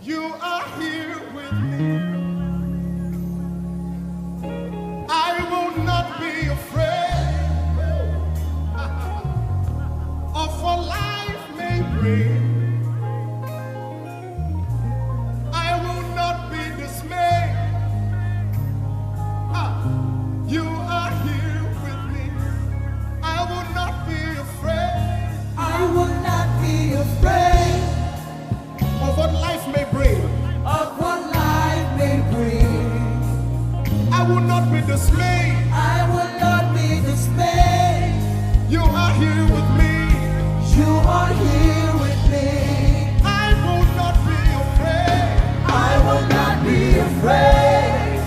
You are here with me. I will not be afraid of what life may bring. I will not be dismayed. You are here with me. I will not be afraid. I will not be afraid Of what life may bring. of what life may bring. I will not be dismayed. I will not be dismayed. You are here with me. You are here with me. I will not be afraid I will not be afraid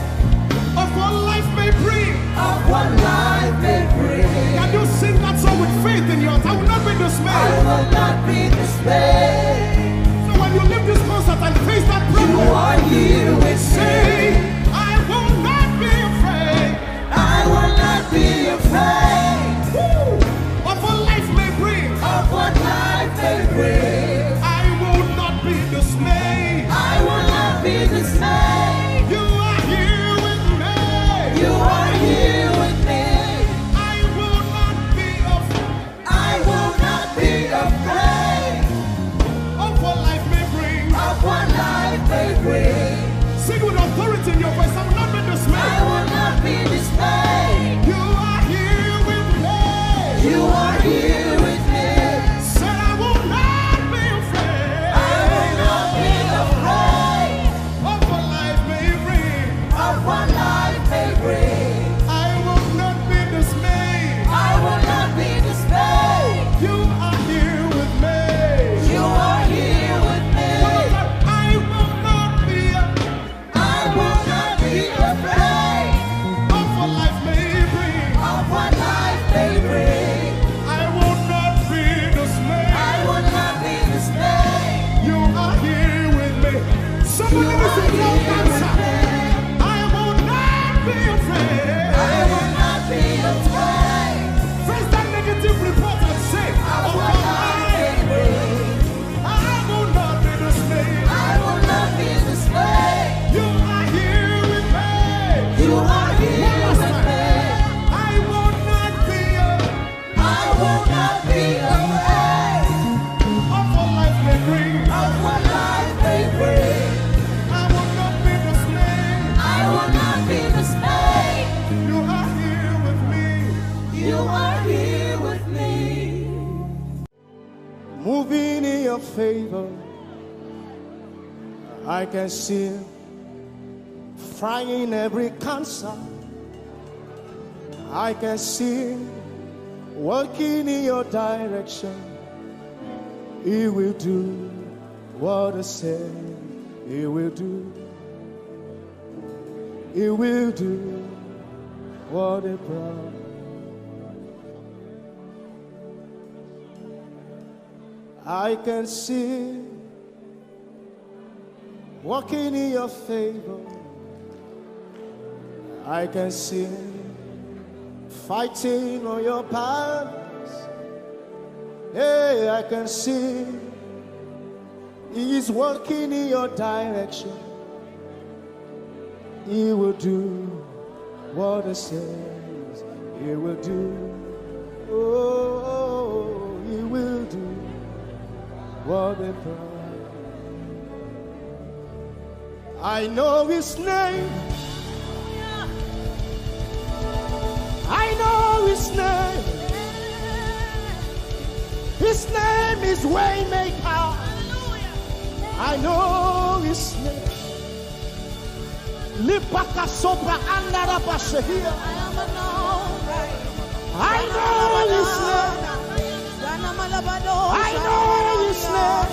of what life may bring. of what life may bring. Can you sing that song with faith in your heart? I will not be I dismayed. will not be dismayed. So when you leave this concert and face that You problem, are here with say, me. I will not be afraid I will not be afraid of what life may bring. of what life may bring. I will not be dismayed. I will not be dismayed. You are here with me. You are here with me. I will not be afraid I will not be afraid of what life may bring. of what life may bring. Sing with authority in your voice. I will not be I dismayed. will not be dismayed. You are here with me. You are here with me. Said I will not be afraid I will not be afraid of what life may bring. of what life may bring. I will not be dismayed. I will not be dismayed. You are here with me. You are here with me. I will not be I will not be afraid of what life may bring. of what life may bring. I will not be dismayed. I will not be dismayed. You are here with me. Somebody You listen are to your here with answer. me. I will not be afraid. I will not be afraid Face that negative report and say, of oh what life may God, bring. I will not be dismayed. I will not be dismayed. You are here with me. You are here One last with time. me. I will not be I will not be afraid of what life may bring. of what life may bring. I will not be dismayed. I will not be dismayed. You are here with me. You are here with me. Moving in your favor, I can see frying every cancer. I can see working in your direction. He will do what I said he will do. He will do what he promised. I can see walking in your favor. I can see fighting on your battles. Hey, I can see He is working in your direction. He will do what He says He will do. Oh, He will do what He promised. I know His name. I know His name. His name is Waymaker. I know His name. Lipaka sopra andara bashehia. I know His name. I know His name.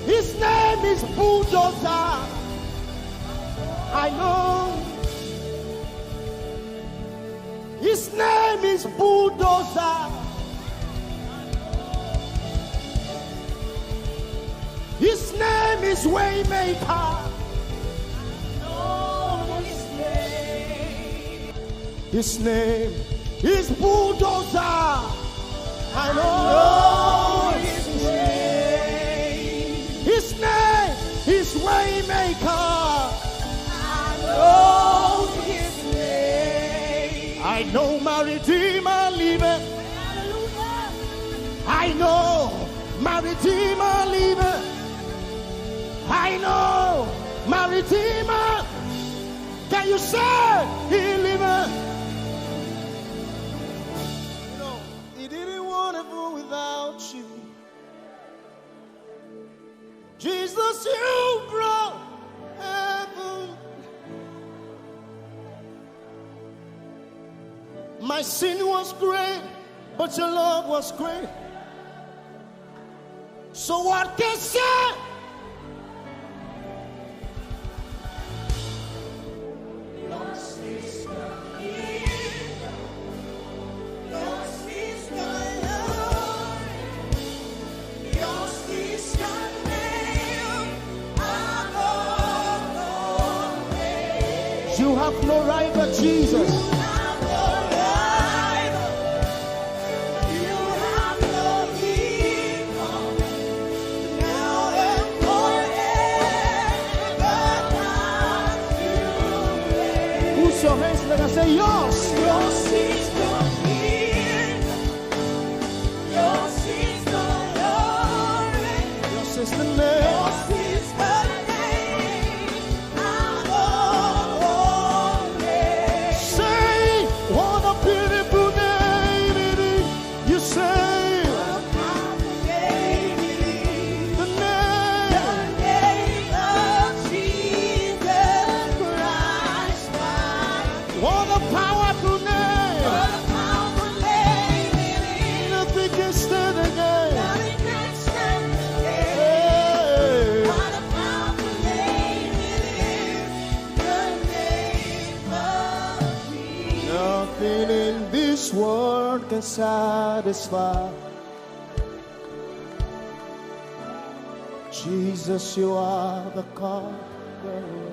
His name is Bulldozer. I know. His name is Bulldozer. His name is Waymaker. His name is Bulldozer. I know his name. His name is Waymaker. I know his name. I know my Redeemer liveth. I know my Redeemer liveth. I know my Redeemer. Can you say he liveth? You know, he didn't want to go without you. Jesus, you brought heaven. My sin was great, but your love was great. So what can say? You have no right but Jesus. You have no rival. You have no equal. Now and forever. Put your hands together and say, yours. Yours is the kingdom. Yours is the glory. Yours is the name. Yours is the world can satisfy. Jesus, you are the conqueror.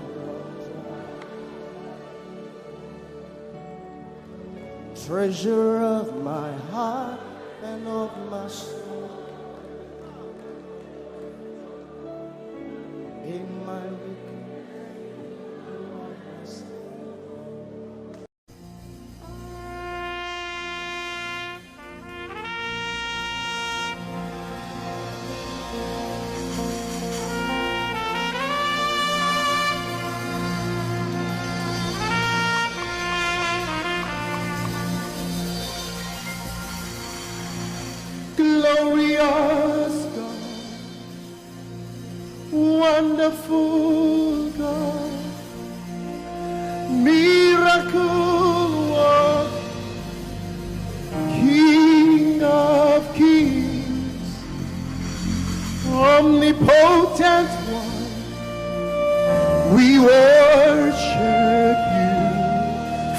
Treasure of my heart and of my soul. In my glorious God, wonderful God, miracle worker, King of kings, omnipotent one, we worship you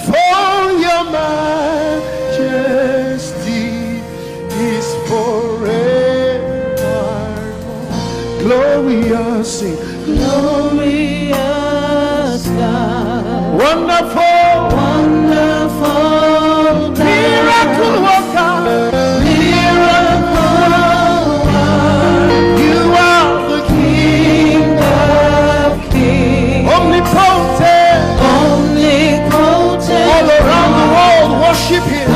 for your majesty is forevermore. Glorious, sing. Glorious God, wonderful, wonderful, miracle worker, miracle worker. You are the King of kings, omnipotent, omnipotent. All around the world worship Him.